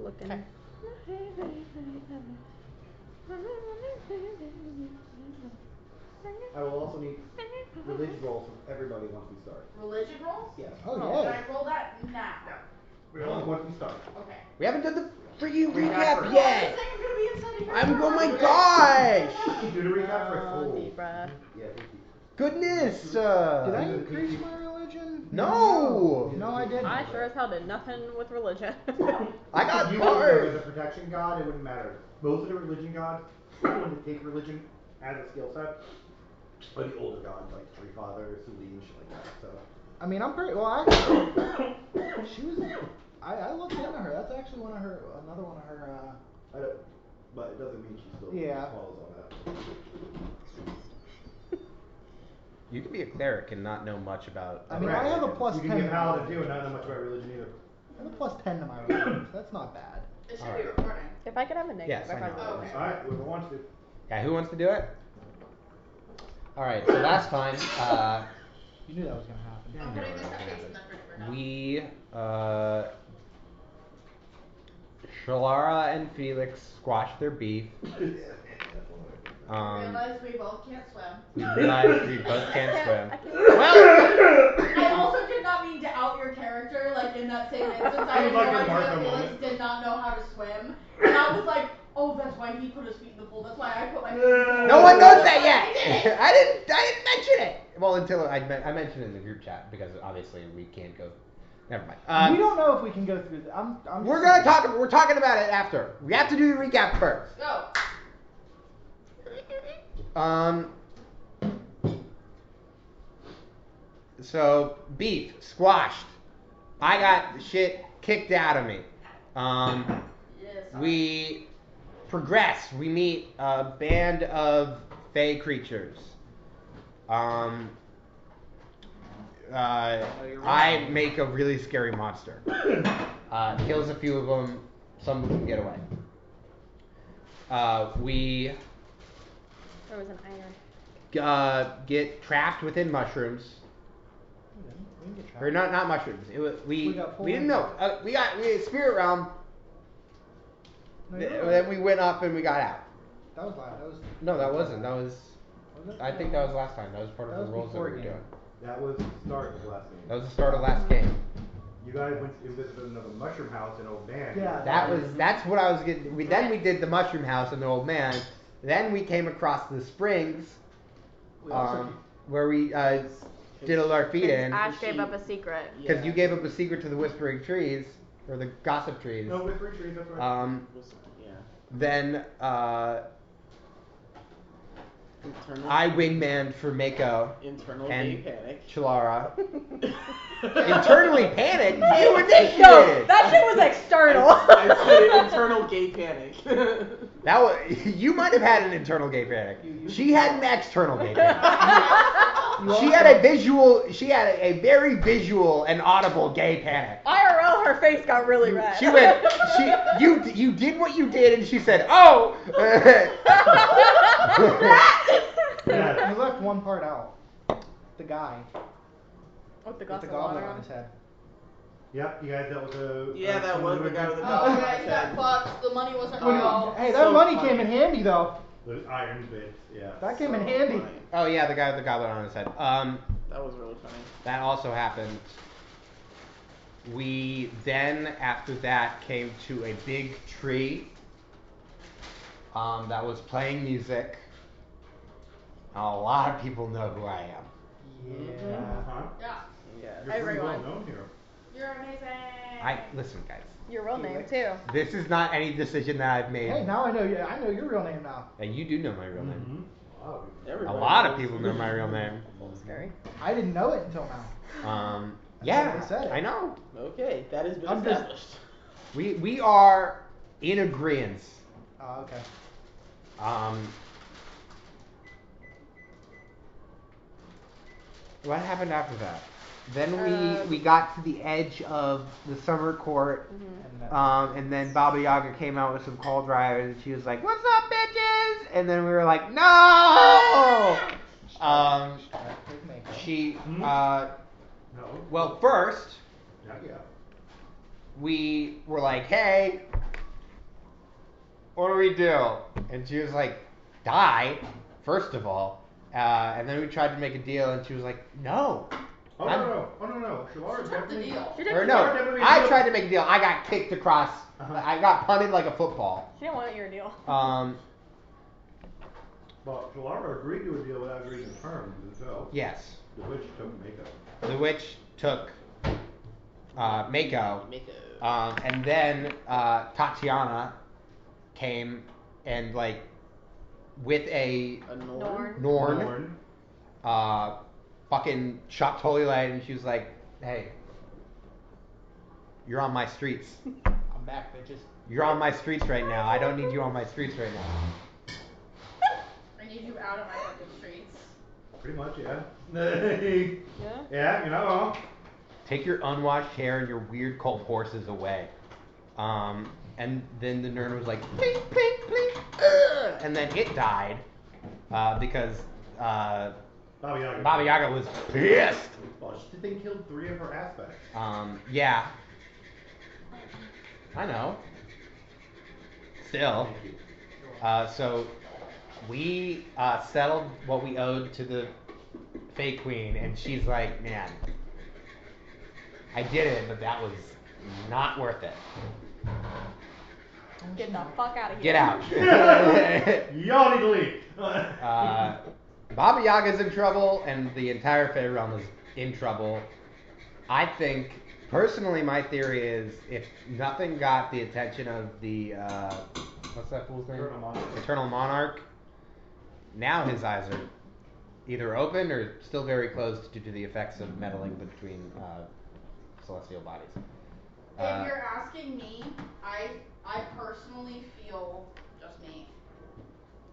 looking. Okay. I will also need religion rolls from everybody once we start. Religion rolls? Yes. Oh, Can yeah. I roll that now? No. We only once we start. Okay. We haven't done the freaking Recap recap first. yet. I'm gonna be inside of your Oh my house. gosh! Do the recap first. Oh, Oh. Libra. Yeah, thank you. Goodness. Did I increase my religion? No. No, I didn't. I sure as hell did nothing with religion. I got you cards. as a protection god, it wouldn't matter. Most of the religion gods, when they take religion as a skill set, are the older gods like Tree Father, Suli, and shit like that. So. I mean, I'm pretty. Well, actually, she was. I looked into her. That's actually another one of her. I don't, but it doesn't mean she still follows all that. You can be a cleric and not know much about. I mean, I have a plus 10. You can be a paladin too and not know much about religion either. I have a plus 10 to my religion, so that's not bad. It should be recording. If I could have a negative, Yes, I I know. probably would. Okay. Alright, whoever wants to. Yeah, who wants to do it? Alright, so last time, You knew that was gonna happen. I'm putting this cupcakes in the fridge for now. we, Shalara and Felix squashed their beef. Realize we both can't swim. We realized we both can't swim. Well, I also did not mean to out your character, like in that same instance. I had no Like a idea Martha Felix moment. did not know how to swim. And I was like, oh, that's why he put his feet in the pool. That's why I put my feet in the pool. No one knows that yet! I didn't mention it! Well, until I mentioned it in the group chat, because obviously we can't go. Never mind. We don't know if we can go through. We're talking about it after. We have to do the recap first. Go. So beef squashed. I got the shit kicked out of me. Yes. We progress. We meet a band of fey creatures. I make a really scary monster. Kills a few of them. Some of them get away. We There was an iron. get trapped within mushrooms. We can get trapped. Or not mushrooms. We didn't know. We got spirit realm. No, you're right. Then we went up and we got out. That was last. No, that wasn't. That was. Was it? I think that was last time. That was part That of the was rules that we before were game. doing. That was the start of the last game. That was the start of last game. You guys went to visit another mushroom house in Old Man. Yeah. That's what I was getting. Then we did the mushroom house and the old man. Then we came across the springs, where we did our feet in. Ash gave up a secret. Because you gave up a secret to the whispering trees or the gossip trees. No, whispering trees. That's right. Then Internal, I wingman for Mako internal and gay panic. Chilara. Internally panicked. You initiated. No, that shit was external. I said internal gay panic. That was, you might have had an internal gay panic. She had an external gay panic. She had a visual. She had a very visual and audible gay panic. IRL, her face got really red. She went. You did what you did, and she said, "Oh." Yeah. You left one part out. The guy With the with the gossip goblet water on on his head. Yep, you guys dealt with the. Yeah, that was the guy with the Oh, goblet. guys got fucked. The money wasn't Hey, that so money funny. came in handy though. The iron bits, yeah. That came in So handy. funny. Oh yeah, the guy with the goblet on his head. That was really funny. That also happened. We then, after that, came to a big tree that was playing music. A lot of people know who I am. Yeah. Uh-huh. Yeah. Yeah. You're pretty well Everyone. known here. You're amazing. Listen, guys. Your real name too. This is not any decision that I've made. Hey, now I know you. I know your real name now. And you do know my real name. Wow. A Everybody lot of knows. people know my real name. Scary. I didn't know it until now. Yeah, they said it. I know. Okay, that has been I'm just- established. We are in agreement. Oh, okay. What happened after that? Then we got to the edge of the summer court, and then Baba Yaga came out with some call drivers, and she was like, "What's up, bitches?" And then we were like, "No!" She No. well, first Yeah. we were like, "Hey, what do we do? And she was like, die, first of all. And then we tried to make a deal, and she was like, no. Oh no. Shalara She took the definitely. deal. Or no, I tried to make a deal. I got kicked across. I got punted like a football. She didn't want your deal. But Shalara agreed to a deal without agreeing to terms, so. Yes. The witch took Mako. The witch took Mako. Mako. And then Tatiana came and like with a Norn. Norn. Fucking shocked Holy Light, and she was like, hey, you're on my streets. I'm back, bitches. You're on my streets right now. I don't need you on my streets right now. I need you out of my fucking streets. Pretty much, yeah. Yeah? Yeah, you're not wrong. Take your unwashed hair and your weird cult horses away. And then the Nern was like, plink, plink, plink, and then it died because Baba Yaga was pissed. Well, she they killed 3 of her aspects. Yeah. I know. Still. So we settled what we owed to the Fey Queen, and she's like, man, I did it, but that was not worth it. Get the fuck out of here. Get out. Y'all need to leave. Baba Yaga's in trouble, and the entire Fey realm is in trouble. I think, personally, my theory is if nothing got the attention of the, what's that fool's name? Eternal Monarch. Now his eyes are either open or still very closed due to the effects of meddling between celestial bodies. If you're asking me, I personally feel, just me,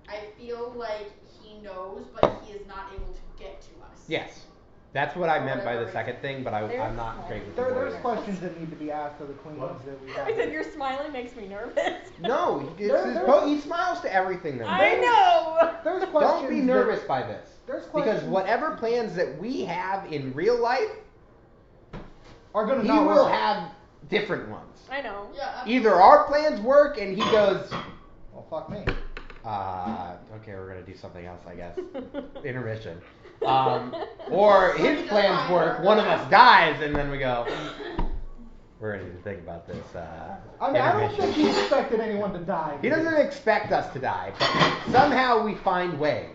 I feel like he knows, but he is not able to get to us. Yes. That's what I meant by the second thing, but I'm not great with the There's wording. questions that need to be asked of the queens that we have. I said your smiling makes me nervous. No, he smiles to everything that I know. There's questions. Don't be nervous by this. There's Because questions whatever plans that we have in real life, are gonna he not will work. have different ones. I know. Yeah. Either our plans work and he goes, Well, fuck me. okay, we're gonna do something else, I guess. Intermission. Or his plans work, one of us dies, and then we go, we're gonna need to think about this. I mean, I don't intermission. think he expected anyone to die. He doesn't expect us to die, but somehow we find ways.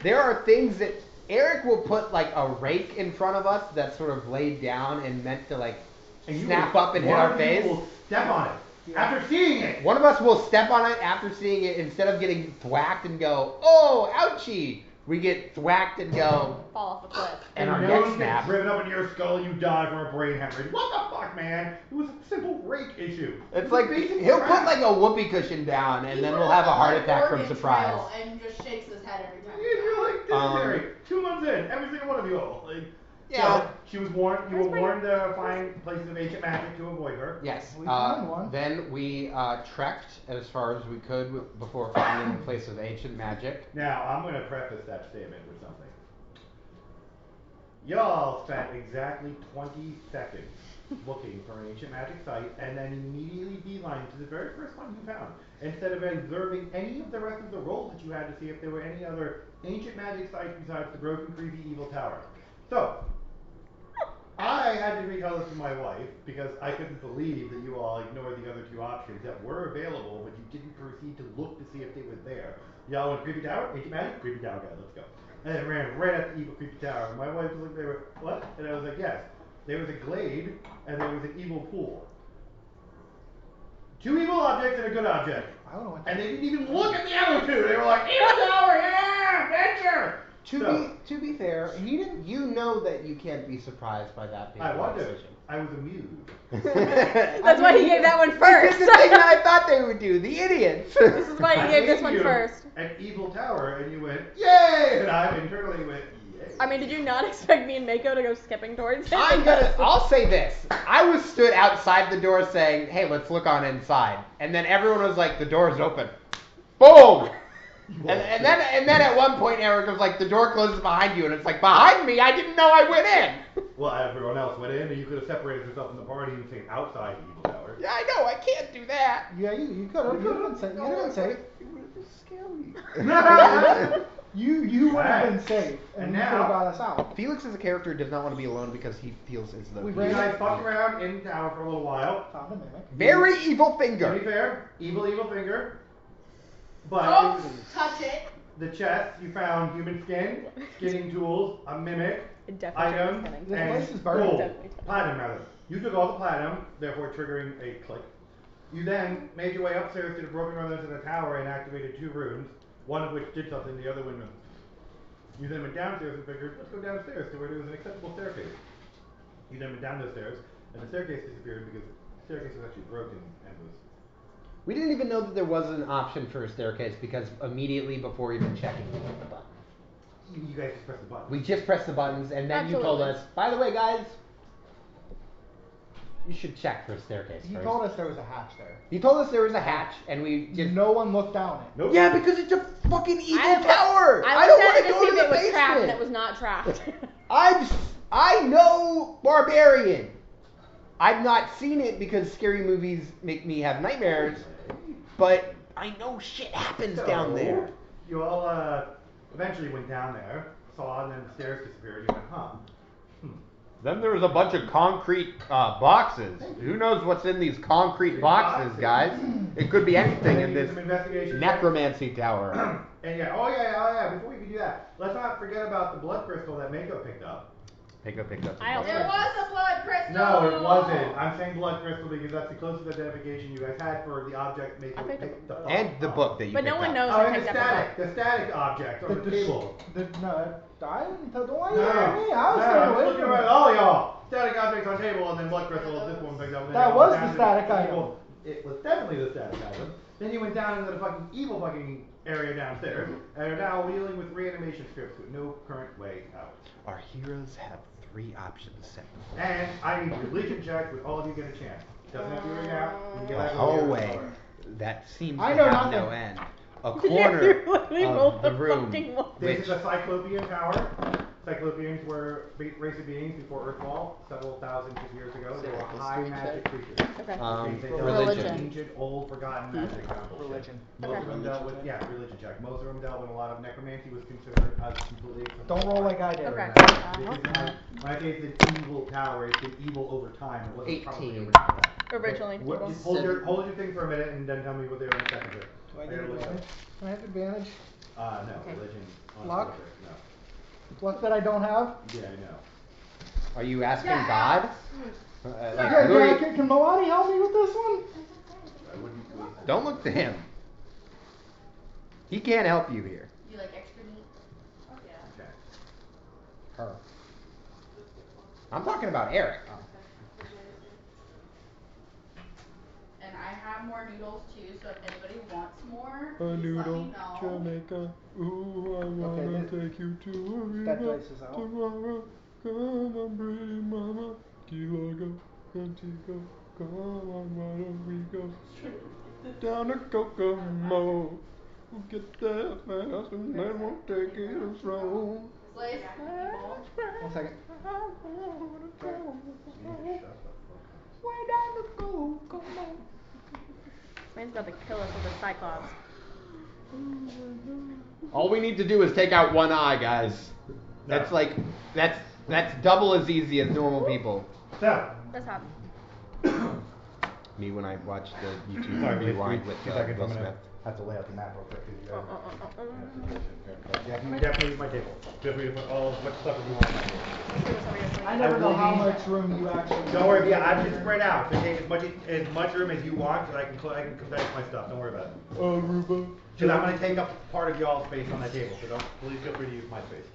There are things that Eric will put like a rake in front of us that's sort of laid down and meant to like snap up and hit our face. One of you will step on it after seeing it. One of us will step on it after seeing it. Instead of getting thwacked and go, oh, ouchie, we get thwacked and go, Fall off a cliff. and our your neck nose gets snaps. driven up into your skull and you die from a brain hemorrhage. What the fuck, man? It was a simple rake issue. It's like he'll put like a whoopee cushion down, and then we'll have a heart attack from surprise. And just shakes his head every time. You're like dysentery. 2 months in, every single one of you all. Like, Yeah. So, she was warned. You were warned to find places of ancient magic to avoid her. Yes. We found one. Then we trekked as far as we could before finding a place of ancient magic. Now, I'm going to preface that statement with something. Y'all spent exactly 20 seconds looking for an ancient magic site and then immediately beeline to the very first one you found, instead of observing any of the rest of the rolls that you had to see if there were any other ancient magic sites besides the broken, creepy, evil tower. So, I had to retell this to my wife because I couldn't believe that you all ignored the other 2 options that were available, but you didn't proceed to look to see if they were there. Y'all went creepy tower, ancient magic, creepy tower guy, let's go. And then ran right at the evil creepy tower. And my wife was like, they were, what? And I was like, yes. There was a glade and there was an evil pool. 2 evil objects and a good object. I don't know what And they didn't even look at the other 2. They were like, evil tower, yeah, adventure. To be fair, you know that you can't be surprised by that being I a was. decision. I was amused. That's why he gave that one first. This is the thing that I thought they would do. The idiots. This is why he I gave this gave one you first. An evil tower, and you went, yay! And I internally went, yay. I mean, did you not expect me and Mako to go skipping towards him? I'll say this. I was stood outside the door saying, hey, let's look on inside. And then everyone was like, the door's open. Boom! And then at one point Eric was like, the door closes behind you, and it's like, behind me? I didn't know I went in. Well, everyone else went in, and you could have separated yourself from the party and stayed outside the evil tower. Yeah, I know, I can't do that. that. Yeah, you could have. You would have been safe. You would have been safe. It would have been scary. You would have been safe, And and you now- could have got us out. Felix as a character does not want to be alone because he feels as though We You ran guys fucked around in town for a little while. Found a mimic. very evil To be finger. fair, evil finger. But Don't touch it. the chest, you found human skin, skinning tools, a mimic, It definitely item, took his This and place is burning. gold. Definitely took Platinum, rather. You took all the platinum, therefore triggering a click. You then made your way upstairs to the broken ruins of the tower and activated 2 runes, one of which did something, the other one. You then went downstairs and figured, let's go downstairs to where there was an acceptable staircase. You then went down those stairs, and the staircase disappeared because the staircase was actually broken and was. We didn't even know that there was an option for a staircase because immediately before even checking, we hit the button. You guys just pressed the button. We just pressed the buttons, and then you told Absolutely. us, by the way, guys, you should check for a staircase He first. told us there was a hatch there. He told us there was a hatch, and we just. No one looked down it. Nope. Yeah, because it's a fucking evil I tower. I don't looked want at to it to go see to if the it was trapped, and basement. it was not trapped. I know Barbarian. I've not seen it because scary movies make me have nightmares, but I know shit happens down there. You all eventually went down there, saw, and then the stairs disappeared. You went, huh? Then there was a bunch of concrete boxes. Who knows what's in these concrete boxes, guys? It could be anything in And then you this did some investigation. necromancy tower. And yeah, oh yeah. Before we can do that, let's not forget about the blood crystal that Mako picked up. Picked up. I also- There was a blood crystal. No, it wasn't. I'm saying blood crystal because that's the closest identification you guys had for the object Mako I picked picked up up. And the book that you But picked no one up. knows Oh, I and the picked up a book. the static object on the table. I didn't tell. Don't No, you hear me? I was no, staying I'm away looking from around it. all y'all. Static objects on table and then blood crystal. This one picked up. And then That you was went the down to static evil- item. It was definitely the static item. Then you went down into the fucking evil fucking area downstairs and are now wheeling with reanimation strips with no current way out. Our heroes have 3 options set. And I need religion checks with all of you get a chance. Doesn't have to be right now. When you get The back over here, hallway. it's all right. That seems I to know have no nothing. end. A Yeah, corner you literally of rolled the the room. fucking wall. This Which is a Cyclopean tower. Cyclopeans were race of beings before Earthfall, several thousands of years ago. They were high magic creatures. Okay. They dealt with religion. ancient, old, forgotten magic. kind of bullshit. Religion. Most Okay. of them dealt with, religion check. Most of them dealt with a lot of necromancy was considered as completely. Don't roll like I did. Okay. Right This is when I say it's an evil tower, it's been evil over time. It wasn't probably 18. original. Originally, What, people. just hold your thing for a minute and then tell me what they were in second here. Do I get advantage? Can I have advantage? No, Okay. religion. On Luck? filter, no. Luck that I don't have? Yeah, I know. Are you asking Yeah. God? Can Milani help me with this one? I wouldn't. Don't look to him. He can't help you here. You like extra meat? Yeah. Okay. Her. I'm talking about Eric. And I have more noodles too, so if anybody wants more, A please let noodle, me know. Jamaica. Ooh, I wanna take you to a That river dice is out. tomorrow. Come on, pretty mama. Kilogo, Antigua. Come on, why don't we go down to Kokomo? We'll get there fast and then we'll take it slow. Slice, people. 1 second. Way down to Kokomo. Man's about to kill us with a cyclops. All we need to do is take out one eye, guys. No. That's like that's double as easy as normal people. So, That's hot. Me when I watched the YouTube sorry, rewind please, with 2 seconds. Will I'm gonna Smith. have to lay out the map real quick. 'Cause you guys Oh. Yeah, you can definitely use my table. Feel free to put all as much stuff as you want on my table. I never I know will how be- much room you actually Don't worry, yeah, I'm just spread out. So take as much room as you want, because I can condense my stuff. Don't worry about it. Aruba. Because I'm gonna take up part of y'all's space on that table, so please feel free to use my space.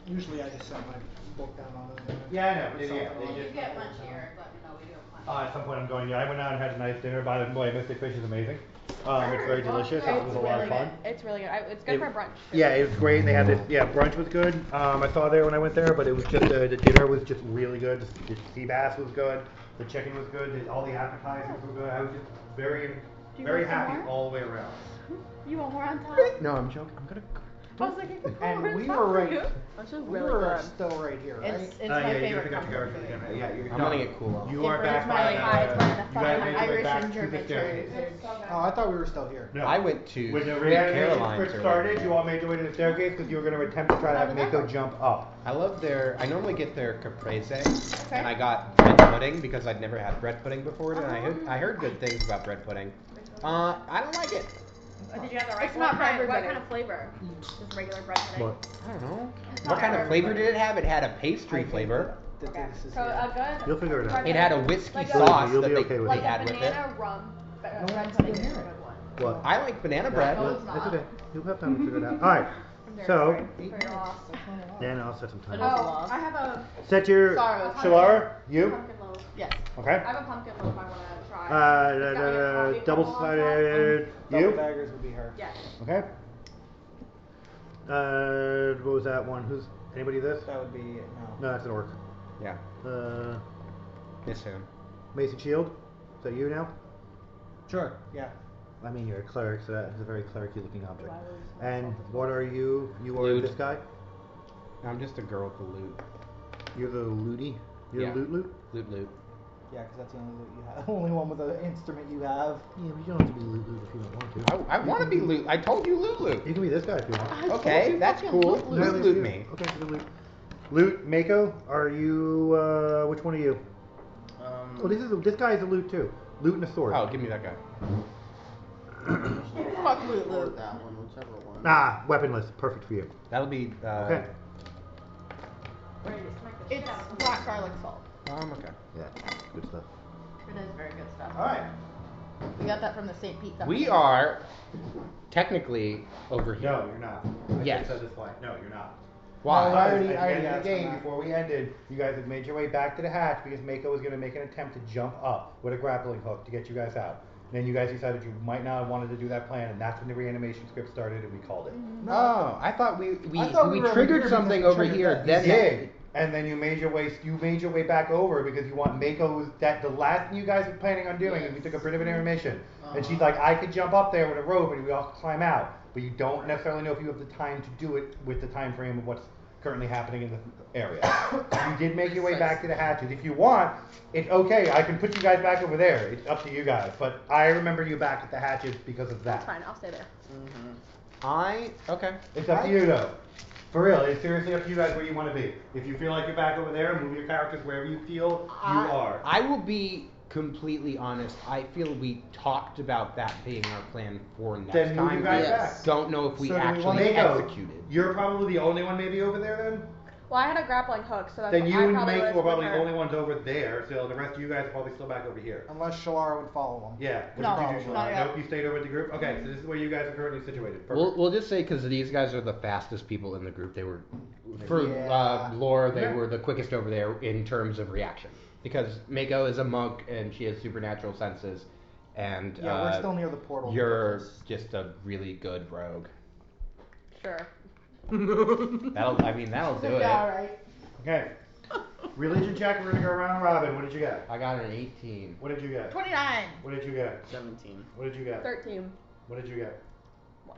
Usually I just set my book down on it. Yeah, I know. Something Yeah, on they it. If you just- get lunch here, let me know. We do have plenty. At some point I'm going, I went out and had a nice dinner. By the way, Mystic Fish is amazing. It's very delicious. It was a lot of fun. It's really good. It's good for brunch. Yeah, it was great. They had this. Yeah, brunch was good. I saw there when I went there, but it was just the dinner was just really good. The sea bass was good. The chicken was good. All the appetizers were good. I was just very you very want some happy more? all the way around. You want more on top? No, I'm joking. I'm gonna. I was like, you can put And more on we top were for right. you. That's just We really were good. still right here, right? It's Yeah, my you favorite forgot to comfort go food. Yeah, you're I'm gonna get cool off. You are It's back my by high, it's one of the you guys fucking- made I way Irish back and to the German staircase. heritage. Oh, I thought we were still here. No. I went to When the Sweet reanimation Caroline's script or started, whatever. you all made your way to the staircase because you were going to attempt to try to have Mako jump up. I love I normally get their caprese, Okay. and I got bread pudding because I'd never had bread pudding before, and I heard good things about bread pudding. I don't like it. Did you have the right It's not what kind, for what everybody. kind of flavor? Just regular bread pudding? What? I don't know. It's What not kind for of flavor everybody. did it have? It had a pastry flavor. Okay. This is So a good. You'll figure it out. It had a whiskey Like a- sauce You'll that be they, okay with Like it. they a had with it. banana rum bread pudding is a good one. What? I like banana bread. No, it's It's not. okay. You'll have time to figure it out. Alright. I'm very So, sorry for your loss. then I'll set some time. Oh, I have a Set your Sorry, Shalara, you? Pumpkin loaf. yes. Okay. I have a pumpkin loaf I want to try. It's got your coffee Double crumble on sided. Double You? daggers would be her. top. Yes. Okay. What was that one? Who's anybody this? That would be no. No, that's an orc. Yeah, miss him. Mason Shield. Is that you now? Sure. Yeah. I mean, you're a cleric, so that is a very clericy looking object. And what are you? You are Loot. this guy? I'm just a girl with the loot. You're the looty? You're Yeah. the loot? Loot. Yeah, because that's the only loot you have. Only one with an instrument you have. Yeah, but you don't have to be loot if you don't want to. I want to be loot. I told you loot. You can be this guy if you want. Okay, that's cool. No, Loot you. me. Okay, so loot. Loot, Mako, are you, which one are you? Oh, this guy is a loot too. Loot and a sword. Oh, give me that guy. Fuck loot, Or loot. that one, whichever one. Ah, weaponless. Perfect for you. That'll be. Okay. Ready to smack the shit It's out of them. black garlic salt. Okay. Yeah, good stuff. It is very good stuff. Alright. We got that from the St. Pete company. We are technically over here. No, you're not. I Yes. just said this point. No, you're not. Why? No, At already the end of asked the game, on that. before we ended, you guys had made your way back to the hatch because Mako was going to make an attempt to jump up with a grappling hook to get you guys out. And then you guys decided you might not have wanted to do that plan, and that's when the reanimation script started, and we called it. Oh, I thought we I thought we were over Oh, triggered here something because we over triggered here. that. Then You did, and then you made your way back over because you want Mako. That the last thing you guys were planning on doing, and we took a bit of an intermission. And she's like, I could jump up there with a rope, and we all climb out, but you don't necessarily know if you have the time to do it with the time frame of what's currently happening in the area. You did make your way back to the hatches. If you want, it's okay. I can put you guys back over there. It's up to you guys. But I remember you back at the hatches because of That's that. fine. I'll stay there. Okay. It's up to you though. For real, it's seriously up to you guys where you want to be. If you feel like you're back over there, move your characters wherever you feel you are. I will be completely honest. I feel we talked about that being our plan for next Then move time. you guys Yes. back. Don't know if we So do we actually wanna Mako, executed. you're probably the only one maybe over there then? Well, I had a grappling hook, so that's Then you I and probably Mako was were with probably the her. only ones over there, so the rest of you guys are probably still back over here. Unless Shalara would follow him. Yeah. What No, did you do, not Shalana? yet. Nope, you stayed over with the group? Okay, so this is where you guys are currently situated. Perfect. We'll just say because these guys are the fastest people in the group. They were, for Yeah. lore, they Yeah. were the quickest over there in terms of reaction. Because Mako is a monk and she has supernatural senses, and Yeah, we're still near the portal. you're just a really good rogue. Sure. That'll do it. Yeah, alright. Okay. Religion check, we're gonna go around robin. What did you get? I got an 18. What did you get? 29. What did you get? 17. What did you get? 13. What did you get?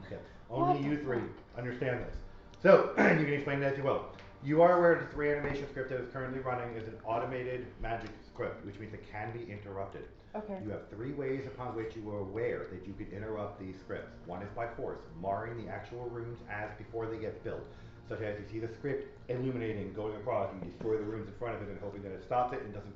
Okay. Only you three understand this. So, you can explain that as you will. You are aware that the reanimation script that is currently running is an automated magic script, which means it can be interrupted. Okay. You have 3 ways upon which you are aware that you can interrupt these scripts. One is by force, marring the actual runes as before they get built. Such as you see the script illuminating, going across, you destroy the runes in front of it and hoping that it stops it and doesn't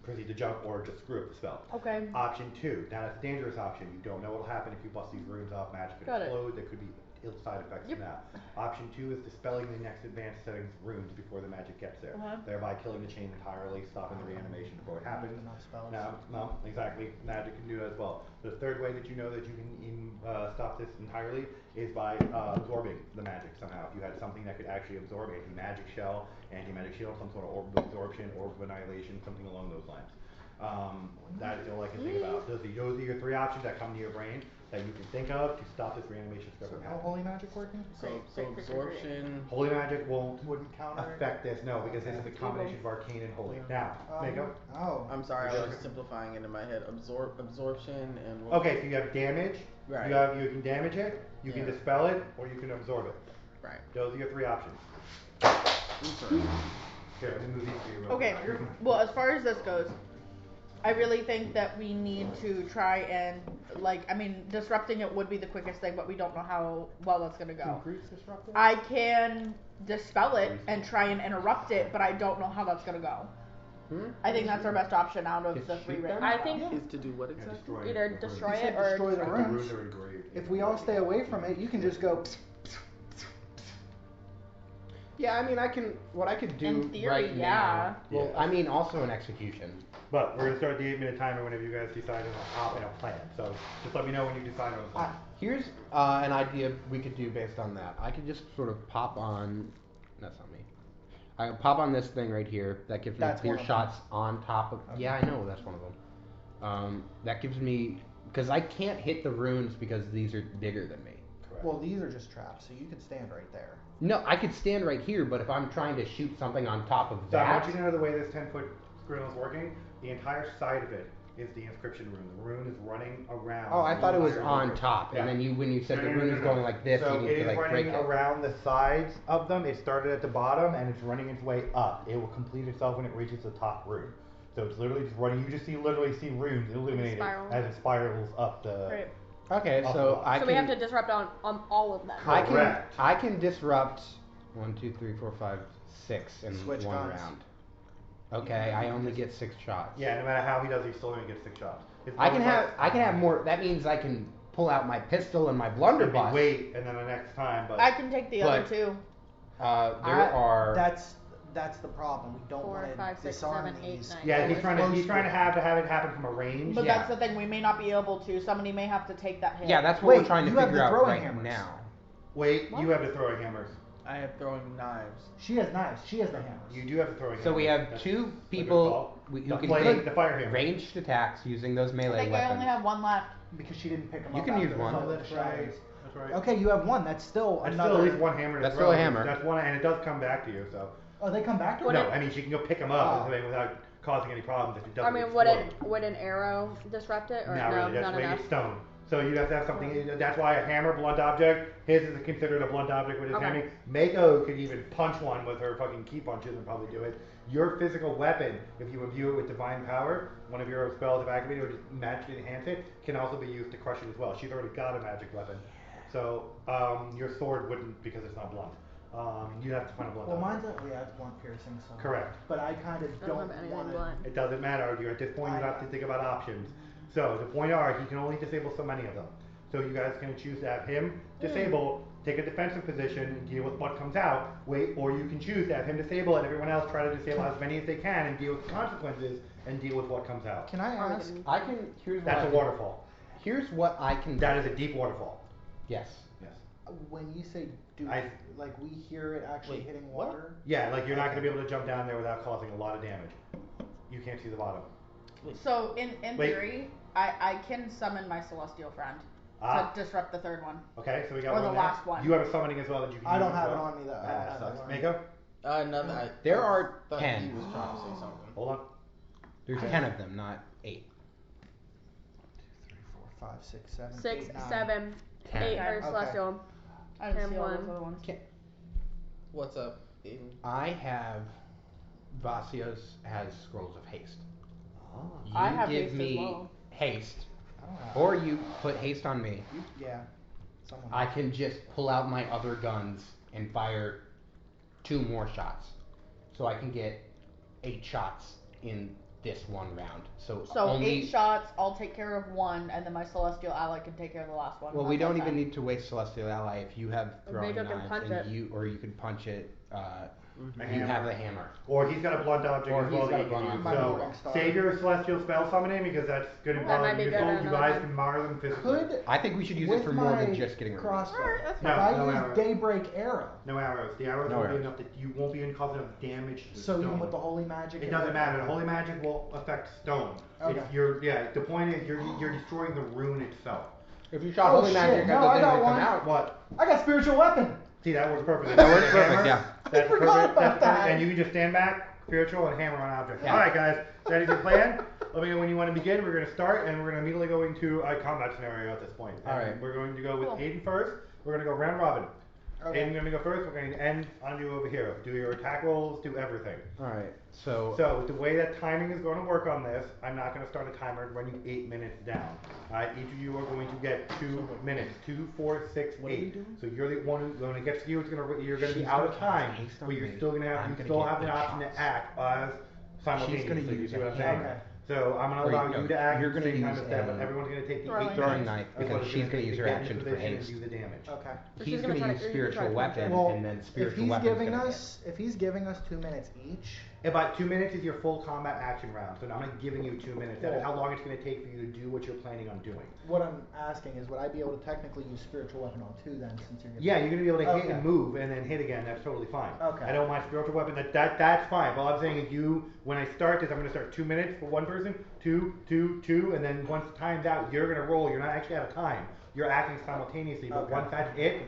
proceed to jump or just screw up the spell. Okay. Option 2, now that's a dangerous option. You don't know what will happen if you bust these runes off, magic could Got it. explode, there could be ill side effects from that. Option 2 is dispelling the next advanced settings runes before the magic gets there, thereby killing the chain entirely, stopping the reanimation before it happens. Not spells. No, exactly. Magic can do that as well. The third way that you know that you can stop this entirely is by absorbing the magic somehow. If you had something that could actually absorb anti-magic shell, anti-magic shield, some sort of orb of absorption, orb of annihilation, something along those lines. That is all I can think about. Those are your 3 options that come to your brain that you can think of to stop this reanimation script So from how happening. holy magic working? So absorption. Holy magic won't Wouldn't counter it? affect this, no, because this is a combination of arcane and holy. Now, Mako. Oh. I'm sorry, I Sure. was simplifying it in my head. Absorption and what Okay, so you have damage. Right. You can damage it, you can Yeah. dispel it, or you can absorb it. Right. Those are your 3 options. I'm sorry. Here, let me move these for you. real Okay. quick. Well, as far as this goes, I really think that we need to try and, like, I mean, disrupting it would be the quickest thing, but we don't know how well that's gonna go. Increase disruptor? I can dispel it and try and interrupt it, but I don't know how that's gonna go. I think that's our best option out of Just the shoot 3 them? rings. I think Is to do what Yeah, exactly? destroy either the rune. destroy You said it or destroy the disrupt The it. runes. runes are engraved. If we all stay away from it, you can just go. Yeah, I mean, what I could do In theory, right yeah. now. Well, Yeah. I mean, also an execution. But we're gonna start the 8-minute timer whenever you guys decide on a plan. So just let me know when you decide on a plan. Here's an idea we could do based on that. I could just sort of pop on. That's not me. I could pop on this thing right here. That gives me That's clear one of shots on top of. Okay. Yeah, I know that's one of them. That gives me because I can't hit the runes because these are bigger than me. Correct. Well, these are just traps, so you could stand right there. No, I could stand right here, but if I'm trying to shoot something on top of So I that, want you to know the way this 10-foot grill is working. The entire side of it is the inscription rune. The rune is running around. oh, I the thought it was entire on grill. top, Yeah. and then when you said No, the no, no, rune no, is no. going like this, So you need it to is like break running it. around the sides of them. It started at the bottom and it's running its way up. It will complete itself when it reaches the top rune. So it's literally just running. You just literally see runes illuminated Spiral. as it spirals up the. Right. Okay, Up so the- I So can. we have to disrupt on all of them. Correct. I can disrupt 1, 2, 3, 4, 5, 6 in Switch one guns. round. Okay, I only get 6 shots. Yeah, no matter how he does, he's still gonna get 6 shots. It's I can bonus have more. That means I can pull out my pistol and my blunderbuss. Wait, and then the next time, but I can take the other But- 2. There are. That's the problem. We don't 4, want 5, to 6, disarm 7, 8, these. 9. yeah, he's trying to Close have it happen from a range. But Yeah. that's the thing, we may not be able to. Somebody may have to take that hit. Yeah, that's what Wait, we're trying to you have figure the out throwing right hammers. now. Wait, you have the throwing hammers. I have throwing knives. She has knives. She has the hammers. You do have the throwing hammers. So we have That's 2 what they're people called. who The can flame- take the fire hammer. ranged attacks using those I melee think I weapons. only have 1 left. Because she didn't pick them You up. can after use the one. fire That's right. shatters. That's right. Okay, you have 1. That's still That's another. still at least 1 hammer to That's throw. still a hammer. That's one, and it does come back to you. So Oh, they come back to Would it? no, I mean she can go pick them up Oh. without causing any problems if it I doesn't mean, explode. would an arrow disrupt it or Not no? really. That's Not weighted enough. stone. So you have to have something. That's why a hammer, blunt object. His is considered a blunt object with his Okay. hammer. Mako could even punch one with her fucking key punches and probably do it. Your physical weapon, if you imbue it with divine power, one of your spells if activated or just magically enhance it, can also be used to crush it as well. She's already got a magic weapon. So your sword wouldn't because it's not blunt. You'd have to find a blunt. Well, object. mine's it's blunt piercing. So. Correct. But I kind of Doesn't don't have anything want blunt. It doesn't matter. You're at this point. You have to think about options. So the point are, he can only disable so many of them. So you guys can choose to have him disable, take a defensive position, and deal with what comes out. Wait, or you can choose to have him disable and everyone else try to disable as many as they can and deal with the consequences and deal with what comes out. Can I ask? I can. Here's That's what a I can- waterfall. Here's what I can. That is a deep waterfall. Yes. Yes. When you say do, I- like we hear it actually Wait, hitting what? water? Yeah, like you're not going to be able to jump down there without causing a lot of damage. You can't see the bottom. So in Wait. theory, I can summon my celestial friend Ah. to disrupt the 3rd one. Okay, so we got Or one the there. last one. You have a summoning as well that you can I use don't as have it well. on me though. I Ah, don't have sucks. it on me. Mako? Nothing. There are thought 10. He was trying to say something. Hold on. There's 10 of them, not 8. 3, 4, 5, 6, 7, 6, 8, 9. 7, 10. 8 are Okay. celestial. I didn't And see all those one. other ones. What's up, Aiden? I have. Vasios has scrolls of haste. You I have give haste as me well. haste, I don't know. or you put haste on me. Yeah. Someone. I can just pull out my other guns and fire 2 more shots, so I can get 8 shots in this one round. So only. 8 shots, I'll take care of 1, and then my celestial ally can take care of the last one. Well, How's we that don't even sound? need to waste celestial ally if you have throwing Mako can knives punch and it. you, or you can punch it. A You have hammer. the hammer. Or he's got a blunt object Or as he's well got that a you can blunt use. object. So Star. save your celestial spell summoning because that's going to That might probably be be good useful. on You another guys one. can mar them physically. Could I think we should use with it for more than my just getting rid of it. crossbow. Alright, that's If No, I no use arrows. daybreak arrow, No arrows. The arrows No will be arrows. enough that you won't be causing enough damage to the so stone. even with the holy magic, It doesn't matter. The holy magic will affect stone. Okay. The point is you're destroying the rune itself. If you shot Oh, holy shit. magic No, at the I thing got that come one. out. What? I got spiritual weapon. See, that works perfectly. That works Hammer, perfect, yeah. That's I forgot perfect. about That's perfect. that. And you can just stand back, spiritual, and hammer on objects. Yeah. All right, guys. That is your plan. Let me know when you want to begin. We're going to start, and we're going to immediately go into a combat scenario at this point. All And right. We're going to go with Cool. Aiden first. We're going to go round robin. Okay. Aiden's going to go first. We're going to end on you over here. Do your attack rolls. Do everything. All right. So the way that timing is going to work on this, I'm not going to start a timer and run you 8 minutes down. Each of you are going to get 2 minutes. 2, 4, 6, 8. So you're the one who, when it gets to you, you're going to be out of time, but you're still going to have the option to act as simultaneously. You see what I'm saying? Okay. So I'm going to allow you to act. You're going to use but everyone's going to take the 8 throwing minutes. knife because she's going to use her action for haste. Do the damage. Okay. He's going to use spiritual weapon, Well, and then if spiritual he's weapon. giving us 2 minutes each. About 2 minutes is your full combat action round, so now I'm not giving you 2 minutes. That is how long it's going to take for you to do what you're planning on doing. What I'm asking is, would I be able to technically use spiritual weapon on 2 then, since you're gonna... Yeah, you're going to be able to hit and move and then hit again. That's totally fine. Okay. I don't mind spiritual weapon. That's fine. But all I'm saying is when I start this, I'm going to start 2 minutes for one person, 2, 2, 2, and then once time's out, you're going to roll. You're not actually out of time. You're acting simultaneously, but once that's it,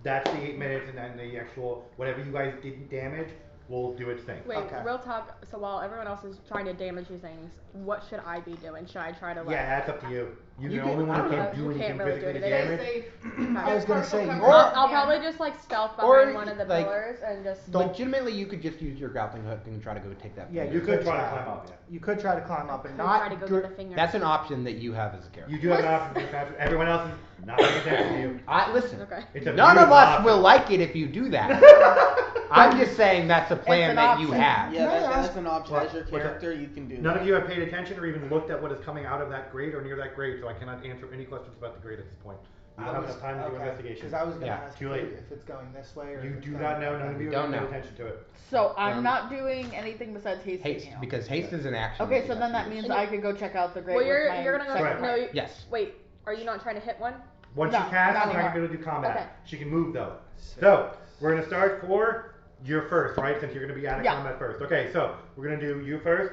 that's the 8 minutes, and then the actual, whatever you guys didn't damage, will do its thing. Wait, real talk. So while everyone else is trying to damage these things, what should I be doing? Should I try to like? Yeah, that's up to you. You're the only one who can do anything really do physically anything. damage. I was gonna say, I'll probably just like stealth behind one of the pillars and just. Legitimately, you could just use your grappling hook and try to go take that. Yeah, you could try to climb up. Yeah. You could try to climb up and try to go get the finger. That's an option that you have as a character. You do have an option. Everyone else is not paying attention to you. Listen. It's a none of beautiful us option. will like it if you do that. I'm just saying that's a plan that you have. Yeah, that's an option. As your character, you can do that. None of you have paid attention or even looked at what is coming out of that grate or near that grate, so I cannot answer any questions about the grate at this point. You don't have enough time to do investigation. Because I was going to ask too late. if it's going this way or... You do not know. None of you have paid attention to it. So I'm not doing anything besides haste. Haste, because haste is an action. Okay, so then that means I could go check out the grate. Well, you're with gonna go. No. Yes. Wait. Are you not trying to hit one? Once she casts, she's not going to do combat. Okay. She can move though. So we're going to start for your first, right? Since you're going to be out of combat first. Okay, so we're going to do you first.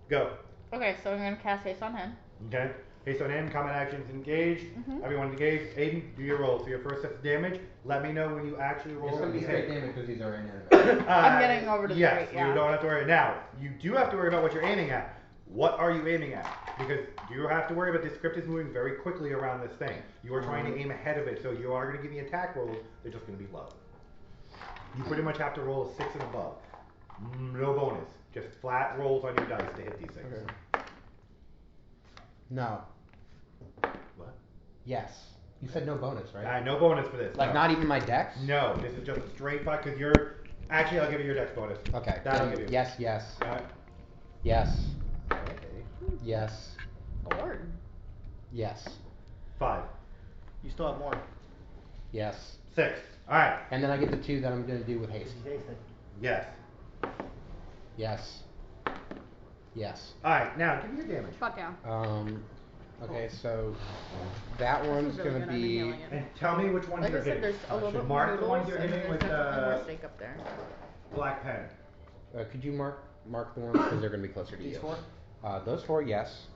Go. Okay, so I'm going to cast haste on him. Okay. Haste on him. Combat actions engaged. Everyone engaged. Aiden, do your roll. So your first set of damage. Let me know when you actually roll. It's going to be straight damage because he's already in. I'm getting over to the yes, grate. Yeah. you don't have to worry. Now you do have to worry about what you're aiming at. What are you aiming at? Because you have to worry about the script is moving very quickly around this thing. You are trying to aim ahead of it, so you are going to give me attack rolls. They're just going to be low. You pretty much have to roll a 6 and above. No bonus. Just flat rolls on your dice to hit these things. Okay. No. What? Yes. You said no bonus, right? No bonus for this. Like not even my dex? No, this is just a straight fight because you're... Actually, I'll give you your dex bonus. Okay. That'll give you. Yes, yes. Yes. Yes. Lord. Yes. 5. You still have more. Yes. 6. Alright. And then I get the 2 that I'm going to do with haste. Yes. Yes. Yes. Alright, now give me your damage. Fuck yeah. Okay, so that one's really going to good. I'm be... inhaling it. And tell me which ones Like you're I said, hitting. there's a little bit Mark more the ones noodles you're and hitting there's with definitely more steak up there. black pen. could you mark the ones because they're going to be closer to you? These 4? Those 4, yes.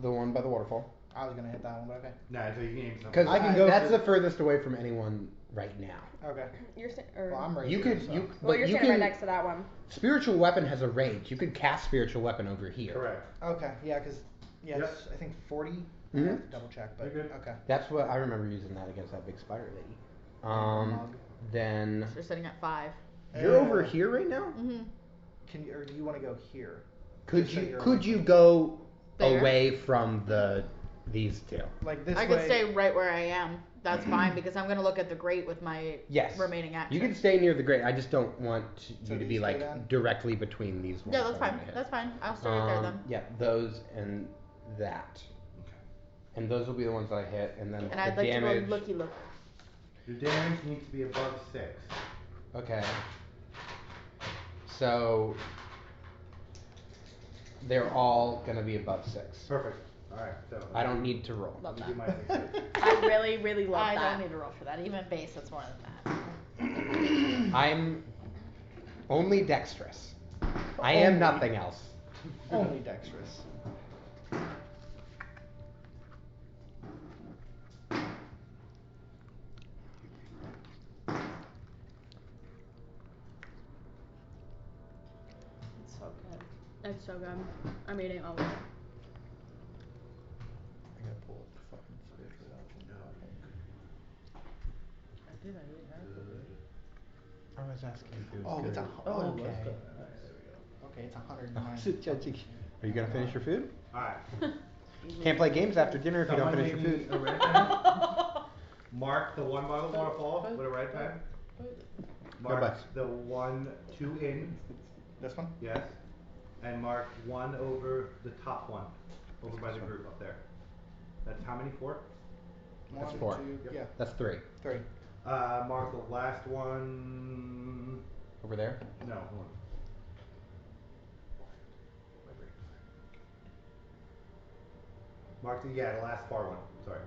The one by the waterfall. I was going to hit that one, but okay. Nah, so you can aim something. Because I can go that's for- the furthest away from anyone right now. Okay. You're Well, I'm ready. You could, Well, you're you standing right can. next to that one. Spiritual weapon has a range. You could cast spiritual weapon over here. Correct. Okay, yeah, because, Yep. it's, I think 40. I Mhm. have to double check, but You're good. okay. That's what I remember using that against that big spider lady. Mug. Then So you're sitting at 5. you're over here right now. Can you, or do you want to go here? Could Just so you you're could like- you go There? away from these two? Like this I way? could stay right where I am. That's fine because I'm gonna look at the grate with my Yes. remaining action. You can stay near the grate. I just don't want So you to these be two like then? directly between these ones. Yeah, that's that I'm fine. gonna hit. That's fine. I'll stay right there then. Yeah, those and that. And those will be the ones that I hit, and then And the I'd like damage. to go looky look. Your damage needs to be above 6. Okay. So they're all gonna be above 6. Perfect. Alright, so. I don't need to roll. Love Let me that. do my 6. I really, really love I that. don't need to roll for that. Even base, that's more than that. I'm only dexterous. I am Only. nothing else. Only dexterous. It's so good. It's so good. I'm eating all of it. I gotta pull up the fucking spiritual weapon. I did. I I was asking if it was Oh, good. it's a. Oh, Okay. that's good. Okay, it's 109. Are you gonna finish your food? Alright. Can't play games after dinner if you don't Someone finish your make food. me a red pen. Mark the one by the waterfall with a red pen. Mark buts. the 1, 2 in. This one? Yes. And mark 1 over the top one. Over by the group up there. That's how many? 4? One, That's 4. two, Yep. yeah. That's 3. 3. Mark the last one. Over there? No, hold on. Mark the last far one. Sorry.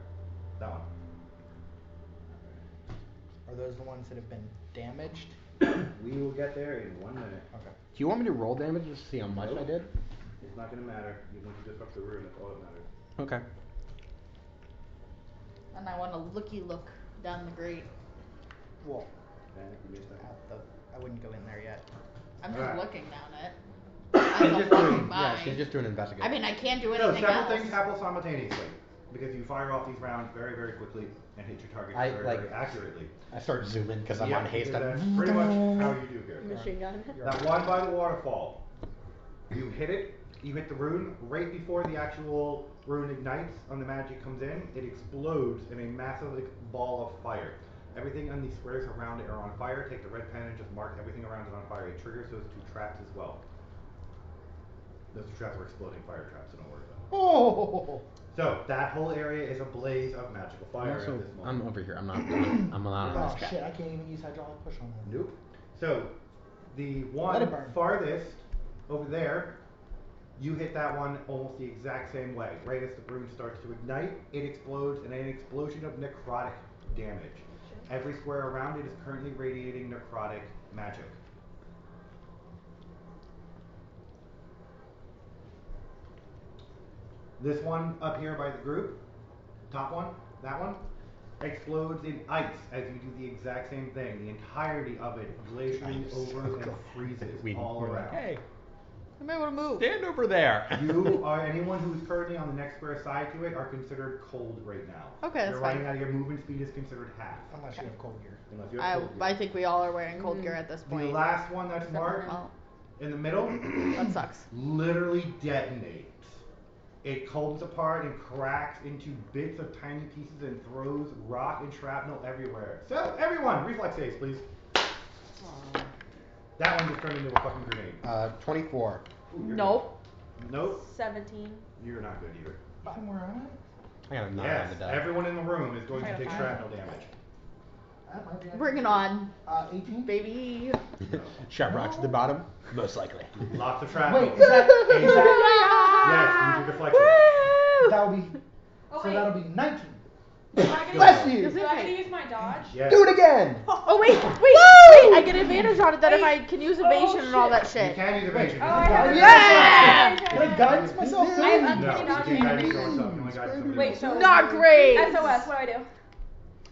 That one. Are those the ones that have been damaged? We will get there in 1 minute. Okay. Do you want me to roll damage just to see how much I did? It's not gonna matter. You want to disrupt the room, that's all that matters. Okay. And I want to look down the grate. Well, Okay, give me a second. I wouldn't go in there yet. I'm just Alright. looking down it. She's I'm just walking doing, by. yeah, she's just doing an I investigation. mean, I can't do No, anything several else. things happen simultaneously. Because you fire off these rounds very, very quickly and hit your target I, very, like- very accurately. I start zooming because I'm Yep, on haste. because that's pretty much how you do here. Machine gun. That one by the waterfall. You hit it, you hit the rune right before the actual rune ignites on the magic comes in, it explodes in a massive ball of fire. Everything on these squares around it are on fire. Take the red pen and just mark everything around it on fire. It triggers those 2 traps as well. Those 2 traps are exploding fire traps, so don't worry about it. Oh! So, that whole area is a blaze of magical fire at this moment. I'm over here. I'm not. I'm not. Oh shit! I can't even use hydraulic push on that. Nope. So, the Let one it burn. farthest over there, you hit that one almost the exact same way. Right as the rune starts to ignite, it explodes in an explosion of necrotic damage. Every square around it is currently radiating necrotic magic. This one up here by the group, top one, that one, explodes in ice as you do the exact same thing. The entirety of it glaciers over and freezes all we're around. like, hey, I'm able to move. stand over there. You are anyone who is currently on the next square side to it are considered cold right now. Okay, that's You're fine. running out of your movement speed is considered half. Unless you have cold gear. Unless you have cold gear. I think we all are wearing cold gear at this The point. last one that's Except for marked Mel. in the middle That sucks. literally detonates. It comes apart and cracks into bits of tiny pieces and throws rock and shrapnel everywhere. So, everyone, reflex saves, please. That one just turned into a fucking grenade. 24. Ooh, you're Nope. good. Nope. 17. You're not good either. From where I'm I got a 9 on Yes, the die. everyone in the room is going to Try to take find shrapnel damage. at? That might be Bring it on, 18? baby. Sharp rocks at the bottom. Most likely. Lots of shrapnel. Wait, is that Yes, use your deflection. that'll be Oh, so wait. that'll be 19. Am I gonna Bless use- you! Do I get to use my dodge? Yes. Do it again. Oh wait, I get advantage on it then if I can use evasion and all that You shit. can use evasion. Oh, I have Yeah! Can I guidance myself? I have No, uncanny you dodge can't guide and yourself. You can only guide somebody Wait, else. so Not great. SOS, what do I do?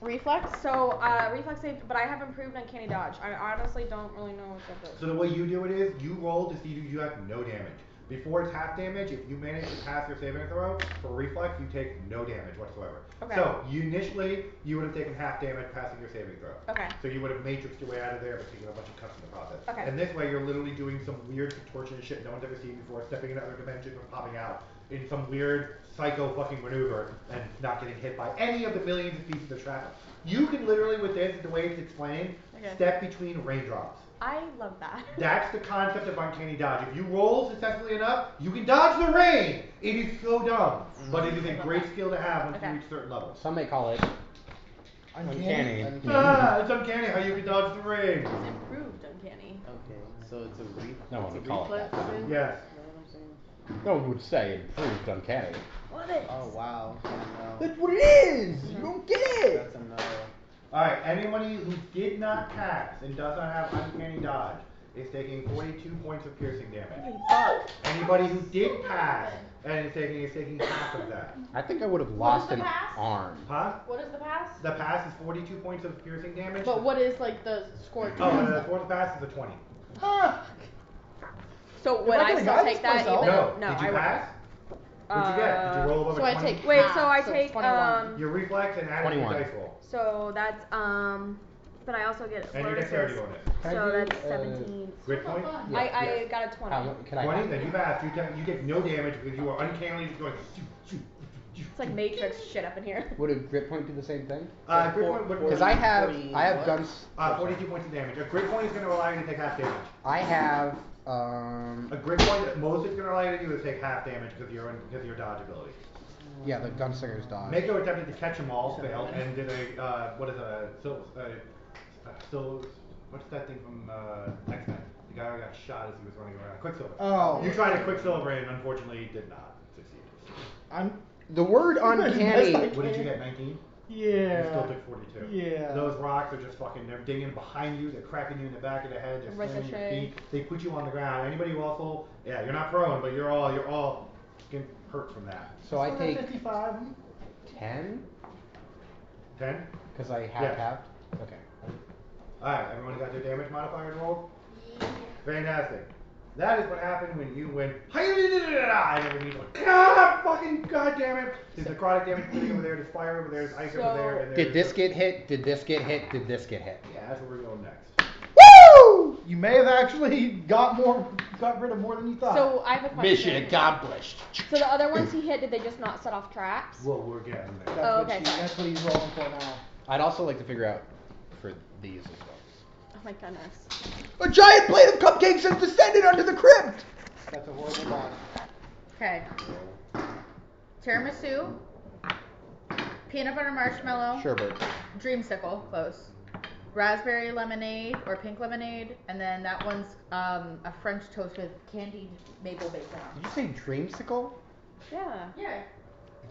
Reflex? So, reflex save, but I have improved uncanny dodge. I honestly don't really know what that does. So the way you do it is, you roll to see if you have no damage. Before it's half damage, if you manage to pass your saving throw, for reflex, you take no damage whatsoever. Okay. So, you would have taken half damage passing your saving throw. Okay. So you would have matrixed your way out of there, but taken a bunch of cuts in the process. Okay. And this way, you're literally doing some weird contortion shit no one's ever seen before, stepping into other dimensions and popping out in some weird psycho fucking maneuver and not getting hit by any of the millions of pieces of shrapnel. You can literally, with this, the way it's explained, Okay. step between raindrops. I love that. That's the concept of uncanny dodge. If you roll successfully enough, you can dodge the rain. It is so dumb, but it is a great skill to have once you Okay. reach certain levels. Some may call it uncanny. Ah, it's uncanny how you can dodge the rain. It's improved uncanny. Okay, so it's a No one would call it reflex that. then? Yes. Is that what I'm saying? No one would say improved uncanny. What is? Oh wow. Yeah, no. That's what it is. You don't get it. That's a no. Alright, anybody who did not pass and does not have uncanny dodge is taking 42 points of piercing damage. Anybody who did pass and is taking half of that. I think I would have What lost is the an pass? arm. Huh? What is the pass? The pass is 42 points of piercing damage. But what is like the score? Oh, the fourth pass is a 20. So would I I gonna still guide take that myself? even? No. No, Did you I pass? What'd you get? Did you roll above So a I 20? take Wait, half, so I so take 21. Your reflex and add it to your 21. dice roll. So that's But I also get And your dexterity bonus. so that's 17. Grit point? I got a 20. Can I 20, have then you pass. You get no damage because you are uncannily just going It's like Matrix shit up in here. Would a grit point do the same thing? Grit point would Because I have guns. 42 points of damage. A grit point is going to allow you to take half damage. I have A grit point, most it's going to allow you to do is take half damage because of your dodge ability. yeah, the gunslinger's dodge. Mako attempted to catch them all, failed, and did a what is what's that thing from X-Men? The guy who got shot as he was running around. Quicksilver. Oh. You tried a Quicksilver and unfortunately did not succeed. The word uncanny. What did you get? 19. You still Yeah. took 42. Yeah. Those rocks are just fucking, they're dinging behind you, they're cracking you in the back of the head, they're slamming your Ricochet. feet, they put you on the ground. Anybody who also, yeah, you're not prone, but you're all getting hurt from that. So I take 55. 10 10? because I have Yeah. halved. Okay. Alright, everyone got their damage modifiers rolled? Yeah. Fantastic. That is what happened when you went, and everybody's like, God, fucking goddamn it. There's necrotic damage sitting over there, there's fire over there, there's ice over there, and Did this there's- get hit? Did this get hit? Did this get hit? Yeah, that's where we're going next. Woo! You may have actually got rid of more than you thought. So I have a question. Mission accomplished. So the other ones he hit, did they just not set off traps? Well, we're getting there. That's Oh, what okay, sorry. That's what he's rolling for now. I'd also like to figure out for these as well. Oh my goodness. A giant plate of cupcakes has descended under the crypt. That's a horrible bot. Okay. Tiramisu, peanut butter marshmallow, Sherbet. dreamsicle, close. Raspberry lemonade or pink lemonade, and then that one's a French toast with candied maple bacon on. Did you say dreamsicle? Yeah. Yeah.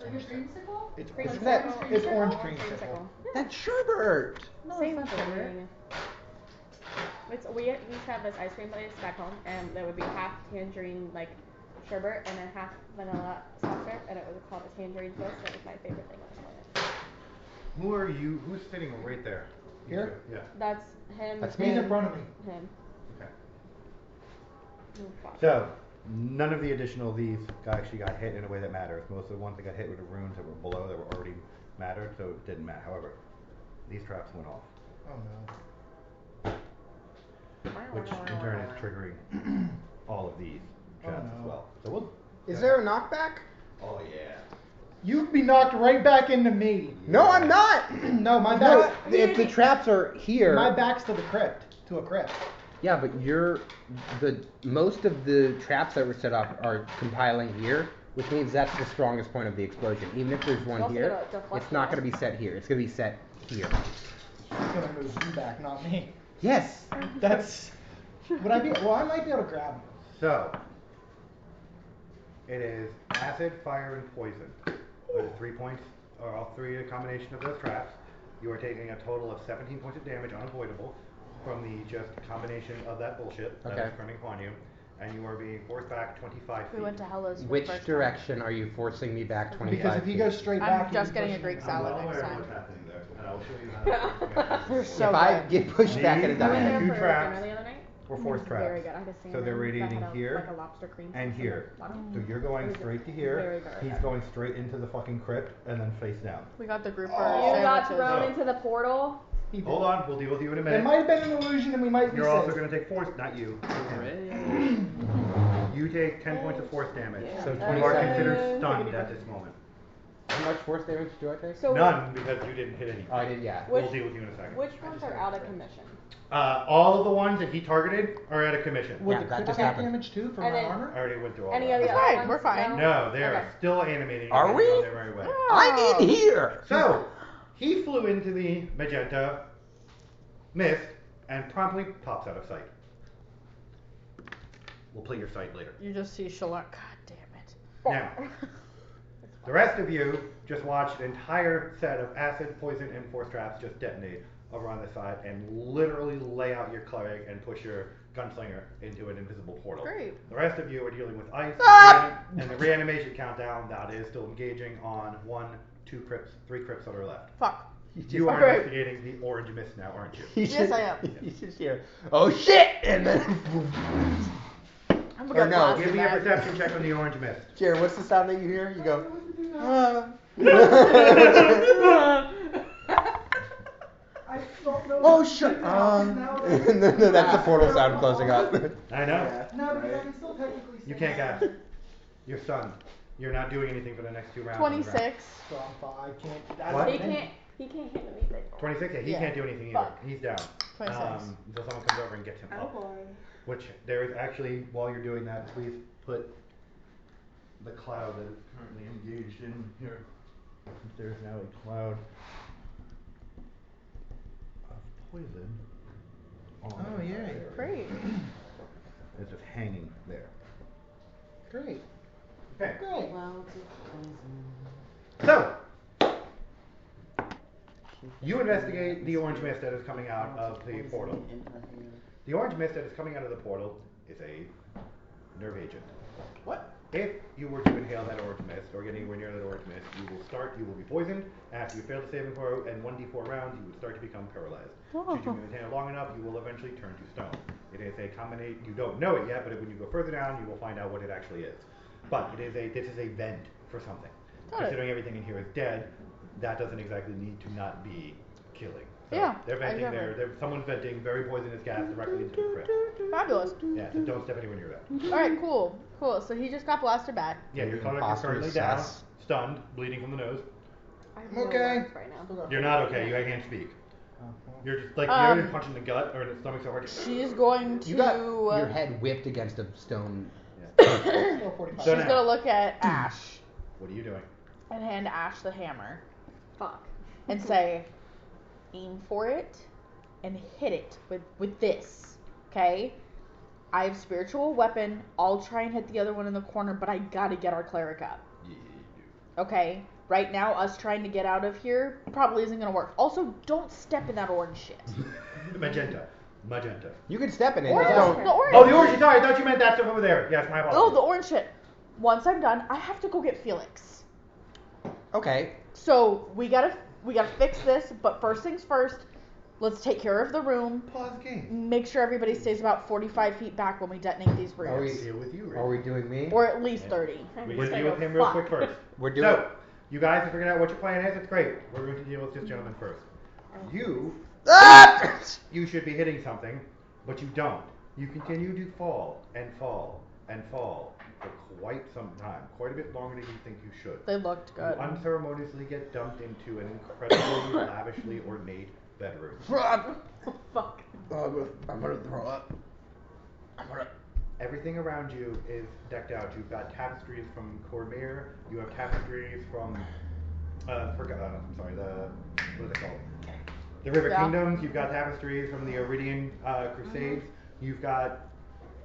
Like a dreamsicle? Isn't that It's orange Creamsicle? creamsicle. that's sherbet? No, Same it's not sugar. thing. We used to have this ice cream place back home, and there would be half tangerine like sherbet and then half vanilla soft serve, and it was called a tangerine twist. That was my favorite thing on the planet. Who are you? Who's sitting right there? Here? Yeah. That's him. That's He's in and front of me. Him. Okay. Oh, fuck. So, none of the additional of these actually got hit in a way that matters. Most of the ones that got hit were the runes that were below that were already mattered, so it didn't matter. However, these traps went off, Oh no. which in turn is triggering all of these traps as no. well. So we'll. Is there a knockback? Oh yeah. You'd be knocked right back into me. No, I'm not. No, my No, back. if the traps are here. My back's to the crypt. To a crypt. Yeah, but most of the traps that were set up are compiling here, which means that's the strongest point of the explosion. Even if there's one also here, gonna deflect it's not it. going to be set here. It's going to be set here. It's gonna move you back, not me. Yes. That's. Would I be? Well, I might be able to grab him. So, it is acid, fire, and poison. Those 3 points are all three a combination of those traps. You are taking a total of 17 points of damage, unavoidable, from the just combination of that bullshit that Okay. is turning upon you, and you are being forced back 25 feet. We went to Hello's for the Which first direction are you forcing me back 25 Because if he feet? goes straight I'm back, just he's getting a pushing Greek me. salad. I'm well next aware of time. what's happening there, and I'll show you how to So if I good. get pushed back at a These- I went there dive. Two for traps. dinner the other night. or force It's traps. very good. I had a salmon So they're that radiating had here like a lobster cream and sauce here. on it. So you're going It was straight to very, here. very He's good. going straight into the fucking crypt and then face down. We got the group for You got sandwiches. thrown into the portal. He did. Hold on, we'll deal with you in a It minute. might have been an illusion, and we might be You're safe. also going to take force, not you. You take 10 points of force damage. So You are 27. considered stunned at this moment. How much force damage do I take? So None, because you didn't hit anything. Oh, I did, yeah. We'll deal with you in a second. which ones are out of commission? All of the ones that he targeted are at a commission. Would Yeah, the that crit just attack happened. damage too for And my then- I armor? already went through all Any that. of the That's other fine, ones? we're fine. No, they are Okay. still animating. Are and we? on their merry way. I'm in here! So, he flew into the magenta, missed, and promptly pops out of sight. We'll play your sight later. You just see Shalak. God damn it. Now, the rest of you just watched an entire set of acid, poison, and force traps just detonate over on this side and literally lay out your cleric and push your gunslinger into an invisible portal. Great. The rest of you are dealing with ice and the reanimation countdown that is still engaging on 1, 2 crypts, 3 crypts that are left. Fuck. You are Okay. investigating the orange mist now, aren't you? Yes, I am. You just hear, oh shit! And then. I'm Or no, Give me a perception check on the orange mist. Jared, what's the sound that you hear? You go. I thought Oh shit! That's the portal sound closing up. I know. Yeah. No, because I can still technically You stand can't up. cast. You're stunned. You're not doing anything for the next 2 rounds. on the ground. 26. So I'm fine. I can't. What? He can't hit anything. 26. Yeah, he Yeah. can't do anything either. Fuck. He's down. 26. Until someone comes over and gets him Oh up. boy. Which there is actually, while you're doing that, please put the cloud that is currently engaged in here. There is now a cloud of poison on Oh, yay. Great. It's just hanging there. Great. Okay. Great. So you investigate the orange mist that is coming out of the portal. The orange mist that is coming out of the portal is a nerve agent. What? If you were to inhale that orange mist or get anywhere near that orange mist, you will be poisoned. After you fail the saving throw and 1d4 rounds, you would start to become paralyzed. Should you maintain it long enough, you will eventually turn to stone. It is a combination, you don't know it yet, but when you go further down, you will find out what it actually is. But this is a vent for something. Considering everything in here is dead, that doesn't exactly need to not be killing. So Yeah, they're venting someone's venting very poisonous gas directly into the crypt. Fabulous. Yeah, so don't step anywhere near that. Alright, cool. Cool. So he just got blasted back. Yeah, you're currently down, stunned, bleeding from the nose. I'm okay. Right now. You're not okay, you can't speak. You're just like you're getting punched in the gut or in the stomach so hard. She's going to. You got your head whipped against a stone. Yeah. She's gonna look at Ash What are you doing? and hand Ash the hammer Fuck. and say, aim for it and hit it with this. Okay? I have spiritual weapon. I'll try and hit the other one in the corner, but I gotta get our cleric up. Yeah. Okay? Right now, us trying to get out of here probably isn't gonna work. Also, don't step in that orange shit. Magenta. You can step in it. Orange, just don't. the orange. Oh, the orange. Sorry, I thought you meant that stuff over there. Yes, my apologies. Oh, the orange shit. Once I'm done, I have to go get Felix. Okay. So we gotta fix this, but first things first, let's take care of the room. Pause the game. Make sure everybody stays about 45 feet back when we detonate these Are we- rooms. Deal with you, Are we doing me? Or at least 30. We're going to deal with him real quick first. We're doing. So, you guys have figured out what your plan is. It's great. We're going to deal with this gentleman first. You should be hitting something, but you don't. You continue to fall and fall and fall for quite some time. Quite a bit longer than you think you should. They looked good. You unceremoniously get dumped into an incredibly lavishly ornate bedroom. Fuck. I'm gonna throw up. Everything around you is decked out. You've got tapestries from Cormyr. You have tapestries from, what is it called? The River Kingdoms. You've got tapestries from the Iridian Crusades. You've got,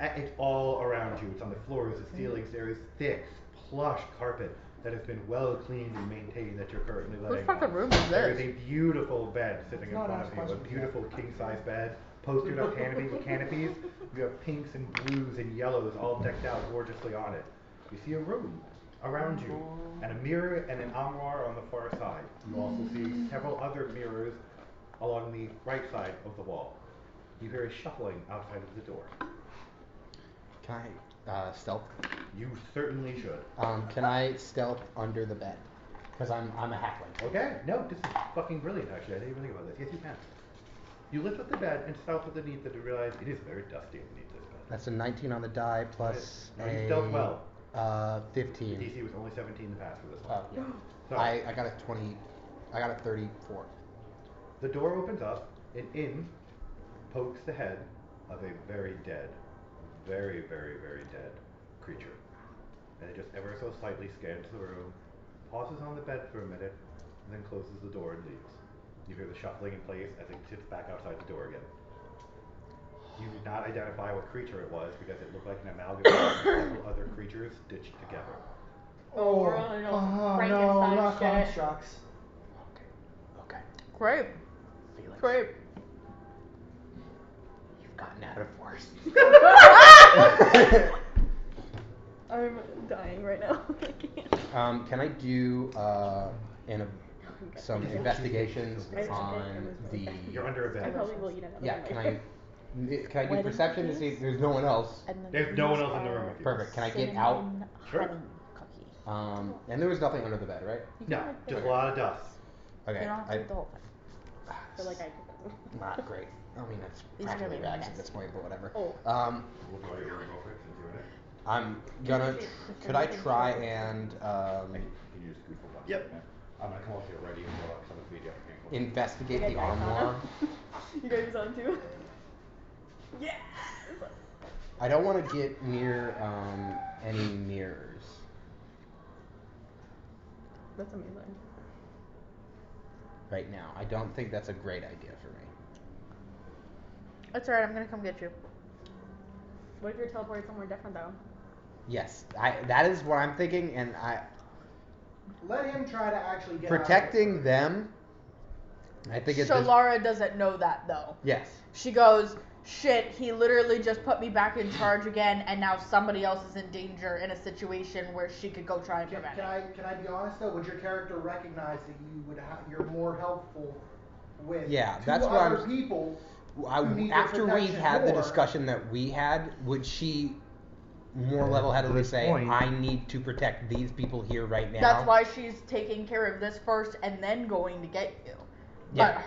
it's all around you. It's on the floors, the ceilings. There is thick, plush carpet that has been well cleaned and maintained that you're currently Whose letting fucking on. room is There is this? a beautiful bed sitting in Not front ask of you. A questions beautiful king-size bed, postered up canopy with canopies. You have pinks and blues and yellows all decked out gorgeously on it. You see a room around you, and a mirror and an armoire on the far side. You also see several other mirrors along the right side of the wall. You hear a shuffling outside of the door. Can I stealth? You certainly should. Can I stealth under the bed? Because I'm a halfling. Okay, no, this is fucking brilliant actually. I didn't even think about this. Yes, you can. You lift up the bed and stealth underneath it to realize it is very dusty underneath this bed. That's a 19 on the die plus No, you stealth well. 15. DC was only 17 to pass for this one. Oh, yeah. So, I got a 20. I got a 34. the door opens up and in pokes the head of a very dead, very, very, very dead creature. And it just ever so slightly scans the room, pauses on the bed for a minute, and then closes the door and leaves. You hear the shuffling in place as it sits back outside the door again. You did not identify what creature it was because it looked like an amalgam of several other creatures stitched together. Oh, no, Frankenstein not shit. constructs. Okay. Great. Felix. Great. You've gotten out of force. I'm dying right now. I can't. Can I do some investigations on the? You're under a I bed. probably will eat another Yeah. one. Can I do perception to see if there's no one else? There's no one else in the room with you. Perfect. Can I get out? Sure. And there was nothing under the bed, right? No, just a lot of dust. Okay. You don't have to do the whole thing. feel like I could. Not great. I mean, it's These are practically gonna be rags at this point, but whatever. Oh. Well, do you want to go for it since you're in it? I'm gonna. Could I try and Can you just scoot for 1 Yep. second? I'm gonna come over here ready and go up some of the media. investigate You the guys armoire? You guys on too? Yes! I don't want to get near any mirrors. That's amazing. Right now, I don't think that's a great idea for me. That's alright, I'm gonna come get you. What if you're teleported somewhere different though? Yes, that is what I'm thinking, and Let him try to actually get protecting them. I think it's Shalara doesn't know that though. Yes. She goes, shit, he literally just put me back in charge again, and now somebody else is in danger in a situation where she could go try and prevent it. Can I be honest though? Would your character recognize that you're more helpful with that's two what other I'm. people? Who need After your we've protection had the more? discussion that we had, would she more level-headedly say, point. "I need to protect these people here right now"? That's why she's taking care of this first and then going to get you. Yeah. But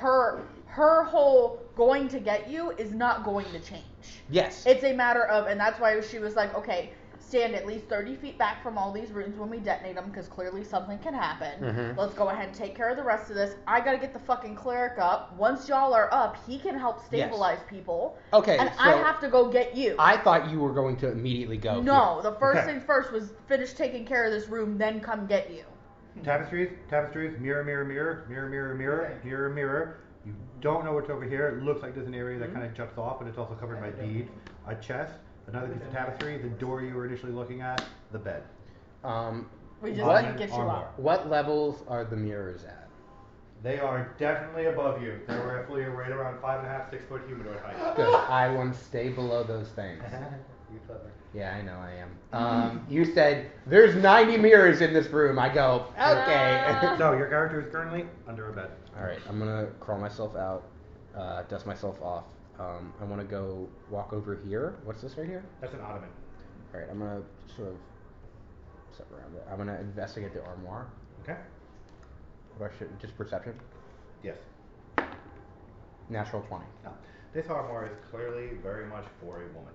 her whole going to get you is not going to change. Yes. It's a matter of, and that's why she was like, okay, stand at least 30 feet back from all these rooms when we detonate them, because clearly something can happen. Mhm. Let's go ahead and take care of the rest of this. I gotta get the fucking cleric up. Once y'all are up, he can help stabilize people. Okay, And so I have to go get you. I thought you were going to immediately go. No, here. the first Okay. thing first was finish taking care of this room, then come get you. Tapestries, mirror, mirror, mirror, mirror, mirror, mirror, mirror, mirror. You don't know what's over here. It looks like there's an area that kind of juts off, but it's also covered by beads. A chest, another piece of tapestry, the door you were initially looking at, the bed. We just What? need to get you Armor. up. What levels are the mirrors at? They are definitely above you. They're roughly right around 5.5, 6 foot humanoid height. Good. I want to stay below those things. You clever. Yeah, I know I am. You said there's 90 mirrors in this room. I go, okay. So your character is currently under a bed. All right, I'm gonna crawl myself out, dust myself off. I want to go walk over here. What's this right here? That's an ottoman. All right, I'm gonna sort of step around it. I'm gonna investigate the armoire. Okay. What I should just perception. Yes. Natural 20. No. This armor is clearly very much for a woman.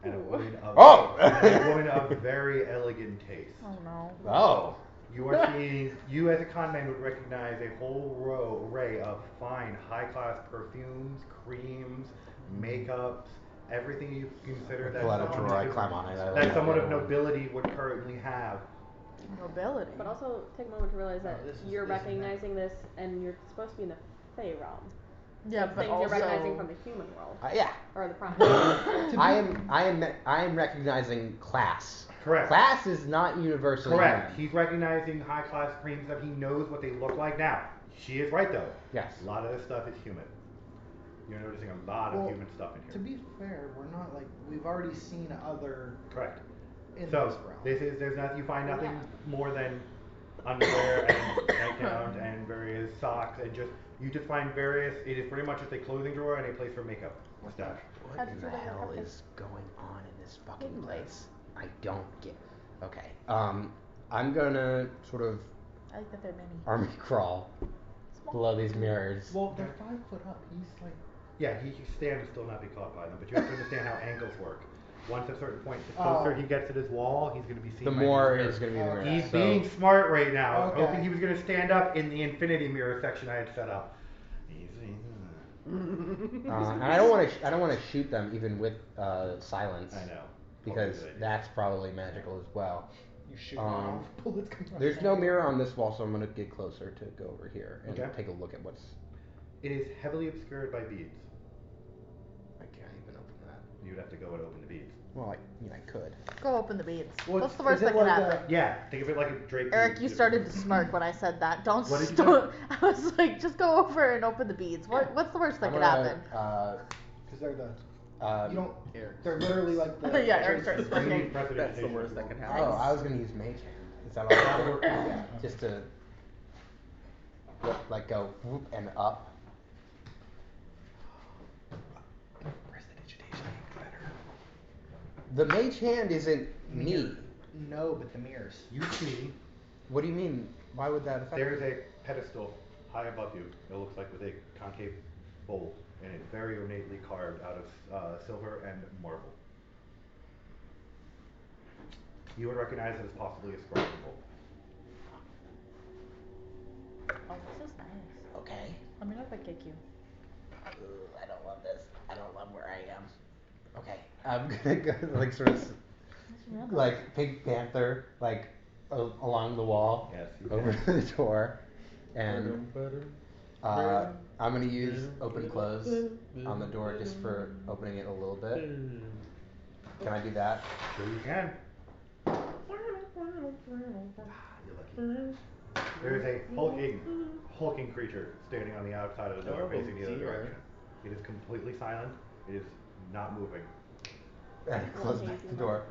And a woman of and a woman of very elegant taste. Oh no. Oh. You are seeing, you as a con man would recognize a whole array of fine, high-class perfumes, creams, makeups, everything you consider that Pull out a someone, drawer, I climb on it. I that like someone it. of nobility would currently have. Nobility. But also take a moment to realize that this is- you're this is recognizing this and you're supposed to be in the Fey realm. Yeah, Like, but things also you're recognizing from the human world. Yeah. Or the prime. I am recognizing class. Correct. Class is not universally Correct. known. He's recognizing high-class creams that he knows what they look like now. She is right though. Yes. A lot of this stuff is human. You're noticing a lot of human stuff in here. To be fair, we're not like we've already seen other Correct. in So this realm. there's nothing, you find nothing more than underwear and nightgowns and various socks and you just find various, it is pretty much just a clothing drawer and a place for makeup or stash. What in the hell is going on in this fucking place? I don't get. Okay. I'm gonna sort of I like that they're mini. army crawl below these mirrors. Well, they're 5 foot up. He's like Yeah, he can stand and still not be caught by them, but you have to understand how ankles work. Once at a certain point, the closer he gets to this wall, he's going to be seen The by more these is mirrors. gonna be the mirror. He's So- being smart right now. I was Okay. hoping he was going to stand up in the infinity mirror section I had set up. And I don't want to shoot them even with silence. I know. Because Probably a good idea. that's probably magical as well. you shoot off bullets come out. There's no mirror on this wall, so I'm gonna get closer to go over here and Okay. take a look at what's. It is heavily obscured by beads. I can't even open that. You'd have to go and open the beads. Well, I could. Go open the beads. Well, What's the is worst it that can like happen? Yeah, think of it like a draped Eric, bead. you started to smirk when I said that. Don't What did you stop. I was like, just go over and open the beads. What's the worst that I'm could gonna, happen? Because they're the you don't. Eric. They're literally like the. Yeah, Eric starts You need smirking. precedent That's the taken worst that before. can happen. Oh, I was gonna use mage hand. Is that all right? Just to like go whoop and up. The mage hand isn't me. No, but the mirrors. You see, What do you mean? Why would that affect? there is a pedestal high above you. It looks like with a concave bowl, and it's very ornately carved out of silver and marble. You would recognize it as possibly a scribing bowl. Oh, this is nice. Okay. Let me know if I kick you. I don't love this. I don't love where I am. Okay, I'm gonna go like sort of like Pink Panther, like along the wall, Yes, you over can. the door, and I'm gonna use open close on the door just for opening it a little bit. Can I do that? Sure you can. You're lucky. There is a hulking creature standing on the outside of the door, facing the other direction. It is completely silent. It is not moving. And close back the door.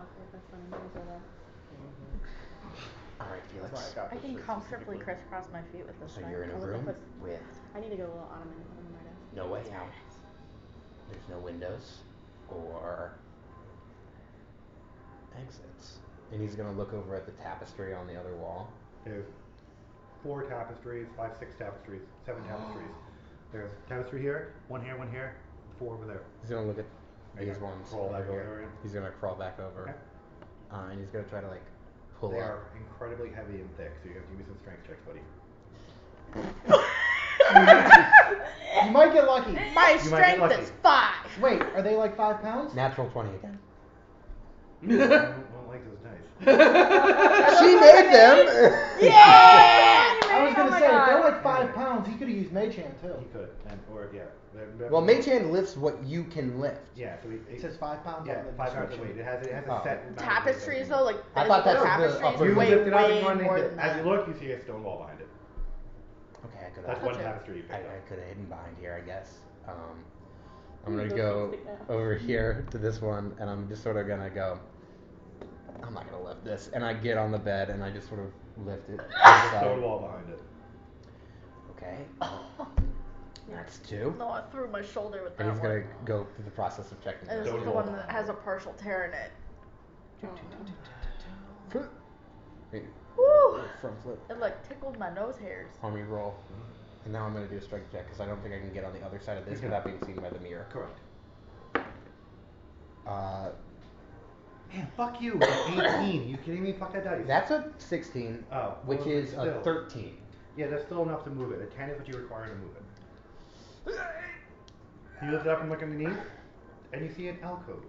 Alright, Felix. I can comfortably crisscross my feet with this So thing. you're in a room with I need to get a little ottoman and put on my desk. no way out. There's no windows or exits. And he's gonna look over at the tapestry on the other wall. There's 4 tapestries, 5, 6 tapestries, 7 tapestries. There's tapestry here, one here, 4 over there. He's gonna look at these Okay, ones crawl back over here. over, yeah. He's gonna crawl back over. Okay. And he's gonna try to like pull They up. are incredibly heavy and thick, so you have to give me some strength checks, buddy. You might get lucky. My You might get strength lucky. is 5. Wait, are they like 5 pounds? Natural 20 again. I don't like those dice. She made them! Yeah! I was gonna Oh my say, if God. they're like 5 pounds, he could have used Mage Hand too. He could, or yeah. Well, Mage Hand lifts what you can lift. Yeah, so It says 5 pounds yeah, on the 5 pounds of description. weight. It has a Oh. set amount of weight Tapestries that though, like I thought that's the tapestries upper- you way, lift it up and way go underneath more it. than As that. you look, you see a stone wall behind it. Okay, I could That's have. one tapestry you I picked up. could have hidden behind here, I guess. I'm gonna go over here to this one, and I'm just sort of gonna go. I'm not gonna lift this, and I get on the bed, and I just sort of lift it. to the side. Stone wall behind it. Okay. That's 2. No, I threw my shoulder with that And he's one. gonna go through the process of checking And this. this is Stone the wall one that has a partial tear in it. Woo! Front flip. It like tickled my nose hairs. Army roll. And now I'm gonna do a strength check because I don't think I can get on the other side of this without being seen by the mirror. Correct. Man, Fuck you. 18. You kidding me? Fuck that dice. that's a 16, Oh, which well, is a still. 13. Yeah, that's still enough to move it. A 10 is what you require to move it. You lift it up and look underneath, and you see an alcove.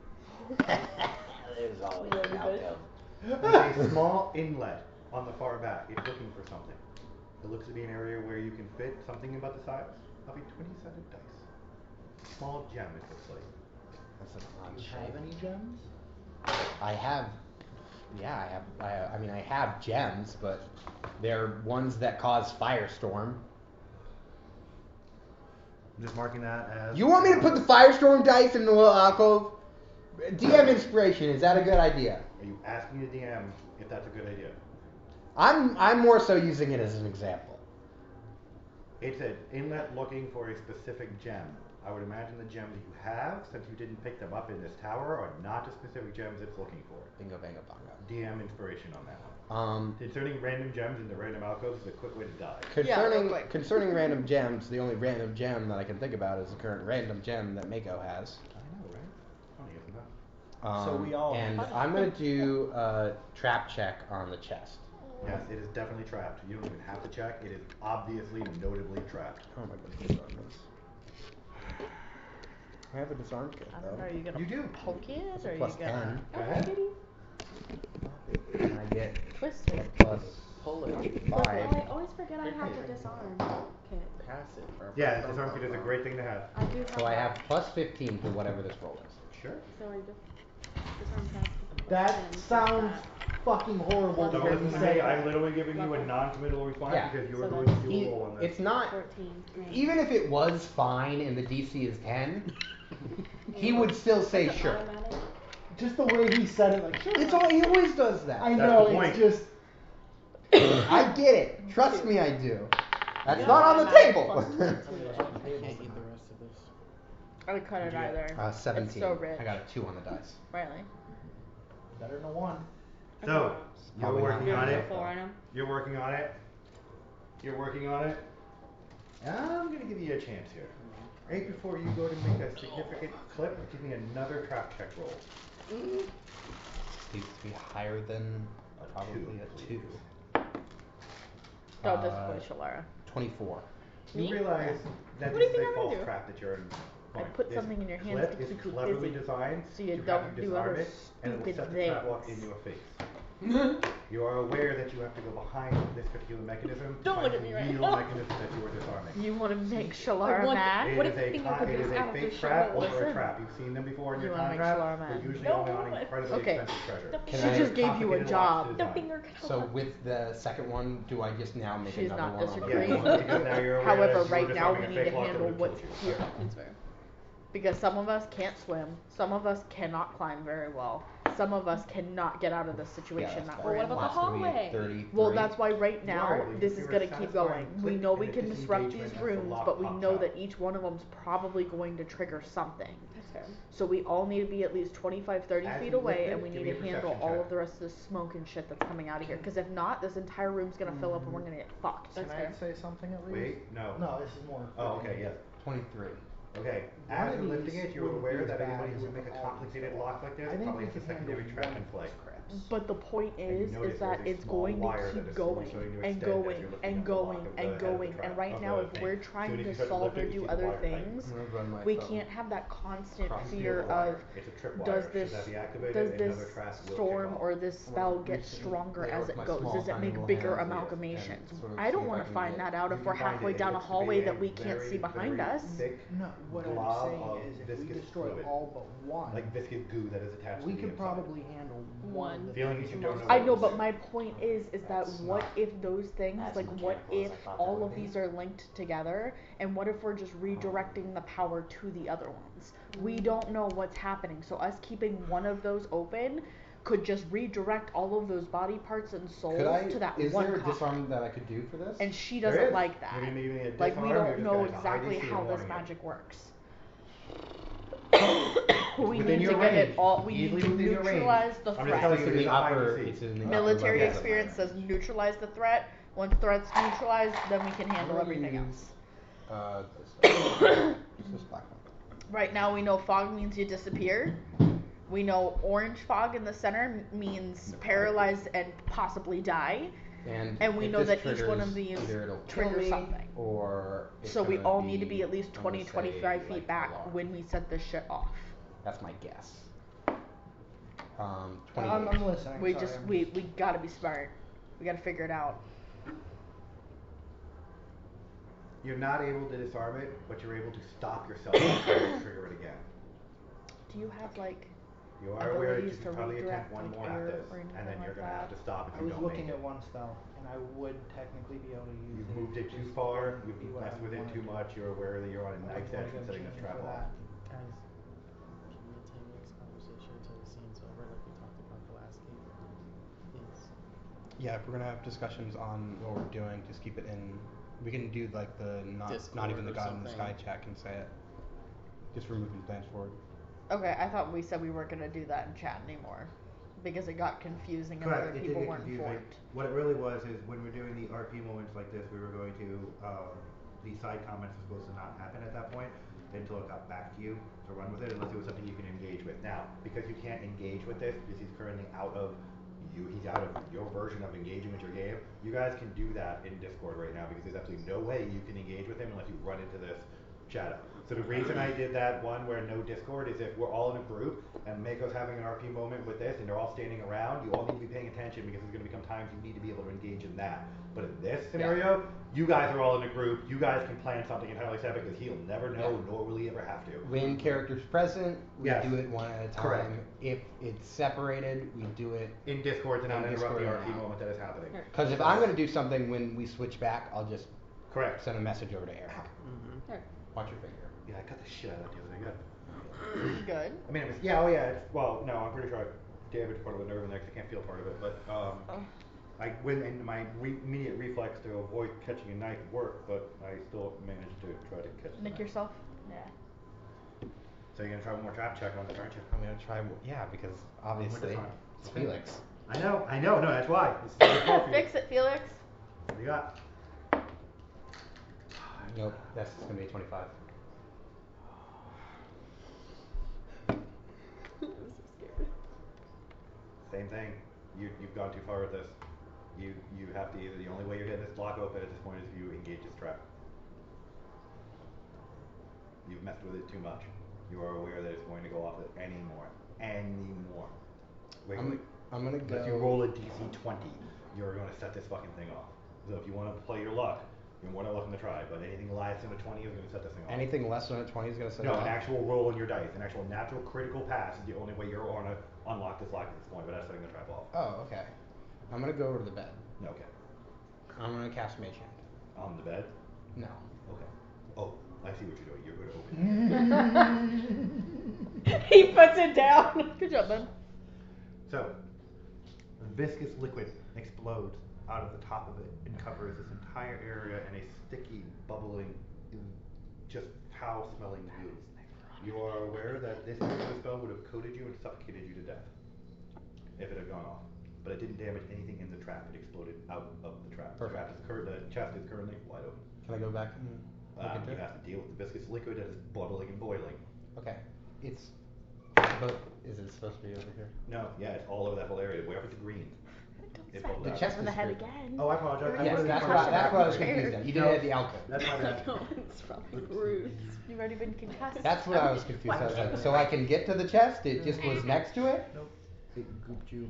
There's always an alcove. There's a small inlet on the far back. It's looking for something. It looks to be an area where you can fit something about the size of a 20-sided dice. Small gem, it looks like. That's an odd Do you shape. have any gems? I have, yeah, I mean, I have gems, but they're ones that cause firestorm. I'm just marking that as... You want me to put the firestorm dice in the little alcove? DM inspiration, is that a good idea? Are you asking the DM if that's a good idea? I'm more so using it as an example. It's an inlet looking for a specific gem. I would imagine the gems that you have, since you didn't pick them up in this tower, are not the specific gems it's looking for. Bingo, bango, bongo. DM inspiration on that one. Inserting random gems into random alcoves is a quick way to die. Concerning random gems, the only random gem that I can think about is the current random gem that Mako has. I know, right? Funny, isn't it? So we all- And I'm gonna do a trap check on the chest. Yes, it is definitely trapped. You don't even have to check. It is obviously, notably trapped. How am I gonna disarm this? I have a disarm kit I don't know, though. are you gonna You do. poke it It's or a are you plus gonna 10. Go ahead. And I get twist a it? plus Pull it. 5. I always forget I have the disarm kit. Pass it. Or Yeah, the disarm kit is a great thing to have. I do have So I that. have plus 15 to whatever this roll is. Sure. So I just disarm cast. That sounds fucking horrible Don't to listen me to say me. that. I'm literally giving you a non-committal response Yeah. because you So are then going to do He- a roll on this. It's not, 14. even if it was fine and the DC is 10, he would still say Is it sure. automatic? Just the way he said it, like, sure. It's all, he always does that. I That's know, the point. it's just. I get it. Trust me, I do. That's Yeah, not on the automatic table. plus I can't eat the rest of this. I would cut it either. 17. It's so rich. I got a 2 on the dice. Really? Better than a 1. So, you're Probably working not. on You're it. full right now? You're working on it. You're working on it. I'm gonna give you a chance here. Right before you go to make a significant flip, give me another trap check roll. Needs to be higher than probably a 2. Don't disappoint Shalara. 24. You Me? realize that What do this you is think a I'm false gonna do? trap that you're in. I put something in your hands Clip to is keep you cleverly busy, designed so you to don't have you do disarm other it, and it will stupid set the trap lock in things. your face. You are aware that you have to go behind this particular mechanism to Don't find look the at me right real now. mechanism that you are disarming. You want to make I Shalara want mad? It What is if the finger it could is be a out of the fake trap shovel? over a Listen. trap. You've seen them before in You your wanna make contract. Shalara They're mad. usually No, only on but- incredibly Okay. expensive treasure. The Can She I- just gave you a Complicated locks to job. The design. finger could So with the second one, do I just now make She's another not one on the disagreeing. Yeah, right because now you're aware However, that you were right now disarming we a need to fake lock that handle would've what's killed you. here. That's fair. Because some of us can't swim, some of us cannot climb very well, some of us cannot get out of the situation that Well, we're what in. about the Last gonna be hallway? 33. Well, that's why right now Right, this if is you're gonna keep going. satisfying We click know and we a can disrupt disengagement these as the rooms, lock but we pops know out. that each one of them's probably going to trigger something. That's fair. So we all need to be at least 25, 30 As feet you away, lift and it, we give need me to a handle perception all check. of the rest of the smoke and shit that's coming out of here. Because if not, this entire room's gonna fill up and we're gonna get fucked. That's Can fair. I say something at least? Wait, no. No, this is more. Oh, okay, yes. 23. Okay, One as of you're lifting these it, you're wouldn't be aware as that bad anybody as who would if make a all these complicated fell lock off. like this I think probably we has a can handle secondary trap one in of play. these crypts. But the point And you is notice that there's a it's small going wire to that keep is slowly going starting to and extend as going you're lifting and up the lock going of the and head of the going. trap- And right of now, the if thing. we're As soon trying as you to start to solve lift or it, you do see the other wire tighten. things, I'm gonna run my we thumb can't have that constant across the fear wire. of It's a trip does wire. Should this that be activated, does another this trap will kick storm off. or this spell get stronger as it goes? Does it make bigger amalgamations? I don't want to find that out if we're halfway down a hallway that we can't see behind us. Thick No, what I'm glob saying of is if we viscous destroy fluid. all but one, Like viscous goo that is attached we to the could inside. probably handle one. of the Feeling things you the don't most- know I know, what but to my point is that That's what not if those things, as like what mechanical as if I thought that all would of be. these are linked together, and what if we're just redirecting the power to the other ones? We don't know what's happening, so us keeping one of those open could just redirect all of those body parts and souls Could I? to that Is one there a copy. disarm that I could do for this? And she There doesn't is. like that. You're gonna need a Like we disarm, you're don't just know gonna have to hide exactly DC how and this warning it. magic works. It's We within need to your get range. it all. We Easily need to within your range. neutralize the I'm just threat. telling It's you, in it's the a high upper. DC. It's in the Military upper. experience says neutralize the threat. Once threat's neutralized, then we can handle everything else. Just this black one. Right now we know fog means you disappear. We know orange fog in the center means paralyze and possibly die. And we if know this that each one of triggers, these either it'll kill triggers me, something. or it's So we gonna all need to be at least I'm 20, gonna say, 25 feet like, back alarm. when we set this shit off. That's my guess. 28. I'm listening. We sorry, just I'm we gotta be smart. We gotta figure it out. You're not able to disarm it, but you're able to stop yourself from trying to trigger it again. Do you have like You are aware that you abilities can to probably attempt redirect, one like, more at air this, or and anything then you're like gonna have that? to stop if I you was don't looking make at it. one spell, and I would technically be able to use You've it. moved it too This far, would you've be what messed I with it wanted too to much, you're aware that you're on a do. I knife's wanna edge go from setting this change trap for off. that. Guys, can we table this conversation until the scene's over, like we talked about the last game? Please. Yeah, if we're gonna have discussions on what we're doing, just keep it in. We can do like the not Discord even the or god in the sky something. check and say it. Just removing plans forward. Okay, I thought we said we weren't gonna do that in chat anymore. Because it got confusing and other Correct, it did people get weren't confusing. informed. What it really was is when we're doing the RP moments like this, we were going to, the side comments were supposed to not happen at that point until it got back to you to run with it, unless it was something you can engage with. Now, because you can't engage with this, because he's currently out of he's out of your version of engaging with your game, you guys can do that in Discord right now, because there's absolutely no way you can engage with him unless you run into this shadow. So the reason I did that one where no Discord is if we're all in a group and Mako's having an RP moment with this and they're all standing around, you all need to be paying attention because there's going to become times you need to be able to engage in that. But in this scenario, you guys are all in a group, you guys can plan something entirely separate because he'll never know, nor will he ever have to. When characters present, we Yes. do it one at a time. Correct. If it's separated, we do it In Discord to not in interrupt the Discord RP now. moment that is happening. Because if I'm gonna do something when we switch back, I'll just Correct. send a message over to Eric. Mm-hmm. Watch your finger. Yeah, I cut the shit out of that the other day. Good. Good. I mean, it was, yeah, oh yeah, it's, well, no, I'm pretty sure I damaged part of the nerve in there 'cause I can't feel part of it, but, I went into my immediate reflex to avoid catching a knife worked, but I still managed to try to catch the Nick knife. yourself? Yeah. So you're gonna try one more trap check on this, aren't you? I'm gonna try. Yeah, because obviously one? it's Felix. I know, no, that's why. This is a good call for you. Fix it, Felix. What do you got? Nope, that's gonna be 25. I'm so scared. Same thing. You've gone too far with this. You have to either, the only way you're getting this lock open at this point is if you engage this trap. You've messed with it too much. You are aware that it's going to go off anymore. Anymore. Wait. I'm gonna go. If you roll a DC 20, you're going to set this fucking thing off. So if you want to play your luck, you're more than welcome to try, but anything less than a 20 is going to set this thing off. Anything less than a 20 is gonna set it No, off? an actual roll on your dice, an actual natural critical pass is the only way you're going to unlock this lock at this point, but that's setting the trap off. Oh, okay. I'm gonna go over to the bed. Okay. I'm gonna cast Mage Hand. On the bed? No. Okay. Oh, I see what you're doing. You're going to open it. He puts it down. Good job, Ben. So, viscous liquid explodes out of the top of it and covers this entire area in a sticky, bubbling, just foul-smelling goo. You are aware that this particular spell would have coated you and suffocated you to death if it had gone off. But it didn't damage anything in the trap. It exploded out of the trap. Perfect. The chest is currently wide open. Can I go back and look into You it? have to deal with the viscous liquid that is bubbling and boiling. Okay. It's. But is it supposed to be over here? No, yeah, it's all over that whole area. Way up at the green. It bubbled The out. chest On is the head here. again. Oh, I apologize. Yes, that's what I was confused at. You did it at the alcove. That's my bad. It's probably rude. You've already been concussed. That's what I was confused. I was like, so I can get to the chest? It just was next to it? Nope. It gooped you.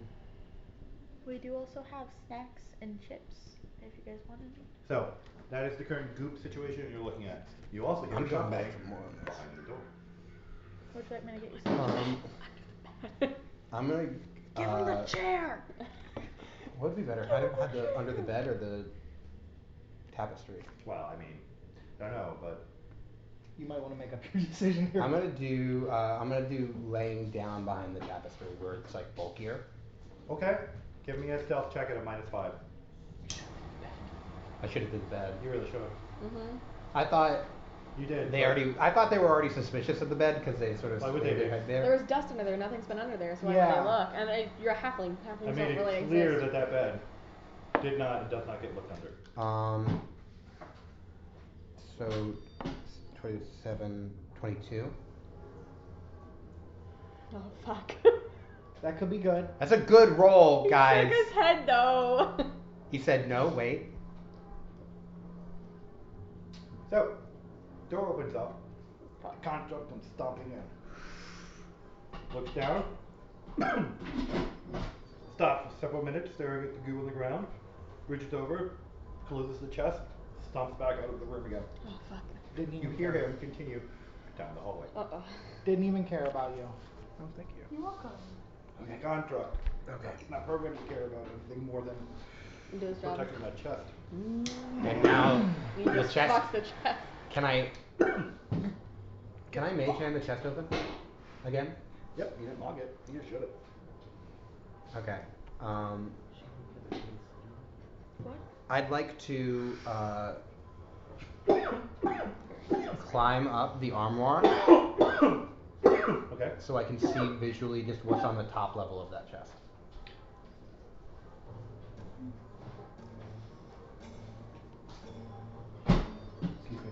We do also have snacks and chips if you guys wanted them. So, that is the current goop situation you're looking at. You also hear I'm a coming shuffling back for more on this. behind the door. Would you like me to get you some? I'm gonna. Give him the chair. What would be better? Have the under the bed or the tapestry? Well, I mean, I don't know, but You might want to make up your decision here. I'm gonna do laying down behind the tapestry where it's like bulkier. okay. Give me a stealth check at a -5. I should have did the bed. You really should have. Mhm. I thought You did. I thought they were already suspicious of the bed because they sort of Why would laid they their be? head There there. was dust under there. Nothing's been under there, so why would Yeah. they look? And you're a halfling. Halflings I made don't it really clear exist. that bed did not and does not get looked under. So 27, 22. Oh fuck. That could be good. That's a good roll, guys. He shook his head though. He said no, wait. So, door opens up. Construct and stomping in. Looks down. Stops for several minutes staring at the goo on the ground. Reaches over, closes the chest, stomps back out of the room again. Oh fuck. Didn't You even hear care. him continue down the hallway. Uh-oh. Didn't even care about you. Oh, thank you. You're welcome. Okay, construct. Okay. It's not programmed to care about anything more than Do his job. protecting that chest. And now He the just chest. fucks the chest. Can I mage hand the chest open again? Yep, you didn't log it. You just showed it. Okay. What? I'd like to climb up the armoire Okay. so I can see visually just what's on the top level of that chest. Excuse me.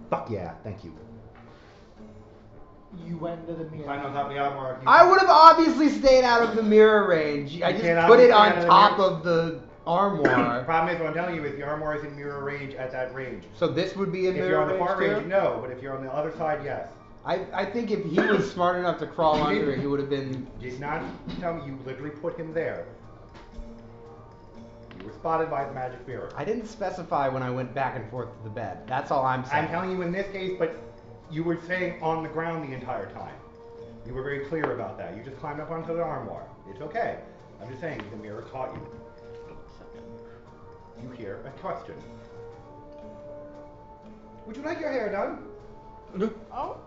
Fuck yeah, thank you. You went into the mirror. Climb on top of the armor. I would have obviously stayed out of the mirror range. I just can't put it obviously on out of the top mirror. of the The armoire. problem is what I'm telling you is the armor is in mirror range at that range. So this would be in If mirror you're on the range far too? range, no, but if you're on the other side, yes. I think if he was smart enough to crawl under it, he would have been. Did not tell me, you literally put him there. You were spotted by the magic mirror. I didn't specify when I went back and forth to the bed. That's all I'm saying. I'm telling you in this case, but you were saying on the ground the entire time. You were very clear about that. You just climbed up onto the armoire. It's okay. I'm just saying the mirror caught you. You hear a question. Would you like your hair done? Oh.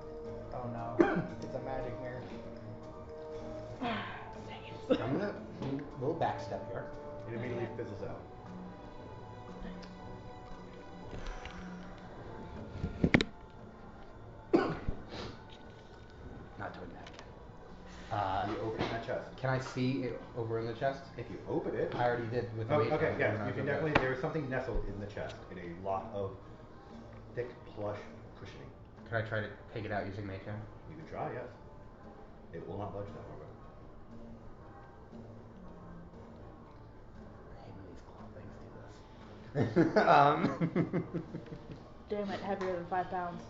Oh no. It's a magic mirror. I'm gonna little backstep here. It immediately fizzles out. Not doing that again. You open that chest. chest. Can I see it over in the chest? If you open it. I already did with the Oh, mage okay, hand yes, when I you was can over definitely. there. There is something nestled in the chest in a lot of thick plush cushioning. Can I try to take it out using mage hand? You can try, yes. It will not budge that far. I hate when these claw things do this. Damn it, heavier than 5 pounds.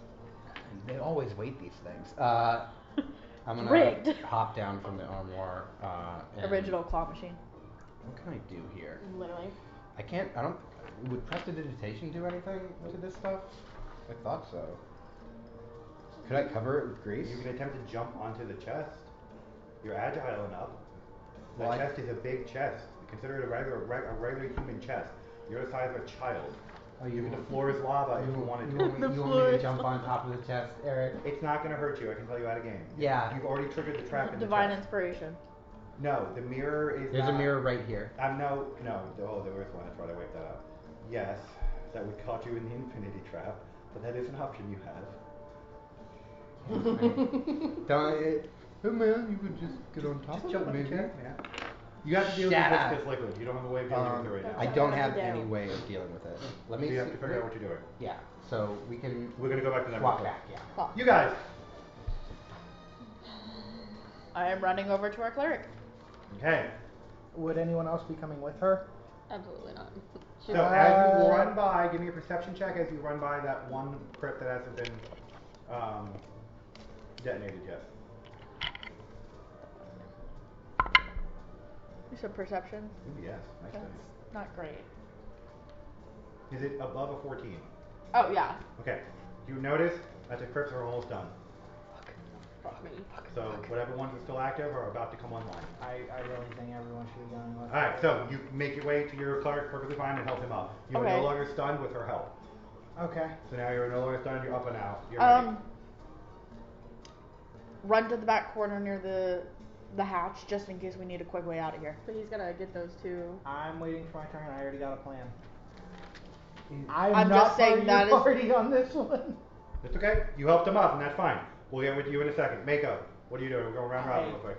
They always weight these things. I'm gonna Rigged. hop down from the armoire. And Original claw machine. What can I do here? Literally. I don't. Would prestidigitation do anything to this stuff? I thought so. Could I cover it with grease? You can attempt to jump onto the chest. You're agile enough. The Well, chest is a big chest. Consider it a regular human chest. You're the size of a child. Oh, The floor is lava if you wanted to. You want me to jump on top of the chest, Eric? It's not going to hurt you. I can tell you out of game. Yeah. You've already triggered the trap in the Divine chest. inspiration. No, the mirror is. There's a mirror right here. No. Oh, there is one. That's right. I wiped that out. Yes, that would caught you in the infinity trap, but that is an option you have. Hey man, you could just get on top Just of jump it, on the maybe. chest, man. You have to deal with Shut up. this liquid. You don't have a way of dealing with it right now. I don't have any way of dealing with it. Let me. So you have to figure out what you're doing. Yeah. So we can. We're gonna go back to that. Swap real quick. back. Yeah. You guys. I am running over to our cleric. Okay. Would anyone else be coming with her? Absolutely not. So as you run by, give me a perception check as you run by that one crypt that hasn't been detonated yet. You said perception? Ooh, yes, nice That's dice. not great. Is it above a 14? Oh, yeah. Okay. You notice that the crypts are almost done. Fuck me. So whatever ones are still active are about to come online. I really think everyone should be going with her. Alright, so you make your way to your cleric perfectly fine and help him up. You are no longer stunned with her help. Okay. So now you're no longer stunned, you're up and out. You're ready. Run to the back corner near the hatch just in case we need a quick way out of here. But he's gotta get those two. I'm waiting for my turn. I already got a plan. I'm not just saying that is party on this one. It's okay. You helped him up and that's fine. We'll get with you in a second. Mako, what are you doing? We're going round robin real quick.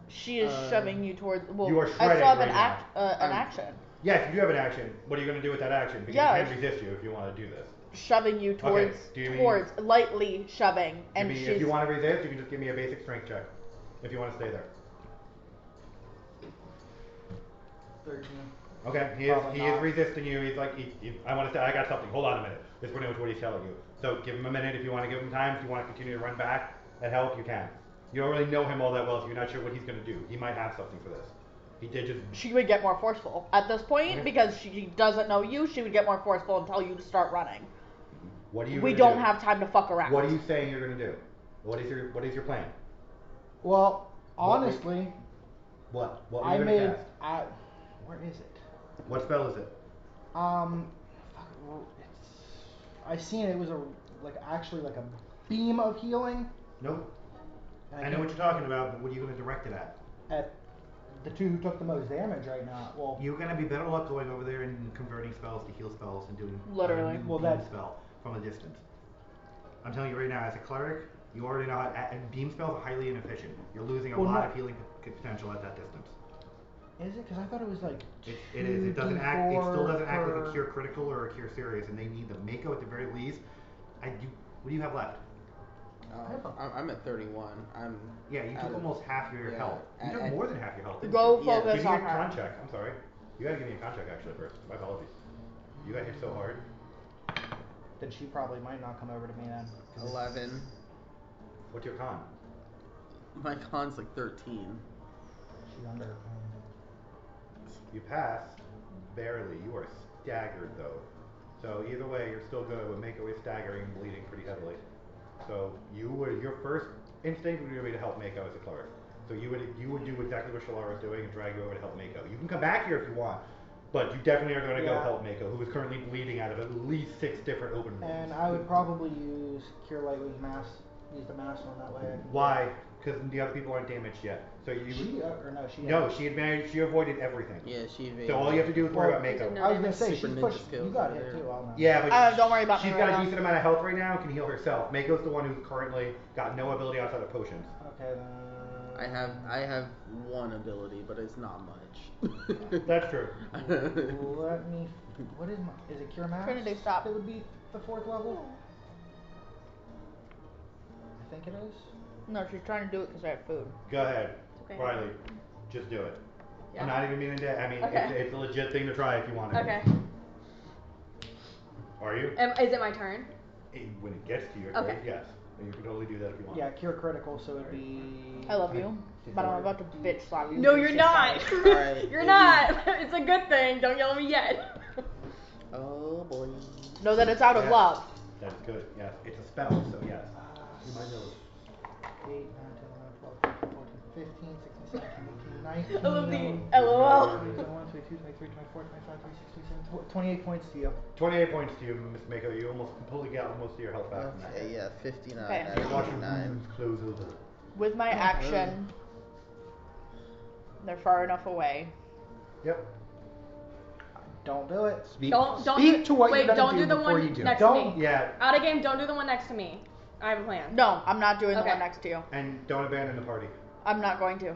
She is shoving you towards. Well, you are I still have right an action. Yes, you do have an action. What are you going to do with that action? Because he can't resist you if you want to do this. Shoving you towards, lightly shoving, and she's. If you want to resist, you can just give me a basic strength check. If you want to stay there. 13. Okay, he is resisting you. He's like, I want to say, I got something. Hold on a minute. That's pretty much what he's telling you. So give him a minute if you want to give him time. If you want to continue to run back and help, you can. You don't really know him all that well, so you're not sure what he's going to do. He might have something for this. He did just. She would get more forceful at this point because she doesn't know you. She would get more forceful and tell you to start running. What do you? We don't have time to fuck around. What are you saying you're going to do? What is your plan? Well, honestly. What? I made. Where is it? What spell is it? I seen it was actually a beam of healing. Nope. I know what you're talking about, but what are you going to direct it at? At the two who took the most damage right now. Well, you're going to be better off going over there and converting spells to heal spells and doing literally. Beam spell from a distance. I'm telling you right now, as a cleric, you already know how beam spells are highly inefficient. You're losing a lot of healing potential at that distance. Is it? Because I thought it was like. It is. It doesn't act. It still doesn't act like a cure critical or a cure serious, and they need the Mako at the very least. What do you have left? I'm at 31. Yeah, you took almost half your health. You took more than half your health. Go focus give me on a her. con check. I'm sorry. You gotta give me a con check actually first. My apologies. You got hit so hard. Then she probably might not come over to me then. 11. What's your con? My con's like 13. She's under. You passed barely. You are staggered though. So either way, you're still good. But Mako is staggering and bleeding pretty heavily. So your first instinct would be to help Mako as a cleric. So you would do exactly what Shalara is doing and drag you over to help Mako. You can come back here if you want, but you definitely are going to go help Mako, who is currently bleeding out of at least 6 different open wounds. And I would probably use Cure Light with mass. Use the mass one that way. Why? Because the other people aren't damaged yet. So you. She avoided everything. Yeah, she evaded. So all you have to do is worry about Mako. I was gonna say she's pushed. You got hit too. Yeah, but don't worry about she's got a decent amount of health right now and can heal herself. Mako's the one who's currently got no ability outside of potions. Okay then. I have one ability, but it's not much. That's true. Let me. What is my? Is it Cure Max? Trinity, stop. That would be the 4th level. I think it is. No, she's trying to do it because I have food. Go ahead, Okay. Riley. Just do it. Yeah. I'm not even meaning to. I mean, Okay. it's a legit thing to try if you want it. Okay. Are you? Is it my turn? When it gets to your Okay. turn, yes. And you can totally do that if you want. Yeah, Cure Critical, so it'd be. I love you, but I'm about to bitch slap you. No, you're not. Alright, You're not. It's a good thing. Don't yell at me yet. Oh boy. Know that it's out of Yes. love. That is good. Yes, it's a spell, so yes. You might know. 8, 9, 10, 11, 12, 13, 14, 15, 16, 17, 18, 19. I love the LOL. 21, 22, 23, 24, 25, 26, 27, 28 points to you. 28 points to you, Miss Mako. You almost completely get most of your health back. from that. Okay, yeah, 59 Okay. out of Watch your 89. wounds close over. With my action, they're far enough away. Yep. Don't do it. Don't Speak do, to what wait, you're gonna don't do the before one you do. next Don't- to me. Yeah. Out of game, don't do the one next to me. I have a plan. No, I'm not doing the Okay. one next to you. And don't abandon the party. I'm not going to.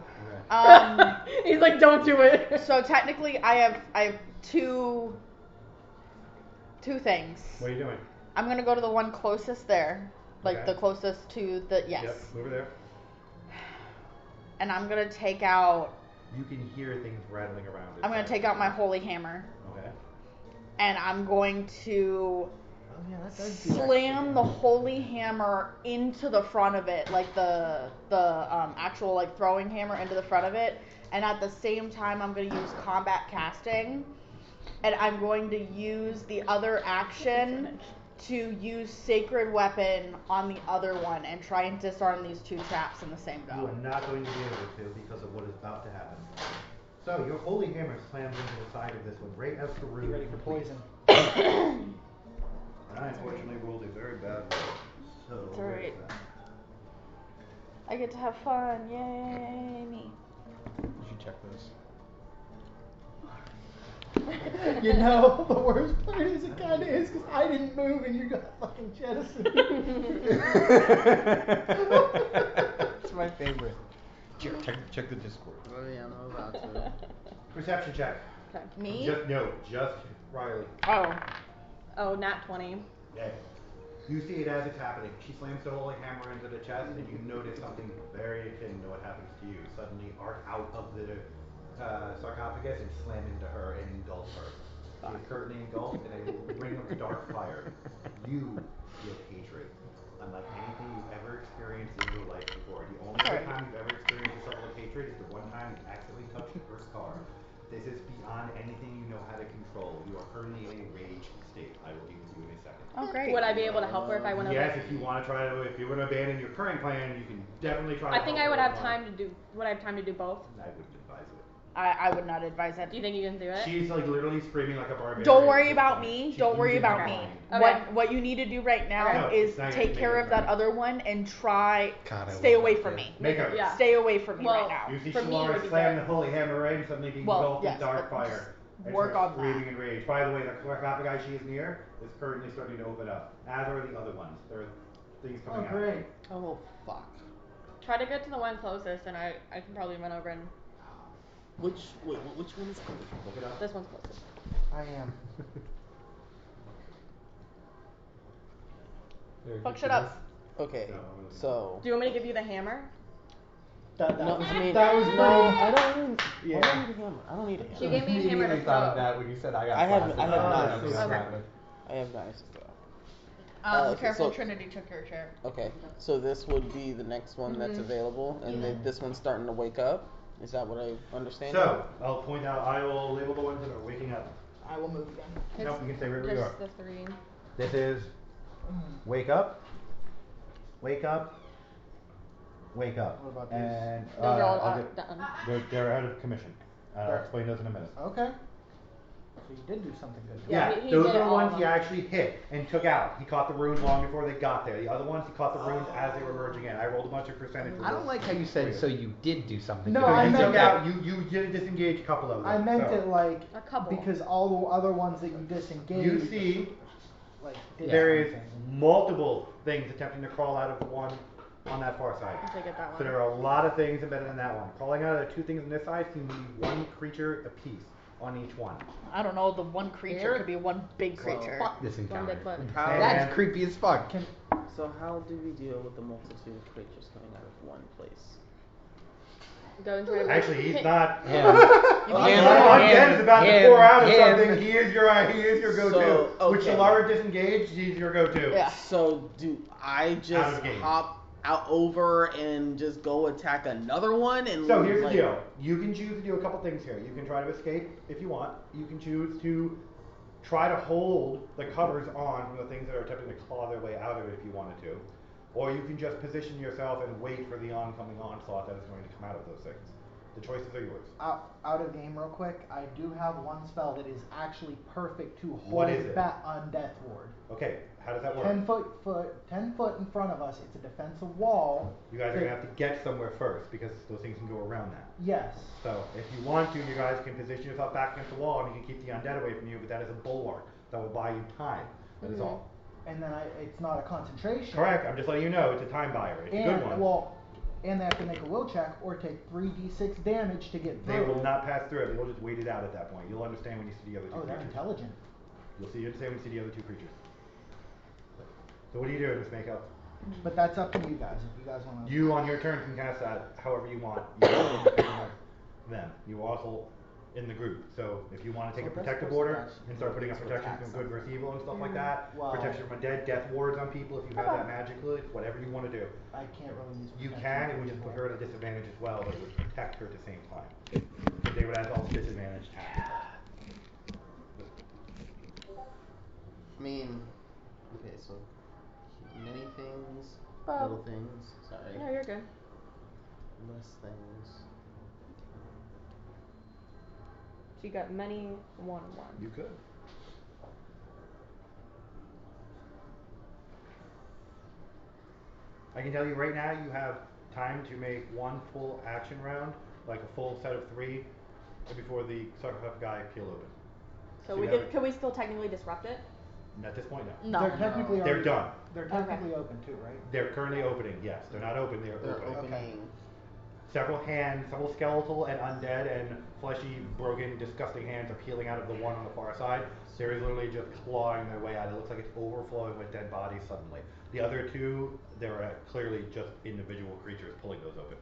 Okay. He's like, don't do it. So technically, I have two things. What are you doing? I'm gonna go to the one closest there, like Okay. the closest to the yes. Yep. Over there. And I'm gonna take out. You can hear things rattling around. I'm gonna take out my holy hammer, Okay. and I'm going to Oh yeah, that does do slam the holy hammer into the front of it, like the actual like throwing hammer into the front of it, and at the same time I'm going to use combat casting, and I'm going to use the other action to use sacred weapon on the other one and try and disarm these two traps in the same You go. are not going to be able to because of what is about to happen. So your holy hammer slams into the side of this one, right as the room. Be ready for poison. I unfortunately rolled a very bad roll. So It's where alright. is that? I get to have fun, yay me. You should check those. You know, the worst part is it kind of is because I didn't move and you got fucking jettisoned. It's my favorite. Check the Discord. Oh yeah, I'm about to. Perception check. Okay. Me? Just Riley. Oh, nat 20. Okay. You see it as it's happening. She slams the holy hammer into the chest, and you notice something very akin to what happens to you. Suddenly, arc out of the sarcophagus and slam into her and engulf her. She is currently engulfed in a ring of dark fire. You feel hatred, unlike anything you've ever experienced in your life before. The only other time you've ever experienced this level of hatred is the one time you accidentally touched her scar. This is beyond anything you know how to control. You are currently in a rage state. I will give it to you in a second. Oh great. Would I be able to help her if I went over? Yes, if you want to try to, if you want to abandon your current plan, you can definitely try. I think I would have time to do. Would I have time to do both? I wouldn't advise it. I would not advise that. Do you think you can do it? She's like literally screaming like a barbarian. Don't at worry this about point. me. She's Don't worry losing about her me. mind. Okay. What you need to do right now Okay. is It's not take gonna care make of it that right. other one and try God, I stay love away that from kid. me. Make her. Yeah. Stay away from me Well, right now. You see For me, it Shalora would be slam good. the holy hammer right and suddenly being Well, engulfed yes, in dark but fire. And work starts on that. screaming in rage. By the way, the sarcophagus she is near is currently starting to open up, as are the other ones. There are things Oh coming out. great. Oh fuck. Try to get to the one closest, and I can probably run over and. Which one is Look it up. This one's closest. I am. Fuck shit up. Okay, No, so Do you want me to give you the hammer? That no, was I mean, that was no, pretty. I don't need. Yeah. I don't need a hammer. I don't need a hammer. She gave me a hammer Immediately to thought of throw. that when you said I got I have blasted. knives. Just Okay. happened. I have knives to throw. Be careful, so- Trinity took your chair. Okay, so this would be the next one that's available, and then this one's starting to wake up. Is that what I understand? So, I'll point out, I will label the ones that are waking up. I will move again. Nope, you can stay wherever you are. Just the three. This is wake up, wake up, wake up. What about these? And Those are all I'll done. they're out of commission. I'll explain those in a minute. Okay. So you did do something good. Yeah, Yeah, he those did are the all ones of he them. actually hit and took out. He caught the runes long before they got there. The other ones, he caught the runes as they were merging in. I rolled a bunch of percentages. I don't like how you said so you did do something. No, good. I You meant took that- out, you did disengage a couple of them. I meant so. it like A couple. because all the other ones that you disengaged. You see, like did there is something. multiple things attempting to crawl out of one on that far side. I'll take it that So one. there are a lot of things embedded in that one. Crawling out of the 2 things on this side, so you need 1 creature apiece on each one. I don't know, the one creature could be one big creature. Fuck this One encounter. big butt. That's creepy as fuck. So how do we deal with the multitude of creatures coming out of one place? Go and try to Actually, he's not. Undead is about to pour out of something. He is your go-to. So, okay. With Shalara disengaged, he's your go-to. Yeah. So do I just hop out over and just go attack another one? And So here's the deal. You can choose to do a couple things here. You can try to escape if you want. You can choose to try to hold the covers on from the things that are attempting to claw their way out of it if you wanted to. Or you can just position yourself and wait for the oncoming onslaught that is going to come out of those things. The choices are yours. Out of game real quick, I do have one spell that is actually perfect to What hold is it? back on Death Ward. Okay, how does that work? 10 foot in front of us. It's a defensive wall. You guys are going to have to get somewhere first because those things can go around that. Yes. So if you want to, you guys can position yourself back against the wall and you can keep the undead away from you, but that is a bulwark. That will buy you time. That is all. And then it's not a concentration. Correct. I'm just letting you know it's a time buyer. It's a good one. And they have to make a will check or take 3d6 damage to get through. They will not pass through it. They will just wait it out at that point. You'll understand when you see the other two they're creatures. intelligent. You'll understand when you see the other two creatures. So what are you doing, Miss Mako? But that's up to you guys. If you guys want to. You on your turn can cast that however you want. You also depending on them. You are also in the group. So if you want to take a protective order and start putting up protection from good versus evil and stuff like that, protection from undead, death wards on people if you have that magically, whatever you want to do. I can't really use. You can, it would just put her at a disadvantage as well, but it would protect her at the same time. But they would have all disadvantage. I mean, okay, so many things, little things. Sorry. No, you're good. Less things. So you got many 1/1. You could. I can tell you right now, you have time to make 1 full action round, like a full set of 3, before the sarcophagus peel open. So can we still technically disrupt it? At this point, no. No. They're technically They're done. They're technically open too, right? They're currently opening, yes. They're not open, they're opening. Okay. Several hands, several skeletal and undead and fleshy, broken, disgusting hands are peeling out of the one on the far side. There is literally just clawing their way out. It looks like it's overflowing with dead bodies suddenly. The other two, they're clearly just individual creatures pulling those open.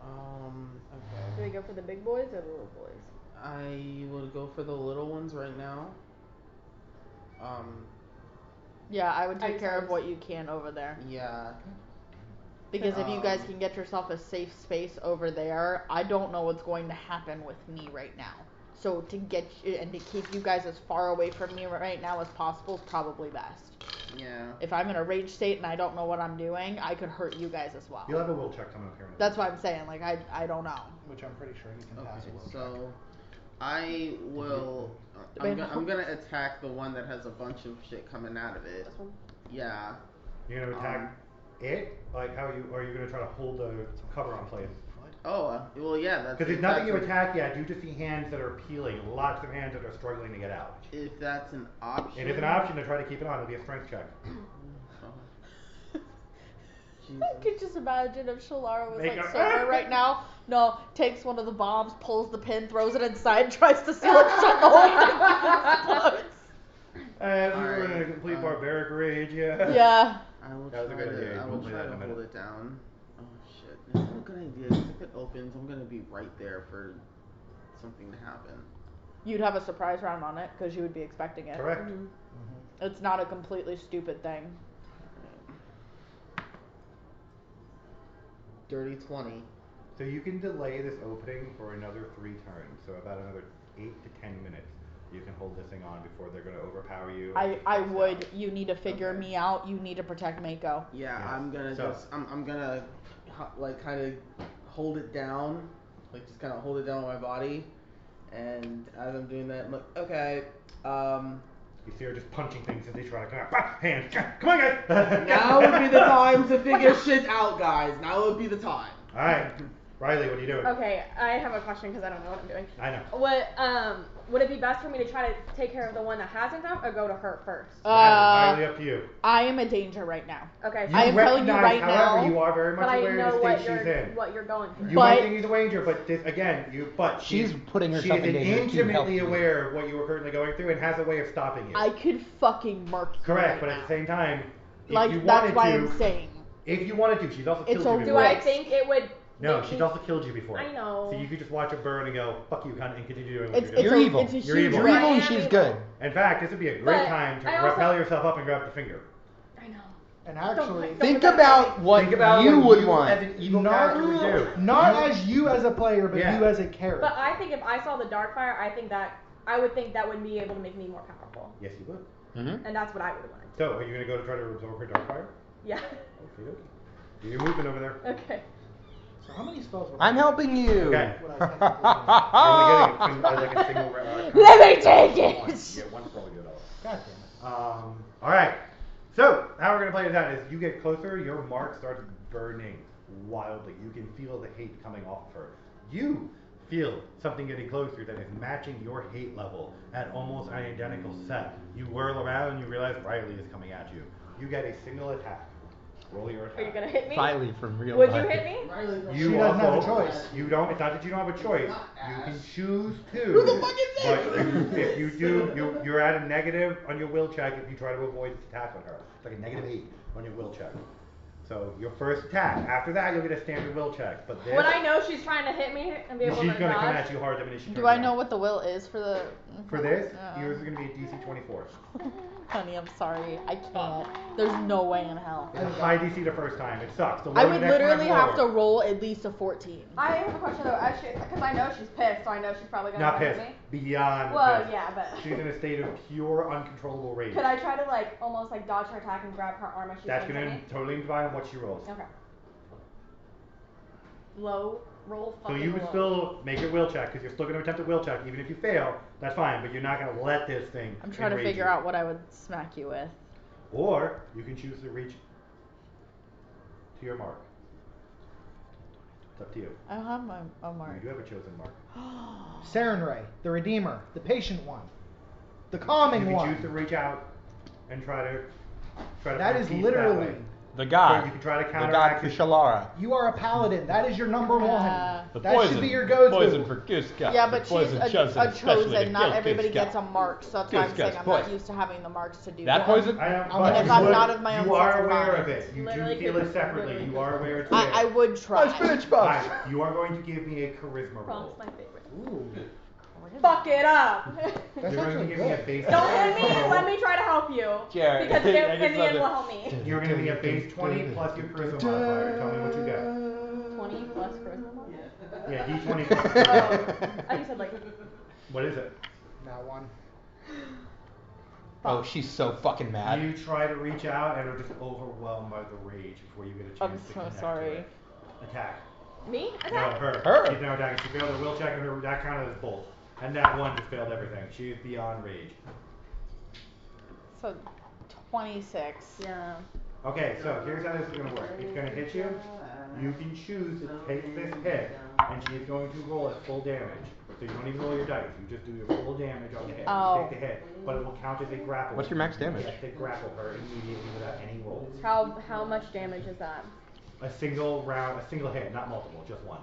Okay. Do we go for the big boys or the little boys? I would go for the little ones right now. Yeah, I would take care of what you can over there. Yeah. Because if you guys can get yourself a safe space over there, I don't know what's going to happen with me right now. So to get and to keep you guys as far away from me right now as possible is probably best. Yeah. If I'm in a rage state and I don't know what I'm doing, I could hurt you guys as well. You'll have a will check coming up here. That's what I'm saying. Like I don't know. Which I'm pretty sure you can pass a will check. So I will. I'm gonna attack the one that has a bunch of shit coming out of it. This one? Yeah. You're gonna attack it? Like how are you gonna try to hold the cover on place? Oh, well, yeah. That's because there's nothing you attack yet. You just see hands that are peeling. Lots of hands that are struggling to get out. If that's an option. It is an option to try to keep it on. It'll be a strength check. I could just imagine if Shalara was like sober right now. No, takes one of the bombs, pulls the pin, throws it inside, tries to seal it shut, the whole thing explodes. And we were in a complete barbaric rage, yeah. Yeah. I will try to hold it down. Oh shit, that's not a good idea. Because if it opens, I'm gonna be right there for something to happen. You'd have a surprise round on it because you would be expecting it. Correct. Mm-hmm. It's not a completely stupid thing. Dirty 20. So you can delay this opening for another 3 turns. So about another 8 to 10 minutes. You can hold this thing on before they're going to overpower you. I would. You need to figure me out. You need to protect Mako. Yeah, yes. I'm gonna I'm gonna like kind of hold it down, like just kind of hold it down with my body, and as I'm doing that, I'm like, okay. You see her just punching things as they try to come out. Hands, come on, guys. Now would be the time to figure shit out, guys. Now would be the time. All right. Riley, what are you doing? Okay, I have a question because I don't know what I'm doing. I know. Would it be best for me to try to take care of the one that hasn't found or go to her first? That is entirely up to you. I am in danger right now. Okay. I am telling you right however, now. you are very much aware of the state she's in. What you're going through. You might think he's a danger, but she's putting herself in danger. She is intimately aware of what you are currently going through and has a way of stopping you. I could fucking murk you. Correct, right but now. at the same time, if like you that's wanted why to, I'm saying. If you wanted to, she's also killed you before. Do I think it would? No, she's also killed you before. I know. So you could just watch her burn and go, fuck you, cunt, and continue doing what It's, you're doing. you're evil. You're evil. You're evil and she's good. In fact, this would be a great time to rappel yourself up and grab the finger. I know. And actually, think about what you would want. As an evil character would do. Not as you as a player, but you as a character. But I think if I saw the Darkfire, I would think that would be able to make me more powerful. Yes, you would. Mm-hmm. And that's what I would want to do. So, are you going to go to try to absorb her Darkfire? Yeah. Okay, okay. You're moving over there. Okay. So how many spells would I'm helping you. Okay. would I technically do? You're only getting like a single round. Let me take it! Yeah, one's probably good. God damn it. Alright. So, how we're going to play that is you get closer, your mark starts burning wildly. You can feel the hate coming off of her. You feel something getting closer that is matching your hate level at almost an identical set. You whirl around and you realize Riley is coming at you. You get a single attack. Roll your attack. Are you gonna hit me? Riley from real Would life. you hit me? You she doesn't have a choice. You don't. It's not that you don't have a choice. You can choose to. Who the fuck is this? But if you do, you're at a negative on your will check if you try to avoid this attack on her. It's like a -8 on your will check. So your first attack. After that, you'll get a standard will check. But this, Would I know she's trying to hit me and be able to dodge? she's gonna come at you hard the minute she Do turns I around. know what the will is for the? For this, yours is gonna be a DC 24. Honey, I'm sorry. I can't. There's no way in hell. It's a high DC the first time. It sucks. The I lower would the next one literally is have to lower. roll at least a 14. I have a question though, because I know she's pissed, so I know she's probably gonna Not hit pissed. me. Beyond Well, pissed. yeah, but She's in a state of pure uncontrollable rage. could I try to almost dodge her attack and grab her arm as she That's swings at gonna me? totally divide on what she rolls. Okay. Low roll. So you would still make your will check because you're still going to attempt a will check. Even if you fail, that's fine. But you're not going to let this thing. I'm trying to enrage figure you. out what I would smack you with. Or you can choose to reach to your mark. It's up to you. I don't have my mark. You do have a chosen mark. Sarenrae, the Redeemer, the patient one, the calming You can one. choose to reach out and try to That find is peace literally that way. The god. So you can try to the god counteract for it. Shalara. You are a paladin. That is your number one. The that poison. should be your go-to. Poison for Goose Guy. Yeah, The but she's poison a especially to chosen. Not kill everybody Goose Guy. gets a mark, so that's why I'm Goose saying Guy's I'm not poison. used to having the marks to do That that. poison? I am, And but if I'm would- not of my own you are sense of aware mind. of it. You Literally do feel could it separately. literally You are aware it's I there. would try. My spinach puffs. Alright, you are going to give me a charisma roll. Prompt's my favorite. Ooh, Fuck it up. that's You're going to actually give me a good. base. Don't hit me and let me try to help you. Jared, Because I it, just in the love end it. will help me. You're going to give me a base 20 plus your charisma modifier. Tell me what you get. 20 plus charisma modifier? Yeah, D20 plus Oh, charisma. I just said What is it? Now one. Oh, she's so fucking mad. You try to reach out and are just overwhelmed by the rage before you get a chance I'm to so connect to sorry. it. Attack. me? No, Attack? her. Her. She's now attacking. She failed her will check and her, that counted as both. And that one just failed everything. She is beyond rage. So 26. Yeah. Okay, so here's how this is going to work. It's going to hit you. You can choose to take this hit, and she's going to roll at full damage. So you don't even roll your dice. You just do your full damage on the hit. Oh. You take the hit, but it will count as a grapple. What's your max damage? You have to grapple her immediately without any rolls. How much damage is that? A single round, a single hit, not multiple, just one.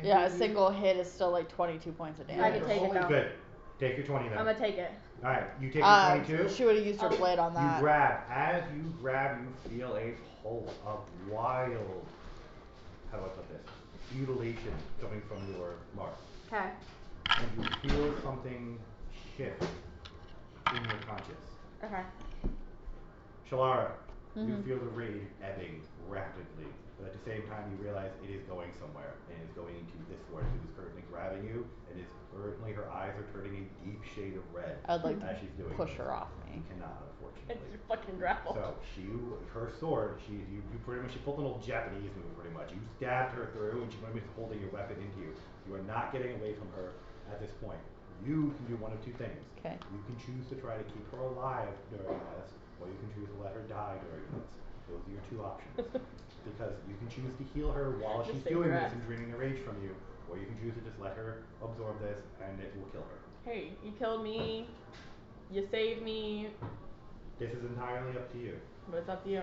Yeah, a single hit is still like 22 points of I damage. can take it now. Good. Take your 20 then. I'm gonna take it. Alright, you take your 22. She would have used her blade on You that. grab. As you grab, you feel a pulse of wild, how do I put this? Mutilation coming from your mark. Okay. And you feel something shift in your conscious. Okay. Shalara, you feel the rage ebbing rapidly, but at the same time you realize it is going somewhere, and it is going into this one who is currently grabbing you, and is currently, her eyes are turning a deep shade of red I'd like as to she's doing push this. her off me. You cannot, unfortunately. It's your fucking grapple. So her sword, you pretty much, she pulled an old Japanese move pretty much. You stabbed her through, and she pretty much is holding your weapon into you. You are not getting away from her at this point. You can do one of two things. Okay. You can choose to try to keep her alive during this, or you can choose to let her die during this. Those are your two options. Because you can choose to heal her while Just she's save doing your this ass. and draining the rage from you, or you can choose to just let her absorb this and it will kill her. Hey, you killed me. You saved me. This is entirely up to you. But it's up to you.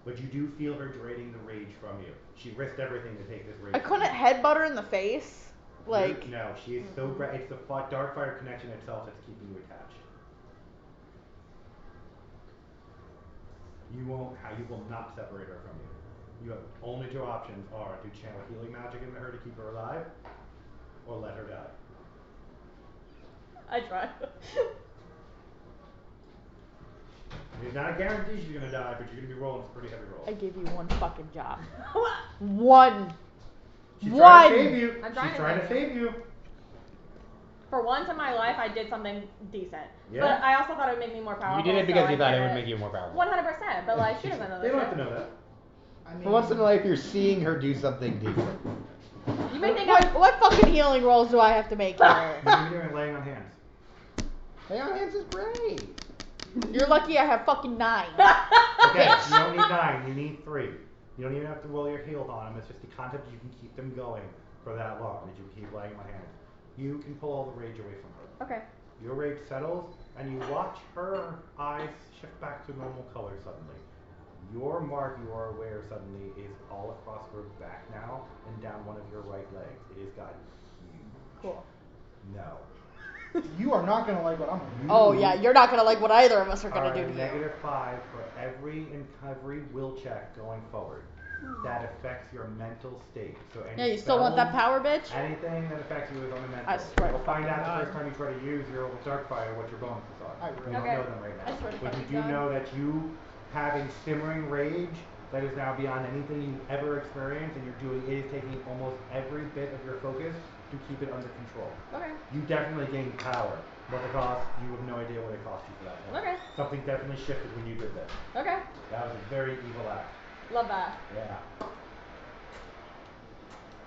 But you do feel her draining the rage from you. She risked everything to take this rage I from couldn't you. headbutt her in the face. Like. No, she is so it's the dark fire connection itself that's keeping you attached. You will not separate her from you. You have only two options are to channel healing magic into her to keep her alive, or let her die. I tried. It's not a guarantee she's gonna die, but you're gonna be rolling some pretty heavy rolls. I gave you one fucking job. One. She's One. trying to save you. I'm She's trying to save you. For once in my life, I did something decent. Yeah. But I also thought it would make me more powerful. You did it because so you I thought did it would make you more powerful. 100%. But like, she doesn't know They that don't have to shit. know that. I mean, For once in your life, you're seeing her do something decent. You may think What fucking healing rolls do I have to make here? You're doing laying on hands. Lay on hands is great. You're lucky I have fucking 9. Okay, you don't need 9, you need 3. You don't even have to roll your health on them, it's just the concept you can keep them going for that long, that you keep laying on hands. You can pull all the rage away from her. Okay. Your rage settles, and you watch her eyes shift back to normal color suddenly. Your mark, you are aware suddenly, is all across her back now, and down one of your right legs. It has gotten huge. Cool. No. you are not gonna like what I'm gonna do. Oh yeah, you're not gonna like what either of us are gonna do to you. -5 for every will check going forward. That affects your mental state. So any Yeah, you still want that spells, power, bitch? anything that affects you is on the mental. I swear to You'll find fucking out God. the first time you try to use your dark fire what your bonuses are. I You really don't Okay. know them right now. I swear to But you fucking do God. know that you have a simmering rage that is now beyond anything you've ever experienced, and it is taking almost every bit of your focus to keep it under control. Okay. You definitely gained power. What the cost, you have no idea what it cost you for that one. Okay. Something definitely shifted when you did this. Okay. That was a very evil act. Love that. Yeah.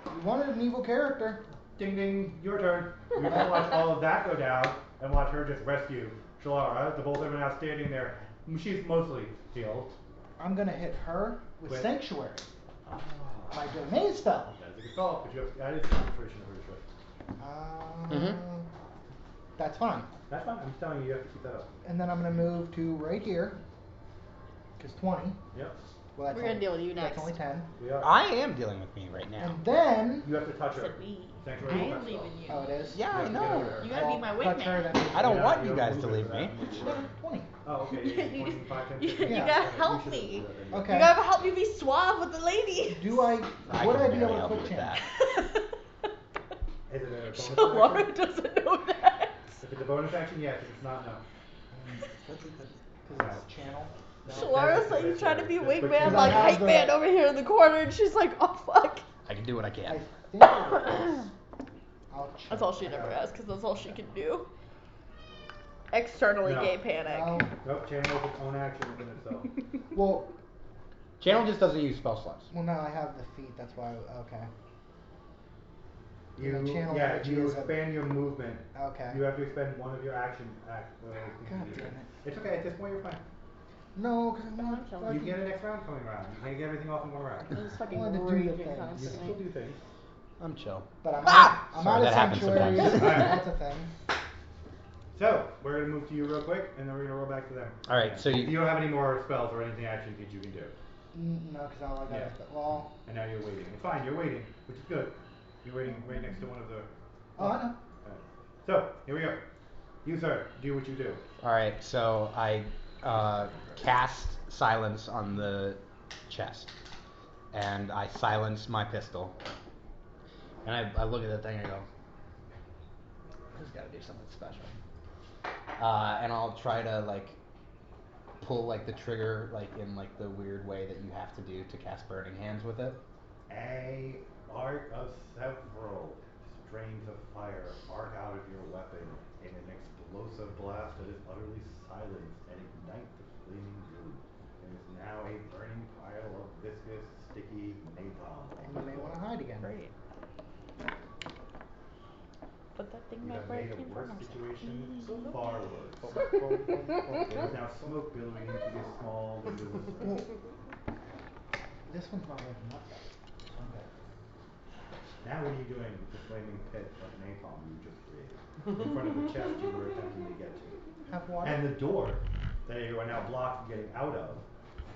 You wanted an evil character. Ding ding, your turn. You're gonna watch all of that go down and watch her just rescue Shalara. The both of them are now standing there. She's mostly healed. I'm gonna hit her with With- Sanctuary. Ah. My domain spell. That is a good call, but you have that is concentration of her choice. That's fine. That's fine, I'm just telling you, you have to keep that up. And then I'm gonna move to right here. Cause 20. Yep. Well, that's We're gonna only- deal with you That's next. only 10. We are. I am dealing with me right now. And then. You have to touch her. Said we. Sanctuary I will am touch leaving spell. you. Oh, it is. Yeah, I You have to know. get over her. You gotta be my Touch her, wingman. that means I don't Yeah, want you you don't guys move to it leave for me. that. 20. Oh, okay. You- 25, 10, you 15. gotta Yeah, help you should've me. done that then. Okay. You gotta help me be suave with the lady. Do I? I Would can I be barely able to help you quick with change? that. Is it a bonus action? Laura doesn't know that. If it's a bonus action, yes. If it's not, no. Especially because No. it's channel. Laura's like That's trying to be quick wingman, change. like I have hype the- man over here in the corner, and she's like, oh fuck. I can do what I I can. think it is. I'll check. That's all she never asks, because that's all she can do. Externally No. gay panic. No. Nope, channel is its own action within itself. Well, Channel just doesn't use spell slots. well, no, I have the feet. That's why. Okay. You, The channel yeah, energy you is a- expand your movement. Okay. You have to expend one of your action. God damn it. It's okay. At this point, you're fine. No, because I want. chilling. You fucking- get a next round coming around. You can't get everything off in one round. I'm just fucking wanted to do the raging things. You constantly. still do things. I'm chill. But I'm Ah! out. I'm Sorry, out of that happens sanctuary. sometimes. That's a thing. So we're gonna move to you real quick, and then we're gonna roll back to them. All right, so You you. don't have any more spells or anything actions that you can do, No, because all I got Yeah. is. Well. and now you're waiting. It's fine. You're waiting, which is good. You're waiting right next to one of the. Oh, I know. So here we go. You sir, do what you do. All right, so I cast silence on the chest, and I silence my pistol, and I look at the thing and I go, "This has got to do something special." And I'll try to like pull like the trigger like in like the weird way that you have to do to cast Burning Hands with it. A arc of several strains of fire arc out of your weapon in an explosive blast that is utterly silenced and ignite the flaming goo. It is now a burning pile of viscous, sticky napalm. And you may want to hide again. Great. Put that Thing You my have brain made a came worse from. situation far worse. There is now smoke billowing into this small windowless room. This one's not lighting up yet. Okay. Now what are you doing with the flaming pit of napalm you just created in front of the chest you were attempting to get to? Have water? And the door that you are now blocked from getting out of,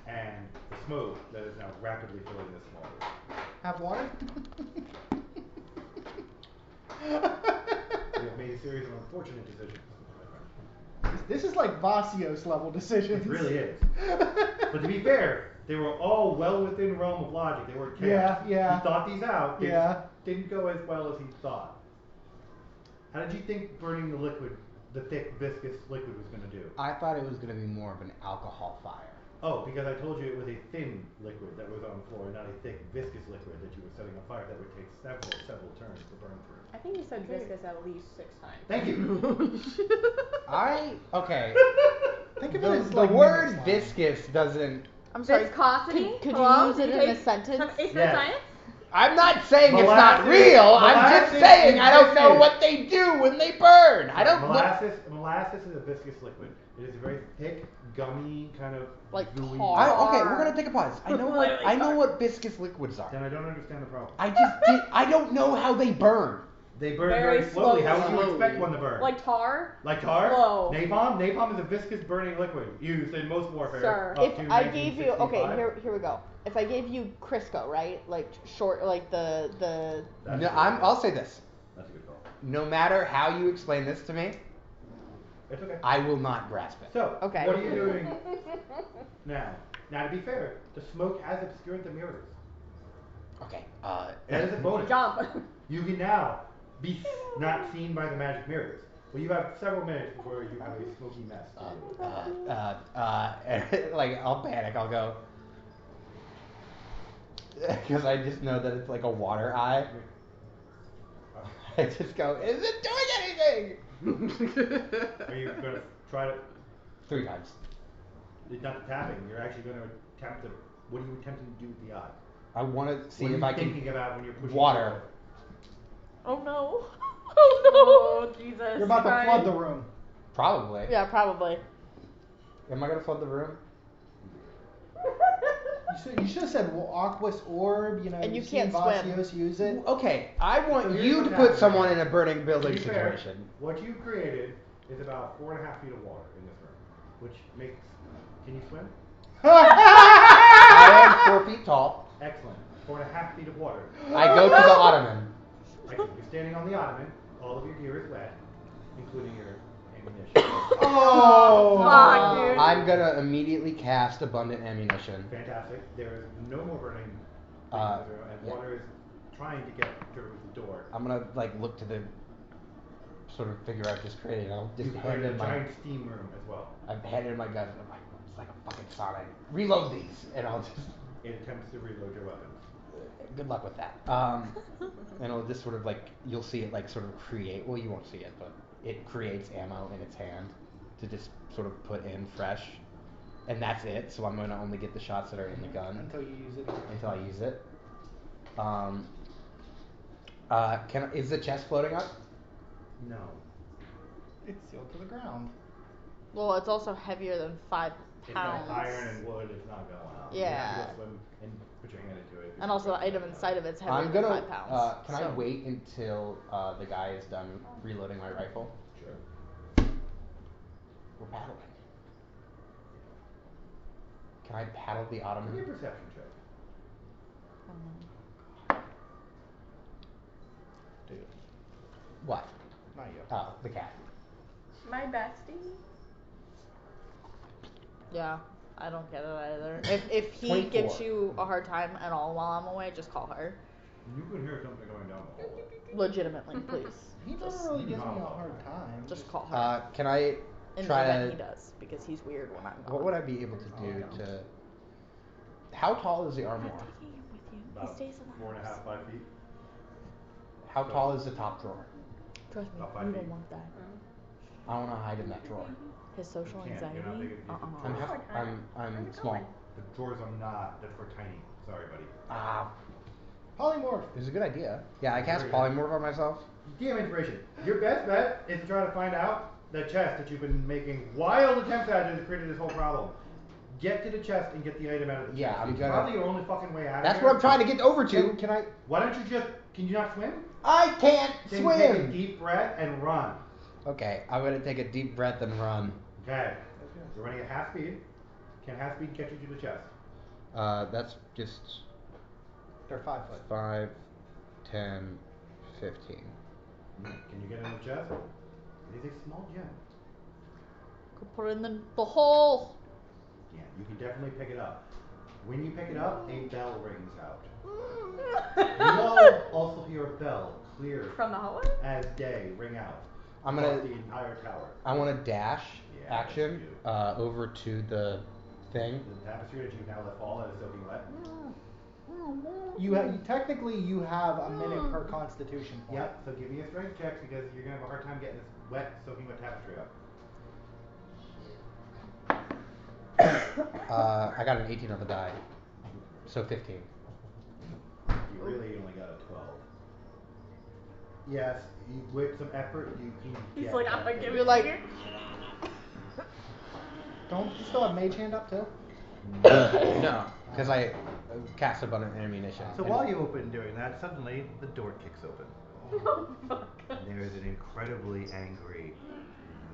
and the smoke that is now rapidly filling this small room. Have water? You have made a series of unfortunate decisions, my friend. This is like Vasios level decisions. It really is. But to be fair, they were all well within realm of logic. They weren't chaos. Yeah. He thought these out. They Yeah. just didn't go as well as he thought. How did you think burning the liquid, the thick, viscous liquid, was going to do? I thought it was going to be more of an alcohol fire. Oh, because I told you it was a thin liquid that was on the floor, not a thick, viscous liquid that you were setting on fire that would take several turns to burn through. I think you said viscous at least 6 times. Thank you. Okay. Think of it The as like word minutes long. viscous doesn't. I'm sorry. Viscosity? Could Hello? you use it Did in you a take sentence? some 8th grade Yes. science? I'm not saying it's Molasses- not real. I'm just molasses saying I don't know is what they do when they burn. I don't know. Molasses is a viscous liquid. It is a very thick, gummy kind of Like gooey. tar. Okay, we're gonna take a pause. I know what viscous liquids are. Then I don't understand the problem. I don't know how they burn. They burn Very very slowly. How would you slowly. expect one to burn? Like tar? Like tar? Slow. Napalm? Napalm is a viscous burning liquid used in most warfare. Sir. Up If to I gave you, okay, 1965. here we go. If I gave you Crisco, right? Like short, like the. That's No, good. I'll say this. That's a good call. No matter how you explain this to me, It's okay. I will not grasp it. So, Okay. what are you doing now? Now, to be fair, the smoke has obscured the mirrors. Okay. That is a bonus. Jump. You can now be not seen by the magic mirrors. Well, you have several minutes before you have a smoky mess to deal with. Like I'll panic. I'll go because I just know that it's like a water eye. I just go, is it doing anything? Are you going to try to? 3 times. It's not the tapping. You're actually going to attempt to. What are you attempting to do with the eye? I want to see What are if you I can. thinking about when you're pushing Water. Oh no. Oh, Jesus. You're about to Christ. flood the room. Probably. Yeah, probably. Am I gonna flood the room? You should have said Aquas Orb. You know, And you you've seen can't swim. Vasios use it. Okay, I want So here's you what's to put happening. someone in a burning To building be fair, situation. what you've created is about 4.5 feet of water in this room, which makes. Can you swim? I am 4 feet tall. Excellent. 4.5 feet of water. I go to the ottoman. Excellent. You're standing on the ottoman. All of your gear is wet, including your ammunition. Oh. Fuck, dude. I'm gonna immediately cast abundant ammunition. Fantastic. There is no more burning things Uh, in this room, and yeah. water is trying to get through the door. I'm gonna like look to the sort of figure I've just created. I'll just You've hand created in a my. giant steam room as well. I've handed in my gun and I'm like, it's like a fucking Sonic. Reload these, and I'll just. It attempts to reload your weapons. Good luck with that. And it'll just sort of like you'll see it like sort of create. Well, you won't see it, but it creates ammo in its hand to just sort of put in fresh, and that's it. So I'm gonna only get the shots that are in the gun Until you use it. until I use it. Is the chest floating up? No. It's sealed to the ground. Well, it's also heavier than 5 It's pounds. got iron and wood. It's not going out. Yeah. You have to go swim and put your hand into it. And also the item inside of it's heavier I'm than gonna. 5 pounds. Can I wait until the guy is done reloading my rifle? Sure. We're paddling. Can I paddle the Give me a ottoman? perception check. What? Not you. Oh, the cat. My bestie. Yeah, I don't get it either. If he 24. gives you a hard time at all while I'm away, just call her. You can hear something going down the hallway. Legitimately, please. He Just, doesn't really gives me a hard time. just call her. Can I In the try event to? he does, because he's weird when I'm gone. What would I be able to do to? How tall is the I'm armoire? not taking him with you. About He stays in the 4.5, house. 5 feet. How tall is the top drawer? Trust me, About 5 you feet. don't want that. I want to hide in that drawer. His social You can't, you're not anxiety. big enough. I'm Where's I'm it small. The drawers are not. They're for tiny. Sorry, buddy. Ah, Polymorph. It's a good idea. Yeah, I cast polymorph on myself. DM inspiration. Your best bet is to try to find out the chest that you've been making wild attempts at and has created this whole problem. Get to the chest and get the item out of the chest. I'm It's gonna. probably your only fucking way out of That's here. what I'm trying to get over to. Can I? Why don't you just? Can you not swim? I can't Then take a swim. deep breath and run. Okay, I'm gonna take a deep breath and run. Okay. You're running at half speed. Can half speed get you to the chest? That's just They're 5 foot. 5, 10, 15. Can you get in the chest? It is a small gem. Go put it in the hole. Yeah, you can definitely pick it up. When you pick it up, a bell rings out. You all also hear a bell clear From the hallway? as day ring out. I'm gonna. across the entire tower. I want to dash Yeah, action that's over to the thing. The tapestry that you've now let fall and is soaking wet. Technically you have a minute per constitution point. Yep, so give me a strength check because you're going to have a hard time getting this soaking wet tapestry up. I got an 18 on the die, so 15. You really only got a 12. Yes, with some effort you can He's get like, that I'm gonna thing. give You're it like- to you. Don't you still have mage hand up too? No, because I cast abundant ammunition. So while you open doing that, suddenly the door kicks open. Oh, fuck. And there is an incredibly angry,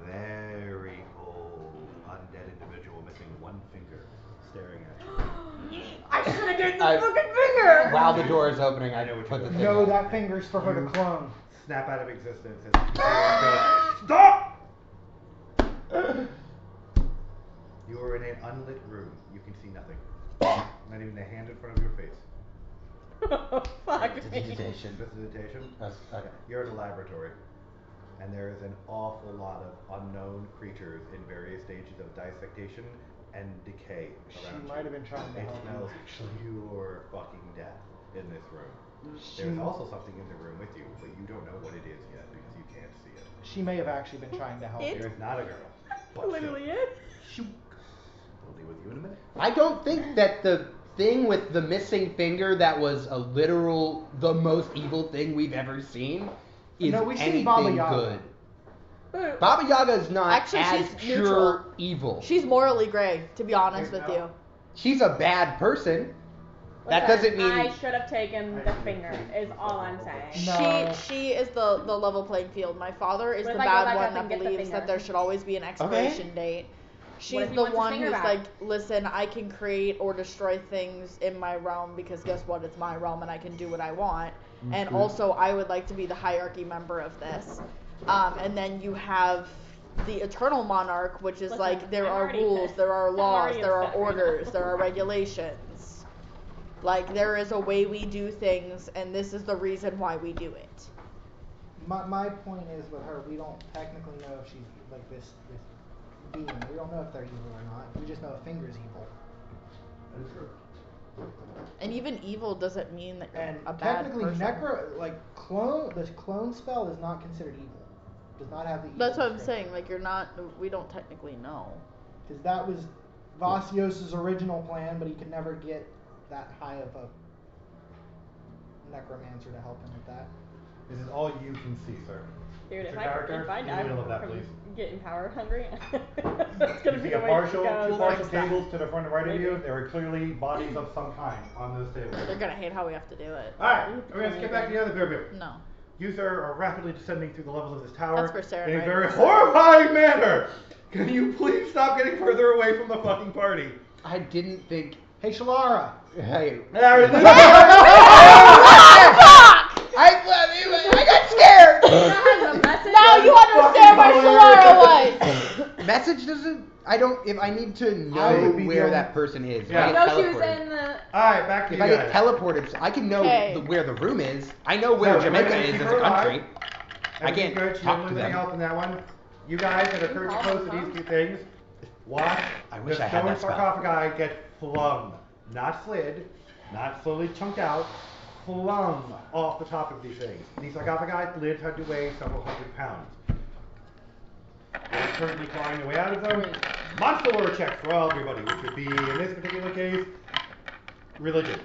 very old, undead individual missing one finger staring at you. I should have given the I- fucking finger! While the door is opening, I I know what put you're the doing. thing. No, up. that finger's for her to clone. Snap out of existence as you go, stop! You are in an unlit room. You can see nothing. Not even the hand in front of your face. Oh, fuck me. Digitation. Visitation. Okay. You're in a laboratory, and there is an awful lot of unknown creatures in various stages of dissection and decay around She you. might have been trying to It help smells you. pure fucking death in this room. She- There's also something in the room with you, but you don't know what it is yet because you can't see it. She may have actually been trying to help you. There's not a girl. But Literally still. it. Shoot. We'll deal with you in a minute. I don't think that the thing with the missing finger that was a literal, the most evil thing we've ever seen is No, we've seen anything Baba Yaga. good. Baba Yaga is not Actually, as she's pure neutral. evil. She's morally gray, to be honest with no. you. She's a bad person. That doesn't mean I should have taken the finger, is all I'm saying. No. She is the level playing field. My father is What the if I go bad back one up that and get the believes finger? that there should always be an expiration date. She's if he the wants his one finger who's back? like, listen, I can create or destroy things in my realm because guess what? It's my realm and I can do what I want. And also, I would like to be the hierarchy member of this. And then you have the Eternal Monarch, which is Listen, like, there I'm are already rules, pissed. there are I'm laws, already there are upset right now. orders, there are regulations. Like, there is a way we do things, and this is the reason why we do it. My point is with her, we don't technically know if she's like this being. We don't know if they're evil or not. We just know a finger's evil. That is true. And even evil doesn't mean that you're And a bad technically, person. this clone spell is not considered evil. Does not have the evil. That's what I'm description. saying. Like, you're not. We don't technically know. Because that was Vasios' original plan, but he could never get that high of a necromancer to help him with that. This is all you can see, sir. Dude, What's if your I character? die In the middle of that, from please. getting power hungry, that's gonna You be see the a way partial, to go. two partial next time. tables to the front and right of you. Maybe. There are clearly bodies of some kind on those tables. They're gonna hate how we have to do it. Alright, we're going to skip back to the other group. No. You, sir, are rapidly descending through the levels of this tower That's for Sarah, in a right? very horrifying manner. Can you please stop getting further away from the fucking party? I didn't think. Hey, Shalara! Hey. I got scared. Now you understand where Solara was. Message doesn't. I don't. If I need to I know would be where doing- that person is, Yeah. if You I know get she was teleported. in the. Alright, back to If you I guys. get teleported, I can know Okay. where the room is. I know where So, Jamaica everybody is keep as her a country. alive. I can't Good. She talk didn't to lose any them. health in that one. You guys that are currently close to these two things, watch I wish the I had stone that spell. sarcophagi get flung. Not slid, not slowly chunked out, flung off the top of these things. These sarcophagi lids had to weigh several hundred pounds. They're currently clawing their way out of them. Monster lore checks for everybody, which would be, in this particular case, religion.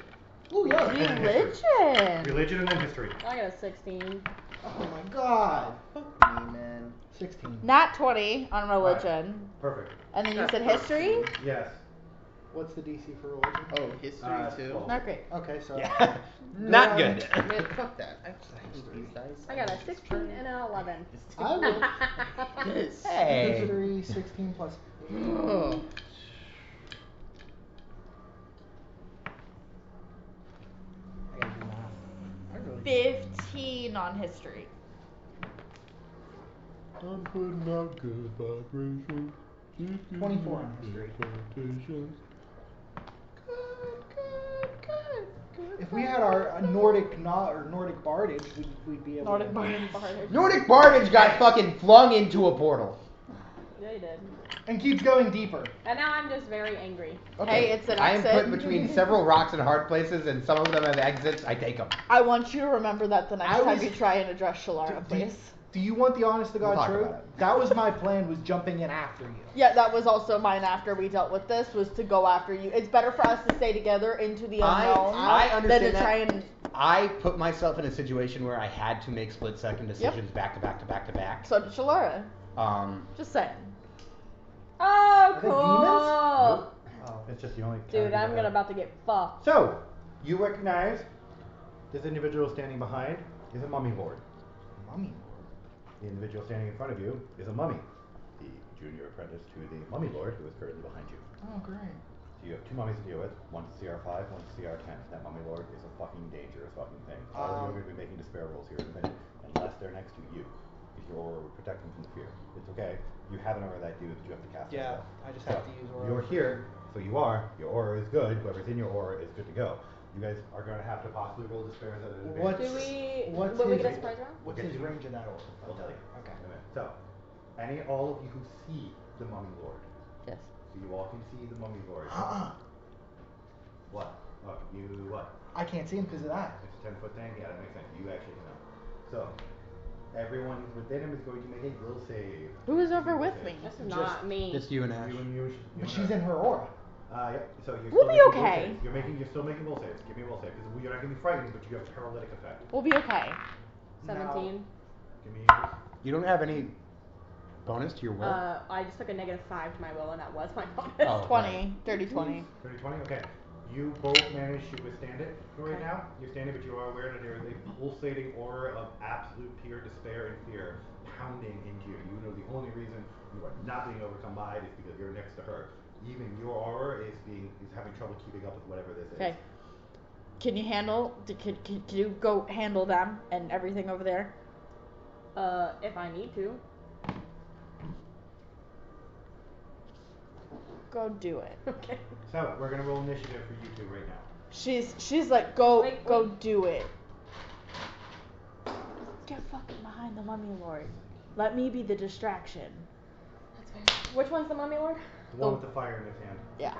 Ooh, yeah. And then history. Religion. Religion and then history. I got a 16. Oh my god. Fuck me, man. 16. Not 20 on religion. Right. Perfect. And then you Got said history? Yes. What's the DC for religion? Oh, history too. 12. Not great. Okay, so. Yeah. Not good. Man, fuck that. I hate these dice. I got a 16 and an 11. I will. Yes. Hey. History 16 plus. Oh. I gotta do math. I really. 15 on history. I'm putting out good vibrations. 24 on history. Salutations. If we had our Nordic bardage, we'd be able Nordic to. bardage. Nordic Bardage got fucking flung into a portal. Yeah, you did. And keeps going deeper. And now I'm just very angry. Hey, it's an I am exit. put between several rocks and hard places, and some of them have exits. I take them. I want you to remember that the next I time was- you try and address Shalara, please. Do you want the honest to We'll God talk truth? about it. That was my plan, was jumping in after you. Yeah, that was also mine after we dealt with this, was to go after you. It's better for us to stay together into the unknown I than understand to that. try and... I put myself in a situation where I had to make split-second decisions back to back to back to back. So did Shalara. Just saying. Oh, Are they cool. Oh. It's just the only. Dude, I'm about to get fucked. So, you recognize this individual standing behind is a mummy lord. Mummy. The individual standing in front of you is a mummy, the junior apprentice to the mummy lord who is currently behind you. Oh, great. So you have two mummies to deal with. One's CR5, one's CR10. That mummy lord is a fucking dangerous fucking thing. All of you are going to be making despair rolls here in a minute, unless they're next to you. If your aura would protect them from the fear. It's okay. You have an aura that dude that you have to cast. Yeah, yourself. I just have to use aura. You're here, so you are. Your aura is good. Whoever's in your aura is good to go. You guys are going to have to possibly roll despairs at an advantage. Do we... What's will we his- get a surprise round? What's We'll get his to- range of that aura? We'll tell you. Okay. In a minute. So, all of you who see the mummy lord, Yes. so you all can see the mummy lord. What? Oh, you what? I can't see him because of that. It's a 10-foot thing? Yeah, that makes sense. You actually know. So, everyone who's within him is going to make a will save. Who is over with me? This is not me. Just you and Ash. You and you. But she's in her aura. Yep. So you're We'll still be making will okay. saves. You're still making will saves. Give me a will save because you're not going to be frightened, but you have a paralytic effect. We'll be okay. 17. Now, give me yours. You don't have any bonus to your will? I just took a -5 to my will, and that was my bonus. Oh. 20. Dirty 20. 30-20? Okay. You both managed to withstand it for right now. You're standing, but you are aware that there is a pulsating aura of absolute pure despair and fear pounding into you. You know the only reason you are not being overcome by it is because you're next to her. Even your aura is having trouble keeping up with whatever this Okay. is. Can you handle... Can you go handle them and everything over there? If I need to. Go do it. Okay. So we're gonna roll initiative for you two right now. She's like, go Wait. do it. Get fucking behind the mummy lord. Let me be the distraction. That's fair. Which one's the mummy lord? The one with the fire in his hand. Yeah.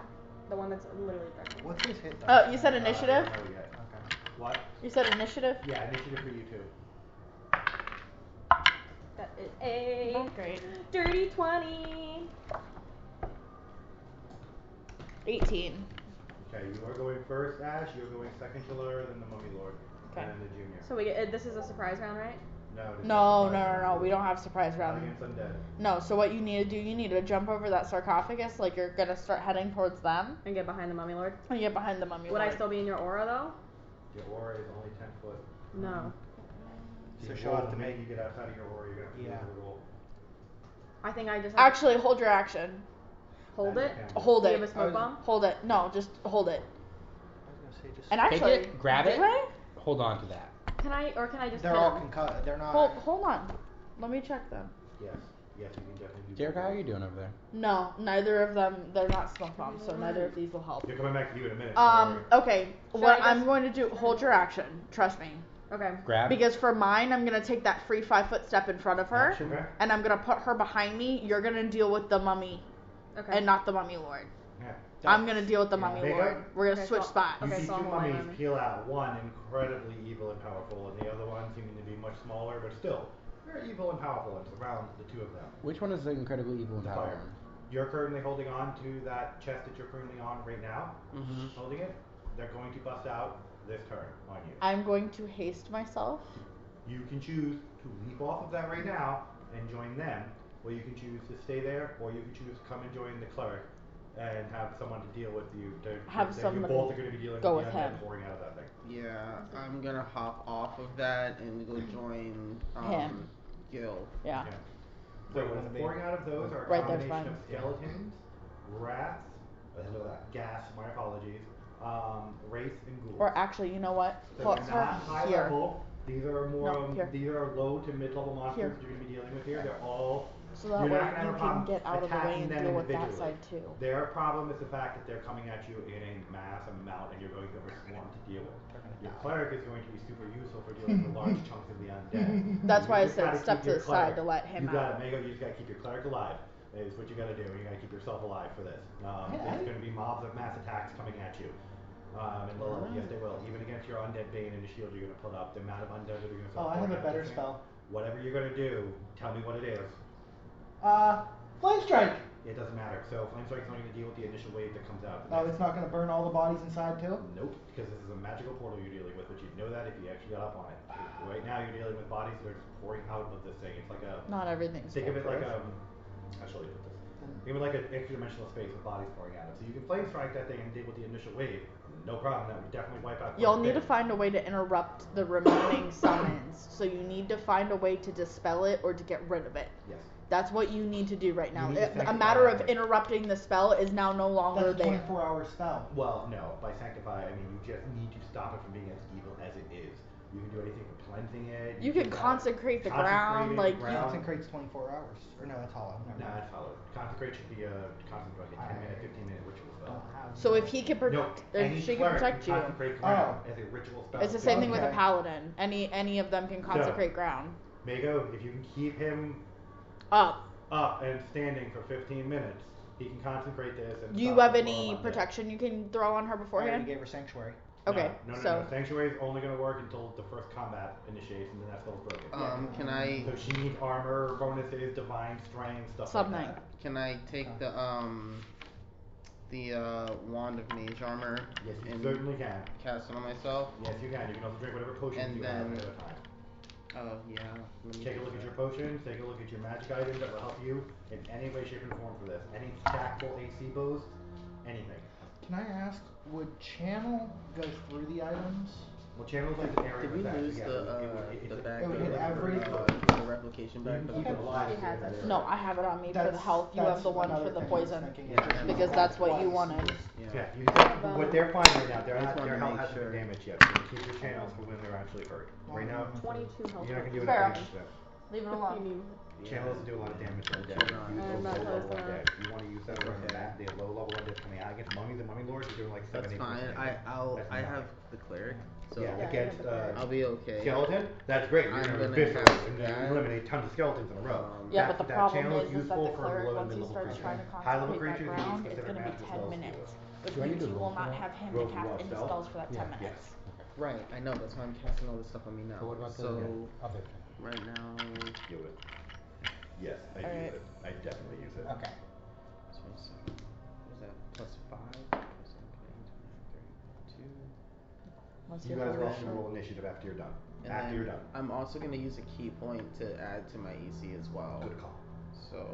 The one that's literally threatening. What's his hit? Oh, you said initiative? I don't know yet. Okay. What? You said initiative? Yeah, initiative for you two. That is a Oh, great. dirty 20. 18. Okay, you are going first, Ash. You're going second, Shalara, then the mummy lord, Okay. and then the junior. So we get, this is a surprise round, right? No. this is No, surprise round. no. We don't have surprise Not round. against undead. No, so what you need to do, you need to jump over that sarcophagus like you're gonna start heading towards them. And get behind the mummy lord. And get behind the mummy Would I lord. still be in your aura though? Your aura is only 10 foot. No. So your she'll roll have to will make make- you get outside of your aura. You're gonna have to Yeah. do a roll. I think I just have Actually, hold your action. hold That it. you can. Hold Do you it. have a smoke bomb? Hold it. No, just hold it. I was gonna say just. And Take actually, it, grab it, do I? hold on to that. Can I just They're hit all him? concussed. They're not. Hold on. Let me check them. Yes. Yes, you can definitely do Derek, both. how are you doing over there? No, neither of them. They're not smoke bombs, so neither of these will help. You're coming back to you in a minute. don't worry. Okay. What I I'm just- going to do, hold your action. Trust me. Okay. Grab. Because for mine, I'm gonna take that free 5-foot step in front of her, Okay. and I'm gonna put her behind me. You're gonna deal with the mummy, Okay. and not the mummy lord. Yeah. I'm gonna deal with the Yeah. mummy Make lord. up. We're gonna Okay, switch so- spots. You Okay, see so I'm two holding mummies on. peel out, one incredibly evil and powerful, and the other one seeming to be much smaller, but still very evil and powerful, and surround the two of them. Which one is the incredibly evil and The powerful fire. one? You're currently holding on to that chest that you're currently on right now, Mm-hmm. holding it. They're going to bust out this turn on you. I'm going to haste myself. You can choose to leap off of that right now and join them, or you can choose to stay there, or you can choose to come and join the cleric and have someone to deal with you. Have You someone both are going to be dealing go with with the undead him. pouring out of that thing. Yeah, I'm gonna hop off of that and go join Him. Gil. Yeah. Okay. So what's pouring out of those are a Right there's combination fine. of skeletons, rats, gas, my apologies, wraiths, and ghouls. Or actually, you know what? So Put they're her not high here. level. These are more. No, here. These are low to mid level monsters Here. that you're going to be dealing with here. They're all. So that you're way not gonna have you a can problem get out of the way attacking and them deal with that individually. side too. Their problem is the fact that they're coming at you in a mass amount, and you're going to have a swarm to deal with. Your cleric is going to be super useful for dealing with large chunks of the undead. That's why I just gotta said step keep to your the side cleric. to let him You got out. it, Mago. You just got to keep your cleric alive. Is what you got to do. You got to keep yourself alive for this. There's going to be mobs of mass attacks coming at you. And yes, they will. Even against your undead bane and the shield you're going to put up, the amount of undead that are going to. Oh, I have a better spell. Whatever you're going to do, tell me what it is. Flame strike. It doesn't matter. So flame strike's only going to deal with the initial wave that comes out. Oh, it's not going to burn all the bodies inside too? Nope, because this is a magical portal you're dealing with, but you'd know that if you actually got up on it. Right now you're dealing with bodies that are just pouring out of this thing. It's like a. Not everything's. Think of it like how shall I put this? Think of it like an extra dimensional space with bodies pouring out of it. So you can flame strike that thing and deal with the initial wave. No problem. That would definitely wipe out. You'll need to find a way to interrupt the remaining summons. So you need to find a way to dispel it or to get rid of it. Yes. That's what you need to do right now. You need to A matter of sanctify interrupting the spell is now no longer That's a there. 24-hour spell. Well, no. By sanctify, I mean you just need to stop it from being as evil as it is. You can do anything from cleansing it. You can consecrate the ground, like you. Consecrate's 24 hours. Or no, that's hollow. Nah, it's hollow. Consecrate should be a constant like a 10-minute, 15-minute ritual spell. So if he can if she can protect you. Consecrate ground as a ritual spell. It's the same thing with a paladin. Any of them can consecrate ground. Mago, if you can keep him up and standing for 15 minutes, he can consecrate this. And do you have any protection you can throw on her beforehand? I already gave her sanctuary. Okay, no. Sanctuary is only going to work until the first combat initiates, and then that spell's broken. Can I? So she needs armor bonuses, divine strength, stuff like that. Can I take the wand of mage armor? Yes, you certainly can. Cast it on myself. Yes, you can. You can also drink whatever potions you have at a time. Oh yeah. Take a look at your potions. Take a look at your magic items that will help you in any way, shape, and form for this. Any stackable AC boost, anything. Can I ask, would channel go through the items? Well, channel's like an area. Did we lose the bag? It would hit every. The replication bag. You can keep it alive. No, I have it on me for the health. You have the one for the poison. Because that's what you wanted. Yeah. What they're fine right now. Their health hasn't been damaged yet. So keep your channels for when they're actually hurt. Right now, 22 health. you're not gonna do Fair. anything to them. Leave it alone. Channels do a lot of damage to the dead. You want to use that around the low level undead coming out against mummies. The mummy lords are doing like 7-8%. That's fine. I have the cleric. So against I'll be okay. skeleton. That's great. You're gonna eviscerate and eliminate tons of skeletons in a row. Yeah, but the problem channel is that the cleric, once he starts trying to high level consecrate that creatures, ground, it's going to be 10 minutes. Which means you will not have him to cast any spells for that 10 minutes. Right, I know. That's why I'm casting all this stuff on me now. So what about so other right now? Do it. Yes, I use it. I definitely use it. Okay. So what is that? +5. You guys are all going to roll initiative after you're done. You're done. I'm also going to use a key point to add to my EC as well. Good call. So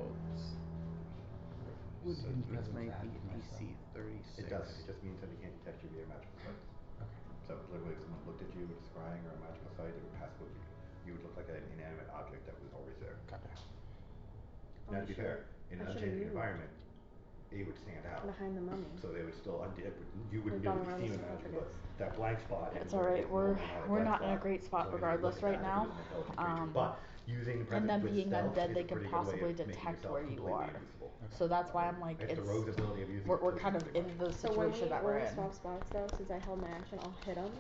that's my EC 36. It doesn't. It just means that you can't detect you via magical sight. Okay. So literally, if someone looked at you with scrying or a magical sight, it would pass over you. You would look like an inanimate object that was always there. Now, to be fair, in an unchanging environment, it would stand out. Behind the mummy. So they would still you wouldn't be able to see them magical, but that blank spot. It's alright, we're not in a great spot regardless right now. But using the And them with being stealth undead, is they a can pretty good way possibly of making detect yourself where you completely are. invisible. So that's why I'm like, It's the rogue's ability of using we're kind of in the So when situation that we're in. swap spots though, since I held my action, I'll hit him,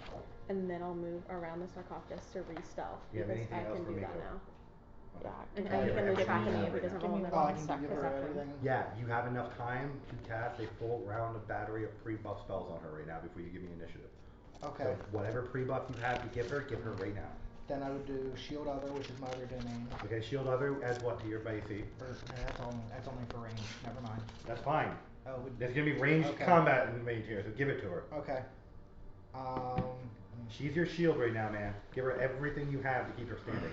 and then I'll move around the sarcophagus to re-stealth, because I can do that now. Yeah. And he can lose track of me if he doesn't roll another I one. can give her everything. Yeah, you have enough time to cast a full round of battery of pre-buff spells on her right now before you give me initiative. Okay. So whatever pre-buff you have to give her right now. Then I would do Shield Other, which is my other domain. Okay, Shield Other adds what to your AC? That's only for range. Never mind. That's fine. Oh, There's gonna be ranged combat in the mage here, so give it to her. Okay. She's your shield right now, man. Give her everything you have to keep her standing.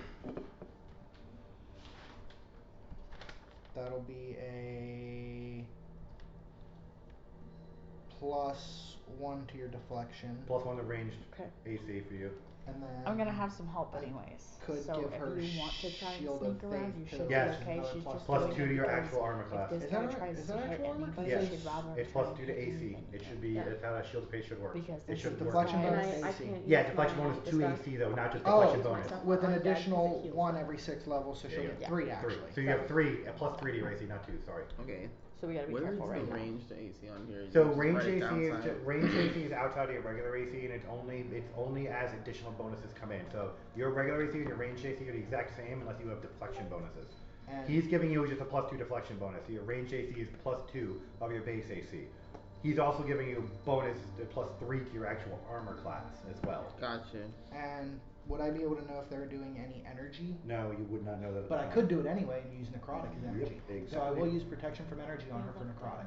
That'll be a +1 to your deflection. +1 to ranged Okay. AC for you. And then I'm gonna have some help I anyways. could So give her if you want to try and shield of sneak around, you faith should to be Yes. okay. another She's just +2 doing to it your because actual armor class. if this Is guy that right? tries Is to that hit actual armor class? anybody, Yes. she'd rather It's try +2 and to hit you AC. than It him. should be. Yeah. That's how that shield of faith should work. Because It this should is work. deflection And bonus I AC. can't Yeah, use deflection my bonus 2 stuff. AC though, not just Oh, deflection bonus. with an I'm dead 'cause it additional heals 1 them. every 6 levels, so she'll Yeah, get yeah. 3 3. actually. So you have 3, a +3 to your AC, not 2. Sorry. Okay. So we gotta be Where is careful the right now. range to AC on here? So You just range write it AC down is silent? range AC is outside of your regular AC, and it's only as additional bonuses come in. So your regular AC and your range AC are the exact same unless you have deflection bonuses. And He's giving you just a +2 deflection bonus. So your range AC is +2 of your base AC. He's also giving you a bonus +3 to your actual armor class as well. Gotcha. and would I be able to know if they're doing any energy? No, you would not know that. But I could do it anyway and use necrotic as energy. Yep, So I will exactly. use protection from energy on her for necrotic.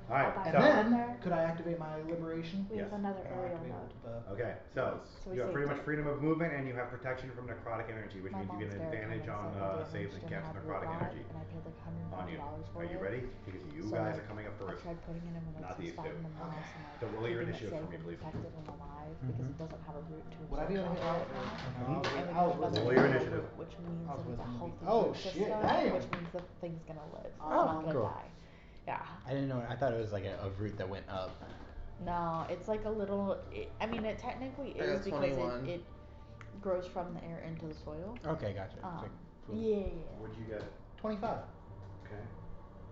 Alright, And so- then could I activate my liberation? We have Yes. another And I'll aerial activate mode. the Okay, so So we you have pretty saved much it. freedom of movement, and you have protection from necrotic energy, which My means you get mom's an very advantage on convinced that saves we're against gonna have necrotic root energy rot, and I paid like on you. $150 for Are you it. ready? Because you So guys are coming up I first. tried putting it in when Not it's these spot two. in the mouse Okay. and like So roll your keeping it initiative safe for me, and please. protected and alive because it doesn't have a root to Would I be able to hit absorb that? right now. No, And we I was have with another Roll your aerial initiative. root, which means I was that with it's a him. healthy Oh, root shit, system, damn. which means the thing's gonna live. It's Oh, not gonna cool. die. Yeah. I didn't know. I thought it was like a root that went up. No, it's like a little. I mean, it technically I is got because 21. it grows from the air into the soil. Okay, gotcha. It's like, cool. Yeah. What'd you get? 25. Okay.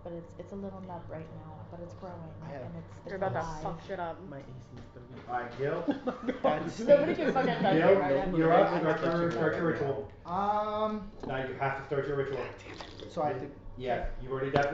But it's a little nub right now, but it's growing I have- and it's You're about to alive. fuck shit up. My AC is 30. Alright, Gil. That's Nobody can fucking touch me right now. Gil, you're up. Start your ritual. Um, Now you have to start your ritual. so I have to, Yeah, you already. That's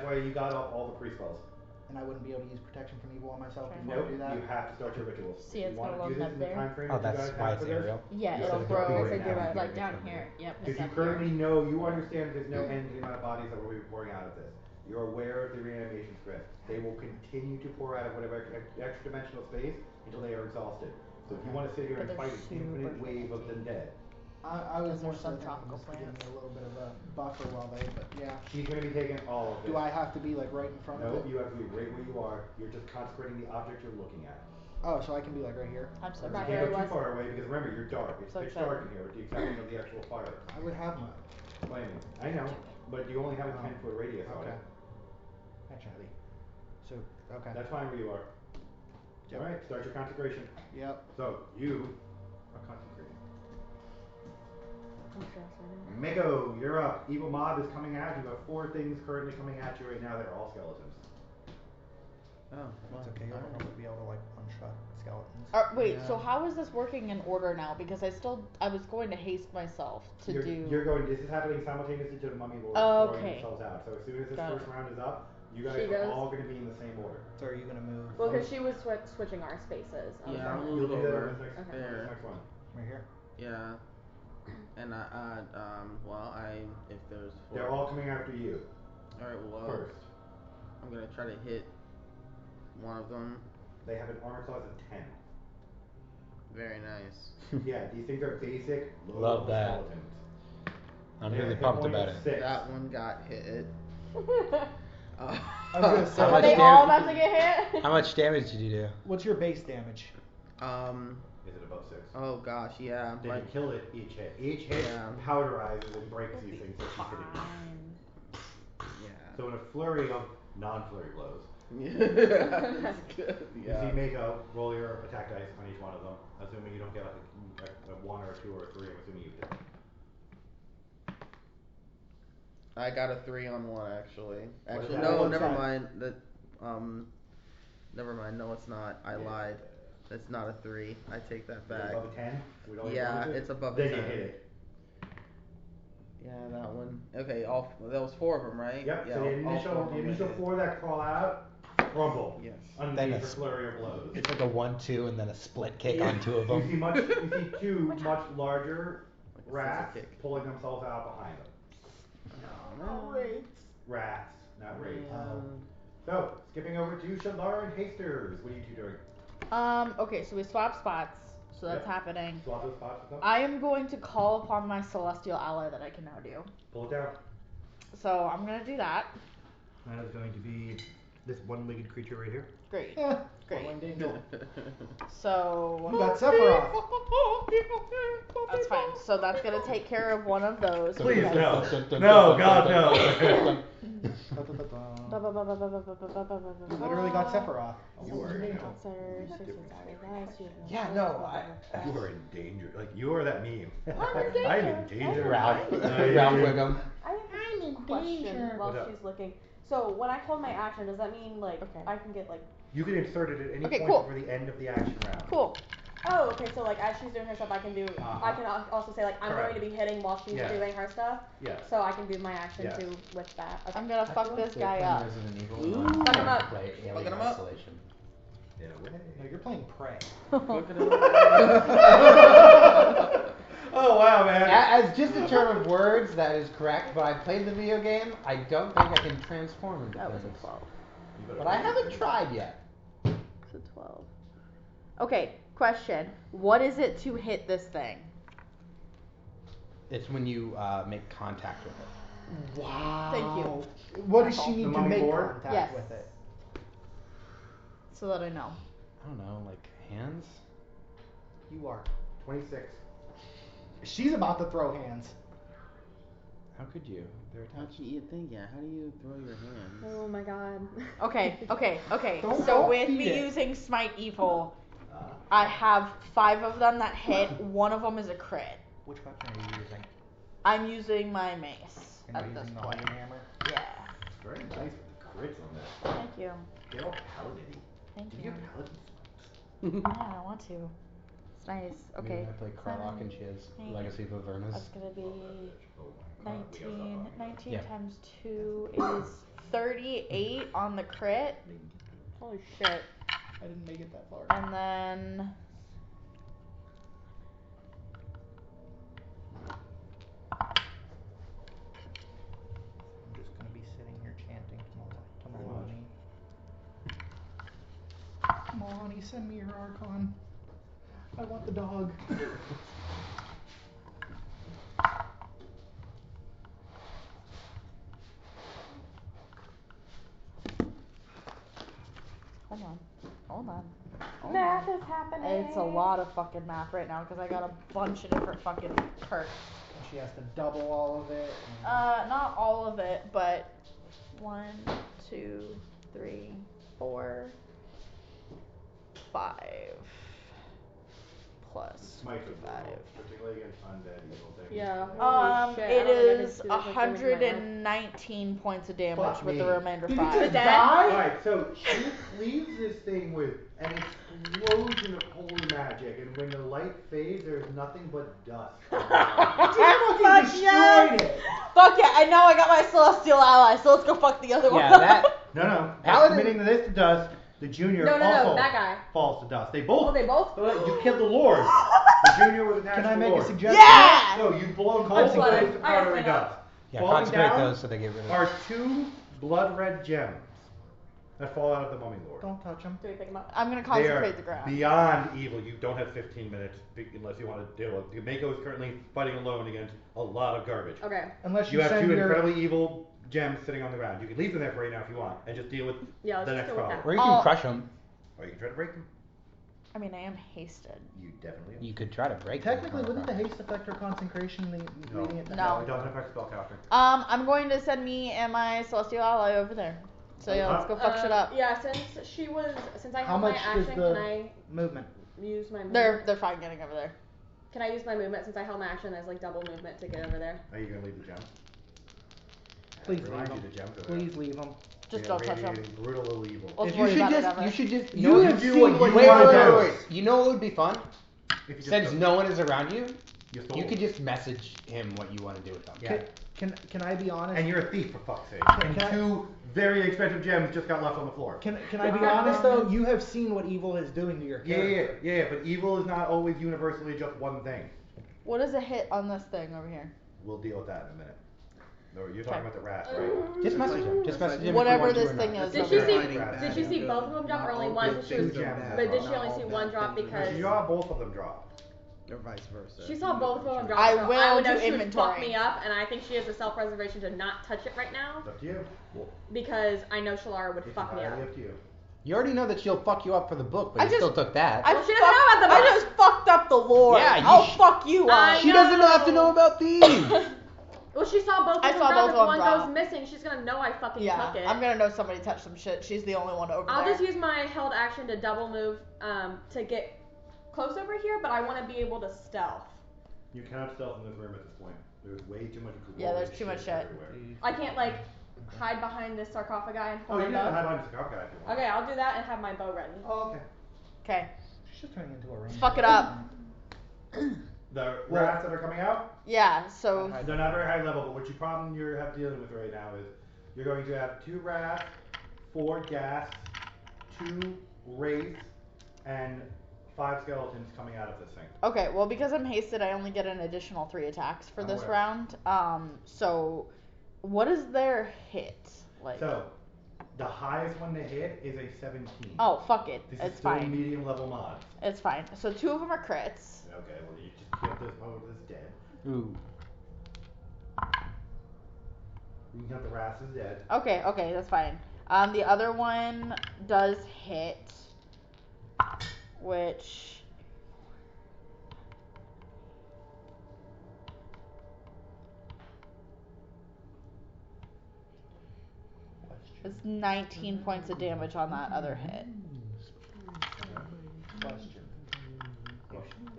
why you got all the pre spells. and I wouldn't be able to use protection from evil on myself Sure. before Nope. I do that. You have to start your rituals. See, If it's you want got a to do little this in the nub time frame Oh, that you that's guys why have it's for this. aerial. Yeah, You it'll said grow right as I do now. it, like down here. Yep. Because it's you up currently here. know, you understand there's no end to the amount of bodies that will be pouring out of this. You're aware of the reanimation script. They will continue to pour out of whatever extra dimensional space until they are exhausted. So if you want to sit here But and they're fight an infinite super wave of them dead, I was Because more there's so some thinking tropical just to give me plants. a little bit of a buffer while they, but yeah. she's going to be taking all of this. Do I have to be like right in front of Nope, it? you have to be right where you are. You're just consecrating the object you're looking at. Oh, so I can be like right here? I'm so You Right can't where go it too was. far away because remember, you're dark. It's So pitch excited. dark in here with the exception of the actual fire. I would have my, Flaming. I know, but you only have a Oh, 10-foot radius on okay. it. Actually, so, okay. That's fine where you are. Yep. Alright, start your consecration. Yep. So, you are consecrating. I'm stressed right now. Mako, you're up. Evil mob is coming at you. You have 4 things currently coming at you right now. They're all skeletons. Oh, well, It's okay, you'll alright. probably be able to like one-shot skeletons. Wait, Yeah. so how is this working in order now? Because I was going to haste myself to do. You're going. This is happening simultaneously to the mummy lords Oh, throwing okay. themselves out. So as soon as this Got first it. round is up, you guys She are goes. all going to be in the same order. So are you gonna move Well, because she was switching our spaces. I was Yeah, like, I'll You'll move do that over on this next, Okay. on this there. next one. right here? Yeah. And well, if there's 4. They're all coming after you Alright, well, first. I'm gonna try to hit one of them. They have an armor class of 10. Very nice. Yeah, these things are basic low Love that. skeletons. I'm They have really a hit pumped point about of it. 6. That one got hit. I was gonna say, How Are much they damage- all about to get hit? How much damage did you do? what's your base damage? Is it above 6? Oh gosh, yeah. Then you kill it each hit. Each hit Yeah. powderizes and breaks these things that she's hitting. Yeah. So in a flurry of non-flurry blows, That's good. you see Mako roll your attack dice on each one of them, assuming you don't get like a 1 or a 2 or a 3. I'm assuming you did. I got a 3 on one actually. What is Actually, that? no, What's never that? mind. That never mind. No, it's not. I lied. It's not a 3. I take that Is it back. above a 10? With all your Yeah, bonuses? it's above a Then you 10. hit it. Yeah, that one. Okay, that was 4 of them, right? Yep. Yeah, So the all 4 of them I initial hit. 4 that crawl out, crumble. Yes. Then Underneath it's- the flurry of blows. It's like a 1-2 and then a split kick on 2 of You see them. you see 2 much larger Like a rats scissor kick. pulling themselves out behind them. No. Rats, not wraiths. Um, So, skipping over to Shalar and Hasters. What are you two doing? Okay, so we swap spots. So that's Yep. happening. Swap those spots with them. I am going to call upon my celestial ally that I can now do. Pull it down. So I'm gonna do that. That is going to be this one-legged creature right here. Great. Great. One dingle. So You got Sephiroth. that's fine. So that's gonna take care of one of those. Please, because- no. No, God, no. You literally got Sephiroth. You are in hell. Yeah, no, You are in danger. Like, you are that meme. I'm in danger. Ralph Yeah. Wiggum. I have a question while What's up? she's looking. So when I hold my action, does that mean like Okay. I can get like? You can insert it at any Okay, point cool. before the end of the action round. Cool. Oh, okay. So like as she's doing her stuff, I can do. I can also say like I'm Correct. going to be hitting while she's Yeah. doing her stuff. Yeah. So I can do my action Yeah. too with that. Okay. I'm gonna fuck this guy up. Resident Evil. Ooh. Fuck him up. Play Fucking Alien him up. Isolation. In a way. No, you're playing Prey. Oh wow, man. As just a term of words, that is correct. But I played the video game. I don't think I can transform into That was a things. 12. But I haven't tried yet. It's a 12. Okay, question. What is it to hit this thing? It's when you make contact with it. Wow. Thank you. What does she The need to money make board? contact Yes. with it? So that I know. I don't know, like hands? You are. 26. She's about to throw hands. How could you? They're How attached. do you think? Yeah. How do you throw your hands? Oh my God. Okay. Don't So with feed me it. using Smite Evil, I have 5 of them that hit. One of them is a crit. Which weapon are you using? I'm using my mace And at you're this using the point. holy hammer? Yeah. Very nice with the crits on that. Thank you. Get all paladin-y. Thank Did you. you get paladin? Yeah, I want to. It's nice. Okay. I play Karlach and she has Seven, Legacy of Avernus. That's gonna be Oh my God, we got stuff 19. on. 19 Yeah. times 2 is 38 on the crit. Holy shit. I didn't make it that far. And then I'm just gonna be sitting here chanting to Malani. Malani, send me your Archon. I want the dog. hold on. Hold on. Math is happening. It's a lot of fucking math right now because I got a bunch of different fucking perks. She has to double all of it. Not all of it, but 1, 2, 3, 4, 5 plus Smite was 5. brutal, particularly against undead evil things. Yeah. Holy shit. I It don't think I could is do this with so much mana. 119 points of damage Fuck with the me. remainder Did 5. it just Dead? die? Alright, so she leaves this thing with an explosion of holy magic, and when the light fades, there's nothing but dust. Fucking destroyed it. Fuck yeah, I know I got my celestial ally, so let's go fuck the other one. Yeah, that. No. Paladin- Committing to this to dust, the junior No, also that guy. falls to dust. They both. Oh, they both? You killed the Lord. The junior was attached Can to I the make Lord. a suggestion? Yeah! So you've blown both That's of what those to I powdery know. dust. Yeah, Falling consecrate down those so they get rid of are 2 blood red gems that fall out of the mummy lord. Don't touch him. Do we pick him up? I'm gonna They are consecrate the ground. beyond evil. You don't have 15 minutes unless you want to deal with. Mako is currently fighting alone against a lot of garbage. Okay. Unless You you have send 2 your incredibly evil gems sitting on the ground. You can leave them there for right now if you want, and just deal with Yeah, let's the just next go with problem. that. Or you can crush them. Or you can try to break them. I mean, I am hasted. You definitely. You could try to break them. Technically, wouldn't the haste affect her concentration? No. Leading it to No. It doesn't affect spellcasting. I'm going to send me and my celestial ally over there. So yeah, let's go fuck shit up. Yeah, since I How held my much action, does can the I movement? use my movement? They're fine getting over there. Can I use my movement since I held my action as like double movement to get over there? Are you gonna leave the gems? Please Remind leave you them. the gems are there. Please leave them. Just They don't are touch them. radiating brutal little evil. Let's You worry should about it, just. Evan. You should just. You know- have do seen what what you Wait, wanna wait, do. wait, wait. You know what would be fun? If you just Since go- no one is around you, you you could just message him what you want to do with them. Yeah. Can I be honest? And you're a thief, for fuck's sake. Can And I- 2 very expensive gems just got left on the floor. Can I be honest though? You have seen what evil is doing to your character. Yeah, but evil is not always universally just one thing. What is a hit on this thing over here? We'll deal with that in a minute. Or you're talking about the rat, right? Just message him. Just message him. Whatever if you this want to or thing not. is. Did over she there. see? Did she see both of them drop, or only one? So she was, but did she only see one drop No, because she saw both of them drop. Or vice versa. she saw both of them drop? I so will I would know do she would fuck inventory. me up, and I think she has the self-preservation to not touch it right now It's up to you. because I know Shalara would It's fuck me up. entirely up to you. You already know that she'll fuck you up for the book, but I you just- still took that. I Well, she doesn't know about the I book. just fucked up the lore. Yeah, you I'll sh- fuck you I up. She doesn't have to know about these. Well, she saw both of I them saw drop. both If of them one drop. goes missing, she's gonna know I fucking Yeah, took it. I'm gonna know somebody touched some shit. She's the only one over I'll there. just use my held action to double move to get close over here, but I want to be able to stealth. You cannot stealth in this room at this point. There's way too much Yeah, there's glorious too much shit. everywhere. I can't like hide behind this sarcophagi and Oh, hold you my can bow. hide behind the cigar guy if you want. Okay, I'll do that and have my bow ready. Oh, okay. Okay, She's just turning into a ranger. fuck it up. The rats that are coming out, Yeah, so they're not very high level, but what you problem you're dealing with right now is you're going to have 2 rats, 4 gas, 2 wraiths, and 5 skeletons coming out of this thing. okay, well because I'm hasted, I only get an additional 3 attacks for I'm this aware. round. So what is their hit? Like So, the highest one to hit is a 17. Oh, fuck it. This It's is still fine. medium level mods. It's fine. So 2 of them are crits. Okay, well you just killed this one that's dead. Ooh. You can count the rats as dead. Okay, that's fine. The other one does hit, which is 19 points of damage on that other hit. Question.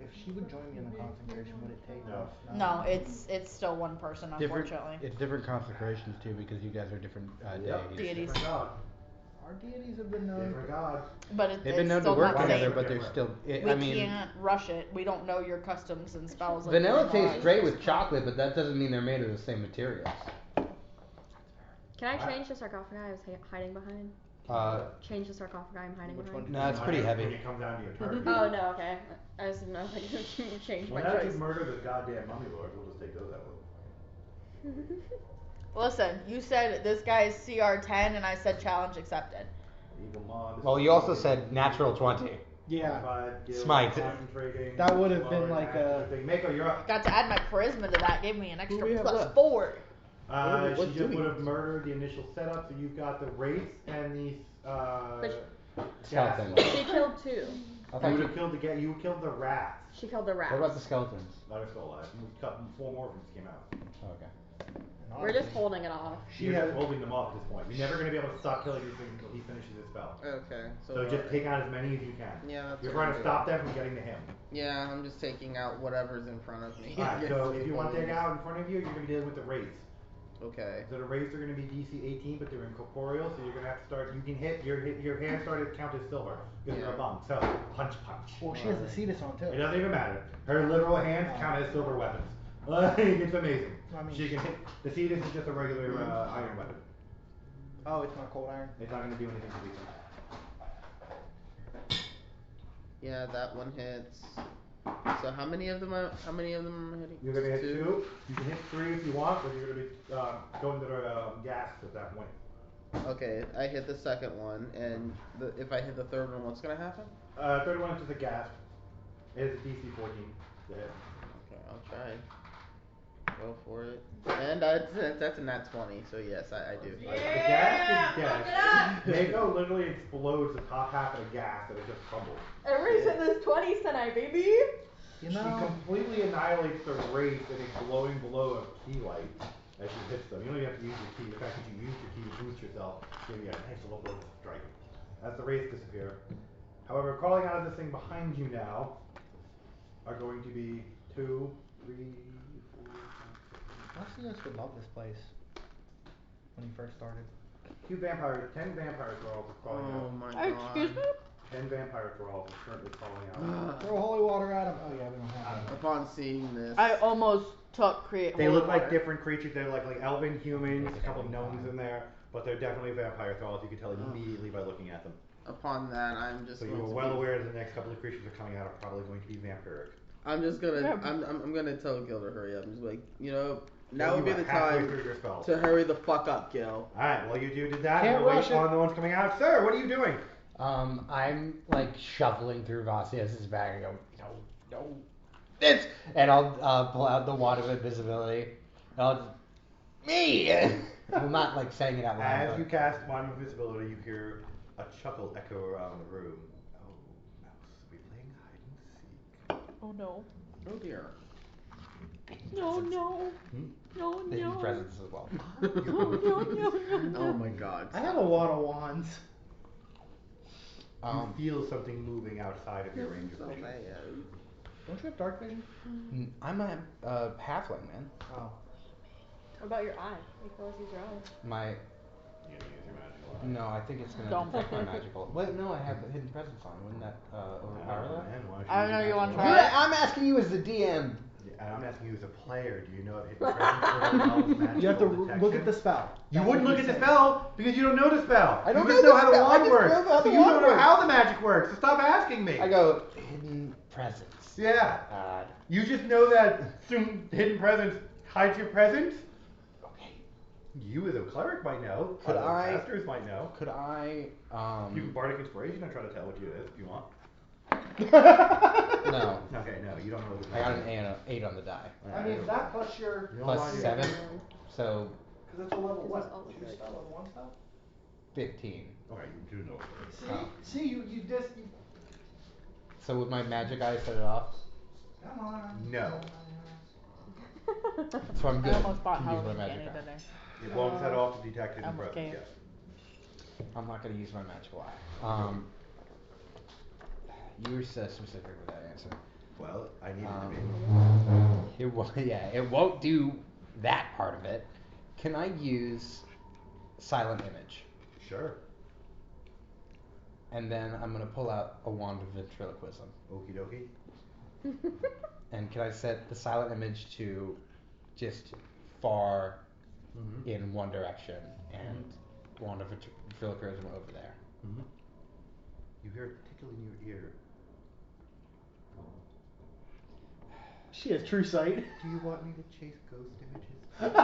If she would join me in the concentration, would it take No. us? No, it's still one person, unfortunately. It's different consecrations too because you guys are different Yep. deities. Different god. Our deities have been known. Different god. But it's They've been known to still work not together, safe. but they're still. We I mean, can't rush it. We don't know your customs and spells. Like vanilla we know tastes ours. great with chocolate, but that doesn't mean they're made of the same materials. Can I change the sarcophagi I was hiding behind? Change the sarcophagi I'm hiding Which behind? one? No, it's pretty heavy. When it comes down to your turn. Oh no, okay. I just didn't know if I could change my Well, now that choice. you've murdered the goddamn mummy lords, we'll just take those out. Listen, you said this guy is CR10, and I said challenge accepted. Evil mod. Well, you also said natural 20. Yeah. Smite. Concentrating. That would have been like a- Mako, you're up. Got to add my charisma to that. Gave me an Who extra we have plus left? 4. What She do just we would have use? murdered the initial setup, so you've got the wraiths and the Skeletons. gas. She killed 2. I You thought would you. have killed you killed the rats. She killed the rats. What about the skeletons? Not still alive. You cut 4 more from just came out. Oh, okay. We're just holding it off. You're just holding them off at this point. You're never gonna be able to stop killing these things until he finishes his spell. Okay, So just take out as many as you can. Yeah, that's You're what trying I'm to doing. stop them from getting to him. Yeah, I'm just taking out whatever's in front of me. Alright, so if you want to take out in front of you, you're gonna be dealing with the wraiths. Okay. So the wraiths are gonna be DC 18, but they're incorporeal, so you're gonna have to start. You can hit your hand started to count as silver because they're a bum. So punch. Well, she has the Cetus on too. It doesn't even matter. Her literal hands count as silver weapons. Like, it's amazing. I mean, She can hit. The Cetus is just a regular iron weapon. Oh, it's not cold iron. It's not gonna do anything to decent. Yeah, that one hits. So how many of them am I hitting? You're gonna hit 2. You can hit 3 if you want, but you're gonna be going to the gas at that point. Okay, I hit the second one, and if I hit the third one, what's gonna happen? Third one is just a gas. It's DC 14 to hit. Okay, I'll try. Go for it. And that's a nat 20, so yes, I do. The gas is dead. Mako literally explodes the top half of the gas and it just crumbles. Everybody's hitting this 20s tonight, baby. You She know. completely annihilates the wraith in a glowing blow of key light as she hits them. You don't even have to use your key. The fact that you use your key to boost yourself gives you a nice little bit of strike. As the wraiths disappear. However, crawling out of this thing behind you now are going to be 2, 3, 4, 5, 6, Marcius would love this place when he first started. 10 vampire thralls are crawling Oh out. my god. Excuse me? 10 vampire thralls are currently crawling out. Throw holy water at him. Oh yeah, we don't have that. Upon seeing this, I almost took create. They holy look like water. different creatures. They're like elven humans, a couple of gnomes in there, but they're definitely vampire thralls. You can tell immediately by looking at them. upon that, I'm just So going you are to well be- aware that the next couple of creatures that are coming out are probably going to be vampiric. I'm just gonna Yeah. I'm gonna tell Gil to hurry up. I'm just like, Now would be the time through your spell. to hurry the fuck up, Gil. Alright, well you did that. Can't We'll rush wait it. on the ones coming out. Sir, what are you doing? I'm like shuffling through Vasius's bag and go, no, this, and I'll pull out the wand of invisibility. And I'll me. I'm not like saying it out loud. As you cast Wand of Invisibility, you hear a chuckle echo around the room. Oh, mouse, we playing hide and seek. Oh no. Oh dear. No, no. Hmm? No, They no. need presents as well. Oh my god. I have a lot of wands. You feel something moving outside of your range of vision. Don't you have dark vision? I'm a halfling, man. Oh. What about your eye? You can always use your eye. My You gonna use your magical eye? no, I think it's gonna Don't. detect my magical. Wait, no, I have the hidden presence on. Wouldn't that overpower that? Man, why I don't know, use you your wanna magical try eye? it? I'm asking you as the DM. And I'm asking you as a player, do you know if hidden presence involves magical You have to detection? look at the spell. You That's wouldn't what look at he the said. spell because you don't know the spell. I don't you just know know the how the spell. I wand just works. know how So the you wand don't know works. how the magic works. So stop asking me. I go hidden presence. Yeah. You just know that hidden presence hides your presence. Okay. You as a cleric might know. Could Other I- casters might know. Could I You can bardic inspiration and try to tell what it is if you want. No. Okay, no, you don't know what it is. I got an 8 on the die. I mean, that plus your... You don't Plus mind it. 7, so Because it's a level what? all the 2 great spell, level 1 spell? 15. Okay, you do know what it is. See? Oh. See, you just... So would my magic eye set it off? Come on. No. So I'm good. I almost bought to use my Halloween magic candy eye. today. It won't set off to detect hidden almost presence, came. yes. I'm not gonna use my magical eye. You were so specific with that answer. Well, I needed to be. It won't. Yeah, it won't do that part of it. Can I use silent image? Sure. And then I'm gonna pull out a wand of ventriloquism. Okie dokie. And can I set the silent image to just far in one direction and wand of ventriloquism over there? Mm-hmm. You hear a tickle in your ear. She has true sight. Do you want me to chase ghost images?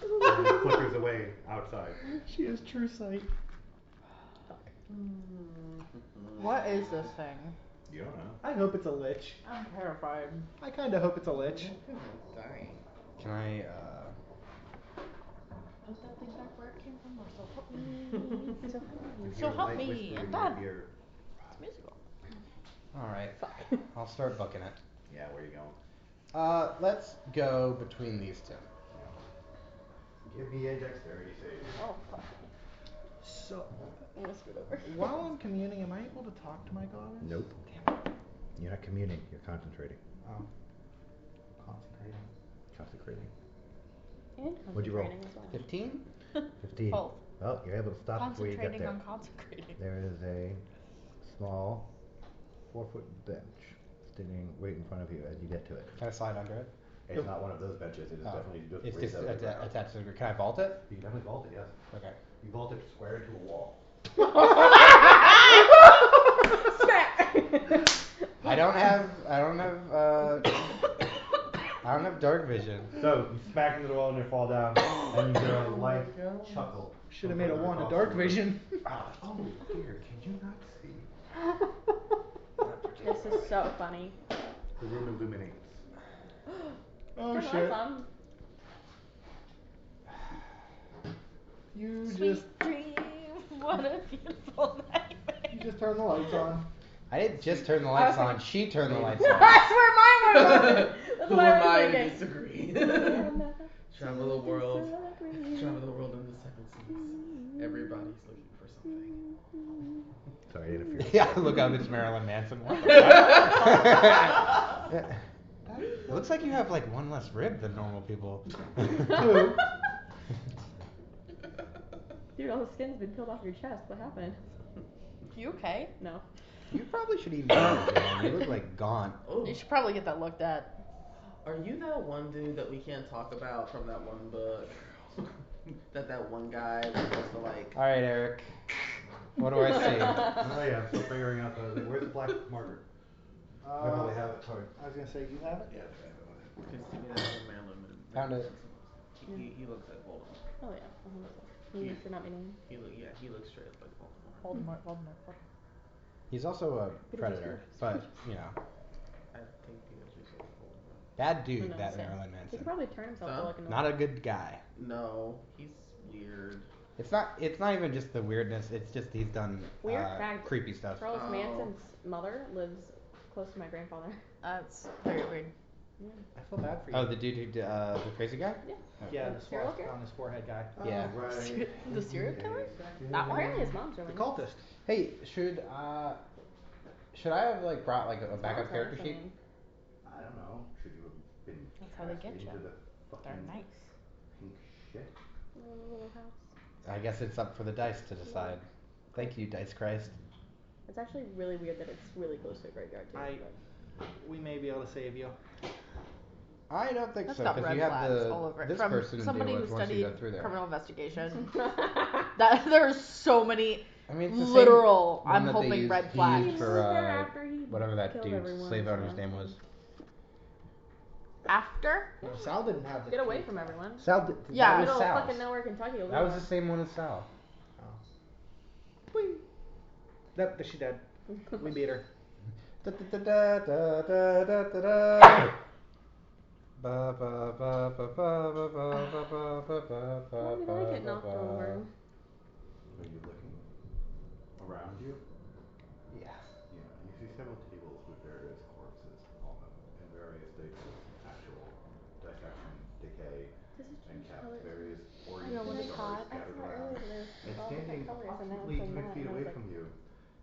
And it flickers away outside. She has true sight. What is this thing? You don't know. I hope it's a lich. I'm terrified. I kind of hope it's a lich. Dying. Can I? Put that thing back where it came from. So help me. So help You me. hear So a help light me. whisper I'm in done. your ear. It's musical. All right. I'll start booking it. Yeah, where you going? Let's go between these two. Give me a dexterity save. Oh, fuck. So, I'm gonna scoot over. while I'm communing, am I able to talk to my goddess? Nope. You're not communing, you're concentrating. Oh. Concentrating. Consecrating. And What'd you roll? concentrating as well. 15. 15. Both. Well, you're able to stop before you get Concentrating there. on consecrating. There is a small 4-foot bench sitting right in front of you as you get to it. Can I slide under it? It's not one of those benches, it is definitely just It's raised just out of the ground. attached to the. Can I vault it? You can definitely vault it, yes. Okay. You vault it square into a wall. I don't have dark vision. So, you smack into the wall and you fall down, and you hear a light chuckle. Should have made a wand of dark vision. Oh dear, can you not see? This is so funny. The room illuminates. Oh Turn the shit. lights on. You Sweet just dream. What a beautiful nightmare. you just turn the lights on. I didn't just turn the lights on. She turned the lights on. That's where mine were. That's Who what am I I was to thinking. disagree? Travel the world. Travel the world in the seven seas. Everybody's looking for something. Sorry, I interfered. Yeah, look up, it's Marilyn Manson. What the fuck? It looks like you have like one less rib than normal people. Who? Dude, all the skin's been peeled off your chest. What happened? You okay? No. You probably should eat more, Jan. You look like gaunt. Oh, You should probably get that looked at. are you that one dude that we can't talk about from that one book? that one guy was supposed to like. All right, Eric. What do I see? Oh yeah, I'm still figuring out the. Where's the black marker? I probably have it. Sorry. I was gonna say, you have it? Yeah, I have it. Because to me that's what Marilyn Found it. He looks like Voldemort. Oh yeah, 100%. He used to not be named. He looks straight up like Voldemort. Voldemort, Voldemort, Voldemort. He's also a predator, but you know. I think Beetlejuice looks like Voldemort. Bad dude, No, that same. Marilyn He could Manson. probably turn himself to like a Not a good guy. No, he's weird. It's not even just the weirdness, it's just he's done Weird fact. creepy stuff. Charles Manson's mother lives close to my grandfather. That's very weird. Yeah. I feel bad for you. Oh, the dude who the crazy guy? Yeah. Yeah, the serial swastika killer? on his forehead guy. Yeah. Right. The serial killer? That one? Apparently his mom's really The cultist. Hey, should I have like brought like a backup character sheet? I don't know. Should you have been That's how they cast get you. into the They're fucking nice. pink shit? little house. I guess it's up for the dice to decide. Thank you, Dice Christ. It's actually really weird that it's really close to a graveyard too. We may be able to save you. I don't think That's so, got because red you have flags all over it. this From person to somebody deal who with once you studied go through there. criminal investigation. That there are so many I mean, it's the literal, same one I'm that they hoping, used- red he flags. used for after he whatever that killed dude's everyone, slave owner's so- name was. After? No, Sal didn't have the Get away key. from everyone. Sal did, Yeah. that was Middle of Sal's. fucking nowhere, Kentucky. That was the same one as Sal. Whee! Nope, she dead. We beat her. Da da da da da da da da. Ba ba ba ba ba ba ba ba ba ba ba. Why did I get knocked over? Are you looking around you? Yeah. Yeah, you see several tables with various corpses on them in various states of actual dissection, decay, Does it and change kept colors? various I ornate know, when it's stars hot. I scattered saw around. earlier that And there's all standing different colors, and now approximately it's so 10 matte, feet and I away was like, from you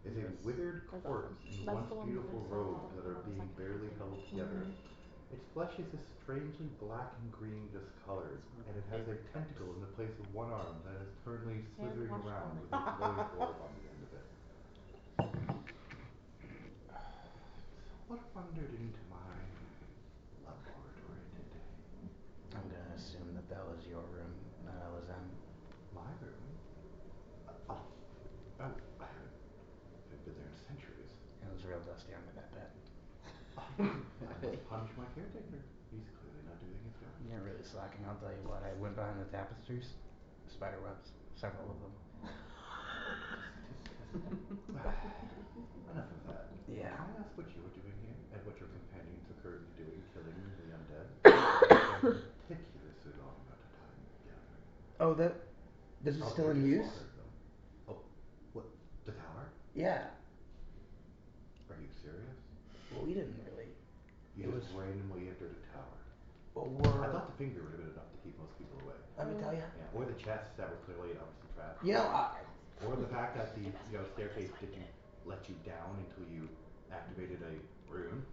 is a withered that's corpse awesome. in That's once the one beautiful that I saw robes that on are the being second. barely held together. Its flesh is this strangely black and green discolored, and it has a tentacle in the place of one arm that is currently slithering around with a glowing orb on the end of it. What wandered into my laboratory today? I'm gonna assume that was your room that I was in. My room? Oh, I haven't been there in centuries. It was real dusty under that bed. I must punish my caretaker. He's clearly not doing his job. You're really slacking, I'll tell you what. I went behind the tapestries. Spider webs. Several of them. Enough of that. Yeah. Can I ask what you were doing here, and what your companions are currently doing, killing the undead? A meticulously long amount of time gathering. Oh, this is Of still course in you use? slaughtered them. Oh, what? The tower? Yeah. Are you serious? Well, we didn't really. You just randomly entered a tower. I Well, thought the finger would have been enough to keep most people away. let me tell you. Yeah, or the chests that were clearly obviously trapped. You know, Or the fact that the staircase didn't let you down until you activated a rune.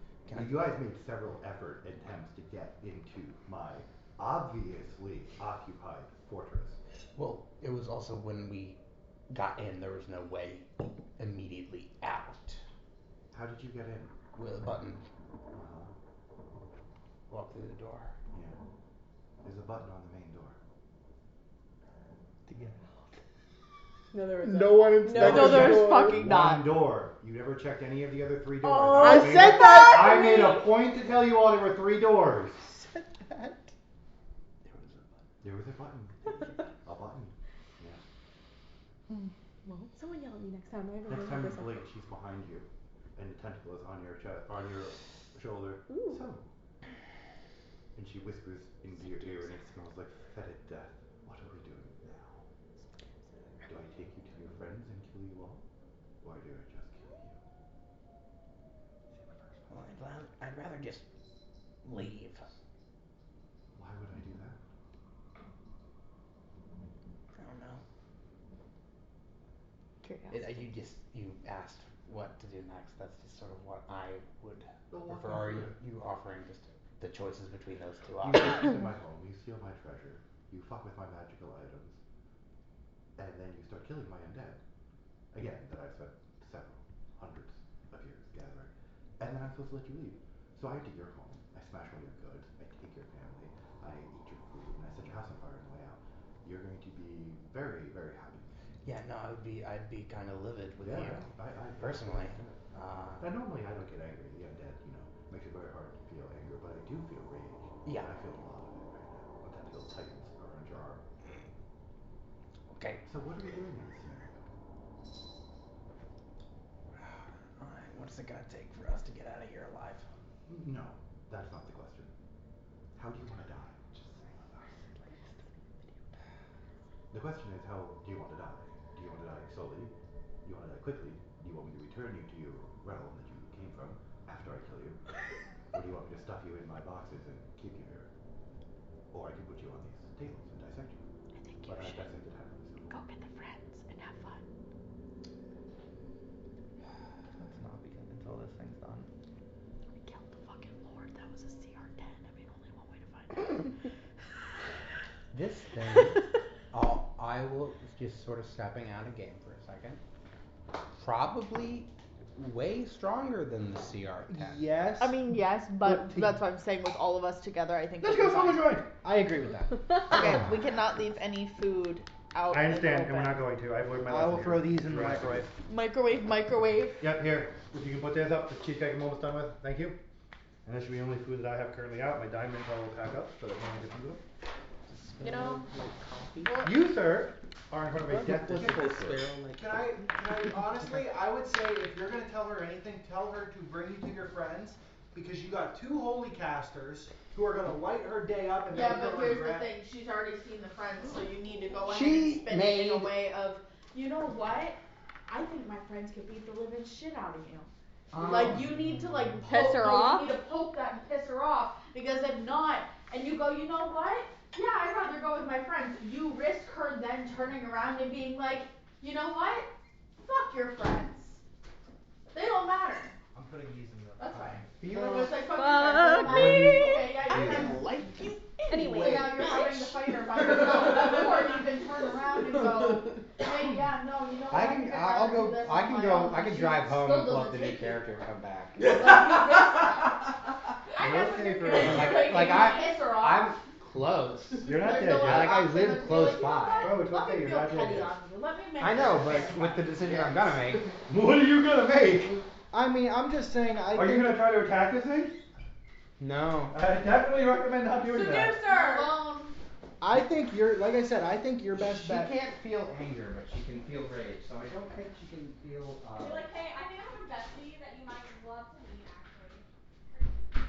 You guys made several attempts to get into my obviously occupied fortress. well, it was also when we got in, there was no way immediately out. How did you get in? With a button. Uh-huh. Walk through the door. Yeah. There's a button on the main door. To get out. No, there was No one inspected No, there's the door. fucking not. One door. You never checked any of the other 3 doors. Oh, I said that! I made a point to tell you all there were 3 doors. Said that. There was a button. A button. Yeah. Well, someone yell at me next time. I haven't Next heard time you this blink, she's behind you, and the tentacle is on your on your shoulder. Ooh. So, and she whispers into your ear, and it smells like fetid death. What are we doing now? Do I take you to your friends and kill you all, or do I just kill you? Well, I'd rather just leave. Why would I do that? I don't know. Curiosity. You asked what to do next. That's just sort of what I would Well, walk prefer. me Are through it. you offering just the choices between those two You options? break into my home, you steal my treasure, you fuck with my magical items, and then you start killing my undead. Again, that I've spent several hundreds of years gathering. And then I'm supposed to let you leave. So I enter your home, I smash all your goods, I take your family, I eat your food, and I set your house on fire on the way out. You're going to be very, very happy with me. Yeah, no, I'd be kind of livid with you. I personally. Now normally I don't get angry. The undead, makes it very hard to feel anger, but I do feel rage. Yeah. And I feel a lot of it right now. My tentacle tightens Okay. So what are we doing in this scenario? Alright, what's it gonna take for us to get out of here alive? No, that's not the question. How do you want to die? The question is, how do you want to die? Do you want to die slowly? Do you want to die quickly? Do you want me to return you to your realm that you came from after I kill you? Or do you want me to stuff you in my boxes and keep you here? Or I can put you on these tables and dissect you. I think But you I've should dissected half of this go get the friends and have fun. Let's not begin until this thing's done. We killed the fucking Lord. That was a CR10. I mean, only one way to find out. This thing, I will just sort of stepping out of game for a second. Probably way stronger than the CR10. Yes. I mean, yes, but that's what I'm saying. With all of us together, I think. Let's go solo join. I agree with that. Okay, we cannot leave any food out. I in the understand, and we're open. not going to. I've learned my I lesson will here. throw these in the Relax. microwave. Microwave. Yep, here. If you can put this up, the cheesecake I'm almost done with. Thank you. And this should be the only food that I have currently out. My diamonds I will pack up so that no one gets into them. You know, You, sir, are in front of a death Look at this sparrow, Can I honestly, I would say if you're gonna tell her anything, tell her to bring you to your friends, because you got two holy casters who are gonna light her day up and Yeah, make her but here's regret. the thing. She's already seen the friends, so you need to go ahead She and spin it in a made- way of, you know what? I think my friends could beat the living shit out of you. Like you need to like Piss poke, her no, off? you need to poke that and piss her off, because if not, and you go, you know what? Yeah, I'd rather go with my friends. You risk her then turning around and being like, you know what? Fuck your friends. They don't matter. I'm putting these in the That's fine. You So know it's what? like, fuck your friends. Fuck They don't matter. me. Okay, yeah, your friends like you Anyway. so now you're having to fight her by yourself, or you can turn around and go, hey, yeah, no, you know what? I can. think I'd I'll rather go. do this I on can my go. own, I but can she drive home still and let doesn't the new take you. character come back. Like, you risk that. I You're guess okay when you're for doing everything. it, Like you I- piss her off. I'm close. You're not There's dead no yet. Like, I option live but to be close like, you know by. what? Bro, it's Let okay, me you're feel not dead petty yet. on you. Let me make I know, this but fair. with the decision I'm gonna make. What are you gonna make? I mean, I'm just saying, I Are think. you gonna try to attack this thing? No. I definitely recommend not doing that. Seducer. Alone. I think like I said, I think your best She bet. can't feel anger, but she can feel rage. So I don't think she can feel. Be like, hey, I think I have a bestie that you might love to meet, actually.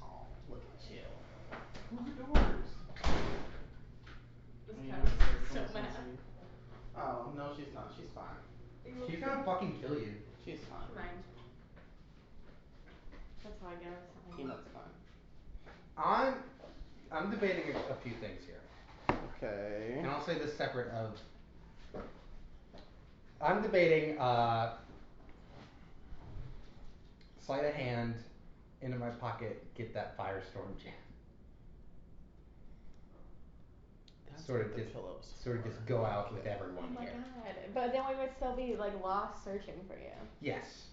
Oh, look at you. Close the doors. This I mean, cat it's is so almost mad. sensitive. Oh, no, she's not. She's fine. She's gonna fucking kill you. She's fine. She might. That's how I get her something. Peanut's fine. I'm debating a few things here. Okay. And I'll say this separate of. I'm debating sleight of hand into my pocket, get that firestorm jam. That's Sort what of the just pillow's sort of for. just go out with Oh everyone my here. god. But then we would still be like lost searching for you. Yes.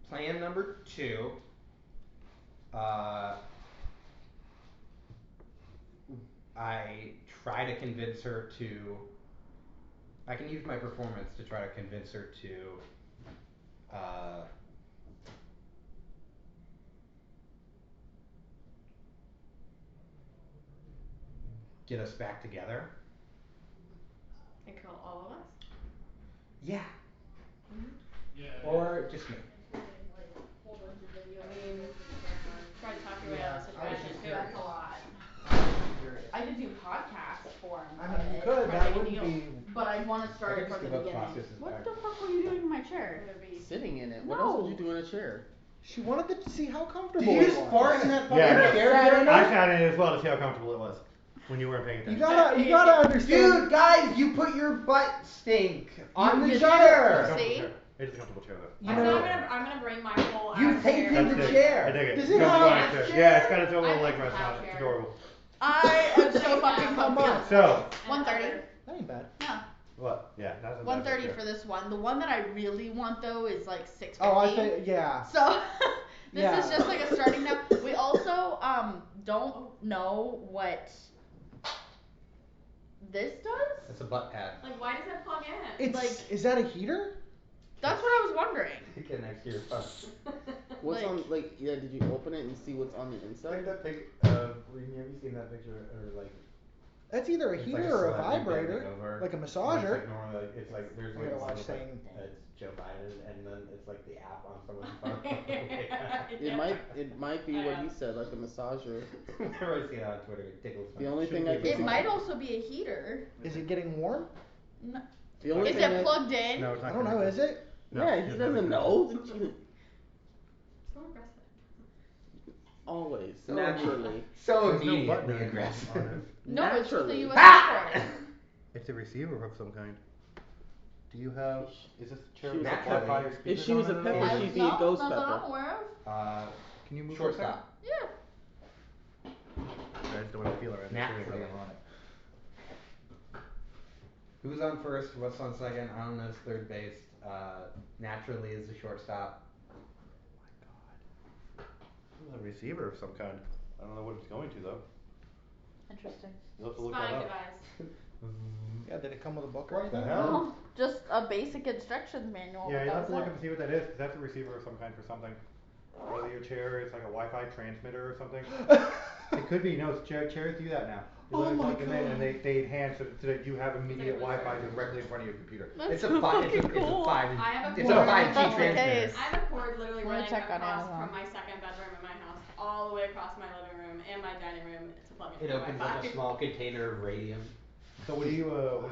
Plan number 2. I try to convince her to. I can use my performance to try to convince her to. Get us back together. And kill all of us? Yeah. Yeah. Or just me. Including like a whole bunch of video I mean, evidence and cameras. try to talk your way out of the I was situation just too. curious. That's a lot. I was just curious. I could do podcasts for him. I mean, you but could. try to That make a wouldn't deal. be. But I'd want to I start could it just from give the up beginning. processes What back. the fuck were you doing in my chair? Sitting in it. What No. else would you do in a chair? She wanted to see how comfortable. Did you it just was. fart in that fucking Yeah, chair? I sat in it as well to see how comfortable it was when you weren't paying You attention. you gotta understand. Dude, guys, you put your butt stink on the you chair. See? It is a comfortable chair though. You I'm know- not gonna. I'm gonna bring my whole. You ass taped chair. in the That's it. chair. I dig it. Does it It's a have nice a chair. chair? Yeah, it's got its own I little leg think rest it's on a it. It's chair. adorable. I am so fucking Come on. So, 130. That ain't bad. Yeah. what? Yeah, that's a 130 for this one. The one that I really want though is like 650. Oh, I think yeah. So this Yeah. is just like a starting now. We also don't know what this does. It's a butt pad. Like, why does it plug in? It's Like- is that a heater? That's what I was wondering. It connects to your phone. What's Like- on, like, yeah, did you open it and see what's on the It's like inside? that pic. Have you seen that picture or like? That's either a It's heater like or a celebrity vibrator, bending over. like a It's massager. like normally like it's like there's I like gotta one watch with, like, thing. it's Joe Biden and then it's like the app on someone's phone. It might be what he said, like a massager. Whenever I see it on Twitter, it tickles my. The only thing shouldn't I be can It a might massager. also be a heater. Is it getting warm? No. The only Is thing it plugged in? No, it's I not. don't know. connected. Is it? No, Yeah, it's he not doesn't connected. know. Didn't you? So aggressive. Always, So- naturally. So There's no immediately button or anything aggressive. on it. No, it's just a Naturally. USB Ah! port. It's a receiver of some kind. Do you have? Is this chair She was with a Wi-Fi pepper. or If speakers she was on a it at pepper, all? she'd be a No, ghost not that pepper. I'm aware of. Can you move for a second? Shortstop. Yeah. I just don't want to feel it. Naturally. On it. Who's on first? What's on second? I don't know. It's third base. Naturally is the shortstop. This is a receiver of some kind. I don't know what it's going to though. Interesting. You'll have to look Spying that up. device. Yeah. Did it come with a book or What the anything? hell? No, just a basic instructions manual. Yeah, you'll have to look That's up and see what that is, because that's a receiver of some kind for something. Whether your chair is like a Wi-Fi transmitter or something. It could be. No, chairs do that now. You Oh literally my plug them in and God. they enhance it so that you have immediate It's like a Wi-Fi wizard. directly in front of your computer. That's It's a so five. fucking cool. I have a It's cord. a 5G That's the transmitter. case. I have a cord literally I'm gonna running check on across Amazon. from my second bedroom in my house all the way across my living room and my dining room to plug in It my opens Wi-Fi. up a small container of radium. So what are you doing?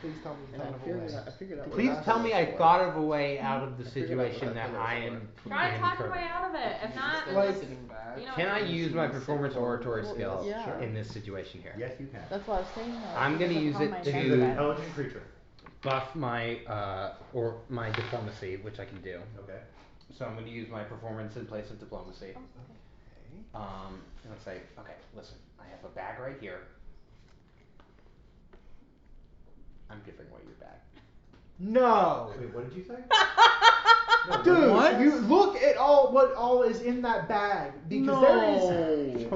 Please tell me you And thought of a way. I figured out. Please tell me I thought of a way out of the figured out what situation that that I pillar am Try to talk your currently. way out of it. If not, then Like- just, sitting back. you know. Can I use my performance oratory Well, skills yeah. in this situation here? Yes, you can. That's what I was saying. Though. I'm gonna use it She's to- an intelligent creature. Buff my or my diplomacy, which I can do. Okay. So I'm going to use my performance in place of diplomacy. And let's say, okay, listen, I have a bag right here. I'm giving away your bag. No. Wait, what did you say? Dude, What? you look at what all is in that bag because there is.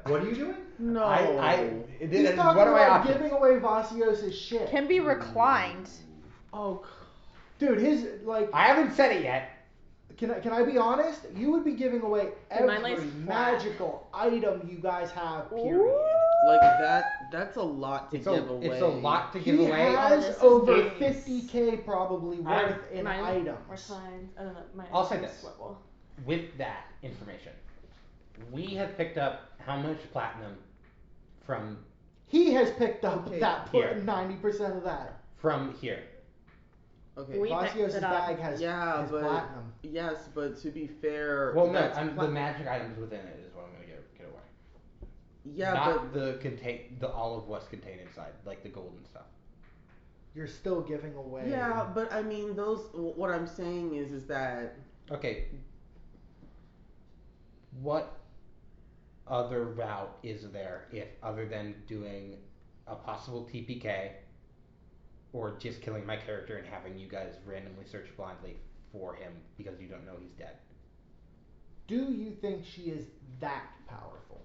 What are you doing? He's talking what are my about options? giving away Vasios' shit. Can be reclined. Oh, dude, his like. I haven't said it yet. Can I be honest? You would be giving away Dude, mine every lays flat. magical item you guys have. Period. Like that's a lot to give away. It's a lot to give He away. has this is over nice. 50K probably worth in Mine items. reclines. I don't know. Mine I'll say this. swivel. With that information, we have picked up how much platinum from He has picked up Okay, that here. 90% of that. from here. Okay. We picked Vasios' it up. bag has Yeah, but platinum. yes, but to be fair, Well, no, that's the magic items within it is what I'm going to get away. yeah, Not the all of what's contained inside, like the gold and stuff. You're still giving away. yeah, but I mean those. What I'm saying is that Okay. What other route is there if other than doing a possible TPK or just killing my character and having you guys randomly search blindly for him because you don't know he's dead? Do you think she is that powerful?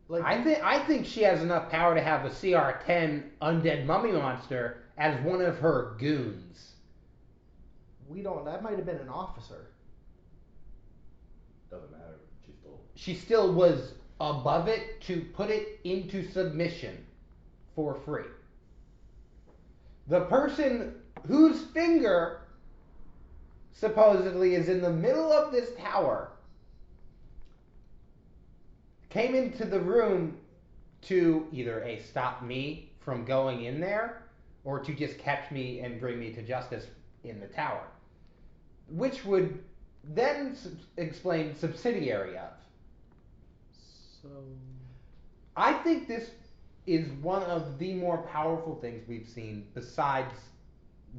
Like I think she has enough power to have a CR-10 undead mummy monster as one of her goons. we don't. That might have been an officer. Doesn't matter. She still was above it to put it into submission for free. The person whose finger supposedly is in the middle of this tower came into the room to either stop me from going in there or to just catch me and bring me to justice in the tower, which would then explain subsidiary of. so. I think this is one of the more powerful things we've seen besides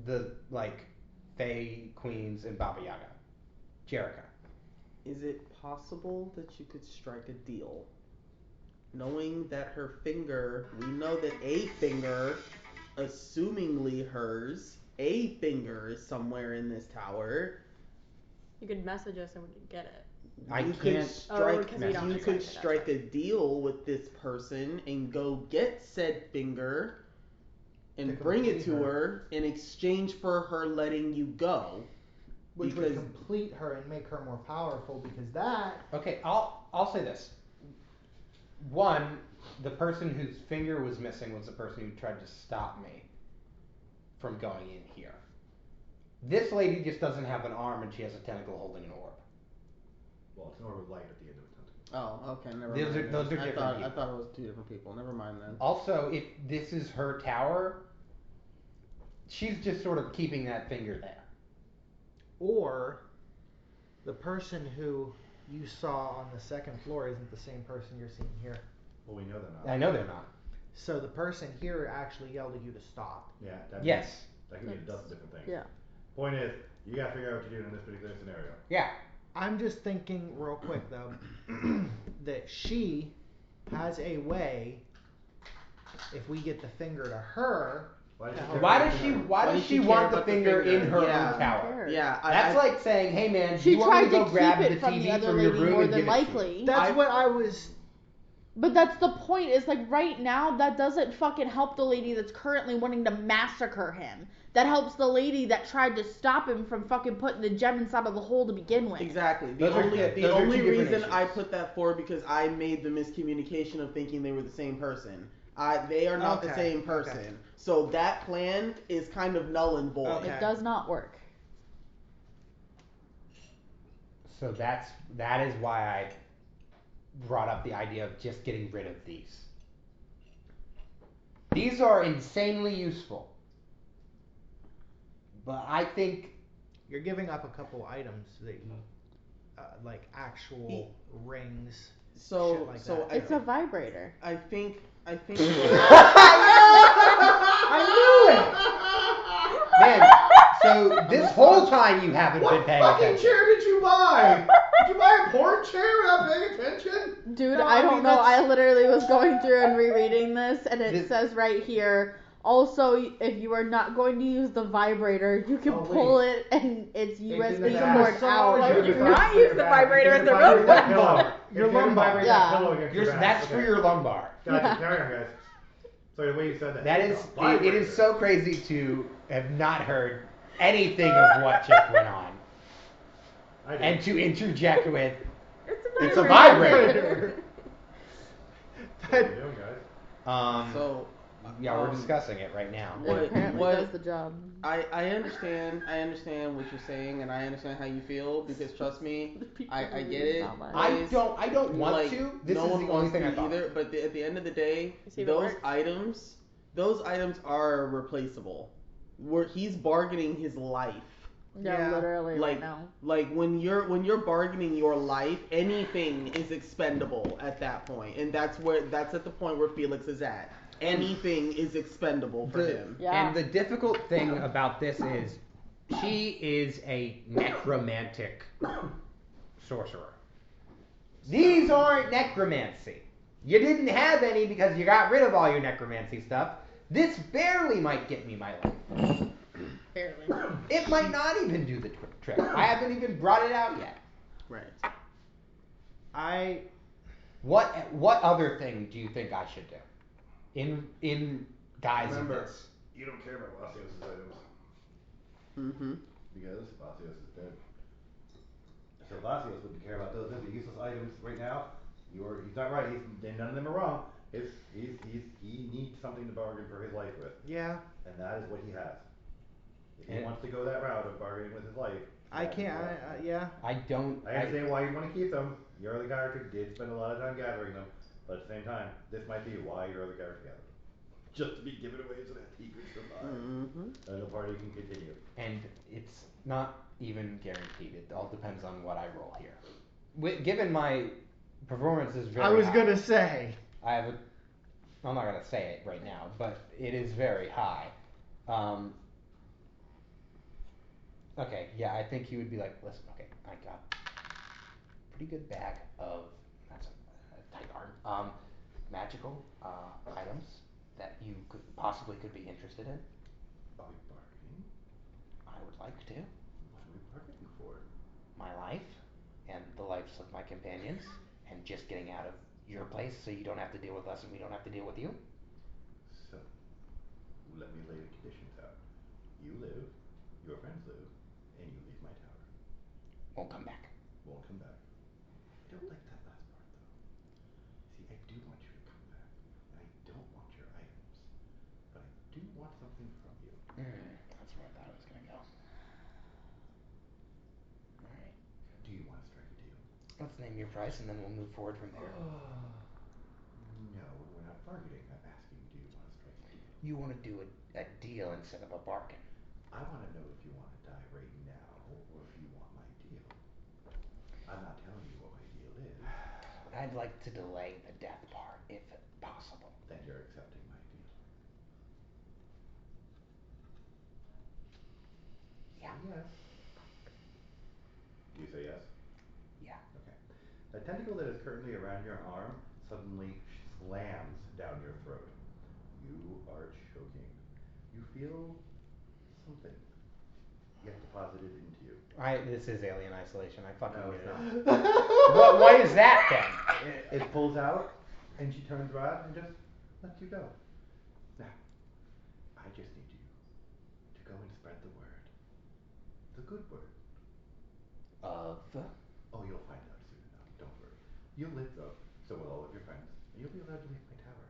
the Fae Queens and Baba Yaga. Jerica. Is it possible that you could strike a deal? Knowing that her finger, we know that a finger, assumingly hers, a finger is somewhere in this tower. You could message us and we could get it. I You can't could strike. because we don't You have could it, that's strike right. a deal with this person and go get said finger and To bring it complete to her. her in exchange for her letting you go. Which Because- would complete her and make her more powerful because that. Okay, I'll say this. One, the person whose finger was missing was the person who tried to stop me from going in here. This lady just doesn't have an arm and she has a tentacle holding an orb. Well, it's an orb of light at the end of a tentacle. Oh, okay, never Those mind. are- those then. are I different thought, people. I thought it was two different people. Never mind then. Also, if this is her tower, she's just sort of keeping that finger there. Or the person who you saw on the second floor isn't the same person you're seeing here. Well, we know they're not. I know they're not. So the person here actually yelled at you to stop. Yeah. That Yes. means- that could mean a dozen different things. Yeah. Point is, you gotta figure out what you're doing in this particular scenario. Yeah. I'm just thinking real quick though that she has a way if we get the finger to her. Why does Why does she care want the about the finger finger? in her Yeah. own tower? Yeah, That's like saying, hey man, do She you want me tried to go to grab keep the it from TV the other from your lady room more and than give it to you? likely. That's what I was. But that's the point. Is like right now that doesn't fucking help the lady that's currently wanting to massacre him. That helps the lady that tried to stop him from fucking putting the gem inside of the hole to begin with. Exactly. Those are two The only different reason issues. I put that forward because I made the miscommunication of thinking they were the same person. They are not the Okay, same person. okay. So that plan is kind of null and void. Okay. It does not work. So that is why I brought up the idea of just getting rid of these. These are insanely useful. But I think You're giving up a couple items that you, like actual rings. So shit like so that. It's a vibrator. I think. I knew it! Man, so this whole time you haven't been What paying fucking attention. chair did you buy? Did you buy a porn chair without paying attention? Dude, No, I I don't mean, know. that's- I literally was going through and rereading this, and it This- says right here. Also, if you are not going to use the vibrator, you can Oh, pull wait. it and it's in the USB back. port Massage out. Why would you not use the vibrator in the room? Your lumbar. Yeah. That's for your lumbar. Gotcha, Yeah. carry on, guys. Sorry, the way you said that. That is, it is so crazy to have not heard anything of what just went on. I did. And to interject with, It's a vibrator. What are you doing, guys? So yeah, we're discussing it right now. It apparently what- does the job. I understand what you're saying, and I understand how you feel because trust me, I get it. I don't want Like, to. This no is one the only wants thing to I thought. either. But at the end of the day, See if it those works. items are replaceable. He's bargaining his life. Yeah, Yeah. literally Like right now. like when you're bargaining your life, anything is expendable at that point, and that's at the point where Felix is at. Anything is expendable for him. Yeah. And the difficult thing about this is, she is a necromantic sorcerer. These aren't necromancy. You didn't have any because you got rid of all your necromancy stuff. This barely might get me my life. Barely. It might not even do the trick. I haven't even brought it out yet. I What other thing do you think I should do? In guise Remember, of this. you don't care about Lasios' items. Mm-hmm. Because Lasios is dead. So Lasios wouldn't care about those. Those are useless items right now. He's not right. None of them are wrong. He needs something to bargain for his life with. yeah. And that is what he has. If he And- wants to go that route of bargaining with his life. I can't. Yeah. I don't. I understand why you want to keep them. Your other character did spend a lot of time gathering them. But at the same time, this might be why your other character gathered them. Just to be given away so that he could survive. Mm-hmm. And the party can continue. And it's not even guaranteed. It all depends on what I roll here. Given my performance is very I was high, gonna say. I'm not gonna say it right now, but it is very high. Okay, yeah, I think he would be like, listen, okay, I got a pretty good bag of, that's a tight arm, magical items that you could be interested in. Are we bargaining? I would like to. What are we bargaining for? My life and the lives of my companions, and just getting out of your place so you don't have to deal with us and we don't have to deal with you. So, let me lay the conditions out. You live, your friends live, and you leave my tower. Won't come back. Won't come back. I don't like that last part though. See, I do want you to come back, and I don't want your items, but I do want something from you. That's where I thought it was gonna go. Alright. Do you want to strike a deal? Let's name your price and then we'll move forward from there. No, we're not bargaining. I'm asking, do you want to strike a deal? You wanna do a deal instead of a bargain. I want to know if you want to die right now, or if you want my deal. I'm not telling you what my deal is. I'd like to delay the death part, if possible. Then you're accepting my deal. Yeah. Say yes. Do you say yes? Yeah. Okay. The tentacle that is currently around your arm suddenly slams down your throat. You are choking. You feel something get deposited into you. This is Alien Isolation. I fucking No, get it's it. not. What is that then? It pulls out, and she turns around and just lets you go. Now, I just need you to go and spread the word. The good word. Of? Oh, you'll find out soon enough. Don't worry. You'll live though, so will all of your friends, and you'll be allowed to leave my tower.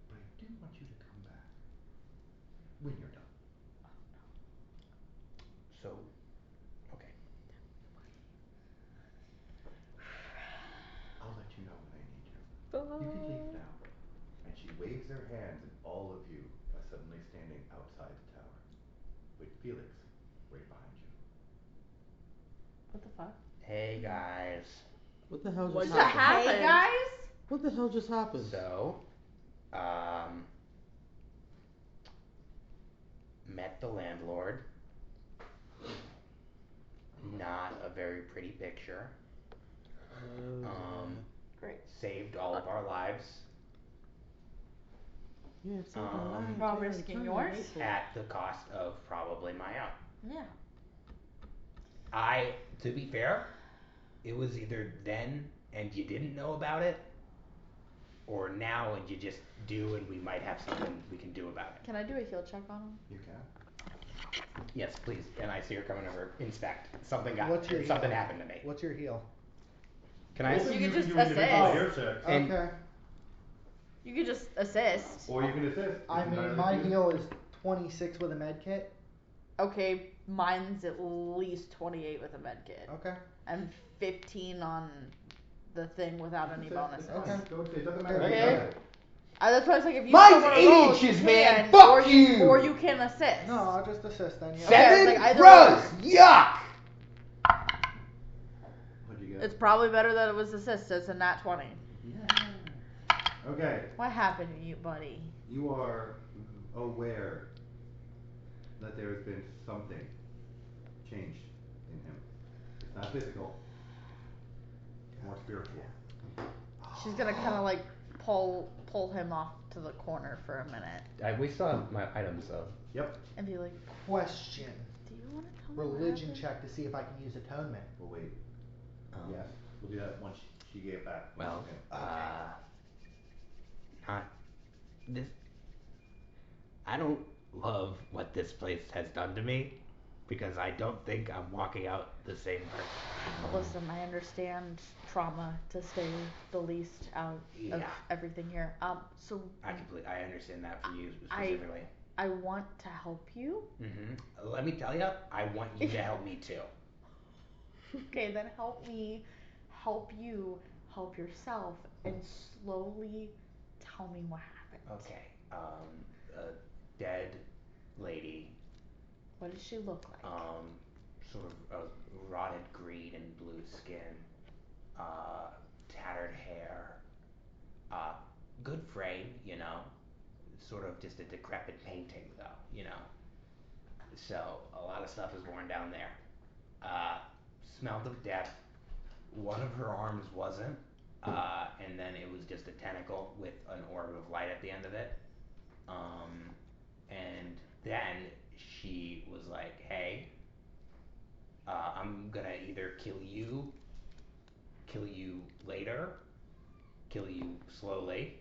But I do fuck? Hey guys. What the hell What just just happened? happened? Hey guys. What the hell just happened? So, met the landlord. Not a very pretty picture. Great. Saved all of our lives. Yeah, it's saved our lives. While Yeah, risking it's yours? really At the cost of probably my own. Yeah. To be fair, it was either then and you didn't know about it, or now and you just do and we might have something we can do about it. Can I do a heal check on him? You can. Yes, please. And I see her coming over. Inspect. Something What's your something heal? happened to me. What's your heal? Can I? Both of You could just can do individual assist. hair checks. And- Okay. You could just assist. Or you can assist. I It's mean, entirely my up to you. heal is 26 with a med kit. Okay, mine's at least 28 with a med kit. Okay. And 15 on the thing without any It's bonuses. fine. Okay. Go with it. It doesn't matter. Okay. That's why I was like, if you Mine's still wanna 8 roll, inches, you man. can, Fuck or you. Or you can assist. No, I'll just assist then. Yeah. Okay, I was 7? like, either Gross! Yuck! What'd you get? It's probably better that it was assist. It's a nat 20. Yeah. Okay. What happened to you, buddy? You are aware that there has been something changed in him. It's not physical. It's more spiritual. She's gonna kind of like pull him off to the corner for a minute We still have my items though. Yep. and be like, Question. "Do you want to tell me what Religion happened?" check to see if I can use atonement. We'll wait. Yes. We'll do that once she gave it back. Well, Okay. not this. I don't love what this place has done to me, because I don't think I'm walking out the same person. Listen, I understand trauma to stay the least out of Yeah. everything here. So I understand that for you I- specifically. I want to help you. Let me tell you, I want you to help me too. Okay, then help me help you help yourself and slowly tell me what happened. Okay. A dead lady. What does she look like? Sort of a rotted green and blue skin. Tattered hair. Good frame, you know. Sort of just a decrepit painting though, you know. So a lot of stuff is worn down there. Smelled of death. One of her arms wasn't. And then it was just a tentacle with an orb of light at the end of it. And then she was like, hey, I'm gonna either kill you later, kill you slowly,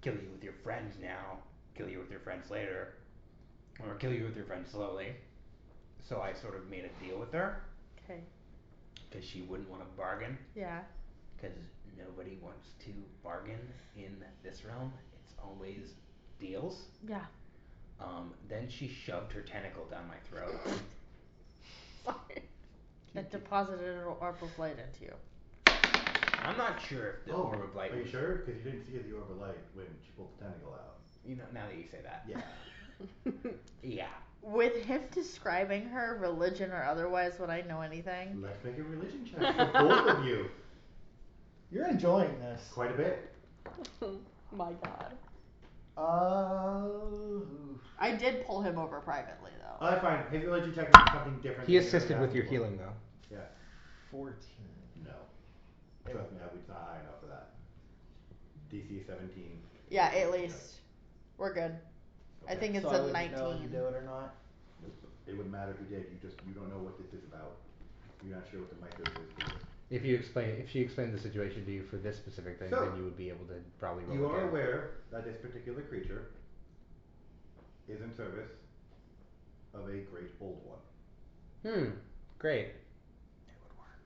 kill you with your friends now, kill you with your friends later, or kill you with your friends slowly. So I sort of made a deal with her, Okay. because she wouldn't want to bargain, Yeah. because nobody wants to bargain in this realm. It's always deals. Yeah. Then she shoved her tentacle down my throat. Sorry. It deposited an orb of light into you. I'm not sure if the orb of light Are you was- sure? Because you didn't see the orb of light when she pulled the tentacle out. You know, now that you say that. Yeah. Yeah. With him describing her, religion or otherwise, would I know anything? Let's make a religion check for both of you. You're enjoying this. Quite a bit. My God. I did pull him over privately though. Oh, that's fine. His religion check is something different. He than you're assisted with asking your for. healing though. Yeah. 14. No. Trust me, it's not high enough for that. DC 17. Yeah, at least. We're good. I Okay. think it's So I a wouldn't know if 19. you do it or not. Nope. It wouldn't matter if you did. You don't know what this is about. You're not sure what the mythos is for this. If she explained the situation to you for this specific thing, So, then you would be able to probably roll You are again. aware that this particular creature is in service of a great old one. Great. It would work.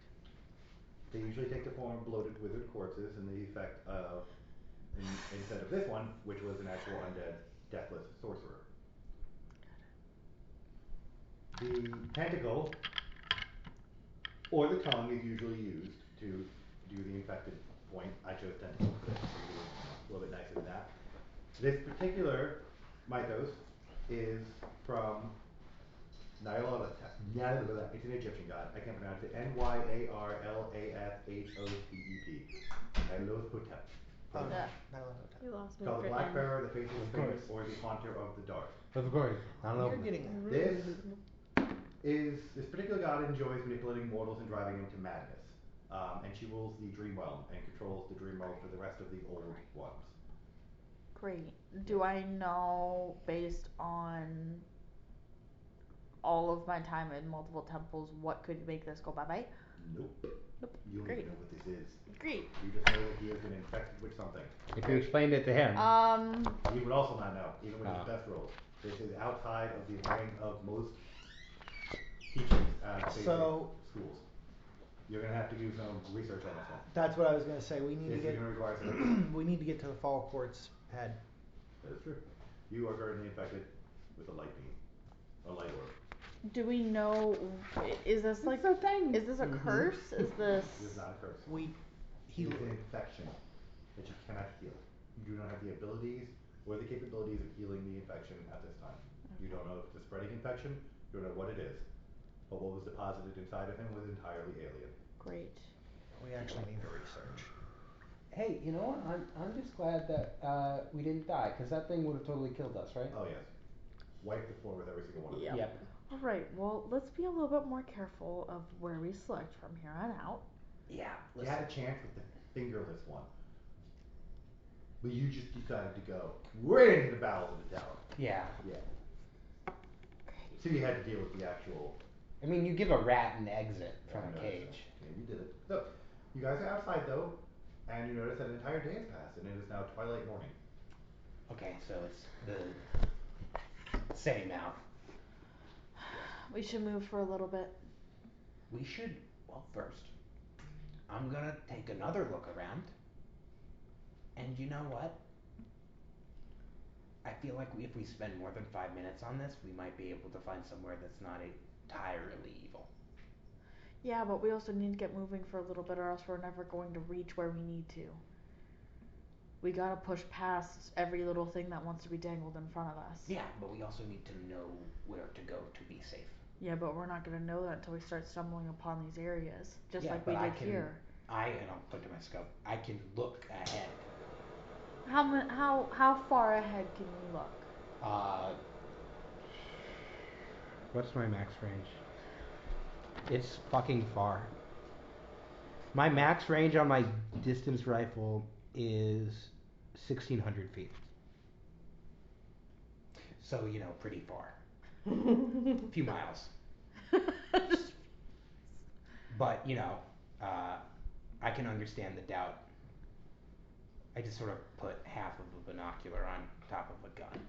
They usually take the form of bloated, withered corpses and the effect of, instead of this one, which was an actual undead, deathless sorcerer. The tentacle or the tongue is usually used to do the infected point. I chose tentacle for this because it was a little bit nicer than that. This particular mythos is from It's an Egyptian god. I can't pronounce it. Nyarlathotep. Nyarlathotep. Oh no, Yeah. Nyarlathotep. You lost Called the Black Bearer, the Faceless Of Figure, course. or the Haunter of the Dark. Of course. I don't know. You're getting there. This particular god enjoys manipulating mortals and driving them to madness. And she rules the dream realm and controls the dream realm for the rest of the old ones. Great. Do I know, based on all of my time in multiple temples, what could make this go bye-bye? Nope. Nope. You don't Great. even know what this is. Great. You just know that he has been infected with something. If you explained it to him. He would also not know, even with his best rolls. This is outside of the range of most teachings at basic So schools. You're gonna have to do some research on this one. that's what I was gonna say. We need to This get is gonna require some we need to get to the fall court's head. That is true. You are currently infected with a light beam. A light orb. Do we know, is this like, is this a curse? Is this... This is not a curse. He It is an infection that you cannot heal. You do not have the abilities or the capabilities of healing the infection at this time. You don't know if it's a spreading infection, you don't know what it is. But what was deposited inside of him was entirely alien. Great. We actually need to research. Hey, you know what? I'm just glad that we didn't die, because that thing would have totally killed us, right? Oh yes. Wipe the floor with every single one of them. Yep. Alright, well, let's be a little bit more careful of where we select from here on out. Yeah. You had a chance with the fingerless one. But you just decided to go right into the bowels of the tower. Yeah. Yeah. So you had to deal with the actual... I mean, you give a rat an exit from a cage. Yeah, you did it. So, you guys are outside though, and you notice that an entire day has passed, and it is now twilight morning. Okay, so it's the same now. We should move for a little bit. We should, well, first, I'm gonna take another look around. And you know what? I feel like if we spend more than 5 minutes on this, we might be able to find somewhere that's not entirely evil. Yeah, but we also need to get moving for a little bit, or else we're never going to reach where we need to. We gotta push past every little thing that wants to be dangled in front of us. Yeah, but we also need to know where to go to be safe. Yeah, but we're not gonna know that until we start stumbling upon these areas, just like we but did here. And I'll point to my scope. I can look ahead. How far ahead can you look? What's my max range? It's fucking far. My max range on my distance rifle is 1,600 feet. So, you know, pretty far. A few miles. But, you know, I can understand the doubt. I just sort of put half of a binocular on top of a gun.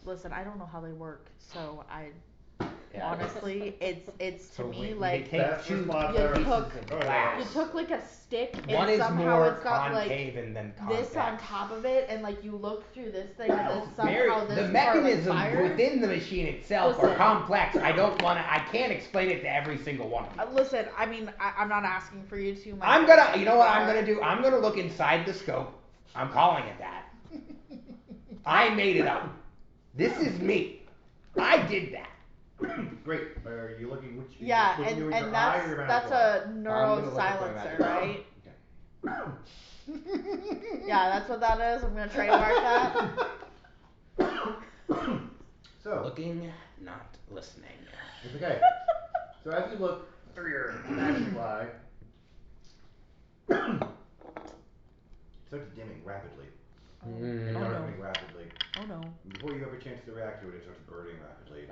Listen, I don't know how they work, so honestly, it's to So me we like take Best two response pieces ever. of glass. you took like a stick One and is somehow more it's got like concave and then convex. this on top of it, and like you look through this thing, and then Mary, somehow this the part mechanisms like fires. within the machine itself are Listen. complex. I can't explain it to every single one of you. Listen, I mean, I'm not asking for you to. You know what I'm gonna do? I'm gonna look inside the scope. I'm calling it that. I made it up. This is me. I did that. Great. Are you looking which? Yeah, looking and with your eye or your that's mouth? a I'm neuro gonna look at my silencer, magic. right? Yeah, that's what that is. I'm gonna trademark that. So, Looking, not listening. it's okay. So as you look through your magical eye, it starts dimming rapidly. And darkening rapidly. Oh no. Before you have a chance to react to it, it starts burning rapidly.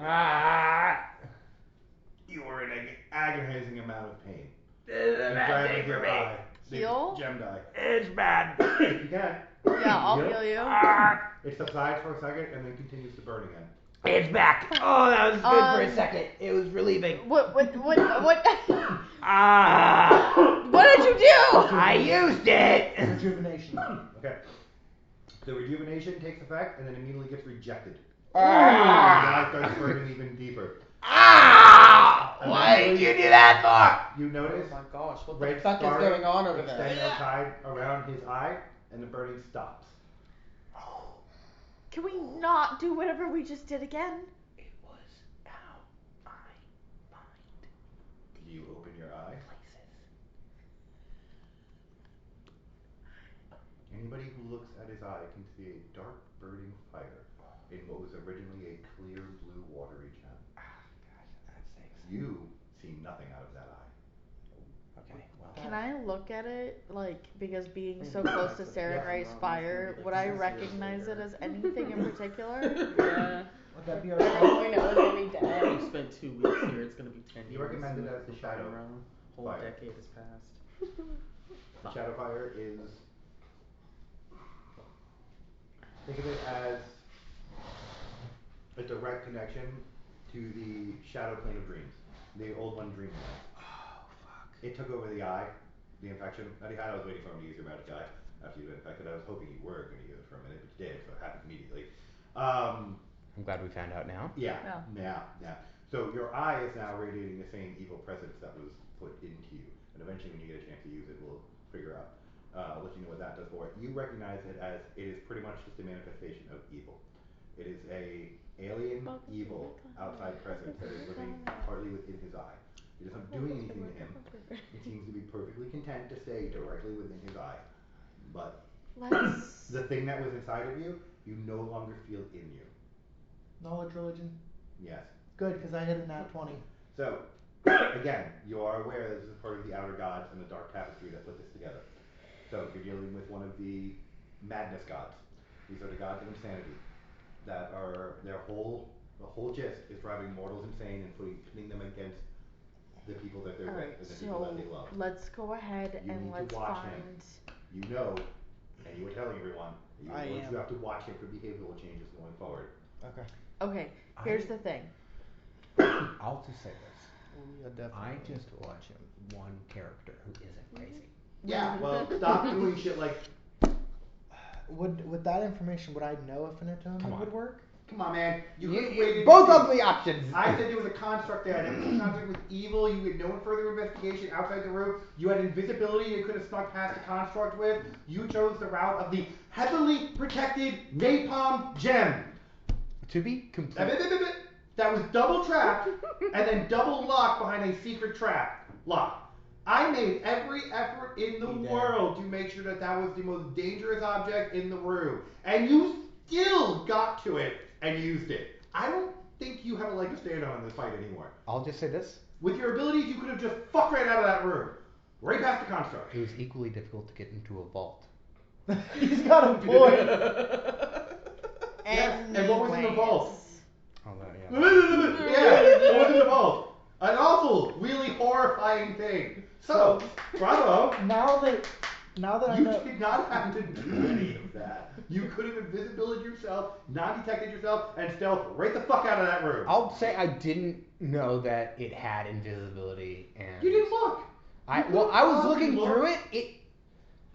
You are in an agonizing amount of pain. Grabbing your eye. Heal? Gemmed eye. It's bad. If you can. Yeah, I'll heal you. It subsides for a second and then continues to burn again. It's back. Oh, that was good for a second. It was relieving. What? What did you do? I used it. Rejuvenation. Okay. The rejuvenation takes effect and then immediately gets rejected. Ah. The eye starts burning even deeper. Why did you do that for? You notice Oh my gosh, what the red fuck is scarring going on over extend there? outside around his eye and the burning stops. Can we not do whatever we just did again? It was how I his eye can see a dark burning fire in what was originally a clear blue watery gem. That stinks. You see nothing out of that eye. Okay, well. Can I look at it, like, because being so close to Sarenrae's fire, would I recognize it as anything in particular? Yeah. Would that be our We know it's gonna be dead. You spent 2 weeks here. It's gonna be 10 years. You recommend it as the Fire shadow realm. Whole fire. decade has passed. The shadow fire is, think of it as a direct connection to the shadow plane of dreams. The old one, dreamland. Oh, fuck. It took over the eye, the infection. I was waiting for him to use your magic eye after you'd been infected. I was hoping you were going to use it for a minute, but you did, so it happened immediately. I'm glad we found out now. Yeah. Yeah. So your eye is now radiating the same evil presence that was put into you. And eventually when you get a chance to use it, we'll figure out. I'll let you know what that does for it. You recognize it as, it is pretty much just a manifestation of evil. It is a alien evil outside presence that is living partly within his eye. It is not doing anything to him. It seems to be perfectly content to stay directly within his eye. But the thing that was inside of you, you no longer feel in you. knowledge religion? Yes. Good, because I hit a nat 20. So, again, you are aware that this is part of the outer gods and the dark tapestry that put this together. So you're dealing with one of the madness gods. These are the gods of insanity. That are, the whole gist is driving mortals insane and pitting them against the people that they're with Alright, and the people that so they love. let's go ahead You and need let's to watch find. him. You know, and you were telling everyone, I am. you have to watch him for behavioral changes going forward. Okay. Okay, here's the thing. I'll just say this. Yeah, definitely. I just watch one character who isn't crazy. Yeah, well, stop doing shit like. Would that information, would I know if an atonement would work? Come on, man. You could have waited. Both ugly options. I said there was a construct there. There was a construct with evil. You had no further investigation outside the room. You had invisibility you could have snuck past the construct with. You chose the route of the heavily protected napalm gem. To be complete. That was double trapped and then double locked behind a secret trap. Lock. I made every effort in the world to make sure that that was the most dangerous object in the room. And you still got to it and used it. I don't think you have a leg to stand on in this fight anymore. I'll just say this. With your abilities, you could have just fucked right out of that room. Right past the construct. It was equally difficult to get into a vault. He's got a point. Yes, and what was in the vault? Oh, Yeah, what was in the vault? An awful, really horrifying thing. So, bravo. Now that I You know. did not have to do any of that. You could have invisibility yourself, non-detected yourself, and stealth right the fuck out of that room. I'll say I didn't know that it had invisibility and. You didn't look. I was looking through it.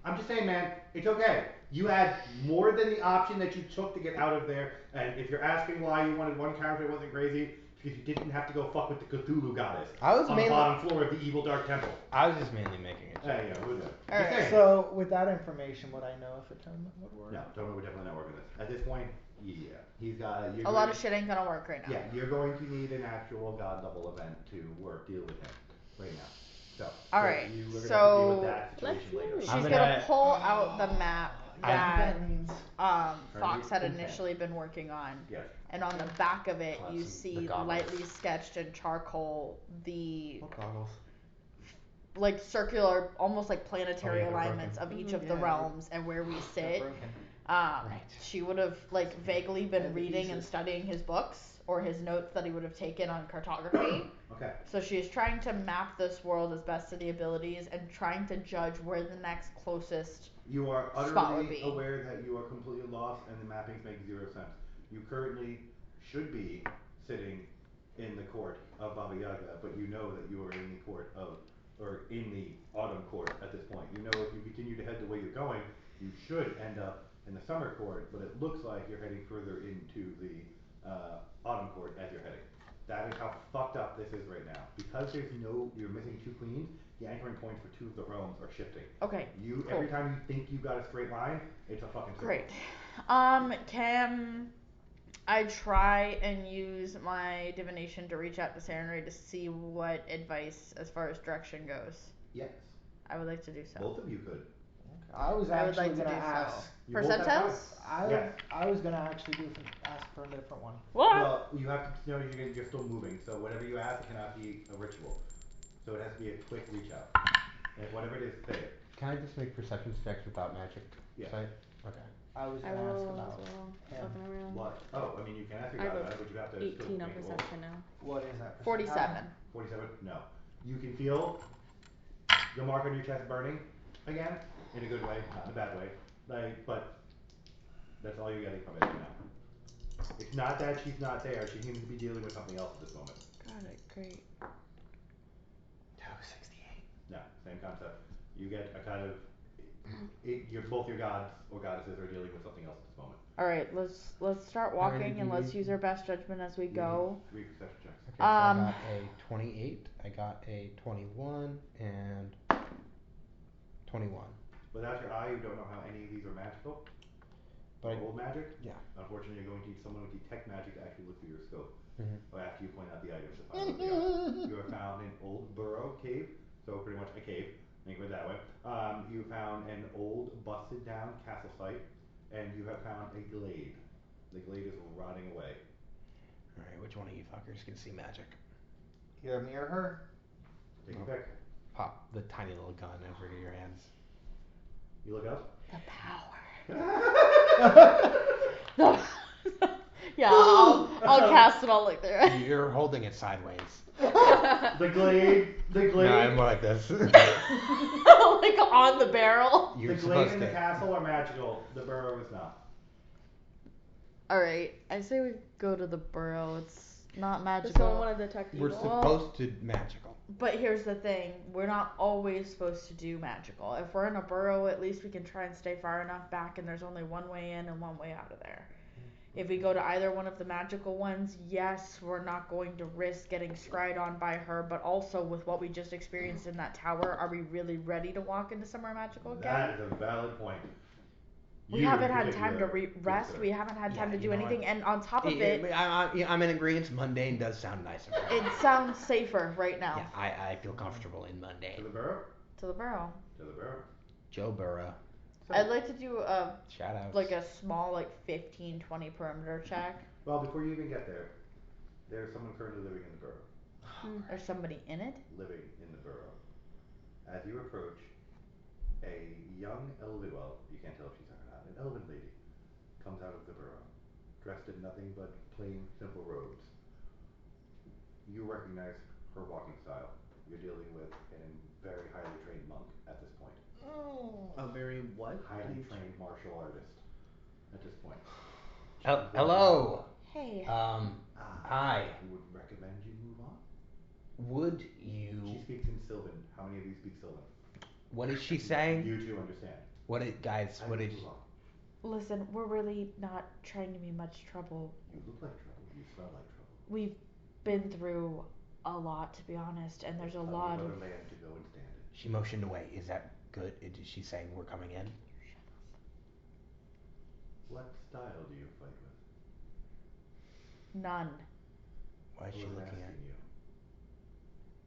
I'm just saying, man, it's okay. You had more than the option that you took to get out of there, and if you're asking why you wanted one character that wasn't crazy, because you didn't have to go fuck with the Cthulhu goddess on the bottom floor of the evil dark temple. I was just mainly making it. Yeah, who's it? Alright, so with that information, would I know if atonement would work? No, don't know, we're definitely not working this. At this point, yeah. He's got A lot of shit ain't gonna work right now. Yeah, you're going to need an actual god level event to deal with him right now. So, alright, we're gonna so deal with that situation later. she's gonna pull out the map that means Fox had initially been working on. Yes. And on the back of it, you the see goggles. lightly sketched in charcoal the What goggles? like circular, almost like planetary they're alignments broken. of each of the realms and where we sit. Right. She would have like vaguely been reading and studying his books or his notes that he would have taken on cartography. Okay. So she's trying to map this world as best of the abilities and trying to judge where the next closest You are spot would utterly be. aware that you are completely lost and the mappings make zero sense. You currently should be sitting in the court of Baba Yaga, but you know that you are in the court of, or in the autumn court at this point. You know if you continue to head the way you're going, you should end up in the summer court, but it looks like you're heading further into the autumn court as you're heading. That is how fucked up this is right now. Because you're missing 2 queens, the anchoring points for 2 of the realms are shifting. Okay. Cool. Every time you think you've got a straight line, it's a fucking circle. Great. Can I try and use my divination to reach out to Sarenrae to see what advice as far as direction goes? Yes. I would like to do so. Both of you could. I was I would actually like to gonna do ask. so. You both have time. Yes. I was gonna actually ask for a different one. What? Well, you have to know you're still moving, so whatever you ask cannot be a ritual. So it has to be a quick reach out. And whatever it is, say it. Can I just make perception checks without magic Yes. sight? Okay. I was I gonna ask will as about well. him. Open around. What? Oh, I mean you can ask your I god have about it, but you have to a still 18 on make a roll. perception now. What is that? 47. 47? No. You can feel the mark on your chest burning again, in a good way, not in a bad way. Like, but that's all you're getting from it right now. It's not that she's not there, she seems to be dealing with something else at this moment. Got it, great. Oh, 68. No, same concept. You get a kind of both your gods or goddesses are dealing with something else at this moment. Alright, let's start How many walking do and you let's need? use our best judgment as we You go. need 3 perception checks. Okay, so I got a 28, I got a 21, and 21. Without your eye, you don't know how any of these are magical. But Or old magic. yeah. Unfortunately, you're going to need someone with detect magic to actually look through your scope. Mhm. Or after you point out the items to find what they are. You have found an old burrow cave, so pretty much a cave. Think of it that way. You found an old busted down castle site, and you have found a glade. The glade is rotting away. Alright, which one of you fuckers can see magic? Here, me or her? Take your pick. Pop the tiny little gun over your hands. You look up. The power. Yeah, I'll cast it all like that. You're holding it sideways. The glade. No, I'm more like this. Like on the barrel. The You're glade supposed and the to. castle are magical. The burrow is not. Alright, I say we go to the burrow. It's not Does someone magical. want to detect evil? We're supposed to magical. But here's the thing, we're not always supposed to do magical. If we're in a burrow, at least we can try and stay far enough back and there's only one way in and one way out of there. If we go to either one of the magical ones, yes, we're not going to risk getting scryed on by her, but also with what we just experienced in that tower, are we really ready to walk into somewhere magical again? That is a valid point. We You haven't in had time to particular, rest, good we sir. haven't had time to you do know anything, what? and on top of it, I'm in agreement, mundane does sound nicer. it sounds safer right now. Yeah, I feel comfortable in To mundane. the burrow? To the burrow. To the burrow. Joe Burrow. I'd like to do Shout out. like a small, like 15, 20 perimeter check. Well, before you even get there, there's someone currently living in the burrow. There's somebody in it? Living in the burrow. As you approach, a young well, you can't tell if she's young or not, an elven lady comes out of the burrow, dressed in nothing but plain, simple robes. You recognize her walking style. You're dealing with a very highly trained monk at this point. A very what? Highly trained martial artist at this point. Hello. Hey. Hi. I would recommend you move on. Would She you? speaks in Sylvan. How many of you speak Sylvan? What is she saying? You two understand. What did guys? I What would did? move on. Listen, we're really not trying to be much trouble. You look like trouble. You smell like trouble. We've been through a lot, to be honest, and there's a lot of. Land to go and stand in. She motioned away. Is that good? Is she saying we're coming in? What style do you fight with? None. Why is I she was looking at? asking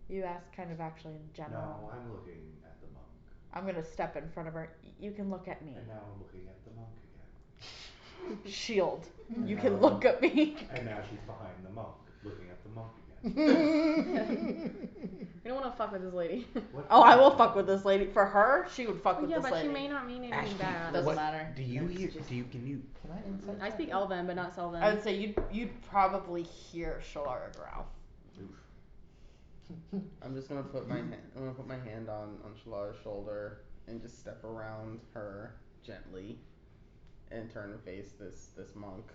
you. You asked kind of actually in general. No, I'm looking at the monk. I'm gonna step in front of her. You can look at me. And now I'm looking at the monk again. Shield. And You now can look at me. And now she's behind the monk, looking at the monk again. You don't want to fuck with this lady. What Oh, I do will you fuck with this lady. For her, she would fuck with Yeah, this but lady. she may not mean anything Ashley, bad. Doesn't what- matter. Do you hear? Do you? Can you? Can I insight I check speak it? Elven, but not Sylvan. I would say you'd probably hear Shalara growl. Oof. I'm just gonna put my hand on Shalara's shoulder and just step around her gently and turn and face this monk.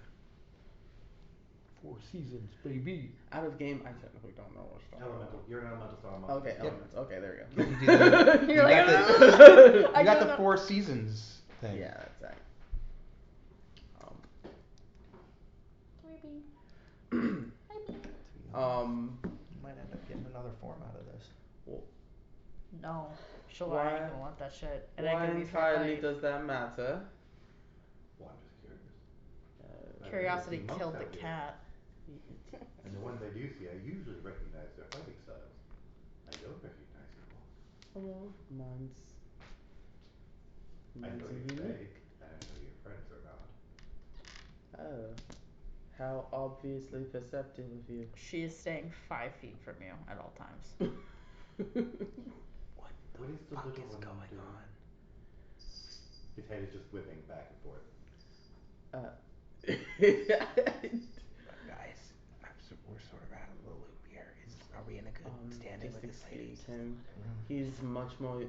4 seasons, baby. Out of game, I technically don't know what's going Elemental. You're an elemental star monk. Okay, Yep. elements. Okay, there You we go. do the- You're you like, got the, I you got don't the know. 4 seasons thing. Yeah, that's right. You might end up getting another form out of this. No. Shalara Why- ain't gonna want that shit. It ain't Why gonna be fair entirely fight. does that matter? Well, I'm just curious. Curiosity Monks killed the out here. cat. And the ones I do see, I usually recognize their fighting styles. I don't recognize your walk. Mine's I know where you Mhm. stay, and I know your friends are not. Oh, how obviously perceptive of you. She is staying 5 feet from you at all times. What is the little one doing? His head is just whipping back and forth. Guys, we're sort of out of the loop here. Are we in a good standing Just with this lady? excuse him. He's much more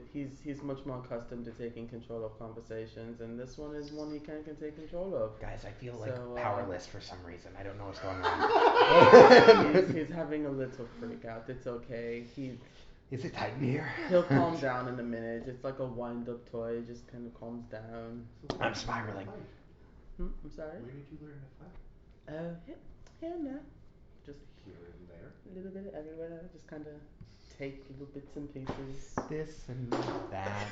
accustomed to taking control of conversations, and this one is one he can take control of. Guys, I feel like So, powerless for some reason. I don't know what's going on. he's having a little freak out. It's okay. Is it tight in here? He'll calm down in a minute. It's like a wind-up toy. It just kind of calms down. So I'm spiraling. I'm sorry. Where did you learn to fight? Here and there. Just Here and there. a little bit everywhere. Just kind of take little bits and pieces. This and that.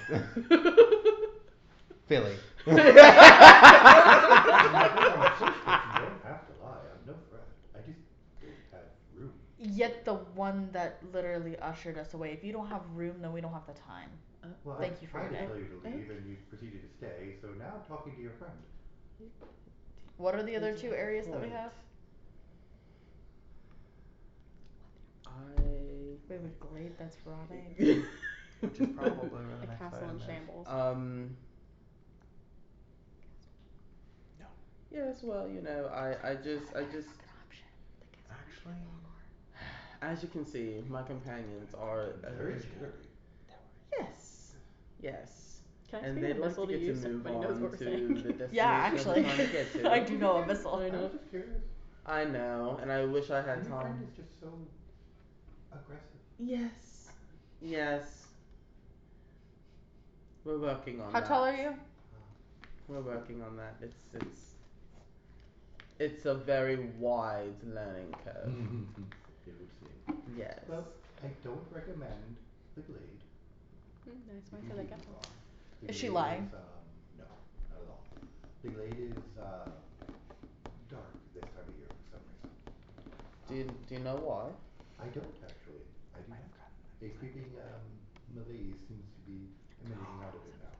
Philly. You don't have to lie. I'm no threat. I just don't have room. Yet the one that literally ushered us away. If you don't have room, then we don't have the time. Well, Thank I you for tried your to day. tell you to leave, and you proceeded to stay. So now I'm talking to your friend. What are the other two areas that we have? We have a glade that's rotting. Which is probably where the A next castle in item is. shambles. No. Yes, well, I just Actually, as you can see, my companions are Very scary. Yes. Can I And speak they'd like Abyssal to to get you to so move everybody knows on what we're to saying? the destination Yeah, that actually. we're trying to get to. I do know Abyssal. I I know. was just curious. I know, and I wish I had Your friend time. is just so aggressive. Yes. Yes. We're working on How that. tall are you? We're working on that. It's a very wide learning curve. It would seem. Yes. Well, I don't recommend the glade. Nice If one you for do the move castle. on. The Is she glade lying? No, not at all. The glade is dark this time of year for some reason. Do you know why? I don't actually. I do not. A creeping malaise seems to be emanating out of it now.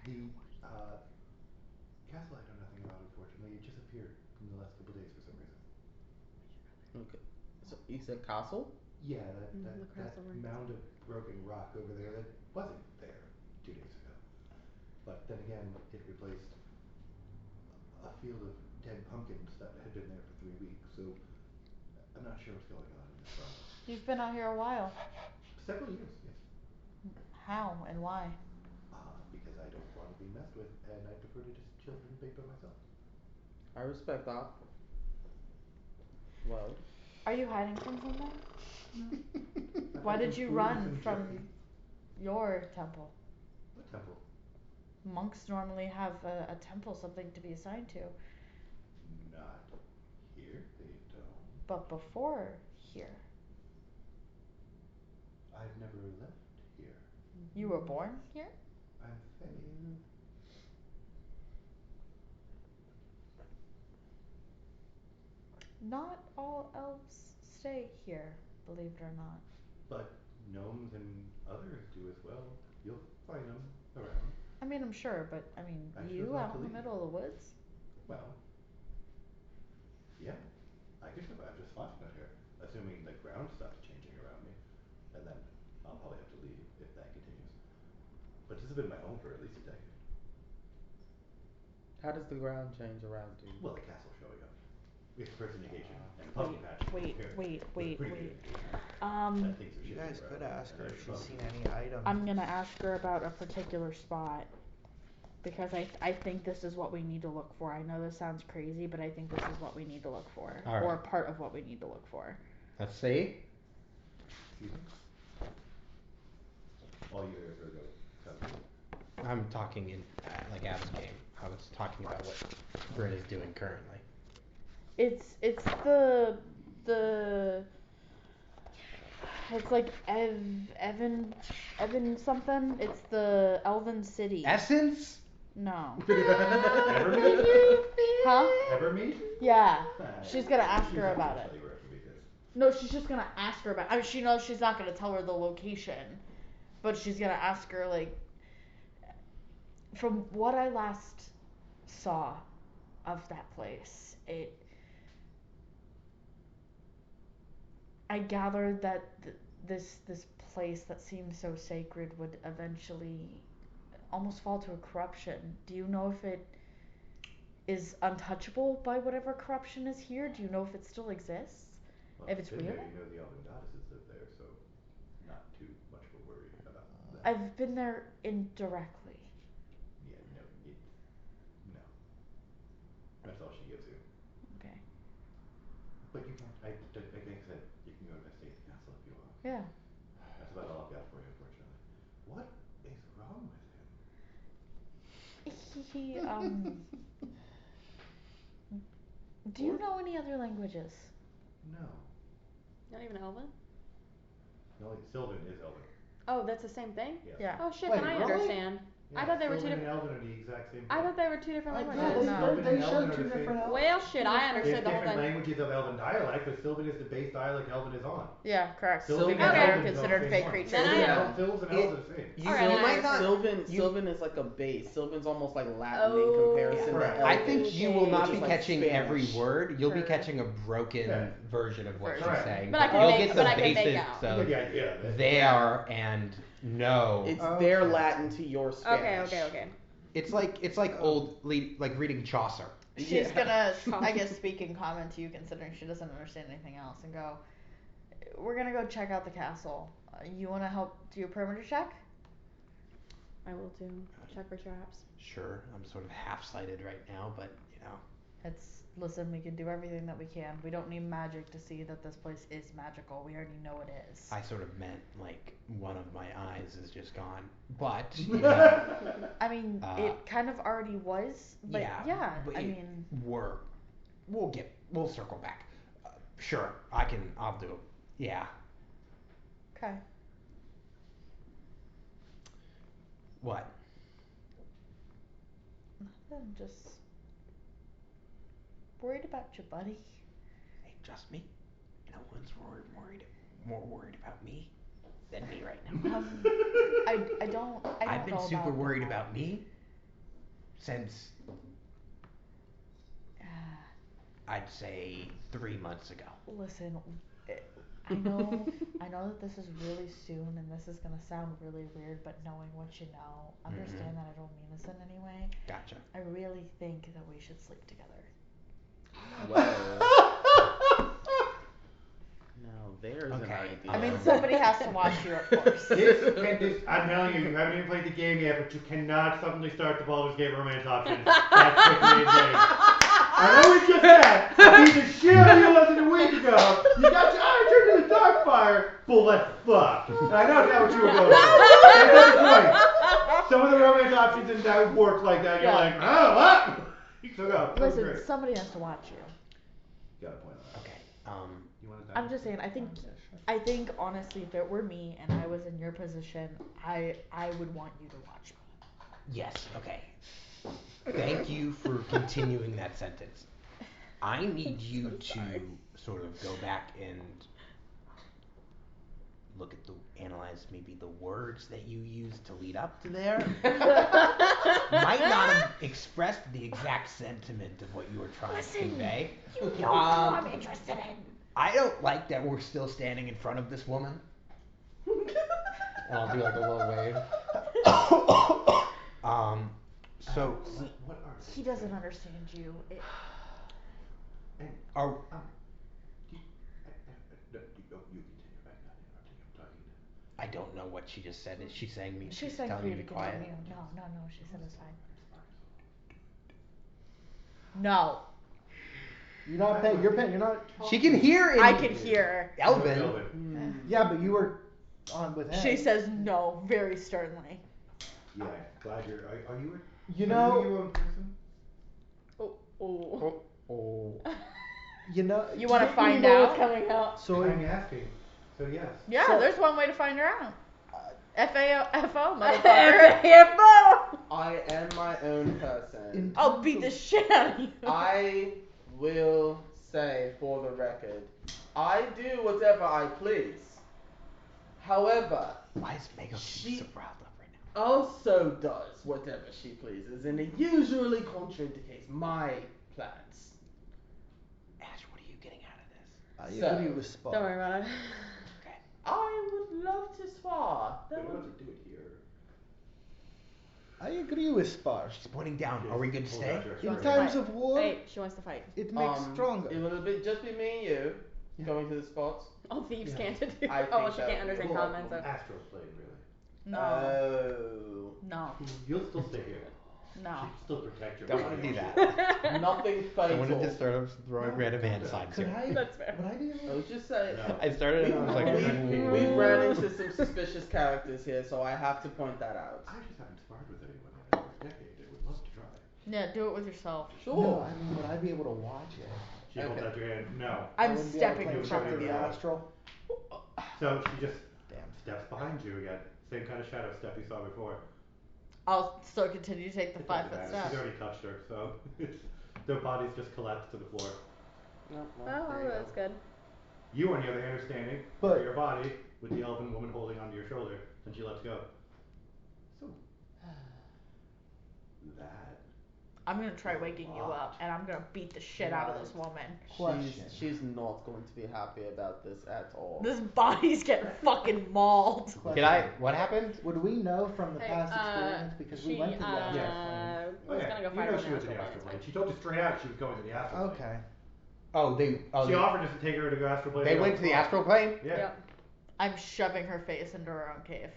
The castle I know nothing about, unfortunately. It just appeared in the last couple of days for some reason. Okay. So you said castle? Yeah, The that castle rings. mound of broken rock over there that wasn't there 2 days ago. But then again, it replaced a field of dead pumpkins that had been there for 3 weeks. So I'm not sure what's going on in this realm. You've been out here a while. Several years, yes. How and why? Because I don't want to be messed with, and I prefer to just chill and bait by myself. I respect that. Well. Are you hiding from something? No. Why did you run from jerky. your temple? What temple? Monks normally have a temple, something to be assigned to. Not here, they don't. But before here. I've never left here. You were born here? I'm Faye. Not all elves stay here, believe it or not. But gnomes and others do as well. You'll find them around. I mean, I'm sure, but I mean, I chose you not out to in the leave. middle of the woods? Well, yeah. I could survive just fine out here, assuming the ground stops changing around me. And then I'll probably have to leave if that continues. But this has been my home for at least a decade. How does the ground change around you? Well, the castle showing up. Its personification and the pumpkin patch Wait, appearing wait, was a wait, pretty good wait. indication that things are you shifting guys could around ask and her I if should she's probably seen keep any moving. items. I'm gonna ask her about a particular spot. Because I think this is what we need to look for. I know this sounds crazy, but I think this is what we need to look for. All right. Or part of what we need to look for. Let's see. Excuse me? All you hear is her go, sounds good. I'm talking in like out of game. I was talking about what Britt is doing currently. It's the it's like Evan something. It's the Elven city. Essence? No. Evermead? Huh? Evermead? Yeah. She's gonna ask She's her not about gonna it. tell you where Evermead is. No, she's just gonna ask her about. I mean, she knows she's not gonna tell her the location, but she's gonna ask her like. from what I last saw of that place, I gathered that this place that seemed so sacred would eventually almost fall to a corruption. Do you know if it is untouchable by whatever corruption is here? Do you know if it still exists? Well, If it's been real? there, you know the elven goddesses live there, so not too much of a worry about that. I've been there indirectly. Yeah, no. That's all she gives you. Okay. But you can, like I said, you can go investigate the castle if you want. Yeah. That's about all I've got for you, unfortunately. What is wrong with him? He Do you know any other languages? No. Not even Elven? No, Sylvan is Elven. Oh, that's the same thing? Yes. Yeah. Oh shit, Wait, then I really? understand. Yeah, I thought they were two Sylvan and different. Elven are the exact same thing. I thought they were two different Yeah, languages. No. Sylvan they and show Elven are two the same. different. Well, shit, I understood There's the whole different thing. languages of Elven dialect, but Sylvan is the base dialect Elven is on. Yeah, correct. Sylvan Because and they're Elven is all considered the fake same one. creatures. Then I Sylvan know. and Sylvan and Elven are the same. Alright, Sylvan, then I- Sylvan is like a base. Sylvan's almost like Latin Oh, in comparison correct. to I Elven. think you will not Which be is like catching Spanish. every word. You'll be Sure. catching a broken Yeah. version of what she's Correct. saying. But I can you'll make- get but the I can make basics out. You of get the idea of it. there and no. It's Oh, their okay. Latin to your Spanish. Okay. It's like old like reading Chaucer. She's gonna, I guess, speak in common to you, considering she doesn't understand anything else, and go, we're gonna go check out the castle. You wanna help do a perimeter check? I will do. Check for traps. Sure, I'm sort of half-sighted right now, but you know. Listen, we can do everything that we can. We don't need magic to see that this place is magical. We already know it is. I sort of meant like one of my eyes is just gone, but you know, I mean, it kind of already was, but yeah, but I mean, we'll circle back. Sure, I'll do it. Yeah. okay. What? Nothing, just worried about your buddy. Hey, trust me. No one's more worried about me than me right now. I don't I've been know super about worried that. about me since I'd say 3 months ago. Listen, I know that this is really soon and this is gonna sound really weird, but knowing what you know, understand that I don't mean this in any way. Gotcha. I really think that we should sleep together. Well, now there's an Okay. idea. I mean, somebody has to watch you, of course. I'm telling you, you haven't even played the game yet, but you cannot suddenly start the Baldur's Gate romance options. That's quickly insane. I know we just said, I beat the shit out of you less than a week ago. You got your eye turned to the dark fire, full left fuck. And I know that's what you were going for. That's the point. Some of the romance options didn't that work like that. You're like, oh, what? So go. Listen, Great. somebody has to watch you. Got a point on that. Okay. You want to I'm just saying, I think honestly, if it were me and I was in your position, I would want you to watch me. Yes. Okay. Thank you for continuing that sentence. I need you to sort of go back and analyze maybe the words that you used to lead up to there. Might not have expressed the exact sentiment of what you were trying to convey. You know who I'm interested in. I don't like that we're still standing in front of this woman. And I'll do like a little wave. So What are they? He doesn't understand you. are You continue. I'm not interrupting. I'm talking to. I don't know what she just said. Is she saying me? She's She's saying for telling you me to to be quiet. continue. No, she said it's fine. No. You're not paying. You're not. She can hear I in can hear. Elven. Yeah, but you were on with him. She says no very sternly. Yeah, glad you're. Are you? You Are know. you your own person? Oh. You know. You want to find Evil is out? coming out. So I'm asking. So yes. Yeah, So- there's one way to find her out. FAFO, motherfucker. FAFO! I am my own person. I'll beat the shit out of you. I will say for the record, I do whatever I please. However, Why is Mega so riled up right now? also does whatever she pleases, and it usually contradicts my plans. Ash, what are you getting out of this? I agree with Spar. Don't worry about it. I would love to spar. We don't have to do it here. I agree with Spar. She's pointing down. Are we good to stay? In times of war, Hey, she wants to fight. it makes stronger. It will just be me and you going to the spots. All thieves can't do. I Oh, well, think she that can't understand Well, comments. So. Astro playing, really. No. Oh. No. You'll still stay here. No. She'll still protect your Don't want to do that. Nothing fatal. I wanted to start throwing random hand signs Could here. I? That's fair. Would I be I was just saying. No. I started and I was like, We've ran into some suspicious characters here, so I have to point that out. I just haven't sparred with anyone in the last decade. I would love to try. Yeah, do it with yourself. Sure. No, I mean, would I be able to watch it? She holds out your hand. No. I'm I wouldn't be able to stepping play in front Chapter of the you. Astral. So she just Damn. steps behind you again. Same kind of shadow step you saw before. I'll still continue to take the It 5 doesn't foot matter. step. She's already touched her, so their bodies just collapse to the floor. No, Oh, there you that's go. good. You, on the other hand, are standing But- over your body with the elven woman holding onto your shoulder, and she lets go. So that I'm gonna try waking you up, and I'm gonna beat the shit out of this woman. Question. She's not going to be happy about this at all. This body's getting fucking mauled. did I? What happened? Would we know from the Hey, past experience because we went to the astral plane? Oh was yeah, gonna go you fight know her she in went to the the astral astral plane. plane. She told you straight out she was going to the astral plane. Okay. She offered just to take her to go astral plane. They went to the astral plane? Yeah. Yep. I'm shoving her face into her own cave.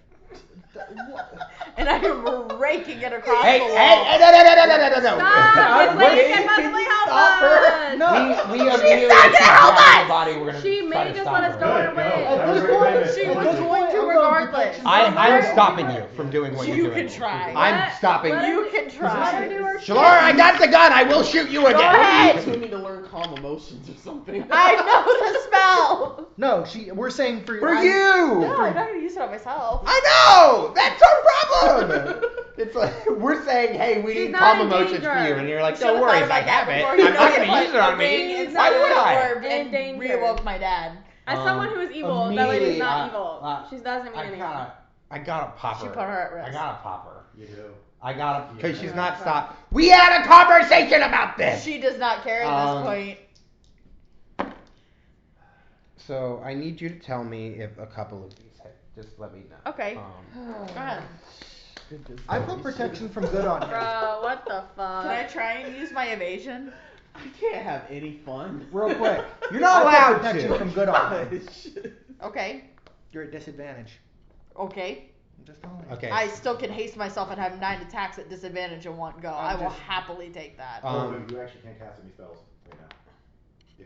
And I am raking it across Hey, the wall. hey, no. Stop! This lady Wait, can possibly help stop her. us! No. We immediately not gonna help grabbed us! the body. We're gonna She try may to just stop let us her. go Good, and go. win. At Have a this great point, minute. She at was this going point, to I'm regardless. I'm stopping you from doing what You you're doing. can try. I'm stopping Let you. You can try. Let her do her Shalora, I got the gun. I will shoot you again. ahead. We need to learn calm emotions or something. I know the spell. No, we're saying for For I- you. No, I'm not gonna use it on myself. I know. That's our problem. It's like we're saying, hey, we She's need not calm in emotions danger. for you, and you're like, Should've don't worry, thought if I about have that it, before I'm you not know gonna you use it on put me. the ring Why inside would the I? orb and danger. reawoke my dad. As someone who is evil, that lady's not evil. She doesn't mean anything. I gotta pop her. She put her at risk. I gotta pop her. You do. I gotta, because she's Yeah. not stopped. We had a conversation about this. She does not care at this point. So I need you to tell me if a couple of these hit. Just let me know. Okay. Go ahead. I put protection from good on him. Bro, what the fuck? Can I try and use my evasion? I can't have any fun. Real quick. You're not I allowed put protection to. from good on him. Okay. You're at disadvantage. Okay. I'm just telling you. Okay. I still can haste myself and have 9 attacks at disadvantage in one go. I will just- happily take that. You actually can't cast any spells right now.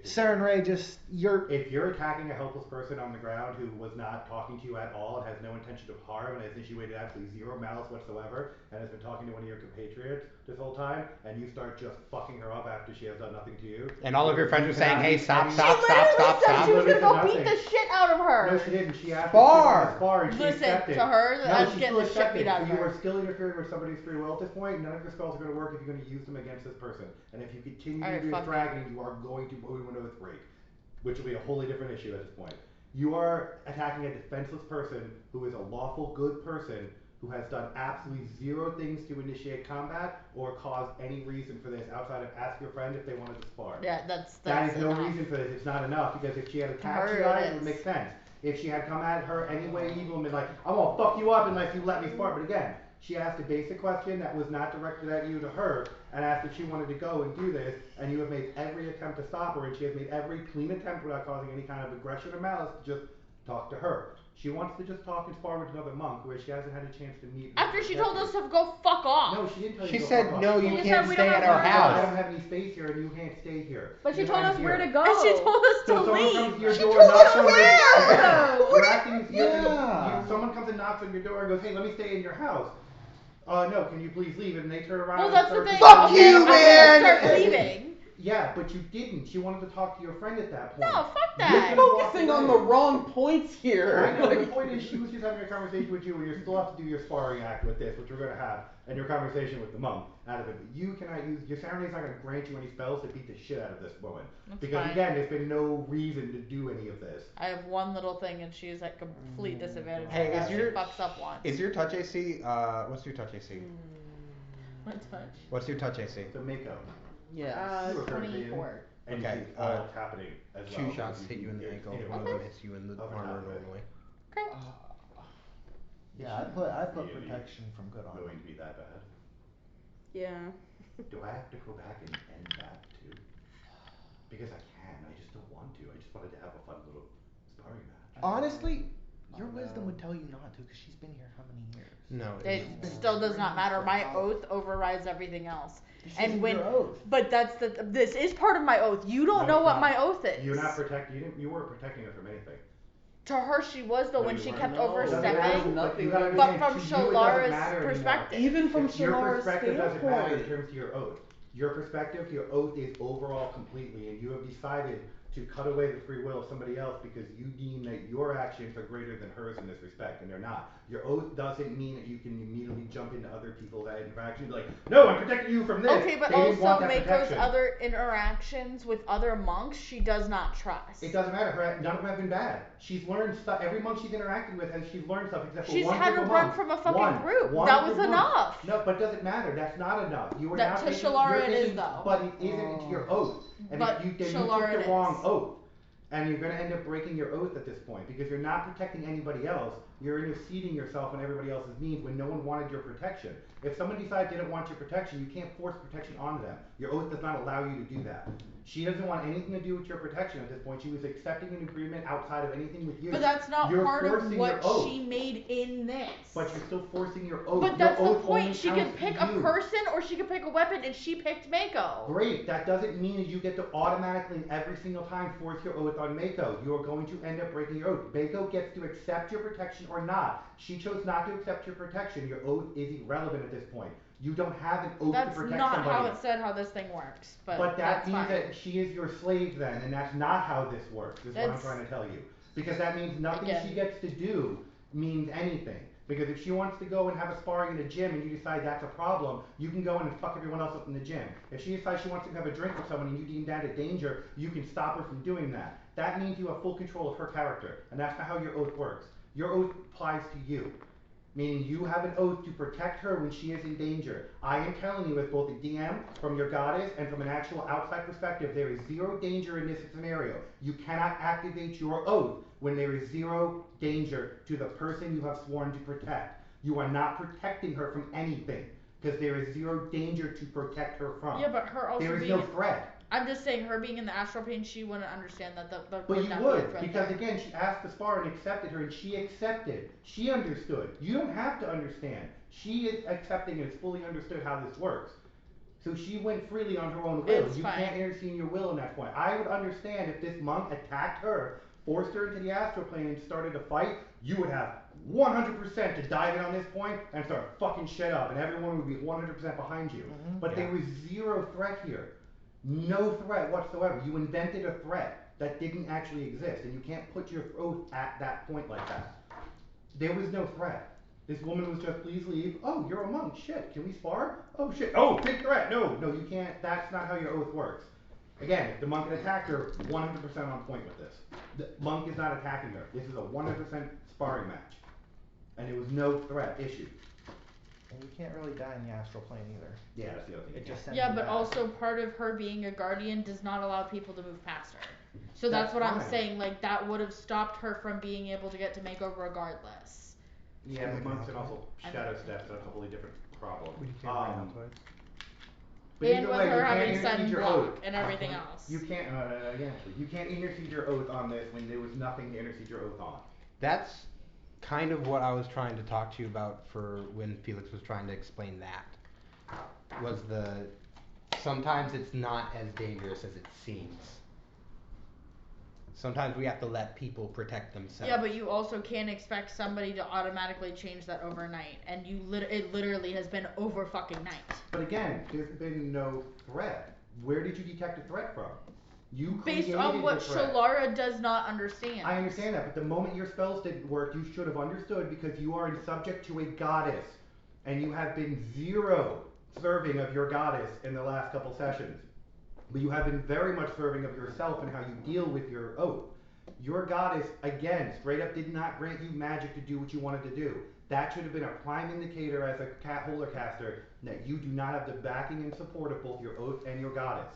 Saren Ray, If you're attacking a helpless person on the ground who was not talking to you at all and has no intention of harm and has initiated absolutely zero malice whatsoever and has been talking to one of your compatriots this whole time, and you start just fucking her up after she has done nothing to you. And all of your friends are saying, hey, stop, She stop, literally stop, stop, said stop. she was gonna go Literally beat said the shit out of her. No, she didn't. She asked Spar. if she wanted to spar and she Listen, accepted. to her, no, I was she getting still the shit accepted. beat out of You her. are still interfering with somebody's free will at this point. None of your spells are going to work if you're going to use them against this person. And if you continue Alright, to do this fuck it. dragon, you are going to ruin Windows break, which will be a wholly different issue at this point. You are attacking a defenseless person who is a lawful good person who has done absolutely zero things to initiate combat or cause any reason for this outside of ask your friend if they wanted to spar. Yeah, that's That is no enough. reason for this. It's not enough because if she had attacked her you guys, it it would is. make sense. If she had come at her any way evil and been like, I'm gonna fuck you up unless you let me spar. But again, she asked a basic question that was not directed at you to her and asked if she wanted to go and do this, and you have made every attempt to stop her, and she has made every clean attempt without causing any kind of aggression or malice to just talk to her. She wants to just talk and spar with another monk where she hasn't had a chance to meet. After she told us to go fuck off. No, she didn't tell you She to go said, fuck off. no, She you just can't said we stay don't at have our room. I house. don't have any space here and you can't stay here. But she You're told not us where here. to go. And she told us to So someone leave. comes to your She door, told knocks us on your where. You're acting, Yeah. someone comes and knocks on your door and goes, hey, let me stay in your house. No, can you please leave? And they turn around Well, and that's the start thing. Fuck you, I'm gonna man! start leaving. Yeah, but you didn't. She wanted to talk to your friend at that point. No, fuck You that. could've walked Focusing on away. the wrong points here. I know, the point is she was just having a conversation with you and you still have to do your sparring act with this, which we're gonna have, and your conversation with the monk out of it. You cannot use, your Saturday's not gonna grant you any spells to beat the shit out of this woman. That's Because fine. again, there's been no reason to do any of this. I have one little thing and she's at complete disadvantage. Hey, if is she your- fucks up once. Is your touch AC? What's your touch AC? My touch? What's your touch AC? The Mako. Yeah. You were currently in, 24. and Okay, you see all that's happening as well. Two shots hit you in the ankle. One of them hits you in the Over armor top of it. normally. Okay. Yeah, I put Really protection from good on. Going to be that bad. Yeah. Do I have to go back and end that too? Because I can, I just don't want to. I just wanted to have a fun little sparring match. Honestly, your wisdom would tell you not to, because she's been here how many years? No. It still does not matter. My oath overrides everything else. This And isn't when, your oath. but this is part of my oath. You don't No, know it's what not. my oath is. You're not you weren't protecting her from anything. To her, she was though No, when you she weren't. kept No, Doesn't matter, overstepping. nothing. you gotta But understand, from to you it doesn't Shalara's matter anymore. perspective. Even from Your Shalara's perspective doesn't matter in standpoint. terms of your oath. Your perspective, your oath is overall completely, and you have decided to cut away the free will of somebody else because you deem that your actions are greater than hers in this respect, and they're not. Your oath doesn't mean that you can immediately jump into other people's interactions and be like, no, I'm protecting you from this. Okay, but They didn't want also that Mako's protection. other interactions with other monks, she does not trust. It doesn't matter. None of them have been bad. She's learned stuff. Every monk she's interacted with, and she's learned stuff except for She's one had group to of run monks. from a fucking group. One That group was of monks. enough. No, but it doesn't matter. That's not enough. You are That not to taking, Shalara you're it is, taking, though. but it isn't. It's your oath. And But if you, then Shalara you took it the wrong is. oath. And you're going to end up breaking your oath at this point because you're not protecting anybody else. You're interceding yourself on everybody else's needs when no one wanted your protection. If someone decides they don't want your protection, you can't force protection onto them. Your oath does not allow you to do that. She doesn't want anything to do with your protection at this point. She was accepting an agreement outside of anything with you. But that's not You're part of forcing what your oath. she made in this. But you're still forcing your oath. But that's your the oath only point. She counts could pick for a you. person or she could pick a weapon, and she picked Mako. Great. That doesn't mean that you get to automatically every single time force your oath on Mako. You are going to end up breaking your oath. Mako gets to accept your protection or not. She chose not to accept your protection. Your oath is irrelevant at this point. You don't have an oath That's to protect not somebody. how it said how this thing works. But But that that's means fine. that she is your slave then, and that's not how this works, is what I'm That's- trying to tell you. Because that means nothing Again. she gets to do means anything. Because if she wants to go and have a sparring in a gym and you decide that's a problem, you can go in and fuck everyone else up in the gym. If she decides she wants to have a drink with someone and you deem that a danger, you can stop her from doing that. That means you have full control of her character, and that's not how your oath works. Your oath applies to you. Meaning you have an oath to protect her when she is in danger. I am telling you as both a DM, from your goddess, and from an actual outside perspective, there is zero danger in this scenario. You cannot activate your oath when there is zero danger to the person you have sworn to protect. You are not protecting her from anything, because there is zero danger to protect her from. Yeah, but her also there is being no threat. I'm just saying, her being in the astral plane, she wouldn't understand that. But would you not be a would, threat because there. again, she asked to spar and accepted her, and she accepted. She understood. You don't have to understand. She is accepting and has fully understood how this works. So she went freely on her own will. It's You fine. can't intercede in your will in that point. I would understand if this monk attacked her, forced her into the astral plane, and started to fight, you would have 100% to dive in on this point and start fucking shit up, and everyone would be 100% behind you. But there was zero threat here. No threat whatsoever. You invented a threat that didn't actually exist, and you can't put your oath at that point like that. There was no threat. This woman was just, please leave. Oh, you're a monk. Shit. Can we spar? Oh, shit. Oh, big threat. No, you can't. That's not how your oath works. Again, if the monk had attacked her, 100% on point with this. The monk is not attacking her. This is a 100% sparring match. And there was no threat issued. And you can't really die in the astral plane either. Yeah, that's the other thing. It just sends Yeah, you but back. also part of her being a guardian does not allow people to move past her. So that's what I'm fine. saying. Like that would have stopped her from being able to get to Mako regardless. Yeah, but monks can also I shadow know. step, that's a totally different problem. But you can't run outside. But And either with way, her you can't having intercede sudden your block oath. and everything else. You can't, you can't intercede your oath on this when there was nothing to intercede your oath on. That's kind of what I was trying to talk to you about for when Felix was trying to explain that. Was sometimes it's not as dangerous as it seems. Sometimes we have to let people protect themselves. Yeah, but you also can't expect somebody to automatically change that overnight, and it literally has been over fucking night. But again, there's been no threat. Where did you detect a threat from? You Based created on what the threat. Shalara does not understand. I understand that, but the moment your spells didn't work, you should have understood because you are subject to a goddess. And you have been zero serving of your goddess in the last couple sessions. But you have been very much serving of yourself and how you deal with your oath. Your goddess, again, straight up did not grant you magic to do what you wanted to do. That should have been a prime indicator as a cat holer caster that you do not have the backing and support of both your oath and your goddess.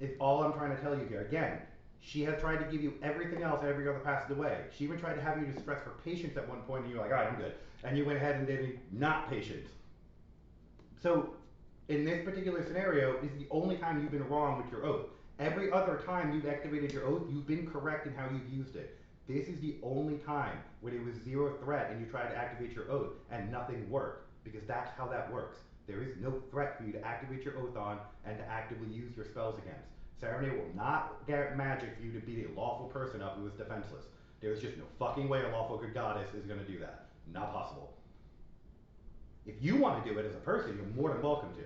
It's all I'm trying to tell you here. Again, she has tried to give you everything else every other passed away. She even tried to have you to stress for patience at one point and you were like, alright, I'm good. And you went ahead and did not patience. So, in this particular scenario, this is the only time you've been wrong with your oath. Every other time you've activated your oath, you've been correct in how you've used it. This is the only time when it was zero threat and you tried to activate your oath and nothing worked. Because that's how that works. There is no threat for you to activate your oath on and to actively use your spells against. Serenade will not get magic for you to beat a lawful person up who is defenseless. There's just no fucking way a lawful good goddess is going to do that. Not possible. If you want to do it as a person, you're more than welcome to.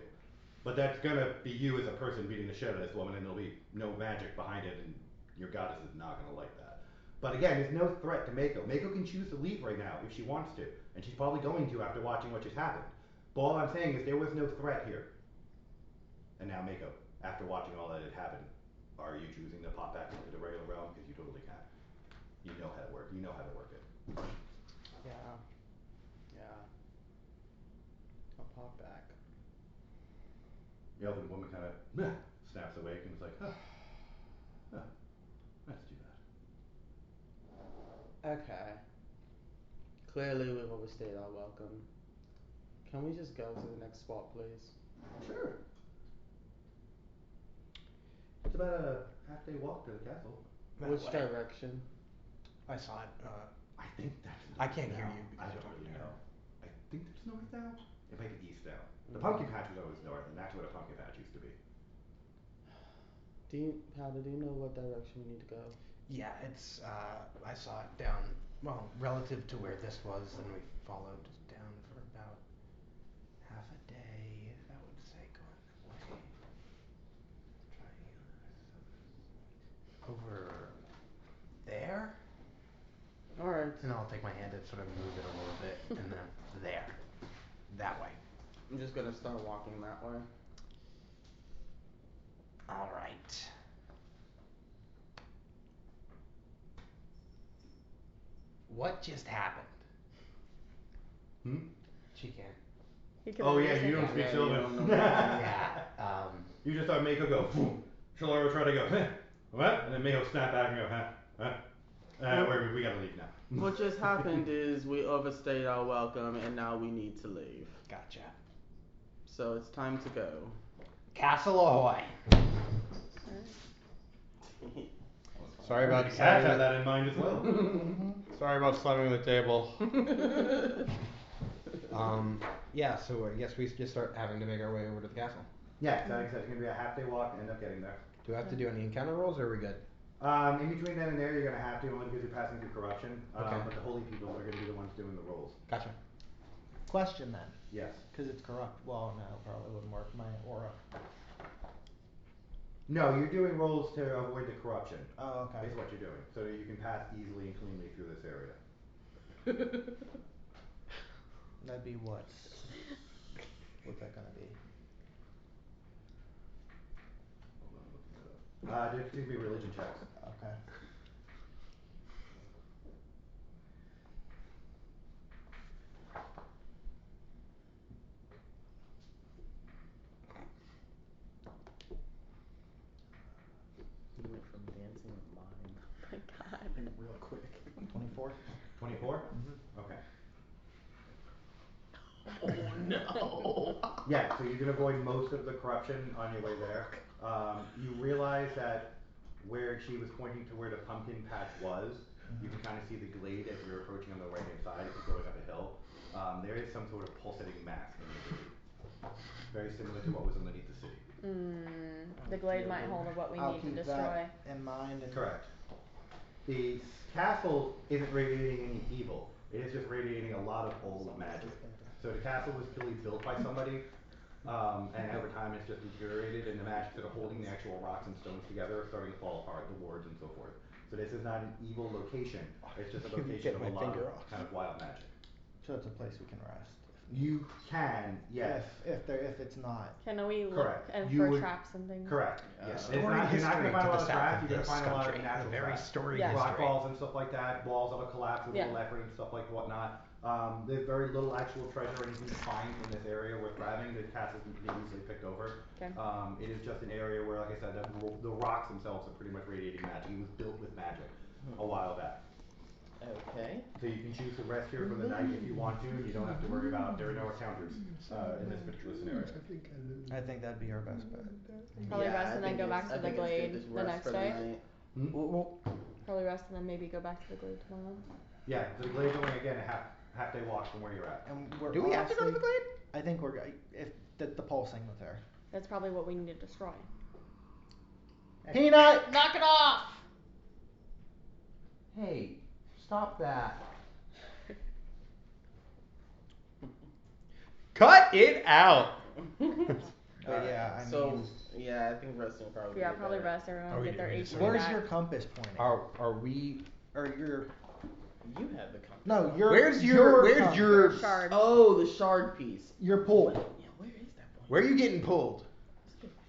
But that's going to be you as a person beating the shit out of this woman and there'll be no magic behind it and your goddess is not going to like that. But again, there's no threat to Mako. Mako can choose to leave right now if she wants to. And she's probably going to after watching what just happened. But all I'm saying is there was no threat here. And now Mako, after watching all that had happened, are you choosing to pop back into the regular realm? Because you totally can. You know how to work. You know how to work it. Yeah. Yeah. I'll pop back. The elven woman kind of snaps awake and is like, let's do that. Okay. Clearly we've overstayed our welcome. Can we just go to the next spot, please? Sure. It's about a half-day walk to the castle. Which direction? I saw it. I think that's I north can't now. hear you I because don't you're really talking know. I think it's north now. It might be east now. The pumpkin patch was always north, and that's where the pumpkin patch used to be. Powder, do you know what direction we need to go? Yeah, it's I saw it down, well, relative to where this was, and we followed down for about half a day, I would say, going that way. Over there? Alright. And I'll take my hand and sort of move it a little bit, and then there. That way. I'm just gonna start walking that way. Alright. What just happened? She can't. Oh yeah, you don't speak Sylvan. Yeah. You just saw Mako go, boom. Shalora try to go, what? And then Mako snap back and go, we gotta leave now. What just happened is we overstayed our welcome and now we need to leave. Gotcha. So it's time to go. Castle ahoy. Sorry about the cat had that in mind as well. Sorry about slamming the table. Yeah, so I guess we just start having to make our way over to the castle. Yeah, so it's gonna be a half-day walk and end up getting there. Do I have to do any encounter rolls, or are we good? In between then and there, you're gonna have to, only because you're passing through corruption. Okay. But the holy people are gonna be the ones doing the rolls. Gotcha. Question then. Yes. Because it's corrupt. Well, no, probably wouldn't work. My aura. No, you're doing rolls to avoid the corruption. Oh, okay. Is what you're doing, so that you can pass easily and cleanly through this area. That'd be what? What's that gonna be? Hold on, I'm looking it up. There's gonna be religion checks. Okay. He went from dancing with mime. Oh my god. Real quick. 24? 24? Mm-hmm. Okay. Oh no. Yeah, so you can avoid most of the corruption on your way there. You realize that where she was pointing to where the pumpkin patch was, you can kind of see the glade as you're approaching on the right hand side if you're going up a hill. There is some sort of pulsating mass in the glade. Very similar to what was underneath the city. The glade might hold of what we I'll need to keep destroy. that in mind. And Correct. The castle isn't radiating any evil. It is just radiating a lot of old magic. So the castle was clearly built by somebody And over time it's just deteriorated, and the magic that are holding the actual rocks and stones together are starting to fall apart, the wards and so forth. So this is not an evil location. It's just a location of a lot of kind of wild magic. So it's a place we can rest. You can, yes. If it's not. Can we look Correct. and You for would- traps and things? Correct. Yes. It's not, you're not going to find a lot of traps. You're going to find a lot of country. natural Very traps. storied Yeah. Rock history. balls and stuff like that, walls that will collapse with Yeah. little effort and stuff like whatnot. There's very little actual treasure or anything to find in this area worth grabbing. The castles can be easily picked over. Okay. It is just an area where, like I said, the rocks themselves are pretty much radiating magic. It was built with magic a while back. Okay. So you can choose to rest here for the night if you want to, and you don't have to worry about, there are no encounters in this particular scenario. I think that'd be our best bet. Probably Yeah, rest I and then think go it's- back I to the think it's good glade to the rest next for day. night. Well, Probably rest and then maybe go back to the glade tomorrow. Yeah, the glade's only again a half day walk from where you're at. And we're do we have to go to the glade? I think we're if the pulsing was there. That's probably what we need to destroy. Peanut! Knock it off! Hey, stop that. Cut it out. But yeah, I So mean, yeah, I think resting would probably. Yeah, be probably better. rest. Everyone Are we get their doing HP this? where's back. your compass pointing? Are we? Or your You have the compass. no, your Where's your compass. your Shard. Oh, the shard piece. Your pull. Yeah, where is that point? Where are you getting pulled?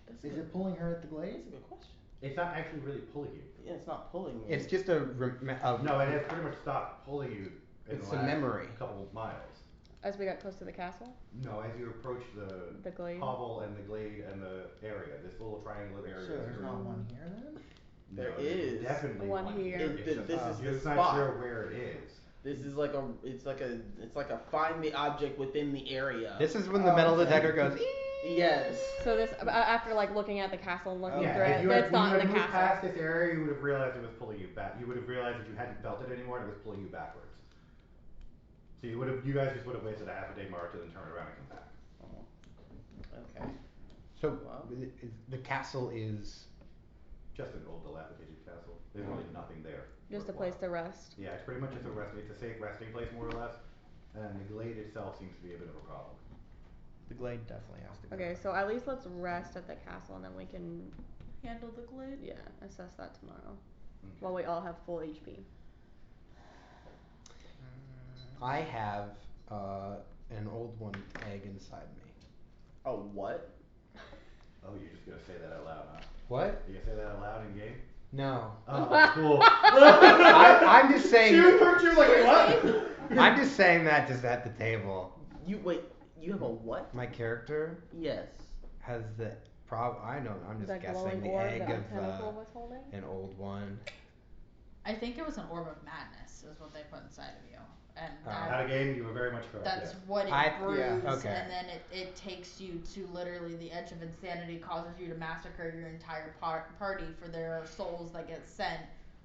That's Is good. it pulling her at the glade? That's a good question. It's not actually really pulling you. Yeah, it's not pulling me. It's just a No, it has pretty much stopped pulling you in It's the a last memory. couple of miles. As we got close to the castle. No, as you approach The glade. hovel and the glade and the area, this little triangular area. So there's not one here then? There No, there's is. definitely One one here. here. It- It's th- just, this is you're the just not spot. sure where it is. This is like a find the object within the area. This is when the metal okay. detector goes. Yes. So this after like looking at the castle and looking Yeah, through if it, you had, it's when you not had in the moved past castle. this area, you would have realized it was pulling you back. You would have realized that you hadn't felt it anymore and it was pulling you backwards. So you guys just would have wasted a half a day march and then turned around and come back. Okay. So Wow. the castle is. Just an old dilapidated castle. There's really nothing there. Just a place to rest. Yeah, it's pretty much just it's a safe resting place more or less. And the glade itself seems to be a bit of a problem. The glade definitely has to go. Okay, so at least let's rest at the castle and then we can Handle the glade? yeah, assess that tomorrow. Okay. While we all have full HP. I have an old one egg inside me. A what? Oh, you're just gonna say that out loud, huh? What? You gonna say that out loud in game? No. Oh, cool. I'm just saying. She was like, wait, what? I'm just saying that just at the table. You have a what? My character Yes. has the I know. I'm just That guessing glowing the orb egg that of Tentacle was holding? an old one. I think it was an orb of madness is what they put inside of you. And Out of game, you were very much correct. that's yeah. what it Yeah, brews, okay. and then it takes you to literally the edge of insanity, causes you to massacre your entire party for their souls that get sent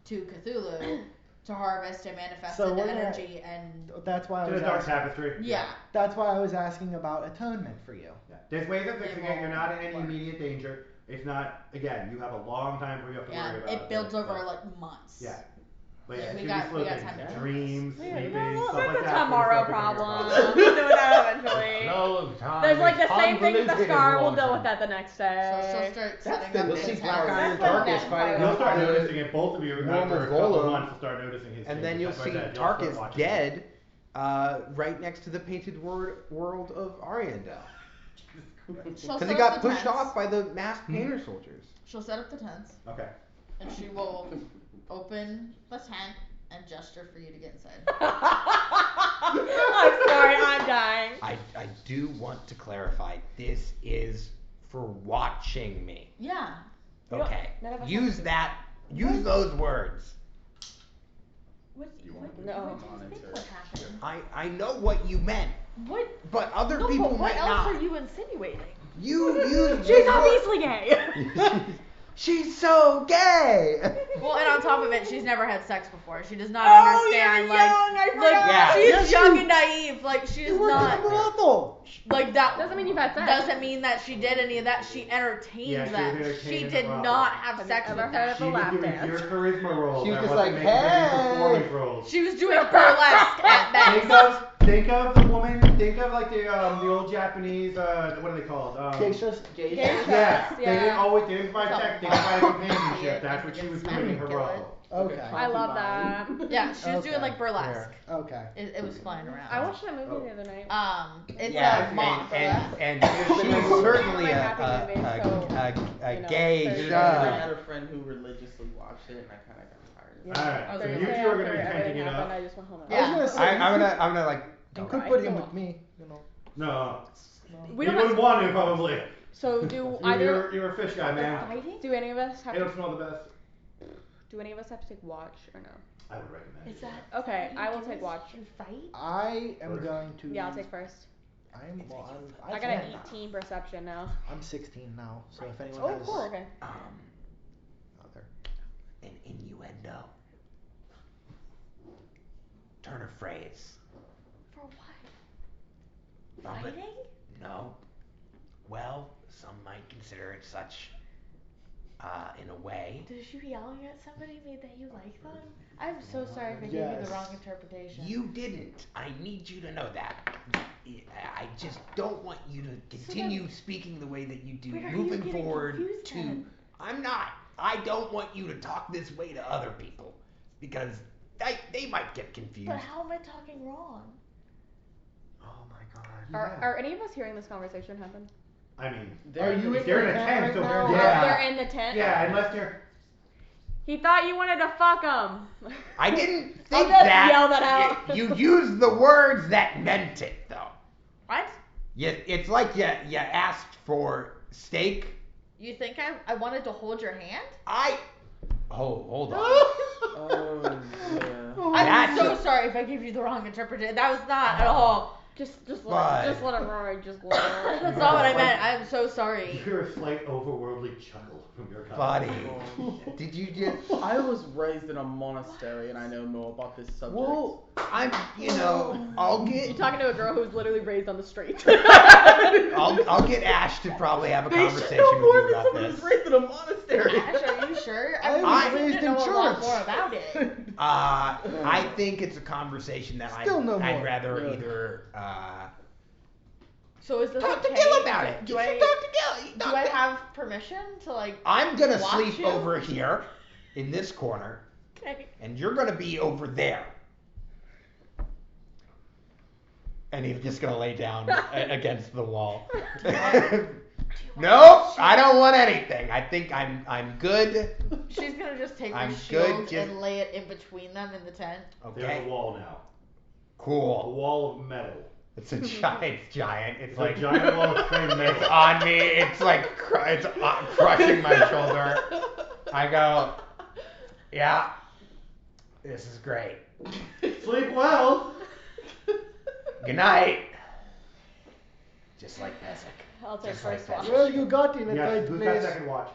to Cthulhu to harvest and manifest So into we're gonna- energy and That's why I To was the dark asking. tapestry. yeah. That's why I was asking about atonement for you. Yeah. There's ways of fixing it. You're not in any immediate danger. It's not. Again, you have a long time where you have to worry about it. It builds over but- like months. Yeah. But Yeah, yeah, we it got- should be we slow got things. time to Dreams, Yeah, sleeping, well, stuff that's like a that. tomorrow Things start becoming a problem. We'll do that eventually. No time. There's like the same thing with the convoluted scar. We'll and deal long with that the next day. So she'll start setting the up We'll the see tents. Black Iron That's what Tarkus that fighting You'll off start the noticing it. Both of you Normal after a couple of Golem, months will start noticing his. and changes, then you'll stuff see like that. You'll start Tarkus watching dead, right next to the painted world of Ariandel. She'll Because set he up got the pushed tents. off by the masked painter soldiers. She'll set up the tents, it. Okay. and she will open the tent and gesture for you to get inside. I'm sorry, I'm dying. I do want to clarify, this is for watching me. Yeah. You don't- Okay. none of us Use have to- that. Use those words. What? You want No. What do you think would happen? I know what you meant, What? but other No, people but what might else not. are you insinuating? You use She's those obviously gay. words. She's so gay. Well, and on top of it, she's never had sex before. She does not Oh, understand. you're Like, young, I forgot. Yeah. she's Yes, young you- and naive. Like, she is You worked at not. a brothel. Like that Doesn't mean you've had sex. doesn't mean that she did any of that. She entertained Yeah, she was them. entertained She in did the brothel. not have Have sex you with ever heard them. of She a was lap doing dance? pure charisma roles. She was That just wasn't like, making any "Hey." performance roles. She was doing burlesque at Think best. of the woman think of like the old Japanese, what are they called? Geishas? Geishas. Yeah, they Yeah. didn't provide sex, they provided companionship. That's what she was doing in her brothel. Okay. I love that. Yeah, she was doing Okay. like burlesque. Okay. It was flying around. I watched that movie the other night. It's Yeah, a moth. and she's certainly My happy a movie, so, gay Thursday I stud. had a friend who religiously watched it, and I kind of got tired. Yeah. Alright, so Thursday you two are gonna after be everything tanking it happened, up. I just went home and Yeah. I was gonna say, I'm gonna like. you go could right. put him with me, you know. No. We You don't wouldn't have, want to probably. so do either, You're a fish guy, man. do any of us have They to, don't smell the best. do any of us have to take watch or no? I would recommend Is it. that Okay, I will take watch. You fight? I am First. going to. Yeah, I'll take first. I I got an can. 18 perception now. I'm 16 now, so if anyone Oh, has cool, okay. other. An innuendo. Turn of phrase. For what? Vomit. Fighting? No. Well, some might consider it such. In a way. Did you yelling at somebody mean that you like them? I'm so sorry if I gave you Yes. the wrong interpretation. You didn't. I need you to know that. I just don't want you to continue speaking the way that you do, But are you moving getting forward confused to. then? I'm not. I don't want you to talk this way to other people because they might get confused. But how am I talking wrong? Oh my god. Are any of us hearing this conversation happen? I mean, Are you in they're your in a tent tent, so right now? yeah. They're in the tent? Yeah, unless you're. He thought you wanted to fuck him. I didn't I'll think just that. yell that out. You used the words that meant it though. What? It's like you asked for steak. You think I wanted to hold your hand? Hold on. Oh, yeah. I'm That's so a- sorry if I gave you the wrong interpretation. That was not at all. Just let But- it ride, just let it ride. That's not what I meant. I'm so sorry. You hear a slight overworldly chuckle from your Buddy, conversation. did you just? I was raised in a monastery, and I know more about this subject. Well, I'll You're get talking to a girl who's literally raised on the street. I'll get Ash to probably have a They should conversation know with more you than about someone this. who's raised in a monastery. Ash, are you sure? I was I raised know in a lot church. more about it. I think it's a conversation that Still no I'd more. rather Yeah. either So is this talk okay? to Gil about it. Do You I should talk to Gil. do I have permission to like? I'm gonna watch sleep you? over here in this corner, Okay. and you're gonna be over there. And he's just gonna lay down against the wall. Nope, I don't want anything. I think I'm good. She's gonna just take I'm her good, shield just- and lay it in between them in the tent. There's Okay. a wall now. A Cool. wall of metal. It's a giant. It's It's like a giant wall of frame metal. it's on me. It's like it's crushing my shoulder. I go, yeah, this is great. Sleep well. Good night. Just like Pesach. I'll take Just like first that. watch. Well, you got him. Yes, who's got second watch?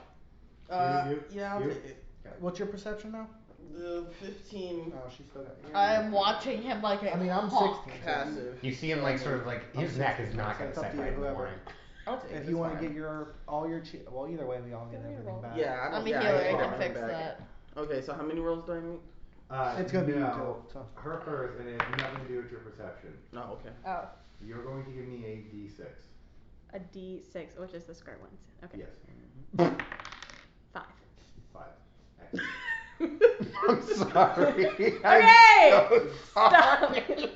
You? Yeah, I'll You? take it. What's your perception now? The 15 Oh, she's still got. I'm watching him like a I mean, I'm hawk. 16. passive. You see him like sort of like his neck is not gonna It's up set to you, right in the whoever. morning. I'll take If it. you It's want to fine. get well, either way, we all get everything back. Yeah, I don't, I'm a yeah, healer. I get can mine fix back. that. Okay, so how many rolls do I need? It's gonna be you no, two, so. her first, and it has nothing to do with your perception. No, okay. Oh, You're going to give me a d6. a D6, which is the skirt ones. Okay. Yes. 5. 5. Excellent. I'm sorry. Okay! I'm so Stop. sorry.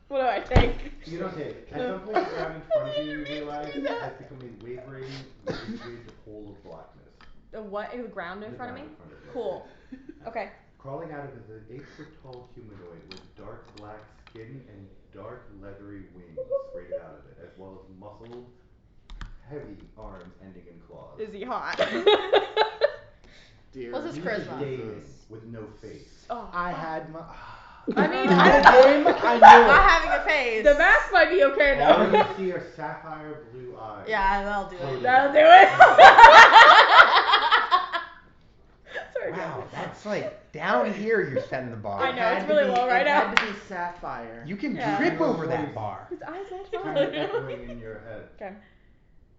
What do I take? You don't take it. At some point down in front of you, you realize it has become a wavering, weighted hole of blackness. The what? The ground in The front of me? ground in front of you. Cool. Okay. Crawling out of it is an 8-foot-tall humanoid with dark black skin and dark leathery wings sprayed out of it, as well as muscled, heavy arms ending in claws. Is he hot? Dear. What's his He's charisma? Damon with no face. Oh, I had my. I mean, The I don't know. game, I Not knew having a face. The mask might be okay All though. you see are sapphire blue eyes. Yeah, that'll do it. That'll do it. Sorry, Wow, guys. that's like down here you're setting the bar. I know, it's really low right it now. had to be sapphire. You can Yeah. trip over that bar. His eyes are Kind of fine. echoing in your head. Okay.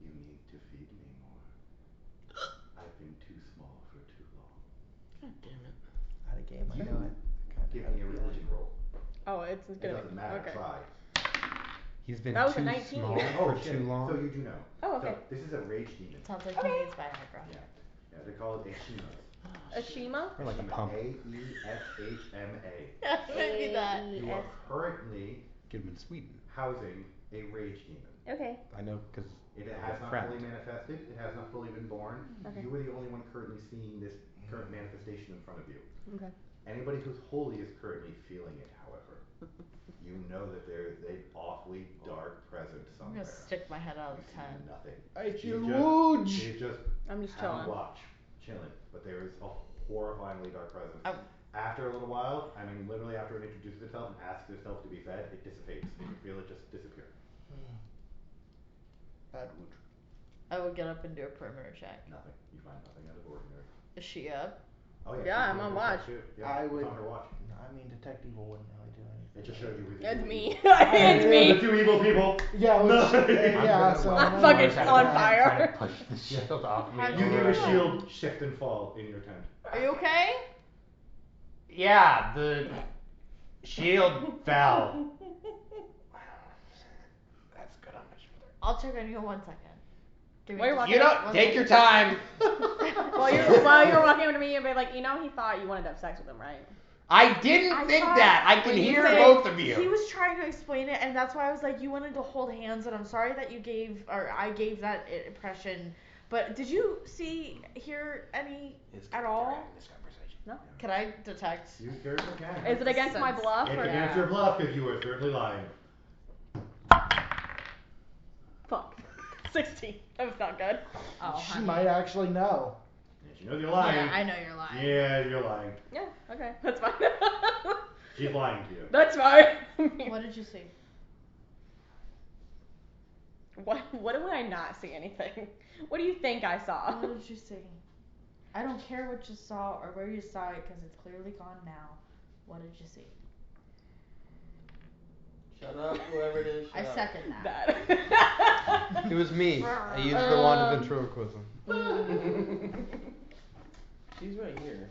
You need to feed me more. I've been too small for too long. God damn it. Had a game, I know it. Give me a religion roll. Oh, it's It gonna. doesn't matter. Okay. Try. He's been That was a too 19. small Oh, for shit. too long. So you do know. Oh, okay. So this is a rage demon. Sounds like Okay. he needs Viagra. Yeah. Yeah, they call it Ashimas. Ashima? Or like a pump. A-E-S-H-M-A. Maybe that. You are currently Get him in Sweden. housing a rage demon. Okay. I know because It has not fully manifested. It has not fully been born. Okay. You are the only one currently seeing this current manifestation in front of you. Okay. Anybody who's holy is currently feeling it, however. You know that there is an awfully dark presence I'm somewhere. gonna stick my head out of You the see tent. nothing. It's She's huge. just I'm just on chilling. watch, chilling. But there is a horrifyingly dark presence. Oh. After a little while, I mean literally after it introduces itself and asks itself to be fed, it dissipates. And you feel it just disappear. Bad wood. I would get up and do a perimeter check. Nothing. You find nothing out of ordinary. Is she up? Oh yeah. Yeah, she's I'm doing on her watch. stuff too. Yeah, I it's would. on her watch. I mean, Detect Evil wouldn't really do anything. It just shows you who the It's evil me. people are. It's The me. two evil people. Yeah, well, yeah. So I'm fucking on fire. Trying to push the shield off me. You hear a shield shift and fall in your tent. Are you okay? Yeah, the shield fell. That's good on my shoulder. I'll check on you in 1 second. Give me While you're just walking You up- don't one take your second. time. while you're walking over to me and be like, you know, he thought you wanted to have sex with him, right? I didn't I think thought- that. I can when you hear said- both of you. He was trying to explain it, and that's why I was like, you wanted to hold hands, and I'm sorry that you gave, or I gave that impression. But did you hear any at all? No. Can I detect? You certainly can. Is it against my Sense. bluff? It's Or? against your bluff because you are certainly lying. Fuck. 16. That was not good. Oh, She honey. might actually know. Yeah, she knows you're lying. Yeah, I know you're lying. Yeah, you're lying. Yeah. Okay. That's fine. She's lying to you. That's fine. What did you see? What do I not see anything? What do you think I saw? What did you see? I don't care what you saw or where you saw it, because it's clearly gone now. What did you see? Shut up, whoever it is. I shut up. second that. That. It was me. I used the wand of ventriloquism. She's right here.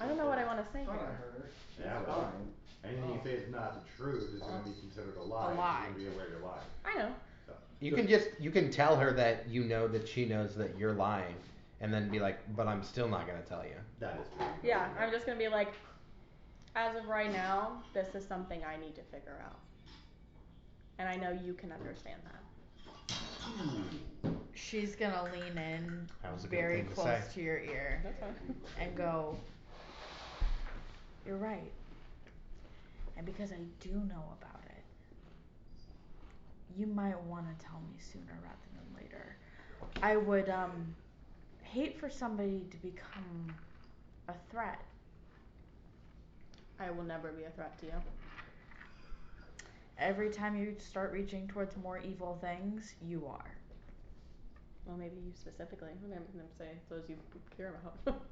I don't know what I want to say Thought I here. heard her. She's Yeah, well, fine. anything you say is not the truth is going to be considered a lie. A lie. You're going to be aware you're lying. I know. So. You can tell her that you know that she knows that you're lying, and then be like, but I'm still not gonna tell you. That is true. Yeah, I'm just gonna be like, as of right now, this is something I need to figure out. And I know you can understand that. She's gonna lean in That was a good very thing to close say. to your ear That's fine. and go, you're right. And because I do know about it, you might want to tell me sooner rather than later. I would hate for somebody to become a threat. I will never be a threat to you. Every time you start reaching towards more evil things, you are. Well, maybe you specifically. I'm gonna say those you care about.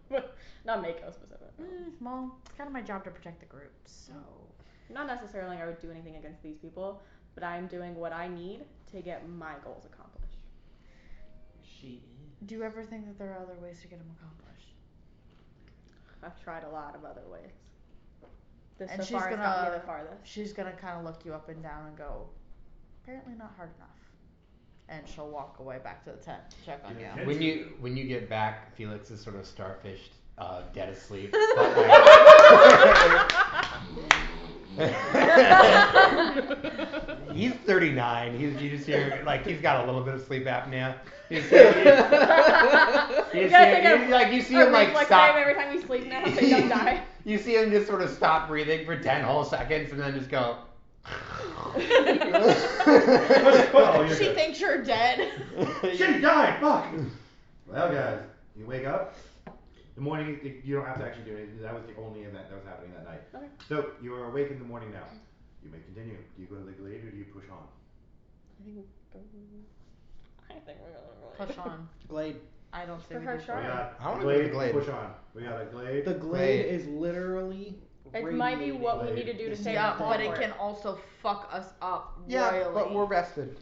Not Mako specifically. Well, it's kind of my job to protect the group, so. Not necessarily I would do anything against these people, but I'm doing what I need to get my goals accomplished. She is. Do you ever think that there are other ways to get them accomplished? I've tried a lot of other ways. This And so she's far has got me gonna- the farthest. She's gonna kind of look you up and down and go, apparently not hard enough. And she'll walk away back to the tent to check on Yeah. you. When you get back, Felix is sort of starfished, dead asleep. He's 39. You just hear he's got a little bit of sleep apnea. You see him reflex stop. every time you sleep now so you don't die. You see him just sort of stop breathing for 10 whole seconds and then just go. Oh, you're She good. thinks you're dead. She died! Fuck! Well, guys, you wake up. The morning, you don't have to actually do anything. That was the only event that was happening that night. Okay. So, you are awake in the morning now. You may continue. Do you go to the glade or do you push on? I think we're gonna Push on. Glade. I don't see For her anything. sure. We got I wanna go to the glade, glade. push on. We got a glade. The glade is literally. It might be what we Glade. need to do to save Yeah, the but it fort. can also fuck us up Yeah, royally. but we're rested.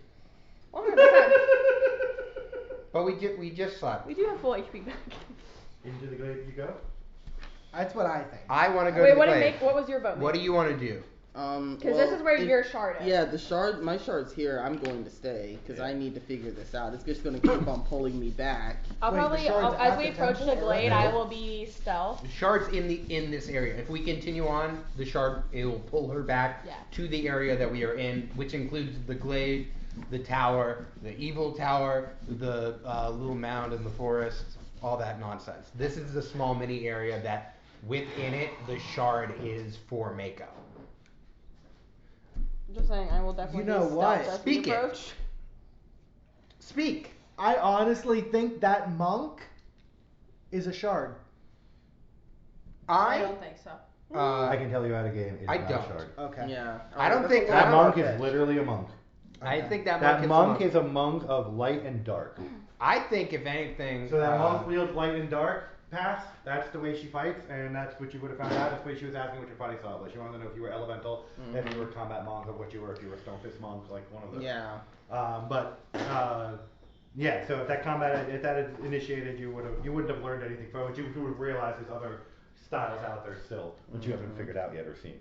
100%. But we just slept. We do have full HP back. Into the glade you go. That's what I think. I want to go Wait, to the what did glade. make? What was your vote? What do you want to do? Because this is where your shard is. Yeah, my shard's here. I'm going to stay because I need to figure this out. It's just going to keep on pulling me back. I'll probably, as we approach the glade, I will be stealth. The shard's in this area. If we continue on, the shard, it will pull her back to the area that we are in, which includes the glade, the tower, the evil tower, the little mound in the forest, all that nonsense. This is the small mini area that within it, the shard is for Mako. Just saying, I will definitely You know be what? stealth as Speak we it. approach. Speak. I honestly think that monk is a shard. I don't think so. I can tell you out of game. It's I not don't. a shard. Okay. Yeah. I don't think That monk is literally a monk. I think that That monk monk is a monk of light and dark. I think if anything. So that monk wields light and dark pass. That's the way she fights, and that's what you would have found out. That's what she was asking what your fighting style was. She wanted to know if you were elemental, if you were combat monk, or what you were, if you were stone fist monk, like one of those. Yeah. Yeah. So if that combat, if that had initiated, you wouldn't have learned anything from it. You would have realized there's other styles out there still that you haven't figured out yet or seen.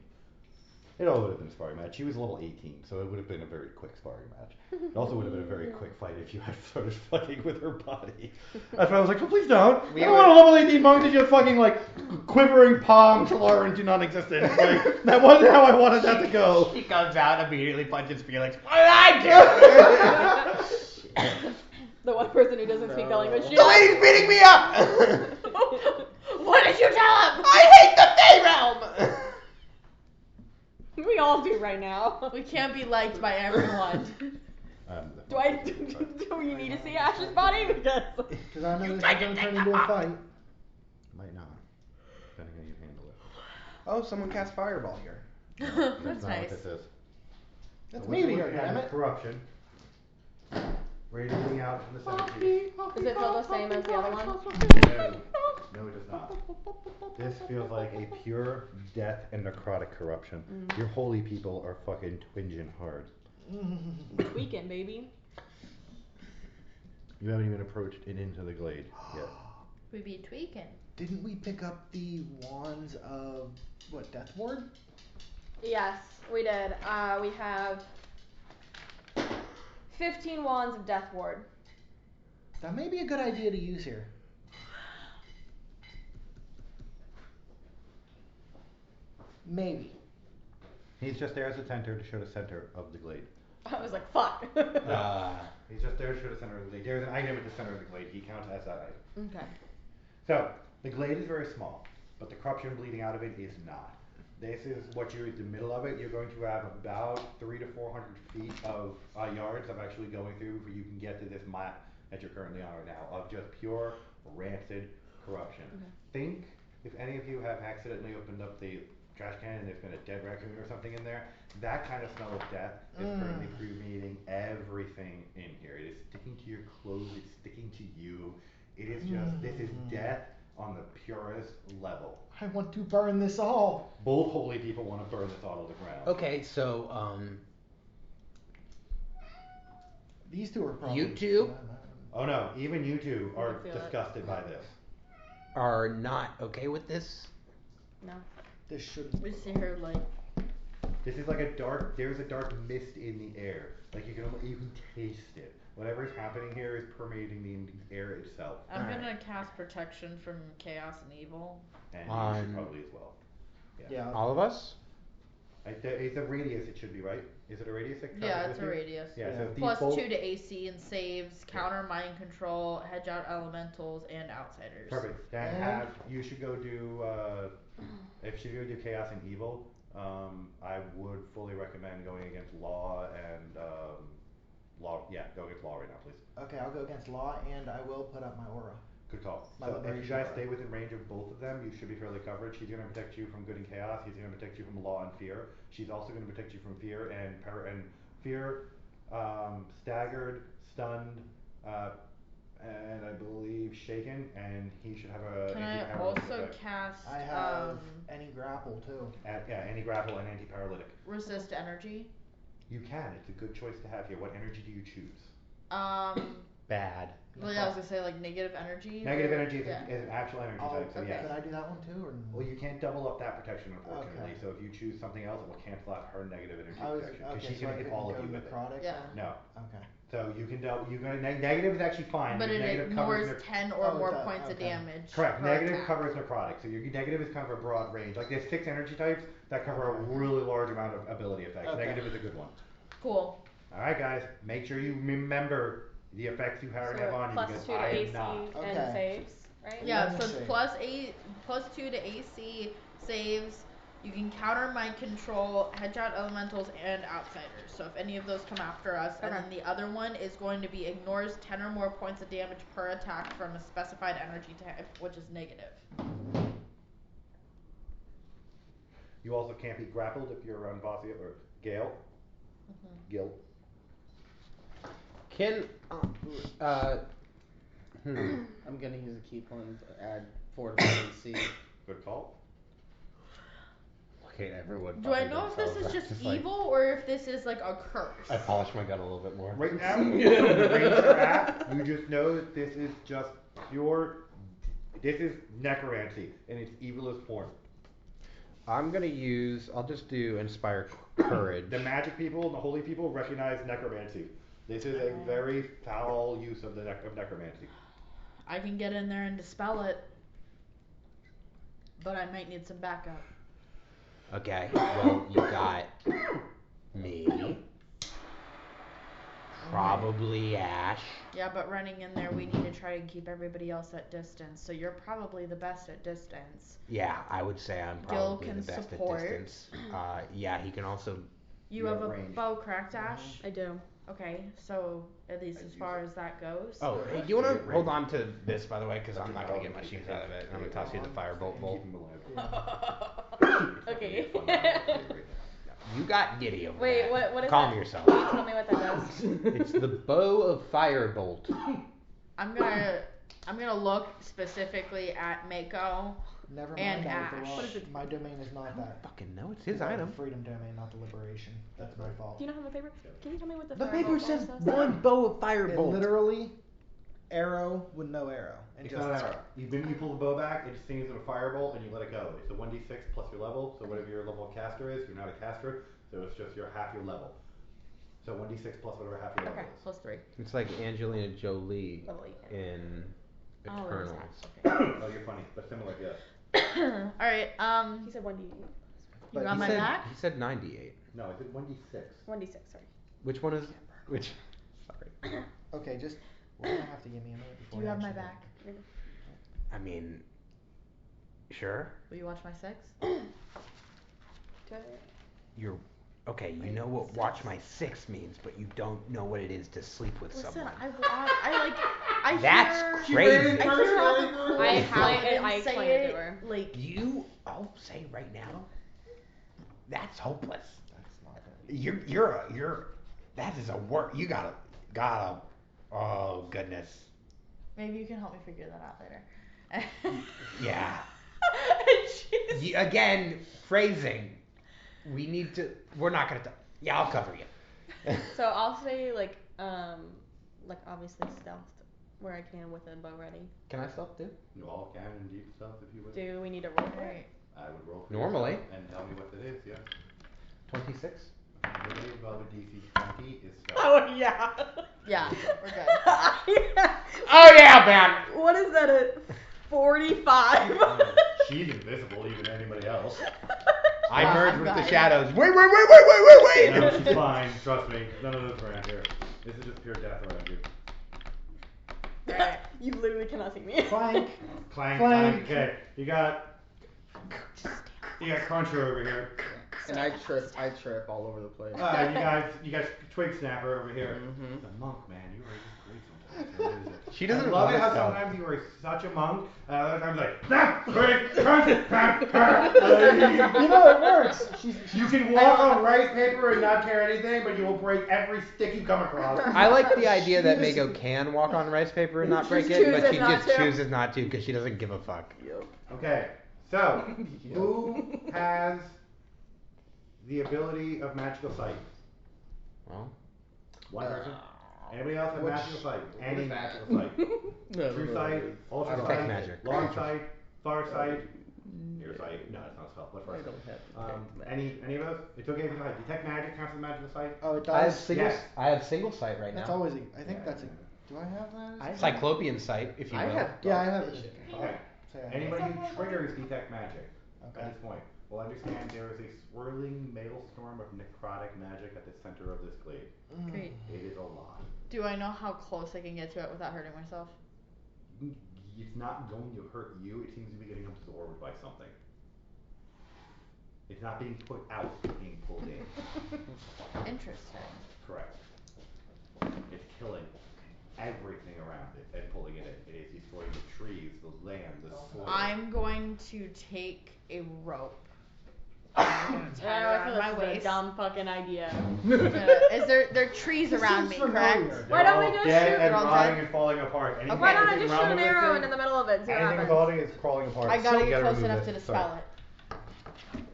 It all would have been a sparring match. She was level 18, so it would have been a very quick sparring match. It also would have been a very quick fight if you had started fucking with her body. That's why I was like, oh, please don't. I don't want a level 18 monk to just fucking like quivering palms lure into non-existence. Like, that wasn't how I wanted that to go. He comes out, immediately punches Felix. What did I do? The one person who doesn't speak the language. The lady's beating me up! What did you tell him? I hate the Fey realm! We all do right now. We can't be liked by everyone. Do you need to see Ash's body? Because I know this is going to turn into a fight. Might not. Depending on how you handle it. Oh, someone cast Fireball here. That's not nice. what this is. That's What me you here, look at damn is it. corruption. Radiating out from the centerpiece. Does it feel the same as the other one? No, it does not. This feels like a pure death and necrotic corruption. Your holy people are fucking twinging hard. Tweaking, baby. You haven't even approached it into the glade yet. We be tweaking. Didn't we pick up the wands of, what, Death Ward? Yes, we did. We have 15 wands of Death Ward. That may be a good idea to use here. Maybe. He's just there as a center to show the center of the glade. I was like, fuck. He's just there to show the center of the glade. There's an item at the center of the glade. He counts as that item. Okay. So, the glade is very small, but the corruption bleeding out of it is not. This is what you're in the middle of it. You're going to have about 300 to 400 feet of yards of actually going through before you can get to this map that you're currently on right now of just pure rancid corruption. Okay. Think if any of you have accidentally opened up the trash can and there's been a dead raccoon or something in there, that kind of smell of death is currently permeating everything in here. It is sticking to your clothes, it's sticking to you. It is just, this is death on the purest level. I want to burn this all. Both holy people want to burn this all to the ground. Okay, so, These two are probably... you two Oh no, even you two are feel it. disgusted by this. are not okay with this? No. This shouldn't... We see her like. This is like there's a dark mist in the air. Like you can taste it. Whatever is happening here is permeating the air itself. I'm gonna cast protection from chaos and evil. And you should probably as well. Yeah. All of us? It's a radius, it should be, right? Is it a radius? That Yeah, travels it's with a you? radius. Yeah, so if these Plus both- 2 to AC and saves, counter mind control, hedge out elementals and outsiders. Perfect. Then you should go do if you go do chaos and evil, I would fully recommend going against law and law. Yeah, go against law right now, please. Okay, I'll go against law, and I will put up my aura. Good call. My So if you liberation guys aura. stay within range of both of them, you should be fairly covered. She's going to protect you from good and chaos. He's going to protect you from law and fear. She's also going to protect you from fear and fear, staggered, stunned, and I believe shaken. And he should have a. Can I anti-paralytic also effect. cast I have any grapple, too. Yeah, any grapple and anti-paralytic. resist energy? You can. It's a good choice to have here. What energy do you choose? bad. Well, yeah, I was gonna say like negative energy. Negative energy is, Yeah. is an actual energy type, so okay. yes. Can I do that one too, or? Well, you can't double up that protection, unfortunately. Okay. So if you choose something else, it will cancel out her negative energy I was, protection because okay, she's so I gonna hit couldn't all of go you with it. necrotic Yeah. then? No. Okay. So you can negative is actually fine. But because it negative covers ignores 10 or Oh, it more does, points of okay. damage. Correct. per Negative attack. covers necrotic. So your negative is kind of a broad range. Like there's 6 energy types that cover a really large amount of ability effects. Okay. Negative is a good one. Cool. All right, guys. Make sure you remember the effects you have on you plus because 2 to I am AC not. Okay. and saves, right? Yeah, Let so me it's see. plus 2 to AC, saves. You can counter mind control, headshot elementals, and outsiders. So if any of those come after us, and Okay. then the other one is going to be ignores 10 or more points of damage per attack from a specified energy type, which is negative. You also can't be grappled if you're around Bossy or Gale. Gil. Can I'm gonna use a key point to add 4 to my AC. Good call. Okay, everyone. Do I know if this is just evil or if this is like a curse? I polish my gun a little bit more. Right now, the range you're at, you just know that this is just pure. This is necromancy in its evilest form. I'm gonna I'll just do inspire courage. The magic people and the holy people recognize necromancy. This is a very foul use of of necromancy. I can get in there and dispel it, but I might need some backup. Okay, well you got me. Probably Ash. Yeah, but running in there, we need to try and keep everybody else at distance. So you're probably the best at distance. Yeah, I would say I'm Gil probably can the best support. at distance. Yeah, he can also. You have a range. bow, correct, Ash? I do. Okay, so at least as far as that goes. Oh, hey, do you want to hold on to this, by the way, because I'm not gonna get my shoes out of it. I'm gonna toss you the firebolt bolt. Keep him alive. Okay. You got giddy over Wait, that. what is Calm that? yourself. Can you tell me what that does? It's the bow of firebolt. I'm gonna look specifically at Mako. Never mind, And I was the Ash. wrong- What is it? My domain is not that. Fucking know it's his I have item. the freedom domain, not the liberation. That's my fault. Do you not have a paper? Can you tell me what the The firebolt paper says does? one bow of It firebolt. literally arrow with no arrow. And It's just not an arrow. You pull the bow back, it sings in a firebolt, and you let it go. It's a 1d6 plus your level. So whatever your level of caster is, you're not a caster, so it's just half your level. So 1d6 plus whatever half your level Okay, is. plus 3. It's like Angelina Jolie Level 8. in Oh, Eternals. Oh, you're funny, but similar, yes. Alright, He said 1d8. you But got he my said, back? He said 98. No, I did 1d6. 1d6, sorry. Which one is which? Sorry. Okay, just we're gonna have to give me a minute Do before you I have my actually- back? I mean, sure. Will you watch my 6? You're okay. You know what watch my 6 means, but you don't know what it is to sleep with Listen, someone. I That's hear crazy. I hear all the I I explained say it it to her. like I'll say right now, that's hopeless. That's not gonna be. You're that is a work. You gotta. Oh goodness. maybe you can help me figure that out later. Yeah. And she's Again, phrasing. We need to. We're not gonna. Yeah, I'll cover you. So I'll say like obviously stealth where I can with a bow ready. Can I stealth too? You all can indeed stuff if you would. Do we need to roll for it? I would roll for Normally. yourself and tell me what it is, yeah. 26. Ability above a DC 20 is stealth. Oh yeah. Yeah, we're good. Oh yeah, man. What is that at 45? She's invisible, even to anybody else. I Yeah, merge I'm with the fine. shadows. Wait. No, she's fine, trust me. None of this around here. This is just pure death around you. Alright. You literally cannot see me. Clank. Clank, Clank. okay. You got Cruncher over here. And I trip all over the place. You got Twig Snapper over here. Mhm. The monk, man, you are just great sometimes. She doesn't I love want it how to stealth. sometimes you are such a monk, and other times like, snap, Twig, Crunch, snap, You know it works. You can walk on rice paper and not care anything, but you will break every stick you come across. I like the idea that Mako can walk on rice paper and not break it, but she just chooses not to because she doesn't give a fuck. Okay, so who has the ability of magical sight? Well, One person. Anybody else have Which- magical sight? Any magical No, sight? No, True no, sight, no. ultra Detect sight, magic. long sight, far sight, near sight. No, it's not a spell. What I far sight? don't have detect Any of those? It's okay if you don't. Detect magic counts as magical sight. Oh, it I have does. single. Yes. I have single sight right That's now. always. I think Yeah, that's. yeah. Do I have that? I have- Cyclopean sight, if you will. I have Yeah, I dark have vision. it. Okay. Say I have Anybody who triggers detect magic Okay. at this point will understand there is a swirling maelstrom of necrotic magic at the center of this glade. Great. It is a lot. Do I know how close I can get to it without hurting myself? It's not going to hurt you. It seems to be getting absorbed by something. It's not being put out, it's being pulled in. Interesting. Correct. It's killing everything around it and pulling it in. It is destroying the trees, the land, the soil. I'm going to take a rope. I'm gonna tie it around my this is waist. a dumb fucking idea. Is there are trees This around seems me, correct? familiar. Why don't we They're all just dead shoot? and They're all rotting dead? and falling apart. Anything, Why don't I anything just shoot wrong an with this arrow thing, into the middle of it and see what anything happens? with holding is crawling apart. I gotta You get close remove enough this. to dispel Sorry. it.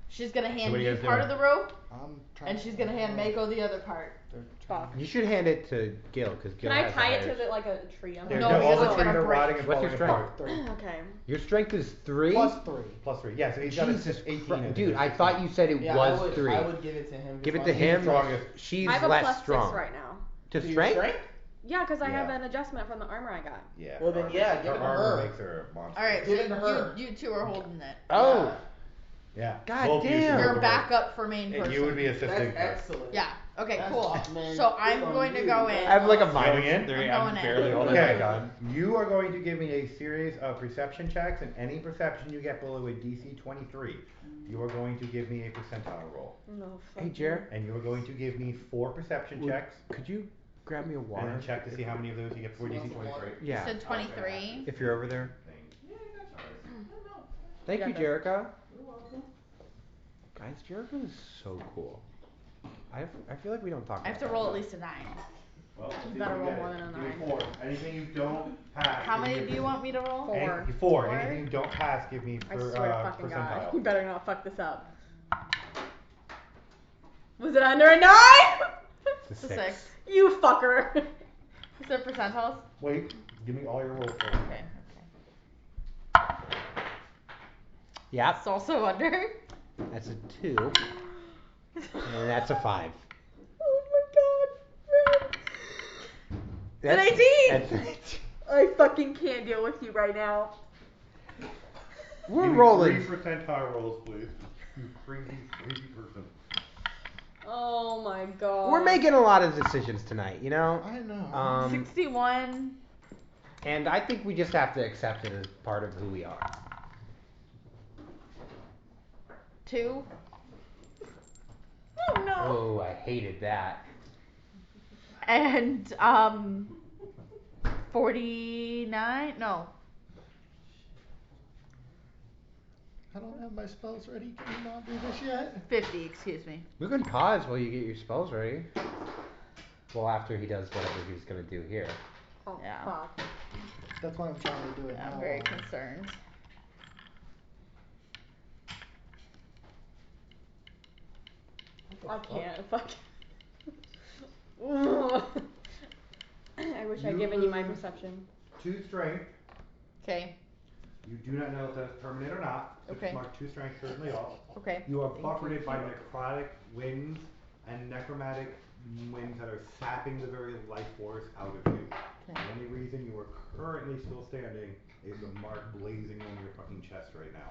She's gonna hand what are me you guys part doing? of the rope, I'm trying. and she's gonna hand Mako the other part. Fuck. You should hand it to Gil, because Gil Can I has the tie it highest. to like a tree? I'm There, No, no, because all the it's trees gonna are break. rotting and What's your falling strength? apart. Okay. Your strength is 3? +3. Plus 3. Yeah, so he's got a Jesus 18. Christ. Dude, I thought you said it Yeah, was I would, 3. I would give it to him. Give it just to like- him. strongest. She's I have a less plus strong. 6 right now. To To your strength? strength? Yeah, because I have Yeah. an adjustment from the armor I got. Yeah. Well, then, yeah, give it to armor her. makes her a monster. Alright, Give so it to her. you two are holding it. Oh. Yeah. God Both of you should damn. hold You're the rope. backup for main And person. you would be That's assisting her. excellent. Yeah. Okay, That's cool. awesome, man. So I'm Good on going to you. go in. I have like a Going minus in? 3. I'm I'm going in. barely holding Okay. my gun. You are going to give me a series of perception checks, and any perception you get below a DC 23, you are going to give me a percentile roll. No. Hey, Jer, And you are going to give me 4 perception Would- checks, could you grab me a and water? then check to see how many of those you get before DC 23. You Yeah. said 23. If you're over there. Yeah, that's alright. Thank got you, this. Jericho. You're welcome. Guys, Jericho is so cool. I feel like we don't talk about I have to that roll at enough. least a 9. Well, let's see if better you roll get more it. than a Give me 9. 4. Anything you don't pass. How give me many a do you want me to roll? 4. 4. Anything you don't pass, give me I for, swear to fucking percentile. God. You better not fuck this up. Was it under a 9? It's a It's a 6. You fucker. Is there percentiles? Wait, give me all your rolls first. Okay. Yep. It's also under. That's a 2. And that's a 5. Oh my God. Red. That's, An 18! That's an 18. I fucking can't deal with you right now. We're Give me rolling. 3 percentile rolls, please. You crazy, crazy person. Oh my God. We're making a lot of decisions tonight, you know? I know. 61. And I think we just have to accept it as part of who we are. 2. Oh no. Oh, I hated that. And 49. No. I don't have my spells ready. Can you not do this yet? 50. Excuse me. We can pause while you get your spells ready. Well, after he does whatever he's gonna do here. Oh Yeah. fuck. That's why I'm trying to do it now. I'm very concerned. I can't. Fuck. I wish I'd You given you my lose perception. 2 strength. Okay. You do not know if that's permanent or not. So Okay. just mark 2 strength certainly off. Okay. You are buffeted by necrotic winds and necromantic winds that are sapping the very life force out of you. Okay. The only reason you are currently still standing is the mark blazing on your fucking chest right now.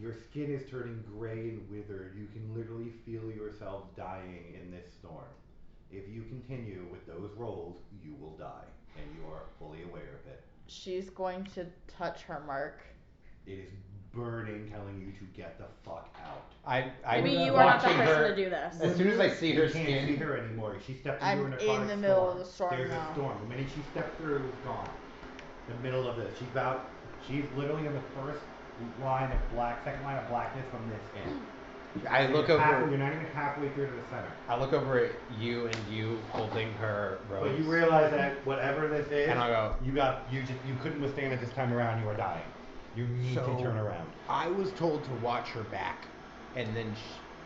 Your skin is turning gray and withered. You can literally feel yourself dying in this storm. If you continue with those rolls, you will die, and you are fully aware of it. She's going to touch her mark. It is burning, telling you to get the fuck out. Maybe you are not the watching person her, to do this. As soon as I see her You can't see skin, her anymore. She stepped I'm into a necrotic in the middle storm. of the storm There's now. a storm. The minute she stepped through, it was gone. The middle of this. She's literally in the first line of black, second line of blackness from this end. I look You're over. not even halfway through to the center. I look over at you and you holding her But rose. you realize that whatever this is, And I go, you couldn't withstand it this time around. You are dying. You need to turn around. I was told to watch her back, and then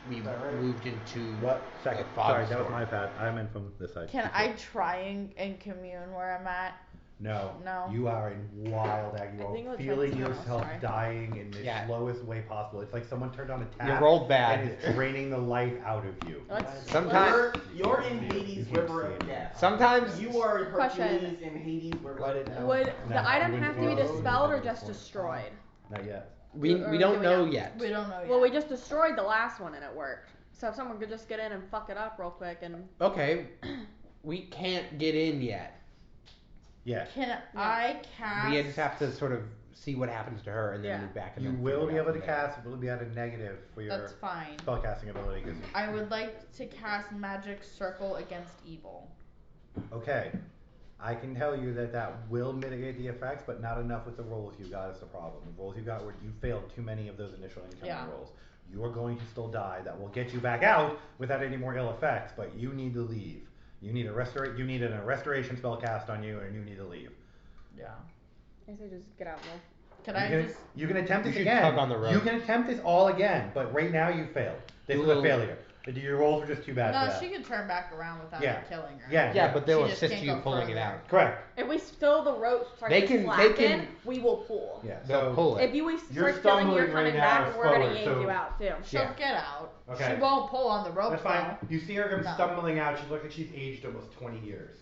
we Is that right? moved into What? Second. the fog Sorry, that was storm. my bad. I meant from this side. Can I try and commune where I'm at? No. No. You are in wild agony. I think You are we'll try feeling someone else, yourself sorry. dying in the Yeah. slowest way possible. It's like someone turned on a tap. You rolled bad. And is draining the life out of you. Sometimes You're in Hades' You can't river see of it. death. Sometimes You are Question. Hercules in Hades' river Let of it death. know. Would No, the item you have to be wouldn't feel dispelled or it. just destroyed? Not yet. we Or don't do we know know? yet. We don't know yet. Well, we just destroyed the last one and it worked. So if someone could just get in and fuck it up real quick and Okay, we can't get in yet. Yeah. Can I cast? We just have to sort of see what happens to her and then Yeah. move back. And You then will figure be it able out to from there. cast. It will be at a negative for your That's fine. spellcasting ability. 'Cause I would like to cast Magic Circle against evil. okay. I can tell you that that will mitigate the effects, but not enough with the rolls you got is the problem. The rolls you got were you failed too many of those initial incoming Yeah. rolls. You are going to still die. That will get you back out without any more ill effects, but you need to leave. You need a restoration spell cast on you, and you need to leave. Yeah. I say just get out there. Can You I can, just? you can attempt You this should again. tug on the rope. You can attempt this all again, but right now you failed. This Do was a a- failure. Your rolls were just too bad for No, that. she can turn back around without Yeah. it killing her. Yeah. Yeah, but they'll She just assist can't you go pulling it further. out. Correct. If we still the rope starts They to can- they slacken, can- we will pull. Yeah. They'll So pull it. If you we You're start killing, you're stumbling right coming now back, we're gonna forward, yank so- you out too. She'll Yeah. get out. Okay. She won't pull on the rope That's fine. though. You see her come No. stumbling out. She looks like she's aged almost 20 years.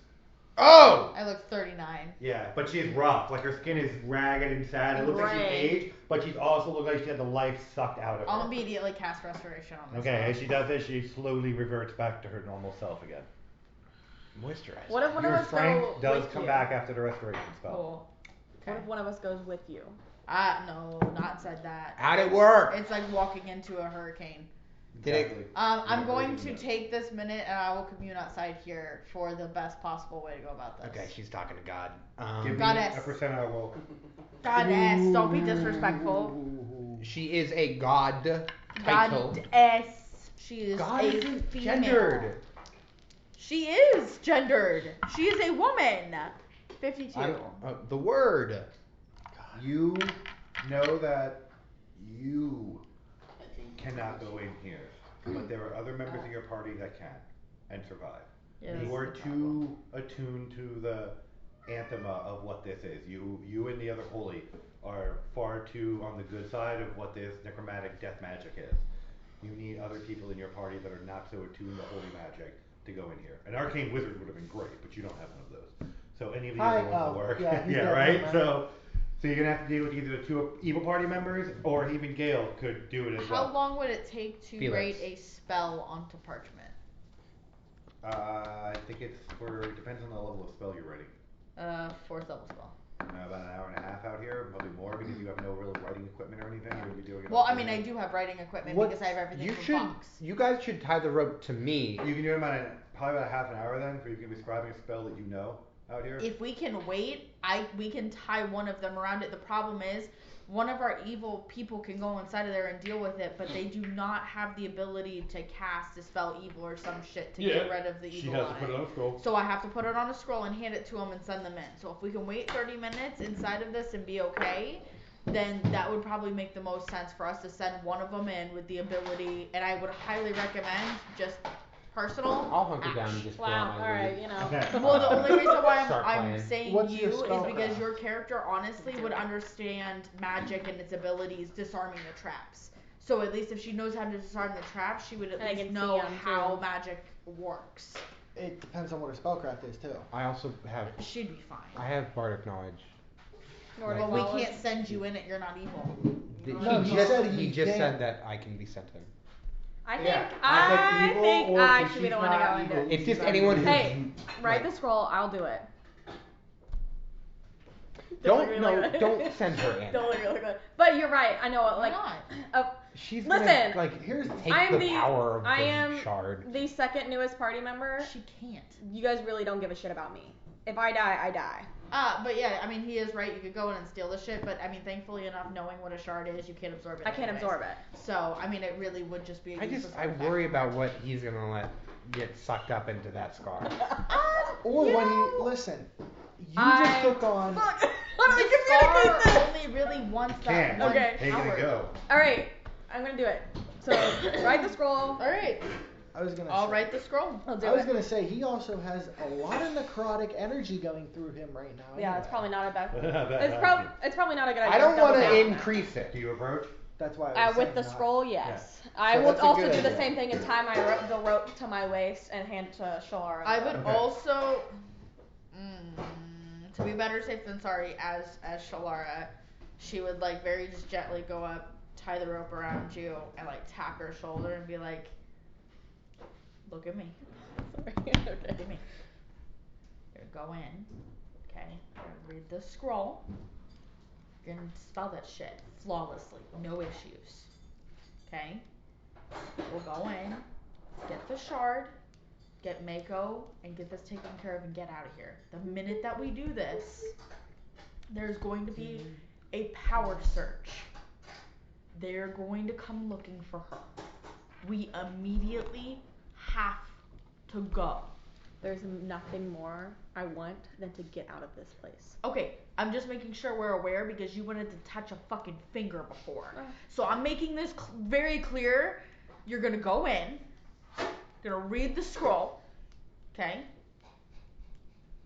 Oh! I look 39. Yeah, but she's rough. Like her skin is ragged and sad. It looks like she's Gray. aged, but she's also look like she had the life sucked out of her. I'll immediately cast Restoration on this. Okay, one. as she does this, she slowly reverts back to her normal self again. Moisturize. What if one of Your us strength go does with come you? back after the restoration spell. Cool. What if one of us goes with you? No, not said that. How'd it work? It's like walking into a hurricane. Did it- Exactly. I'm Yeah, going breathing to it. take this minute and I will commune outside here for the best possible way to go about this. Okay, she's talking to God. Give me Goddess. a percentile roll. Goddess, don't be disrespectful. She is a god title. Goddess. She is God a isn't female. gendered. She is gendered. She is a woman. 52. The word. You know that you cannot go in here, but there are other members of your party that can and survive. Yeah, You that's are the too attuned to the anthema of what this is. You and the other holy are far too on the good side of what this necromantic death magic is. You need other people in your party that are not so attuned to holy magic to go in here. An arcane wizard would have been great, but you don't have one of those. So any of the Hi, other ones will oh, work. yeah, he's yeah, dead, right? never mind. So you're gonna have to deal with either the two evil party members or even Gale could do it as How well. long would it take to Felix. write a spell onto parchment? I think it depends on the level of spell you're writing. 4th level spell. About an hour and a half out here, probably more because you have no real writing equipment or anything. You're gonna be doing it. Well, all I mean, I manually. do have writing equipment What- because I have everything You from should. Fox. You guys should tie the rope to me. You can do it probably about half an hour then, for you can be scribing a spell that you know out here. If we can wait, we can tie one of them around it. The problem is, one of our evil people can go inside of there and deal with it, but they do not have the ability to cast dispel evil or some shit to get rid of the evil on it. a scroll. So I have to put it on a scroll and hand it to them and send them in. So if we can wait 30 minutes inside of this and be okay, then that would probably make the most sense for us to send one of them in with the ability. And I would highly recommend just personal. I'll hunker down and just go Wow, on my alright, lead. you know. Okay. Well, the only reason why Start I'm playing. saying What's you your is spellcraft? because your character honestly would understand magic and its abilities disarming the traps. So at least if she knows how to disarm the traps, she would at And I least can know see 'em, how too. magic works. It depends on what her spellcraft is too. I also have. She'd be fine. I have bardic knowledge. Nordic But we knowledge. can't send you in it. You're not evil. No, he said he just can't. said that I can be sent in. I think Yeah, I said evil, or I if should be the she's one to not go and do evil, it. It's she's just not anyone evil. who's- Hey, write the scroll. I'll do it. Don't send her in. Don't look really good. But you're right. I know. Why Like, not? She's Listen, gonna like here's take I am the power of I the am shard. the second newest party member. She can't. You guys really don't give a shit about me. If I die, I die. But yeah, I mean, he is right. You could go in and steal the shit, but I mean, thankfully enough, knowing what a shard is, you can't absorb it. I can't anyways. absorb it. So, I mean, it really would just be a useless I artifact. worry about what he's gonna let get sucked up into that scar. Or You when know, he listen, you I- just took on. Fuck. How do The I communicate scar this? only really wants that Can. one Okay. Take it power. and go. All right, I'm gonna do it. So write the scroll. Alright. I was gonna I'll say, write the scroll. I'll do I was it. gonna say he also has a lot of necrotic energy going through him right now. Yeah, it's probably not a bad. Bad It's probably not a good idea. I don't double want down to on that. increase it. Do you approach? That's why I was With saying the not- scroll, yes. I So will that's a also good do the idea. same thing and tie the rope to my waist and hand it to Shalara. I would Okay. also to be better safe than sorry, as Shalara, she would like very just gently go up, tie the rope around you, and like tap her shoulder and be like, look at me. Okay. Look at me. You're gonna go in, okay? You're gonna read the scroll. You're gonna spell that shit flawlessly, no issues. Okay? We'll go in, get the shard, get Mako, and get this taken care of and get out of here. The minute that we do this, there's going to be a power surge. They're going to come looking for her. We immediately have to go. There's nothing more I want than to get out of this place. Okay, I'm just making sure we're aware because you wanted to touch a fucking finger before. So I'm making this very clear. You're gonna go in, you're gonna read the scroll, okay?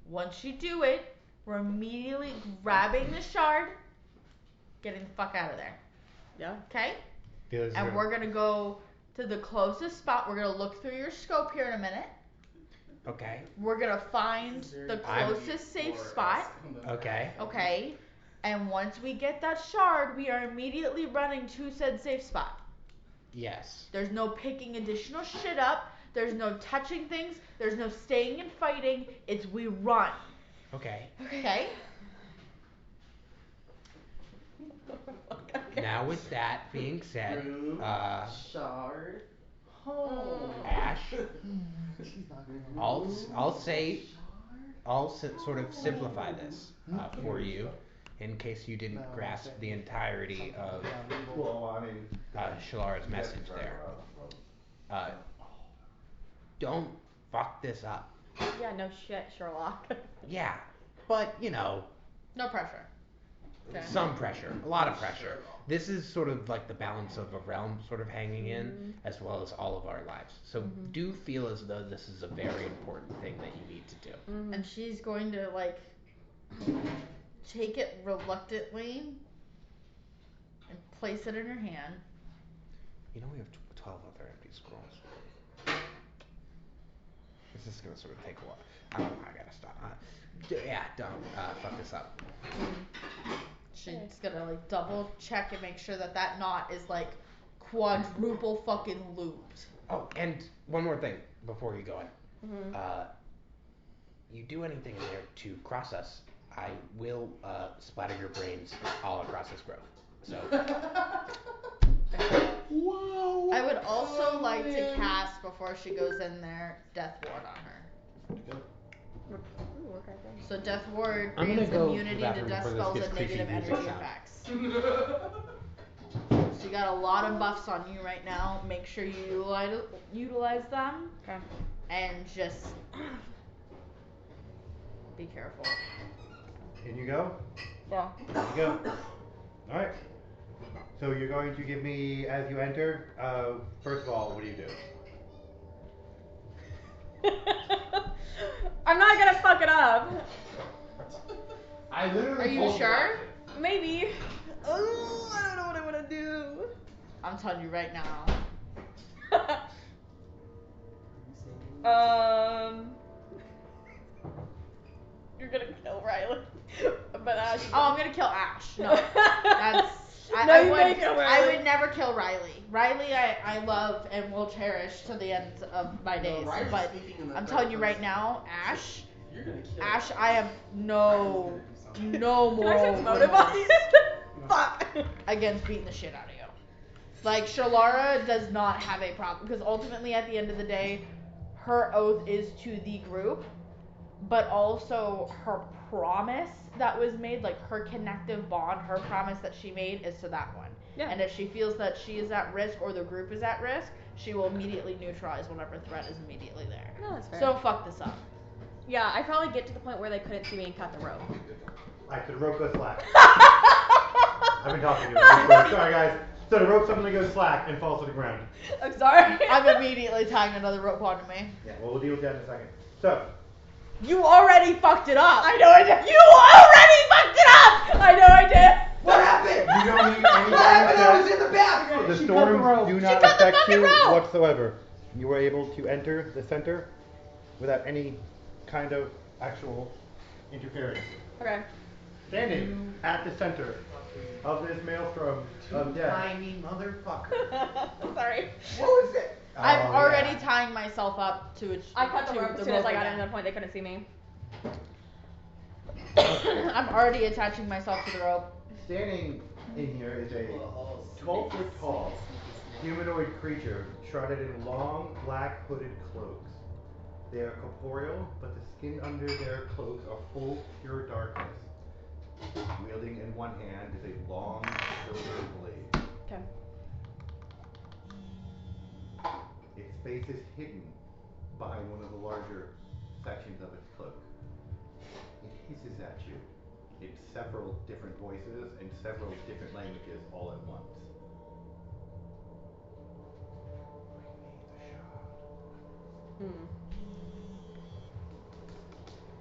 Once you do it, we're immediately grabbing the shard, getting the fuck out of there. Yeah. Okay? And we're gonna go to the closest spot. We're gonna look through your scope here in a minute. Okay. We're gonna find the closest safe spot. Okay. Okay? And once we get that shard, we are immediately running to said safe spot. Yes. There's no picking additional shit up. There's no touching things. There's no staying and fighting. It's we run. Okay. Okay? Now with that being said, Shard. Ash, I'll say, sort of simplify this for you, in case you didn't grasp the entirety of Shalara's message there. Don't fuck this up. Yeah, no shit, Sherlock. Yeah, but you know. No pressure. Okay. Some pressure, a lot of pressure. This is sort of like the balance of a realm sort of hanging in, as well as all of our lives. So do feel as though this is a very important thing that you need to do. And she's going to like take it reluctantly and place it in her hand. You know we have 12 other empty scrolls. This is gonna sort of take a while. I gotta stop. Don't fuck this up. She's gonna like double check and make sure that that knot is like quadruple fucking looped. Oh, and one more thing before you go in. You do anything in there to cross us, I will splatter your brains all across this grove. So. Whoa. I would also like to cast before she goes in there Death Ward on her. So Death Ward I'm gonna grants go immunity to the to bathroom death before spells this and gets negative creepy energy music effects. So you got a lot of buffs on you right now. Make sure you utilize them. Okay. And just be careful. In you go? Yeah. In you go. Alright. So you're going to give me, as you enter, first of all, what do you do? I'm not gonna fuck it up. I literally Are you told sure? Maybe. Oh, I don't know what I wanna do. I'm telling you right now. You're gonna kill Riley. But Ash. Oh, I'm gonna kill Ash. No, that's. I would never kill Riley. Riley, I love and will cherish to the end of my days. Riley's But speaking in the I'm third telling you right person. now, Ash. You're gonna kill Ash, I have no Can I moral sense motive on you? Fuck. against beating the shit out of you. Like, Shalara does not have a problem. Because ultimately, at the end of the day, her oath is to the group. But also, her promise that was made, like her connective bond, her promise that she made is to that one. Yeah. And if she feels that she is at risk or the group is at risk, she will immediately neutralize whatever threat is immediately there. No, that's fair. So fuck this up. Yeah, I'd probably get to the point where they couldn't see me and cut the rope. Alright, so the rope goes flat. I've been talking to you. Sorry guys. So the rope suddenly goes slack and falls to the ground. I'm sorry. I'm immediately tying another rope onto me. Yeah, well, we'll deal with that in a second. So. You already fucked it up. I know I did. You already fucked it up. I know I did. What happened? You don't need any What happened? I was in the bathroom. The She cut the storms rope. do She not cut the affect fucking you rope. whatsoever. You were able to enter the center without any kind of actual interference. Okay. Standing at the center of this maelstrom of death. Tiny motherfucker. Sorry. What was it? I'm Oh, already yeah. tying myself up to a. I cut the to rope as soon as I got again. into the point they couldn't see me. I'm already attaching myself to the rope. Standing in here is a 12-foot tall humanoid creature shrouded in long black hooded cloaks. They are corporeal, but the skin under their cloaks are full pure darkness. Wielding in one hand is a long silver blade. Okay. Its face is hidden behind one of the larger sections of its cloak. It hisses at you in several different voices and several different languages all at once. Bring me the shard.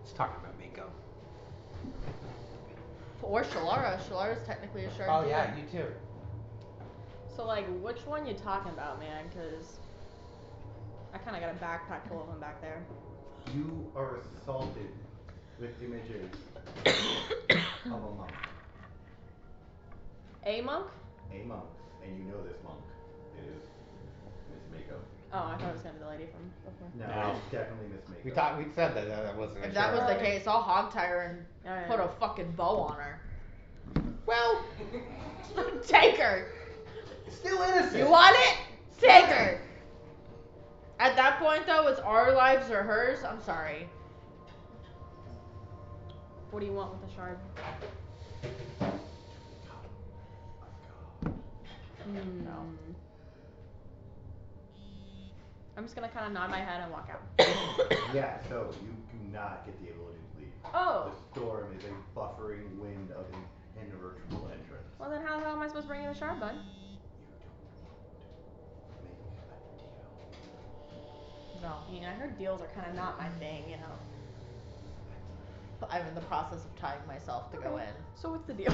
It's talking about Mako. Or Shalara. Shalara's technically a shard. Oh too. yeah, you too. So like, which one you talking about, man? Cause I kind of got a backpack full of them back there. You are assaulted with images of a monk. A monk? A monk. And you know this monk. It is Miss Mako. Oh, I thought it was gonna be the lady from before. No, No. it's definitely Miss Mako. We said that wasn't a If that was shard. the case, I'll hog tie her and Alright. put a fucking bow on her. Well, Take her. still innocent. You want it? Take her. At that point, though, it's our lives or hers. I'm sorry. What do you want with the shard? No. I'm just gonna kind of nod my head and walk out. Yeah, so you do not get the ability to leave. Oh. The storm is a buffering wind of impenetrable entrance. Well then, how the hell am I supposed to bring you the shard, bud? You don't want to make a deal. No. I mean, I heard deals are kind of not my thing, you know. I'm in the process of tying myself to go in. So what's the deal?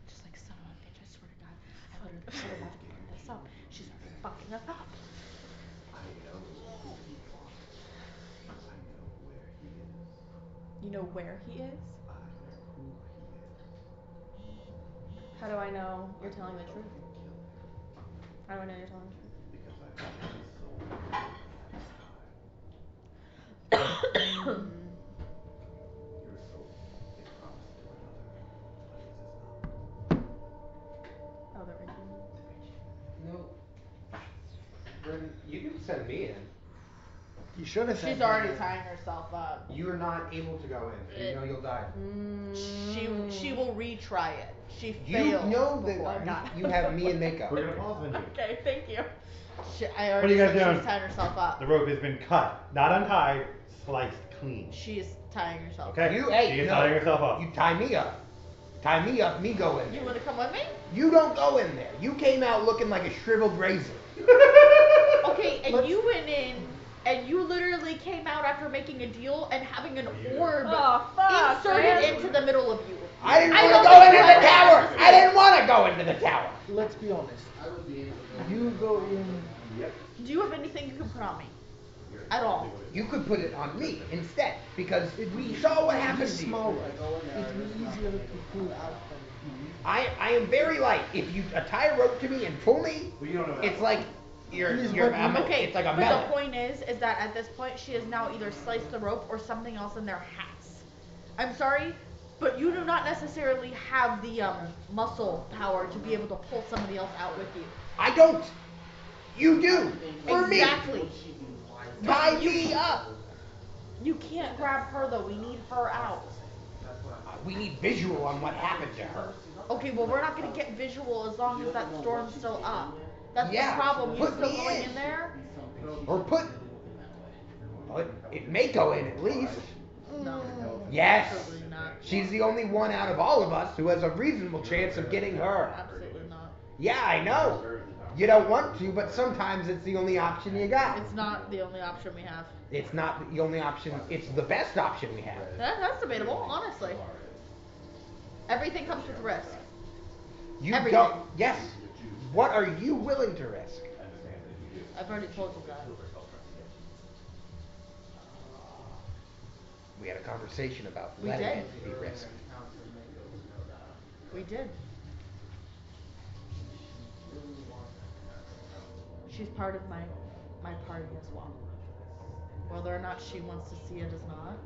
Just like, son of a bitch, I swear to God, I literally told her not to bring this up. She's fucking us up. I know who he is. I know where he is. You know where he is? I know who he is. How do I know you're telling the truth? You kill him How do I know you're telling the truth? because I want his soul on the other side. Your soul is promised to another, but his is not. Oh, the Reggie. No. Brendan, you can send me in. You should have said She's that. already tying herself up. You are not able to go in. You know you'll die. She will retry it. She You failed. know before. that you have me and Mako. We're gonna pause then. Okay, thank you. I What are already you guys said doing? she's tying herself up. The rope has been cut, not untied, sliced clean. She is tying herself Okay? You, She hey, is no. tying herself up. You tie me up. Tie me up, me go in up. You there. want to come with me? You don't go in there. You came out looking like a shriveled raisin. Okay, and you went in, and you literally came out after making a deal and having an orb Oh, fuck, inserted man. into the middle of you. I didn't I want to don't go think into you the had tower. that. I didn't want to go into the tower. Let's be honest. You go in. Yep. Do you have anything you can put on me? At all? You could put it on me instead, because we saw what happened It's to you. smaller. It'd be easier to pull out from. I am very light. If you tie a rope to me and pull me, Well, you don't know that. it's like you're Please, a but- Okay, it's like a but melon. the point is that at this point she has now either sliced the rope or something else in their hats. I'm sorry, but you do not necessarily have the muscle power to be able to pull somebody else out with you. I don't. You do. For Exactly. me. Tie me up. You can't grab her though. We need her out. We need visual on what happened to her. Okay, well we're not gonna get visual as long as that storm's still up. That's Yeah, the problem. You put still me going in. in there? Or put it Mako in at least. No. Yes. Absolutely not. She's the only one out of all of us who has a reasonable chance of getting her. Absolutely not. Yeah, I know. You don't want to, but sometimes it's the only option you got. It's not the only option we have. It's not the only option. It's the best option we have. That's debatable, honestly. Everything comes with risk. You Everything. don't. Yes. What are you willing to risk? I've already told you that. We had a conversation about We letting did. it be risked. We did. She's part of my party as well. Whether or not she wants to see it as not,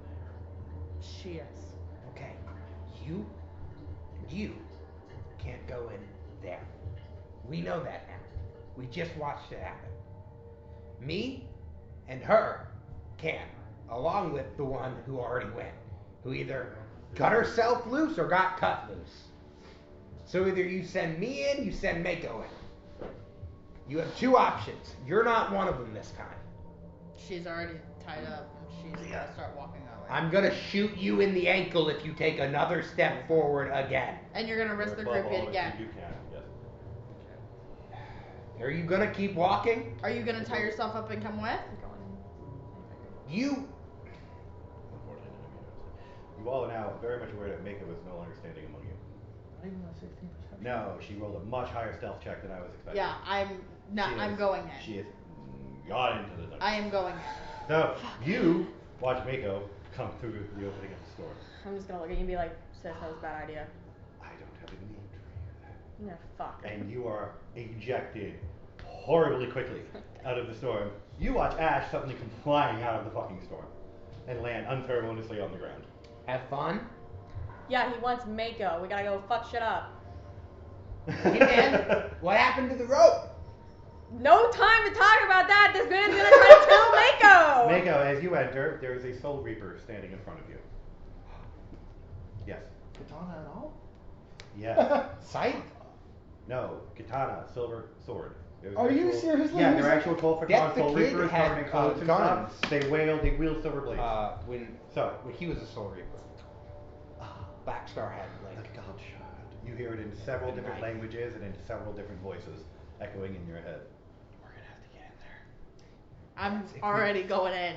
she is. Okay. You can't go in there. We know that now. We just watched it happen. Me and her can, along with the one who already went, who either cut herself loose or got cut loose. So either you send me in, you send Mako in. You have two options. You're not one of them this time. She's already tied up and she's gonna start walking that way. I'm gonna shoot you in the ankle if you take another step forward again. And you're gonna risk the group yet again. You can, yes. Are you gonna keep walking? Are you gonna tie yourself up and come with? You. You all are now very much aware that Mako is no longer standing among you. No, she rolled a much higher stealth check than I was expecting. Yeah, I'm going in. She is gone into the dungeon. I am going in. So, you watch Mako come through the opening of the store. I'm just gonna look at you and be like, sis, that was a bad idea. I don't have a need for you. Yeah, fuck. And you are ejected horribly quickly out of the storm. You watch Ash suddenly come flying out of the fucking storm and land unceremoniously on the ground. Have fun? Yeah, he wants Mako. We gotta go fuck shit up. Hey man, what happened to the rope? No time to talk about that. This man's gonna try to kill Mako. Mako, as you enter, there is a Soul Reaper standing in front of you. Yes. Katana and all? Yes. Sight? No, katana, silver sword. Are you seriously Yeah, they're using- actual 12 foot Death long the Soul Kid Reapers had, covered in coats and guns. stuff. They wield silver blades. When he was a Soul Reaper. Blackstar had The like Godshard. You hear it in several Good different night. languages and in several different voices echoing in your head. We're gonna have to get in there. I'm If we- already going in.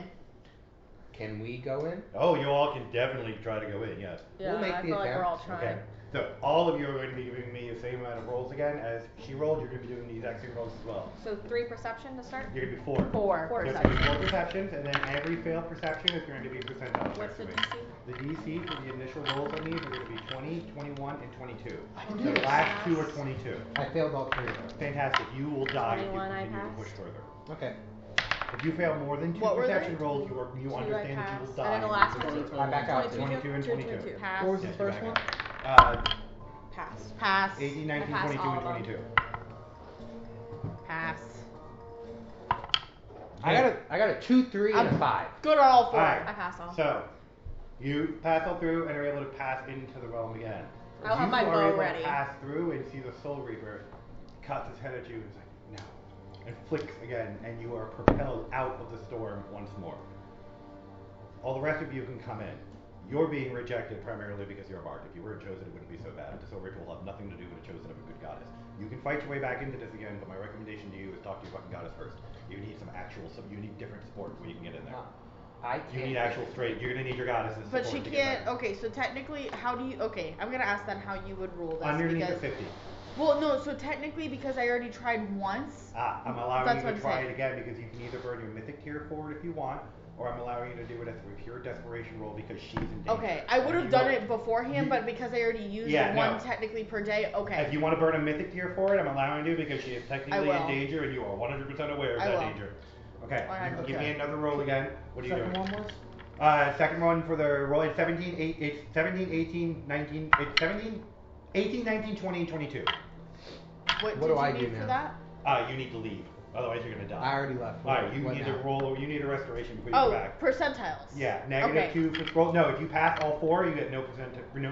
Can we go in? Oh, you all can definitely try to go in, yes. Yeah, We'll make I the feel like we're all attempt. trying. Okay. So all of you are going to be giving me the same amount of rolls again as she rolled. You're going to be doing the exact same rolls as well. So 3 perception to start? You're going to be 4. Four. Four There's perception. going to be 4 perceptions, and then every failed perception is going to be a percentile. What's the check DC? to me. The DC for the initial rolls on these are going to be 20, 21, and 22. can So do the this. last 2 are 22. I failed all three of them. Fantastic. You will die if you 21 I continue to pass. push further. Okay. If you fail more than 2 What were perception they? rolls, you Two I understand that you will pass. die. And then the last one? I back out. 22 and 22. Pass. What was the Yes, first you one? back out. Pass. Pass. 18, 19, I pass 22, all and of them. 22. Pass. I got a 2, 3, and a 5. Good on all four. Alright. I pass all. So, you pass all through and are able to pass into the realm again. I'll have my You are bow able ready. to pass through and see the Soul Reaper cuts his head at you and is like, no. And flicks again, and you are propelled out of the storm once more. All the rest of you can come in. You're being rejected primarily because you're a bard. If you weren't chosen, it wouldn't be so bad. The Soul Reaper will have nothing to do with the chosen of a good goddess. You can fight your way back into this again, but my recommendation to you is talk to your fucking goddess first. You need you need different support where you can get in there. I You can't. need actual straight. You're gonna need your goddess as But support she to get can't. back. Okay, so technically, how do you? Okay, I'm gonna ask then how you would rule this Underneath because. the 50. Well, no. So technically, because I already tried once. I'm allowing That's you what to I'm try saying. it again because you can either burn your mythic tier forward if you want, or I'm allowing you to do it as a pure desperation roll because she's in danger. Okay, I would If have you done roll- it beforehand, you- but because I already used Yeah, the one no. technically per day. Okay. If you want to burn a mythic tier forward, I'm allowing you because she is technically in will. danger and you are 100% aware of I that will. danger. Okay, Alright, you can give okay. me another roll again. What are you Second doing? one was? Second one for the roll is 17, 8, it's 17, 18, 19, it's 17, 18, 19, 20, and 22. What What did do I you do need for now? that? You need to leave. Otherwise, you're gonna die. I already left. Alright, you What need now? to roll. You need a restoration before you Oh, go back. percentiles. Yeah, Okay. -2 for scroll. No, if you pass all 4, you get no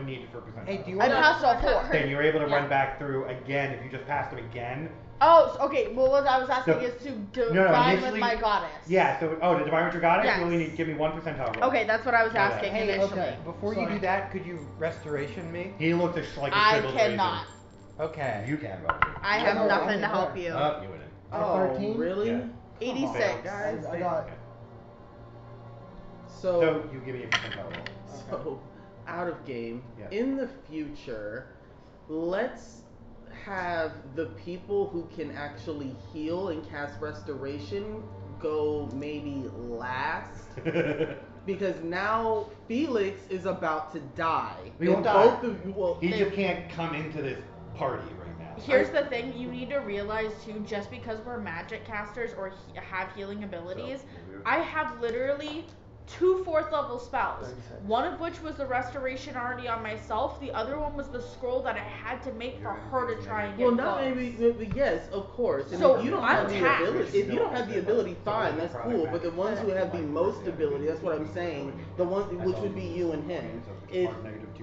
need for percentile. Hey, do you I want passed all 4. Then you're able to Yeah. run back through again. If you just passed them again. Oh, okay. Well, what I was asking So- is to No, divine with initially- my goddess. Yeah. So to divine with your goddess, Yes. you only need to give me 1 percentile roll. Okay, that's what I was Know that. asking Hey, initially. okay. Before you do that, could you restoration me? He looked like a I shriveled cannot. Okay. raisin. You can, Roger. I have No, nothing to okay, help good. you. Oh, you wouldn't. Oh, 13? really? Yeah. 86. Guys, I got. Okay. So, you give me a percentile roll. so out of game. Yeah. In the future, let's have the people who can actually heal and cast restoration go maybe last. Because now Felix is about to die. We won't And die. both of you, well, He just can't come into this party right now. Here's the thing, you need to realize too, just because we're magic casters or have healing abilities, I have literally 2 4th level spells. 36. One of which was the restoration already on myself, the other one was the scroll that I had to make for her to try and get well, not close. maybe, yes, of course. And So, if you don't I'm have the taxed. ability, if you don't have the ability, fine, that's cool. But the ones who have the most ability, that's what I'm saying. The one, which would be you and him. If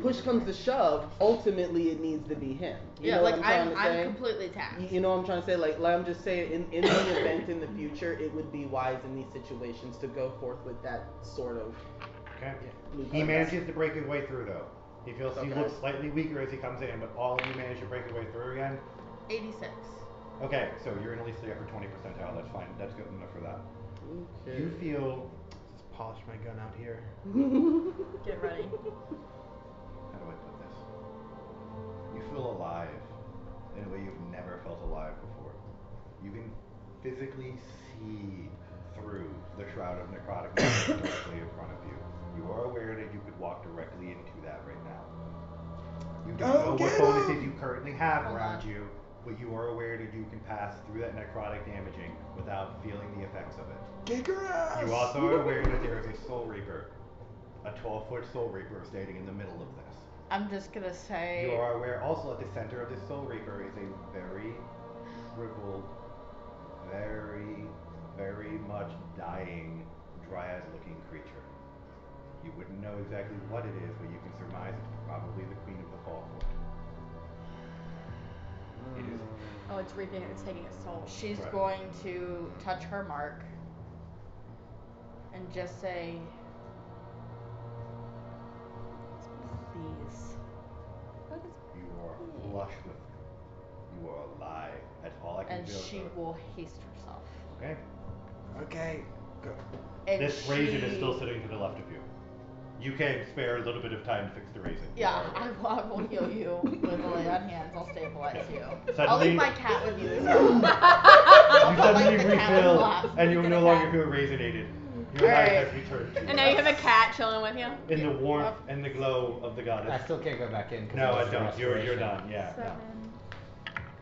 push comes to shove, ultimately it needs to be him. You Yeah, know like what I'm trying to I'm say? completely taxed. You know what I'm trying to say? Like I'm just saying, in the event in the future, it would be wise in these situations to go forth with that sort of. Okay. Blueprint. He manages to break his way through though. He feels he Okay. looks slightly weaker as he comes in, but all of you manage to break your way through again. 86. Okay, so you're in at least the upper 20 percentile. That's fine. That's good enough for that. Okay. You feel. Let's polish my gun out here. Get ready. How do I put this? You feel alive in a way you've never felt alive before. You can physically see through the shroud of necrotic matter directly in front of you. You are aware that you could walk directly into that right now. You don't know what bonuses you currently have around you, but you are aware that you can pass through that necrotic damaging without feeling the effects of it. Kick her ass! You also are aware that there is a Soul Reaper, a 12-foot Soul Reaper standing in the middle of this. I'm just gonna say. You are aware also at the center of this Soul Reaper is a very shriveled, very, very much dying, dryad-looking creature. You wouldn't know exactly what it is, but you can surmise it's probably the Queen of the Fall Court. It is. Oh, it's reaping. It's taking its toll. She's Right. going to touch her mark and just say, please. You are flush with. You are alive. That's all I can And feel. she will haste herself. Okay. Okay. Go. And This raisin is still sitting to the left of you. You can spare a little bit of time to fix the raisin. Yeah, I will heal you with a lay on hands. I'll stabilize you. I'll Suddenly- leave my cat with you. You suddenly the cat refill, laugh. and you Get no a longer cat. feel raisinated. Your life Alright. has returned to you. And now you have a cat chilling with you. In the warmth and the glow of the goddess. I still can't go back in. 'Cause No, I it's a don't. You're restoration. done. Yeah. 7,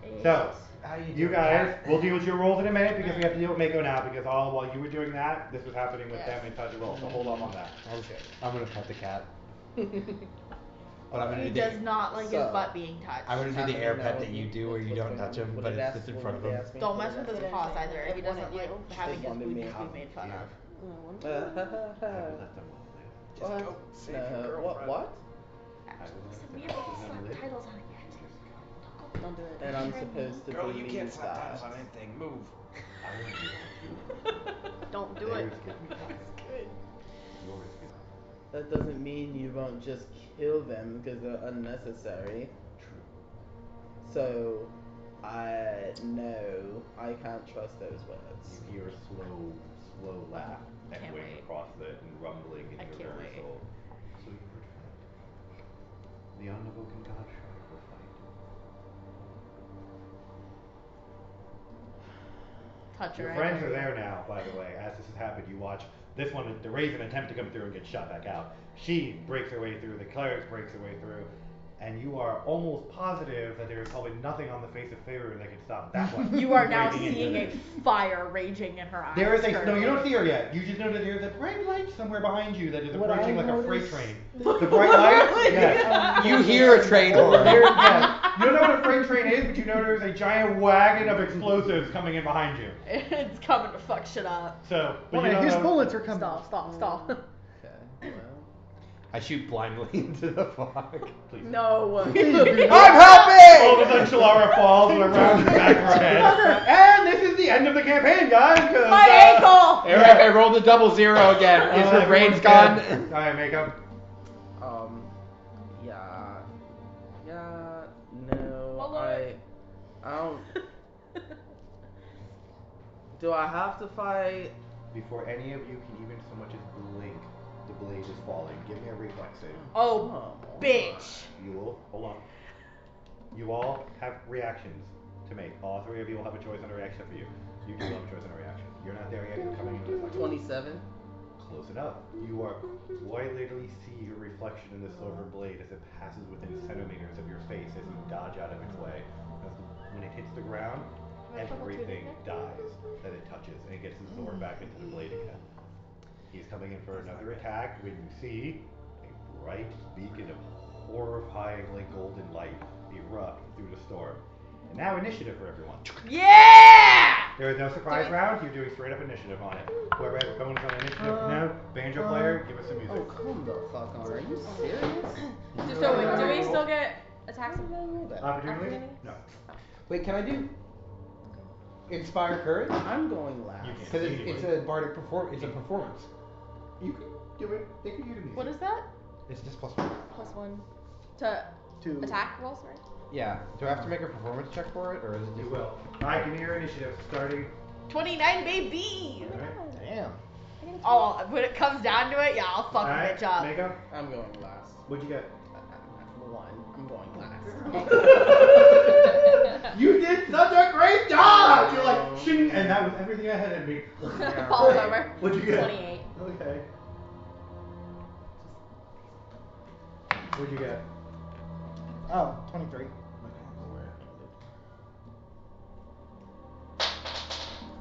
8. So, How you you doing, guys, Kat? we'll deal with your rolls in a minute because we have to deal with Mako now because all while you were doing that, this was happening with Yeah. them inside the roll. So hold off on that. Okay. I'm gonna pet the cat. But I'm gonna He do does the, not like his So, butt being touched. I'm gonna do the Happening air now pet with that you me. do where you What's don't going touch on? him, What but did it ask- sits in what front of did they him. ask me? Don't mess with his It paws wanted either. He doesn't like you. having Just his wanted booty me. be made fun of. I will let them all live. Just go save your What? girlfriend. What? I will let We them haven't all slapped live. titles on it yet. Don't do it. And I'm supposed to Girl, be you me can't slap that. titles on anything. Move. I will do it. Don't do it. Theirs give me time. Yours give me. That doesn't mean you won't just kill them because they're unnecessary. True. So, I know I can't trust those words. You hear a slow laugh Can't echoing wait. across it and rumbling in I your can't very wait. soul. So you would fight. The unawoken god shark will fight. Touch her. Your friends are there now, by the way. As this has happened, you watch this one, the raisin attempt to come through and get shot back out. She breaks her way through, the cleric breaks her way through, and you are almost positive that there is probably nothing on the face of Faerun that can stop that one. You are now breaking into seeing a this. fire raging in her eyes. There is a no. currently. You don't see her yet. You just know that there's a bright light somewhere behind you that is What approaching I like a freight noticed- train. The bright light. Yes. You hear a train horn. There, yes. You don't know what a freight train is, but you know there's a giant wagon of explosives coming in behind you. It's coming to fuck shit up. So, but Well, you don't his know. bullets are coming. Stop. Okay, well. I shoot blindly into the fog. Please. No. I'm helping! All of a sudden, Shalara falls and around the back of her head. And this is the end of the campaign, guys. My ankle! Eric, I rolled a 0-0 again. Is her brains gone? Alright, makeup. No, Well, I don't. Do I have to fight? Before any of you can even so much as blink, the blade is falling. Give me a reflex save. Oh, bitch. You will. Hold on. You all have reactions to make. All three of you will have a choice on a reaction for you. You do have a choice on a reaction. You're not there yet. You're coming into this. 27. Close enough. You are quite literally see your reflection in the silver blade as it passes within centimeters of your face as you dodge out of its way. When it hits the ground, everything dies that it touches, and it gets absorbed back into the blade again. He's coming in for another attack when you see a bright beacon of horrifyingly golden light erupt through the storm. And now initiative for everyone. Yeah! There is no surprise round. You're doing straight up initiative on it. Whoever has a bonus on initiative, no. Banjo player, give us some music. Oh, come the fuck on. Are you serious? So do we still get attacks? Opportunity? No. Wait, can I do Inspire Courage? I'm going last. Because it's a bardic it's a performance. You can do it. They can do the music. What is that? It's just +1. +1 to attack rolls, right? Yeah. Do I have to make a performance check for it, or is it just... You will. Alright, give me your initiative starting. 29, baby. Alright. Damn. Oh, when it comes down to it, yeah, I'll fuck a bitch up. Makeup. I'm going last. What'd you get? 1. I'm going last. You did such a great job! You're like, shing, and that was everything I had in me. Falls over. What'd you get? 28. Okay. What'd you get? Oh, 23.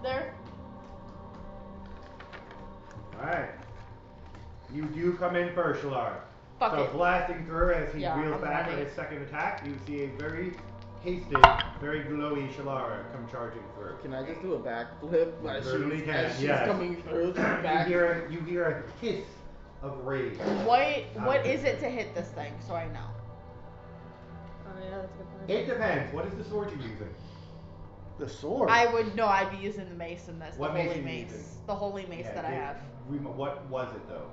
There. Alright. You do come in first, Shalara. Fuck So it. blasting through as he Yeah, reels I'm back for ready. his second attack, you see a very hasted, very glowy Shalara come charging through. Can I just do a backflip as certainly can, she's yes. coming through? You Back. hear a hiss of rage. What is it to hit this thing, so I know? Oh yeah, that's a good point. It depends. What is the sword you're using? The sword. I'd be using the mace in this, What the mace holy are you mace. using? The holy mace that I have. What was it though?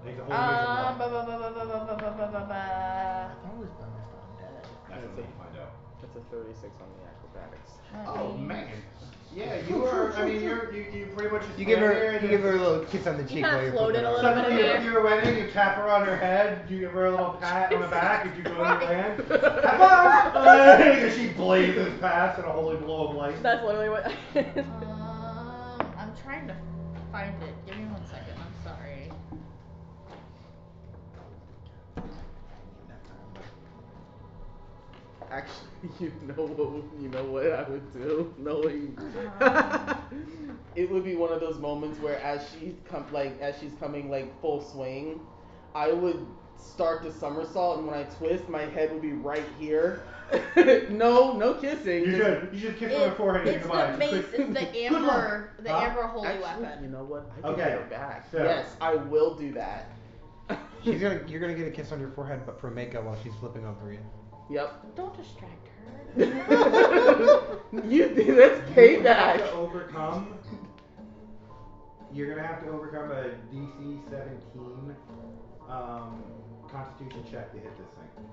Like the holy I mace of what? I thought it was bonus on dead. That's what we find out. That's a 36 on the acrobatics. Oh man. Yeah, you are. I mean, you pretty much just You give stand there her and a little kiss on the cheek kinda while you're floated putting it a on. little bit in the air. You're winning, you tap her on her head, you give her a little pat on the back as you go and land. Have fun! And she blazes past in a holy glow of light. That's literally what. I'm trying to find it. Give me 1 second. I'm sorry. Actually, you know what I would do, knowing it would be one of those moments where as she's coming like full swing, I would start to somersault, and when I twist, my head would be right here. No kissing. You should kiss her on the forehead and It's goodbye. the mace. It's the amber. The amber holy Actually, weapon. you know what? I can Okay, get her back. so- Yes, I will do that. You're gonna get a kiss on your forehead, but for makeup while she's flipping over you. Yep. Don't distract her. You did. That's You're gonna have payback. to overcome. You're gonna have to overcome a DC 17 Constitution check to hit this thing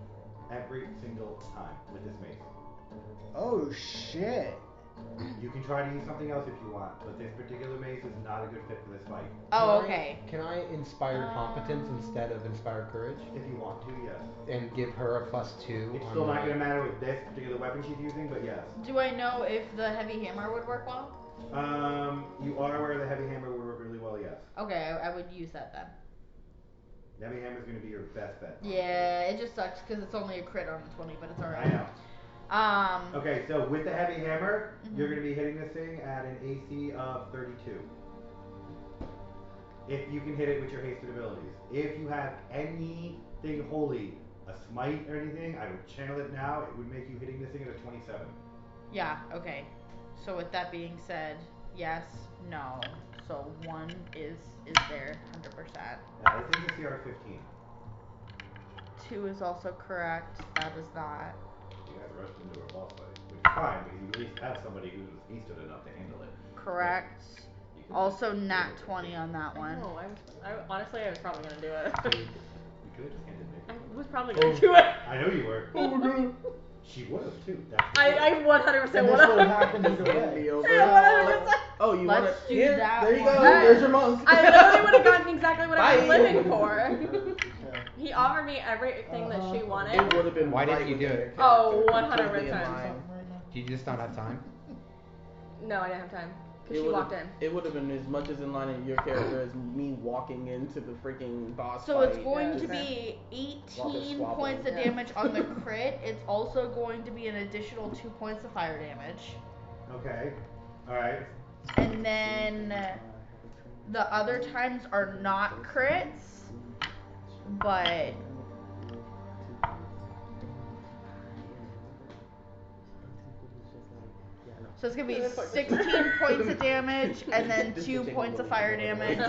every single time with this mace. Oh shit. You can try to use something else if you want, but this particular mace is not a good fit for this fight. Oh, okay. Can I inspire competence instead of inspire courage? If you want to, yes. And give her a +2? It's still not going to matter with this particular weapon she's using, but yes. Do I know if the heavy hammer would work well? You are aware the heavy hammer would work really well, yes. Okay, I would use that then. The heavy hammer is going to be your best bet. Yeah, it just sucks because it's only a crit on the 20, but it's alright. I know. Okay, so with the heavy hammer, you're going to be hitting this thing at an AC of 32. If you can hit it with your hasted abilities. If you have anything holy a smite or anything, I would channel it now. It would make you hitting this thing at a 27. Yeah, okay. So with that being said, yes, no. So 1 is there, 100%. This thing's a CR 15. 2 is also correct. That is not. You guys rushed into a boss fight, which is fine because you at least have somebody who's hasted enough to handle it. Correct. Also nat 20 on that one. No, honestly I was probably gonna do it. You could have just handed me. I was probably gonna do it. I know you were. Oh my god. She would have too. That's I 100% would And this would have happened either way. Oh, you Let's wanna do here, that there you one. go. There's your monk. I literally would have gotten exactly what I was Bye. living for. Okay. He offered me everything that she wanted. It would have been. Why didn't right you within do your it? Oh, character, 100%. completely in line. Do you just not have time? No, I didn't have time. It Cause she walked in. It would have been as much as in line in your character as me walking into the freaking boss So fight. it's going Yeah. to be 18 Walking, points of yeah. damage on the crit. It's also going to be an additional 2 points of fire damage. Okay. Alright. And then the other times are not crits, but so it's gonna be 16 points of damage and then 2 points of fire damage.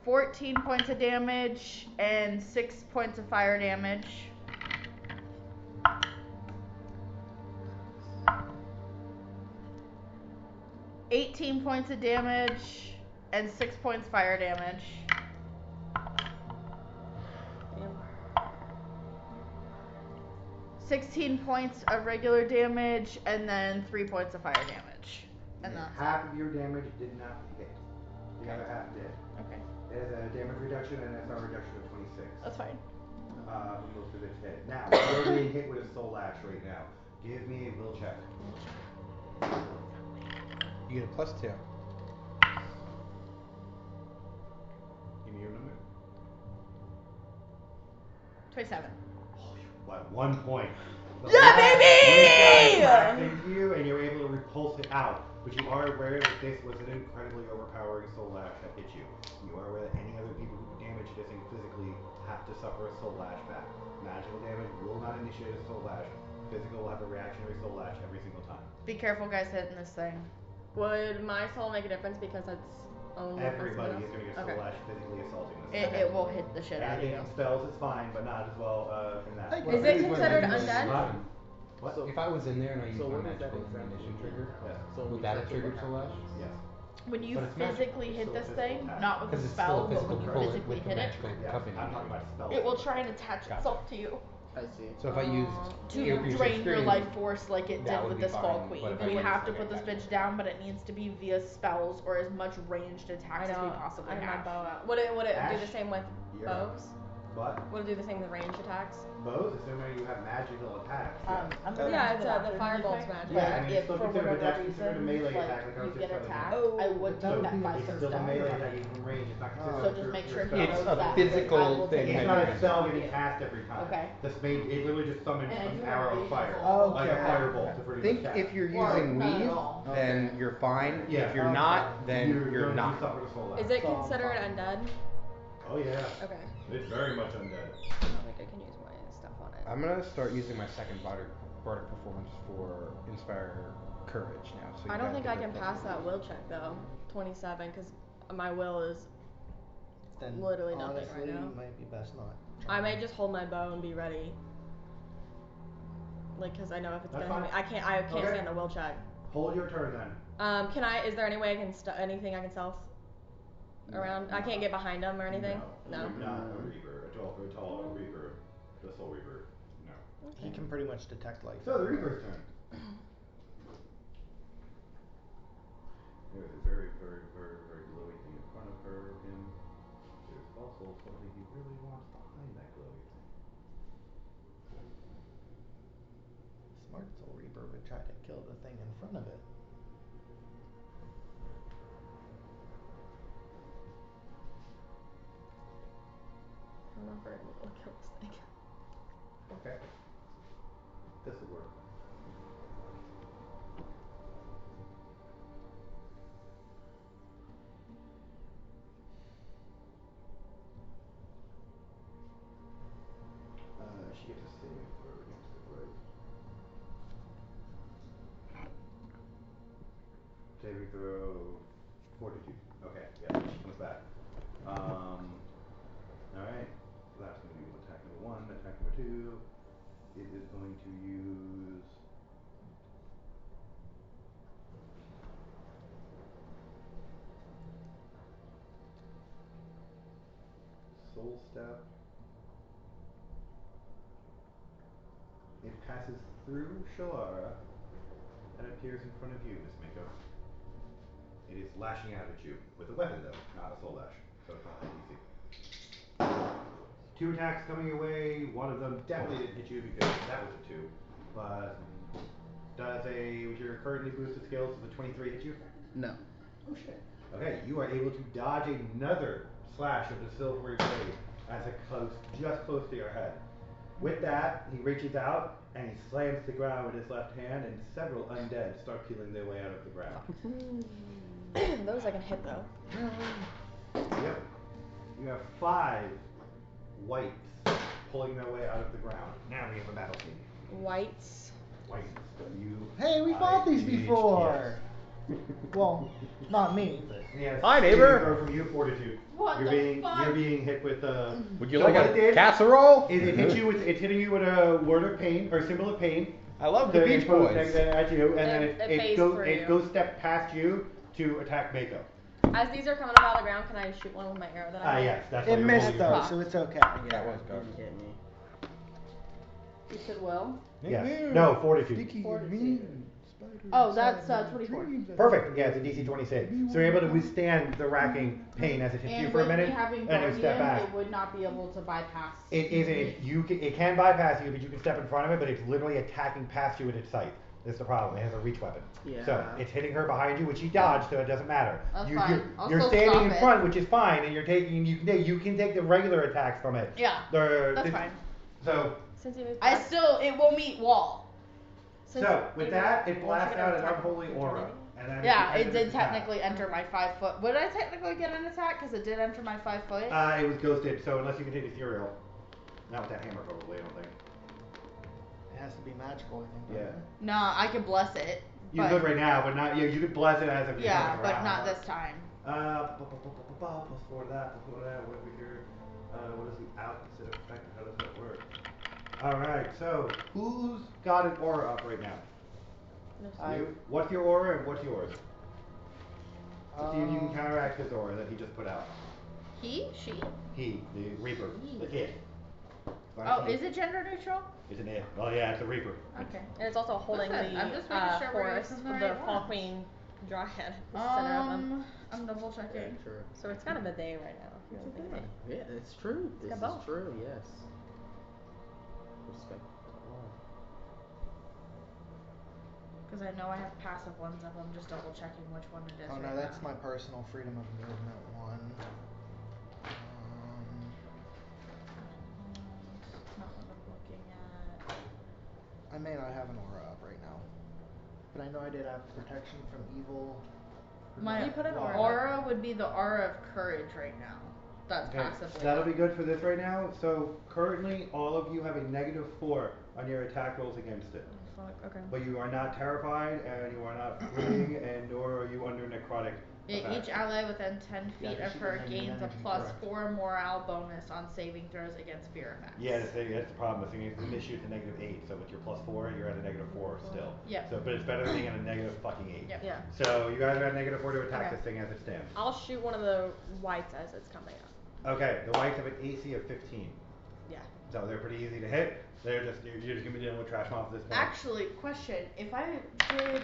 14 points of damage and 6 points of fire damage. $18 points of damage and 6 points fire damage. Damn. 16 points of regular damage and then 3 points of fire damage. And that's half of your damage did not hit. The Okay. other half did. Okay. It has a damage reduction and an SR reduction of 26. That's fine. For most of its hit. Now, you're being hit with a soul lash right now. Give me a will check. You get a +2. Give me your number. 27. By 1 point. The Yeah, lash baby! cracks into you and you're able to repulse it out. But you are aware that this was an incredibly overpowering soul lash that hit you. You are aware that any other people who damage this thing physically have to suffer a soul lash back. Magical damage will not initiate a soul lash. Physical will have a reactionary soul lash every single time. Be careful, guys, hitting this thing. Would my soul make a difference because it's owned by Everybody someone is going to get else? soul Okay. lash physically assaulting this. It will hit the shit out of Anything you. in spells is fine, but not as well in that. Is it considered undead? What? If I was in there and I used So my what is that magical exactly? ammunition trigger, Yes. So would that have triggered Soul Lash? Yes. When you But it's magic. physically hit Still this physical thing, attack. not with Because a it's still spell, a but physical when you bullet physically with the hit it, magical Yes. cupping. I'm talking about spells. it will try and attach Gotcha. itself to you. I see. So if I used To ear piercing drain your scream, life force like it that did would with be this Fall fine, Queen. but if I We went- have to okay, put this gotcha. bitch down, but it needs to be via spells or as much ranged I attacks as we know. possibly I have my have. bow out. Would it do Ash? the same with You're up. bows? What? Would it do the same with range attacks? Bows, assuming you have magical attacks. I'm Yes. gonna Yeah, do it's it after the really firebolt's quick, magic. Yeah, but I mean, it's if still for considered a whatever that's considered a reason, melee like, attack, like I was you just get telling you. attacked, Oh. I would So take that 5 it's foot still a step. melee attack even from range. It's not considered So just make sure he It's knows a that. physical I will thing take It's it. not a Yeah. spell getting cast every time. Okay. This mage, it literally just summons And I do an have arrow of rage fire. as well. Like a Okay. firebolt to I produce think a if you're Or using not at weave, all. then you're fine. Yeah. If you're not, then you're going to not. suffer the soul lash. Is it So I'm considered fine. undead? Oh yeah. Okay. It's very much undead. I don't think I can use my stuff on it. I'm gonna start using my second bardic performance for inspire courage now. So you I don't guys think get I the can plus pass that one. will check though. 27, because my will is Then literally nothing honestly, right now. you might be best not. I may just hold my bow and be ready. Like, cause I know if it's That's gonna hit me, fine. I can't Okay. stand a will check. Hold your turn then. Is there any way I can anything I can stealth around? I can't get behind them or anything? No. You're not a reaper. A tall reaper. The soul reaper. No. He can pretty much detect light. So the reaper's turn. There is a very, very, very, very glowy thing in front of her, him. There's also something he really wants behind that glowy thing. Smart Soul Reaper would try to kill the thing in front of it. I'm not very able to kill this thing. Okay. This would work. fortitude. Okay, yeah, she comes back. Alright. So that's gonna be attack number 1, attack number 2. It is going to use Soul Step. It passes through Shalara and appears in front of you, Miss Mako. It is lashing out at you with a weapon though, not a soul lash, so it's not that easy. 2 attacks coming your way. One of them definitely didn't hit you because that was a 2. But does with your currently boosted skills, does a 23 hit you? No. Oh shit. Okay, you are able to dodge another slash of the silvery blade as it comes just close to your head. With that, he reaches out and he slams the ground with his left hand, and several undead start peeling their way out of the ground. Those I can hit though. Yep. You have 5 whites pulling their way out of the ground. Now we have a battle scene. Whites. Whites. Hey, we fought these before. Well, not me, but Yes. Hi, neighbor. Throw from you, fortitude. What You're the being fuck? you're being hit with Would you so like what a it did casserole? is it hit you with it's hitting you with a word of pain or symbol of pain. I love the Beach impose Boys. at you, and then It it phased through you. goes step past you to attack Mako. As these are coming up out of the ground, can I shoot one with my arrow that I have? Yes, that's why it you're missed holding though, your so it's okay. That was dark. Didn't hit me. You said will? Yes. No, fortitude. Sticky Fortitude. mean spider Oh, that's, inside 24. dreams that- Perfect. Yeah, it's a DC 26. So you're able to withstand the racking pain as it hits you And for a with me minute, having and you step back. Guardian, it would not be able to bypass. It isn't. It can bypass you, but you can step in front of it. But it's literally attacking past you with its scythe. That's the problem. It has a reach weapon. Yeah. So it's hitting her behind you, which she dodged, so it doesn't matter. That's fine. I'll You're still standing stop in it. front, which is fine, and you're taking. You can take the regular attacks from it. Yeah, that's fine. So Since you moved I back- still, it will meet wall. since with you that, moved- it once blasts you get out an attack unholy aura. opportunity- And then Yeah, it it did attack. technically enter my 5 foot. Would I technically get an attack? Because it did enter my 5 foot. It was ghosted, so unless you can take ethereal, not with that hammer probably. I don't think. It has to be magical, I think. Yeah. doesn't it? No, I could bless it. You but- could right now, but not. You could bless it as if you're Yeah, coming but around. not this time. Plus 4 to that, plus 4 to that. What have we here? What is the opposite effect? How does that work? Alright, so who's got an aura up right now? No, You. What's your aura and what's yours? To see if you can counteract his aura that he just put out. He? She? He, the Reaper, the it. Oh, is it gender neutral? It's an it. Oh yeah, it's a Reaper. Okay. And it's also holding Listen, the I'm just making sure we're forest, using the the right Fall ones. Queen Dryad, the center of them. I'm double checking. True. So it's kind of a day right now. If you really think about it. Yeah, it's true. This got both. is true. Yes. Respect. Because I know I have passive ones up. I'm just double checking which one it is. Oh right no, that's now. my personal freedom of movement one. Not what I'm looking at. I may not have an aura up right now, but I know I did have protection from evil. My You put an aura. aura would be the aura of courage right now. That's passively. That'll be good for this right now. So currently, all of you have a -4 on your attack rolls against it. Fuck, okay. But you are not terrified, and you are not bleeding, and nor are you under necrotic. Each ally within 10 feet Yeah, of she her doesn't need gains a energy, correct. +4 morale bonus on saving throws against fear effects. Yeah, that's the problem. The thing is, this issue is a -8, so with your +4, you're at a -4 still. Yep. So, but it's better than being at a -8. Yep. Yeah. So you guys are at -4 to attack Okay. this thing as it stands. I'll shoot one of the whites as it's coming up. Okay, the whites have an AC of 15, Yeah. so they're pretty easy to hit. You're just gonna be dealing with trash mobs at this point. Actually, question: if I did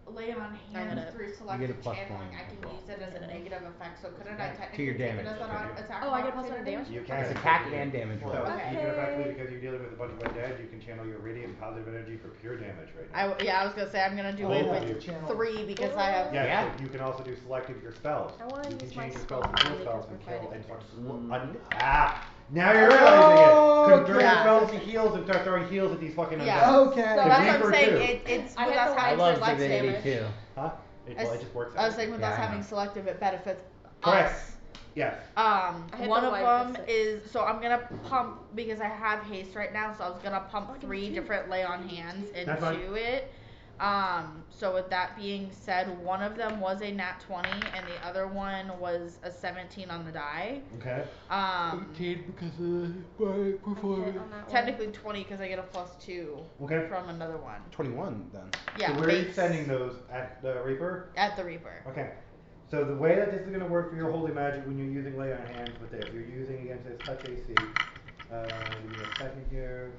lay on hands gonna- through You selective get a plus channeling, one I as can well. use it as a negative effect. So couldn't I To your technically take damage, it as an okay. attack? Oh, I get of +1 opportunity? damage? You can. It's attack and damage So roll. you can effectively, Okay. because you're dealing with a bunch of undead, you can channel your radiant positive energy for pure damage right now. I was gonna say I'm gonna do Oh, it you with channel. 3 because I have. Yeah, Yeah. so you can also do selective your spells. I wanna You can use my change your spell spells to ability heal spells because and we're kill fighting and now you're realizing it. Convert your yeah. spells to heals and start throwing heals at these fucking undead. Yeah. Okay. So The that's what I'm Reaper saying. too. It's I with hit us the I having love selective divinity damage. too. Huh? It just works. I was out. saying with Yeah, us I having know. selective, it benefits Correct. us. Yes. I hit One the of white them for 6. is so I'm gonna pump because I have haste right now, so I was gonna pump Fucking 3 two. different lay on hands That's fine. into it. So with that being said, one of them was a nat 20 and the other one was a 17 on the die. Okay. 18 because of my performance. Technically 20 because I get a +2 from another one. 21 then. Yeah. So where are you sending those? At the Reaper? At the Reaper. Okay. So the way that this is going to work for your holy magic when you're using lay on hands, but if you're using against this touch AC, give me a second here.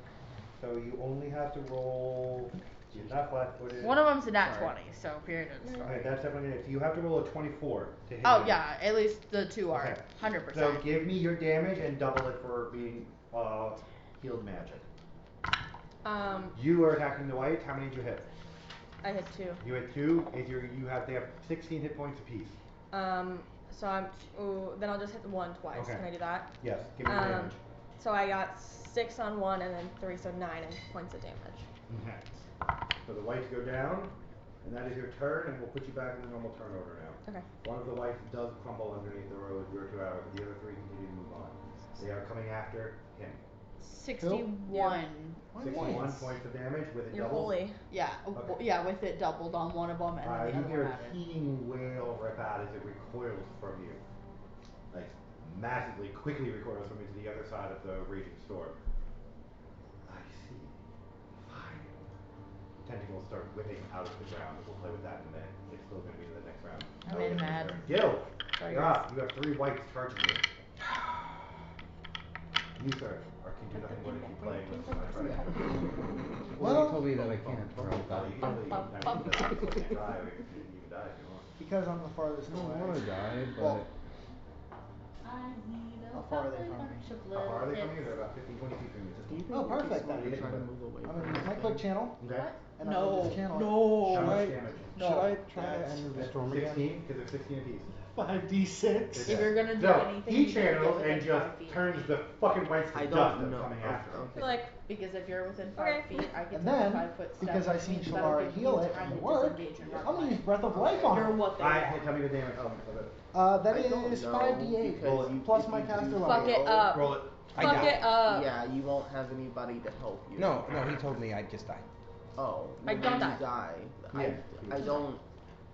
So you only have to roll. You're not flat-footed. One of them's a nat 20, so period of the story. Okay, that's definitely it. So you have to roll a 24 to hit. Oh yeah, at least the two are. Okay. 100%. So give me your damage and double it for being healed magic. You are attacking the white. How many did you hit? I hit 2. You hit 2. They have 16 hit points apiece. So then I'll just hit the 1 twice. Okay. Can I do that? Yes. Give me your damage. So I got 6 on 1 and then 3, so 9 points of damage. Okay. So the whites go down, and that is your turn, and we'll put you back in the normal turn order now. Okay. One of the whites does crumble underneath the row with your 2 arrows. The other 3 continue to move on. They are coming after him. 61. 61 points of damage with it You're doubled. holy. Yeah. Okay. Yeah, with it doubled on one of them and then the You other hear one a added. keen wail rip out as it recoils from you. Like, massively, quickly recoils from you to the other side of the raging storm. I see. Fine. Tentacles start whipping out of the ground. We'll play with that in a minute. It's still going to be in the next round. I'm in mad. Gil, Sorry, you're guys. up. You have 3 whites charging you. You, sir, can do nothing but if you play with I try to help you. Well, you told me that I can't throw You that. can really, I mean, you can die, or you can even die if you want. Because I'm the farthest I don't away. want to die, but Well, I need a how far are they from me? How far are they from you? They're about 15, 20 feet from you. Oh, perfect. What are you trying to hitting move away I'm from gonna use my this click thing. channel. Okay. And I'm gonna just channel it. How much Should damage? Should I try to That's enter the storm again? 16, because it's 16 apiece. 5d6. If you're gonna do No, anything, he you gotta channels get and within just 5 feet. turns the fucking whites I to don't dust of know. coming after him. You're like, Because if you're within 5 feet, I can And take a then, 5-foot step. because I which seen means that'll Shalara give heal you it time and to work, disengage and I'm run gonna away. use Breath of Life on You're it. what they Alright, tell me the damage of it. That I don't is know, 5d8 because you- plus if my you caster do level. fuck it up. Roll it. I Fuck doubt it up. Yeah, you won't have anybody to help you. No, he told me I'd just die. Oh, I well, don't then die. you Yeah.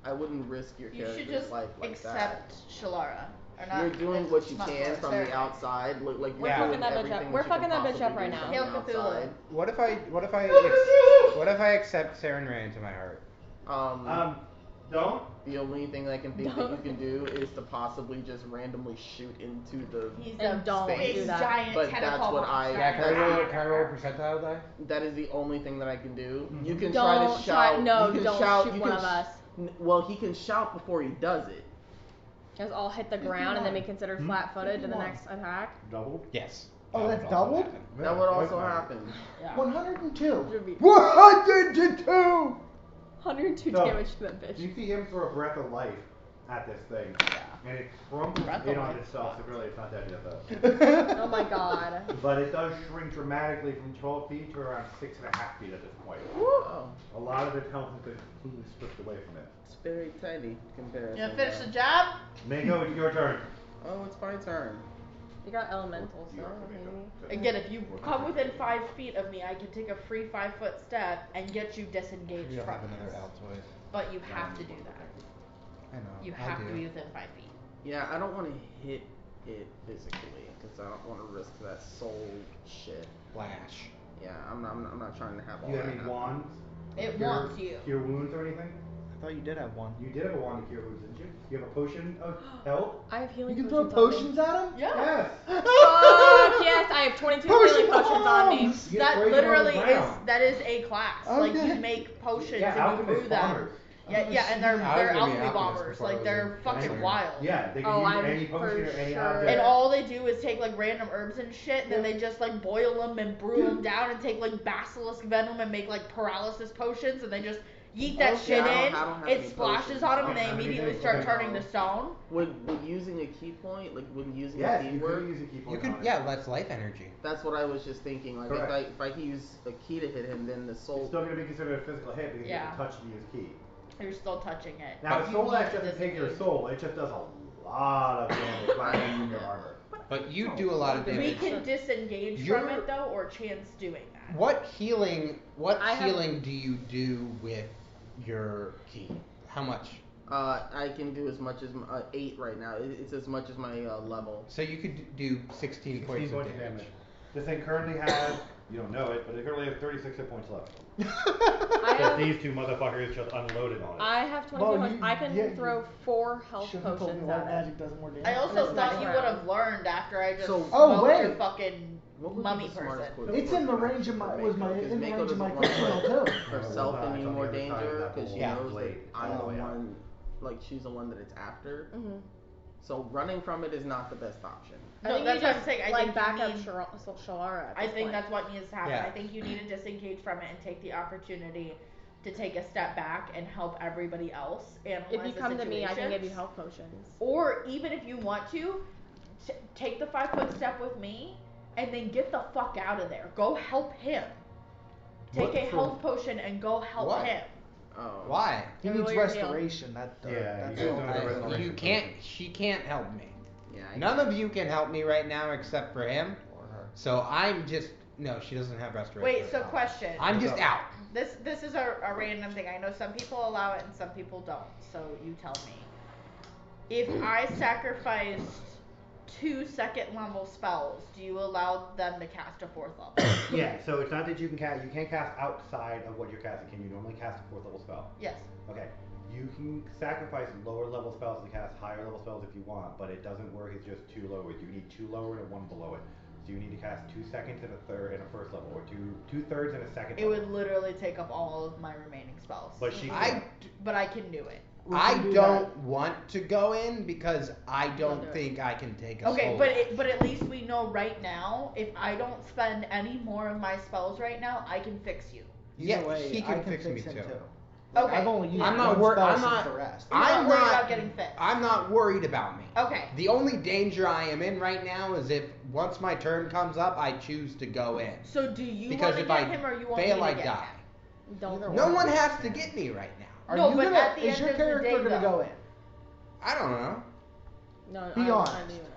I wouldn't risk your You should character's just life like accept Shalara. Or that. not, You're doing it's what you not can for from certain. the outside. Like We're you're fucking doing that bitch up. everything We're that you fucking can that bitch up possibly right do now. from Hail the Cthulhu. outside. What if I accept Saren Ray into my heart? Don't. The only thing I can think that you can do is to possibly just randomly shoot into the. He's And a don't big do that. giant But tentacle that's what I- monster. Yeah, can I roll a percentile die? That is the only thing that I can do. Mhm. You can try Don't to try- shout. no, you can don't shout, shoot you one can of us. Well, he can shout before he does it. Because I'll hit the ground and then be considered flat-footed to the next attack. Double. Yes. Oh, That that's would also doubled? happen. That would also happen. Yeah. 102. Should be 102! 102 So, damage to that bitch. You see him throw a breath of life at this thing, and it crumbles Breath of in on life itself, so sucks. really it's not dead yet though. Oh my god. But it does shrink dramatically from 12 feet to around 6.5 feet at this point. Oh, A lot of its health has been completely stripped away from it. it's very tiny comparison. You gonna finish the job? Mako, it's your turn. Oh, it's my turn. You got elemental, You so are Mako. maybe. Again, if you come within 5 feet of me, I can take a free 5-foot step and get you disengaged You don't from have another this. Altoid. But you have to do that. I know. You I have do. to be within 5 feet. Yeah, I don't want to hit it physically because I don't want to risk that soul shit. Flash. Yeah, I'm not trying to have all Do you have that any happen. wands? It Cure- wants you. Cure wounds or anything? I thought you did have one. You did have a wand to cure wounds, didn't you? You have a potion of health? I have You healing can throw potions on me. potions at him? Yeah. Yes! Fuck yes, I have 22 healing potions on me. bombs! You That break them on the literally is ground. that is a class. Like you Okay. make potions Yeah, and you alchemist brew them. bombers. Yeah, yeah, and they're I was they're gonna be an alchemy alchemist bombers. before I Like was they're in fucking Gunslinger. wild. Yeah, they can Oh, use I'm any potion or for any sure. object. And all they do is take like random herbs and shit, and then they just like boil them and brew them down, and take like basilisk venom and make like paralysis potions, and they just yeet that Okay, shit I in. don't have It any splashes potions. on them, and Okay, they how many immediately days? start Okay. turning to stone. Would using a key point, like when using Yes, a key you work? could use a key point You could, on it. yeah, that's life energy. That's what I was just thinking. Like Correct. if I could use a key to hit him, then the It's soul. still going to be considered a physical hit because you Yeah. have to touch to use key. You're still touching it. Now, You a soul need dash to doesn't take your disengage. soul, it just does a lot of damage by hitting your armor. But you do a lot of We damage. can disengage from You're- it though, or chance doing that. What healing I have- do you do with your key? How much? I can do as much as 8 right now. It's as much as my level. So you could do 16 points of damage. This thing currently has, you don't know it, but it currently has 36 hit points left. I Because have, these two motherfuckers just unloaded on it. I have 22 points. I can throw 4 health Should've told me potions why at it. magic doesn't work. I also That's thought next you round. would have learned after I just So- Oh, smoked your wait. fucking What would be mummy the smartest person. quote It's for in the range of my Mako, was my because in the Mako range of my doesn't quick want spell too. herself Well, any it's on more the other side of danger that because she whole knows that blade. I'm All the the way out. one, like she's the one that it's after. Mhm. So running from it is not the best option. I No, think that's you what just I'm saying. I like think back you up need- Shalara. At I this think point. that's what needs to happen. Yeah. I think you need to disengage from it and take the opportunity to take a step back and help everybody else analyze If you the come to me, I can give you situations. health potions. Or even if you want to, take the 5-foot step with me and then get the fuck out of there. Go help him. Take What a for- health potion and go help What? him. Oh. Why? He Every needs way you're healed. restoration. That's Yeah, the you guys don't have only restoration. You can't. She can't help me. Yeah. None of you can help me right now except for him. or her. So I'm just no. She doesn't have restoration. Wait, so right now. question. I'm just out. This is a random thing. I know some people allow it and some people don't. So you tell me. If I sacrificed 2 second level spells, do you allow them to cast a 4th level? Yeah, so it's not that you can't cast outside of what you're casting. Can you normally cast a 4th level spell? Yes. Okay. You can sacrifice lower level spells to cast higher level spells if you want, but it doesn't work, it's just 2 lower. You need 2 lower and 1 below it. So you need to cast 2 seconds and a third and a first level, or two thirds and a second It level. would literally take up all of my remaining spells. But she But I can do it. We I can do don't want to go in because I don't do it. think I can take a Okay, soul but back. but at least we know right now, if I don't spend any more of my spells right now, I can fix you. Yeah, Either way, he can I can fix me him too. Okay. I've only used I'm not one wor- spell I'm since not- the rest. You're not I'm worried not- about getting fixed. I'm not worried about me. Okay. The only danger I am in right now is if once my turn comes up, I choose to go in. So do you Because want to if get I him or you want fail, me to I get die. him? Don't. No one has to get me right now. Are No, you but gonna, at the is end your of the character day, gonna though. go in? I don't know. No, Be I honest. don't even know.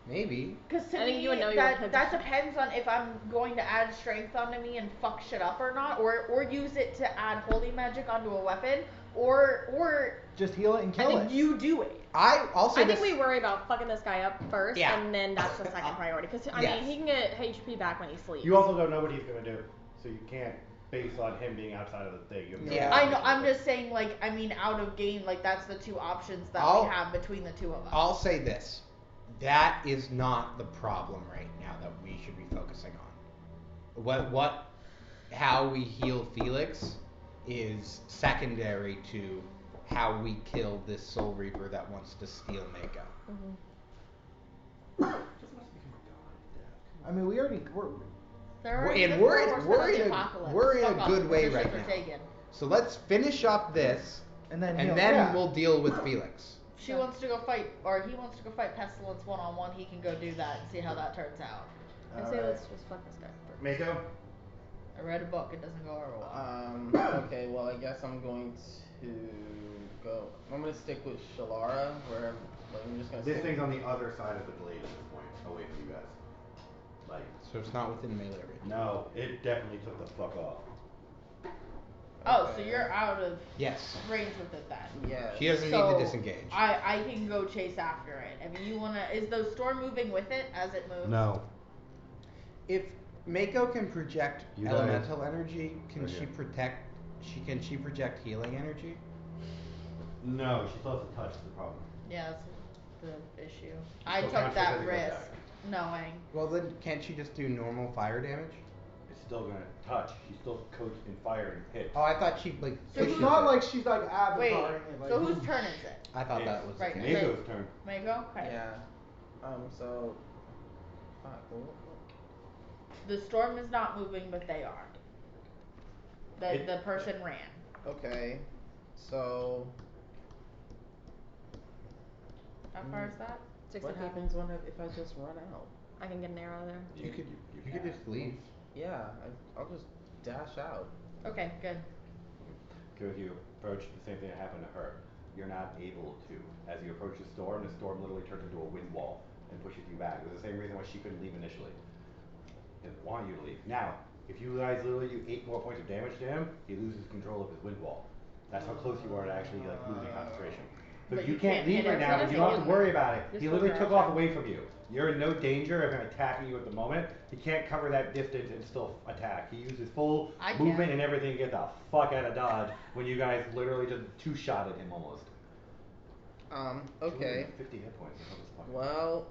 Maybe. Because to I think me, you would know your that position. depends on if I'm going to add strength onto me and fuck shit up or not, or use it to add holy magic onto a weapon, or Just heal it and I kill think it. you do it. I also I think we worry about fucking this guy up first, Yeah. and then that's the second priority. Because I Yes. mean, he can get HP back when he sleeps. You also don't know what he's gonna do, so you can't base on him being outside of the thing. You have no Yeah. I know. information. I'm just saying, like, I mean, out of game, like that's the 2 options that I'll- we have between the 2 of us. I'll say this. That is not the problem right now that we should be focusing on. How we heal Felix is secondary to how we kill this Soul Reaper that wants to steal Mako. I mean, we're There are We're even in- more we're in- horsemen we're of the in a- apocalypse. we're in a Fuck off, good way positions right are now. taken. So let's finish up this, and then and heal. then Yeah. we'll deal with Felix. She wants to go fight, or he wants to go fight Pestilence 1-on-1. He can go do that and see how that turns out. I say let's just fuck this guy first. Mako? I read a book. It doesn't go over well. Okay, well, I guess I'm going to go. I'm gonna stick with Shalara, where I'm just gonna. This stick thing's on the other side of the blade at this point, away from you guys. Like, So it's not within melee range. no, it definitely took the fuck off. Oh, so you're out of Yes. range with it then. Yeah. She doesn't So need to disengage. I can go chase after it. I mean, you wanna? Is the storm moving with it as it moves? No. If Mako can project You guys- elemental energy, can Okay. she project healing energy? No, she still has to touch the problem. Yeah, that's the issue. I Still took counts that as a risk, attack. knowing. Well, then can't she just do normal fire damage? It's still gonna touch. She's still coached in fire and hit. Oh, I thought she like. So It's who's- not like she's like avataring Wait. it. Like, So whose turn is it? I thought that was. Right, the right. case. Mako's turn. Mako. Okay. Yeah. So. Fuck. The storm is not moving, but they are. The person ran. Okay. So. How far is that? 60 What feet. happens if I just run out? I can get an arrow there. You could just leave. Yeah, I'll just dash out. Okay, good. Because you approach the same thing that happened to her. You're not able to. As you approach the storm literally turns into a wind wall and pushes you back. It was the same reason why she couldn't leave initially. He didn't want you to leave. Now, if you guys literally do 8 more points of damage to him, he loses control of his wind wall. That's how close you are to actually like losing concentration. So But you you can't can't leave hit right it. now, but you don't have to worry about it. Just He hold literally your took off action. away from you. You're in no danger of him attacking you at the moment. He can't cover that distance and still attack. He uses full I movement can. and everything to get the fuck out of dodge when you guys literally just two-shotted him almost. Okay. 50 hit points. Well,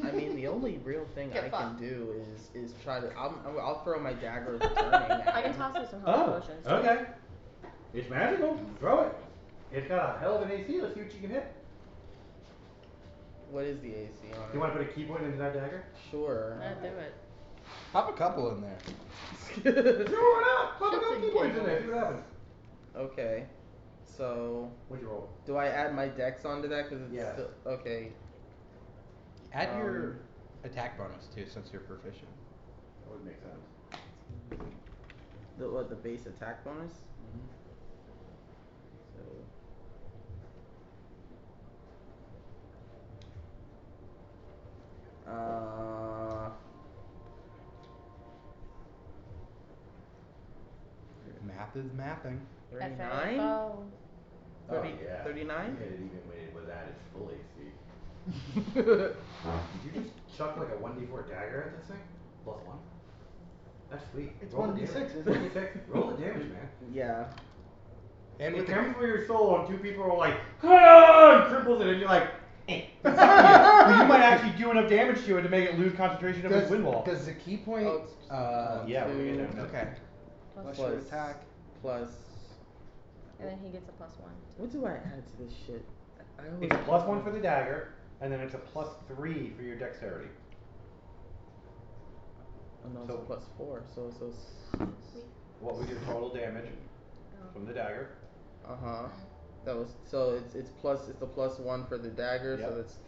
I mean, the only real thing Get I fucked. can do is try to. I'll throw my dagger returning. I can toss you some health potions. Okay. It's magical. Throw it. It's got a hell of an AC. Let's see what you can hit. What is the AC on it? You want to put a key point into that dagger? Sure. Do it. Pop a couple in there. Sure, why not? Pop a couple key points in there. See what happens. Okay. So. What'd you roll? Do I add my dex onto that? Cause it's Yes. still, okay. Add your attack bonus too, since you're proficient. That would make sense. The base attack bonus? Mm-hmm. So. Math is mathing. 39? FAO. 39? You hit it even when it was at its full AC. Did you just chuck like a 1d4 dagger at this thing? +1? That's sweet. It's Roll the 1d6, damage. isn't it? 1d6. Roll the damage, man. Yeah. And It with the comes for your soul and two people are like, ah! And cripples it and you're like, eh. It's up to you. But you might actually do enough damage to it to make it lose concentration of its wind wall. Does the key point? Yeah, we're gonna get down to Okay. Plus your attack. Plus. And then he gets a +1. What do I add to this shit? I always It's a +1 for the dagger, and then it's a +3 for your dexterity. Oh no, So- it's a +4. So. What was your total damage from the dagger? That was so. It's the +1 for the dagger. Yep. So that's.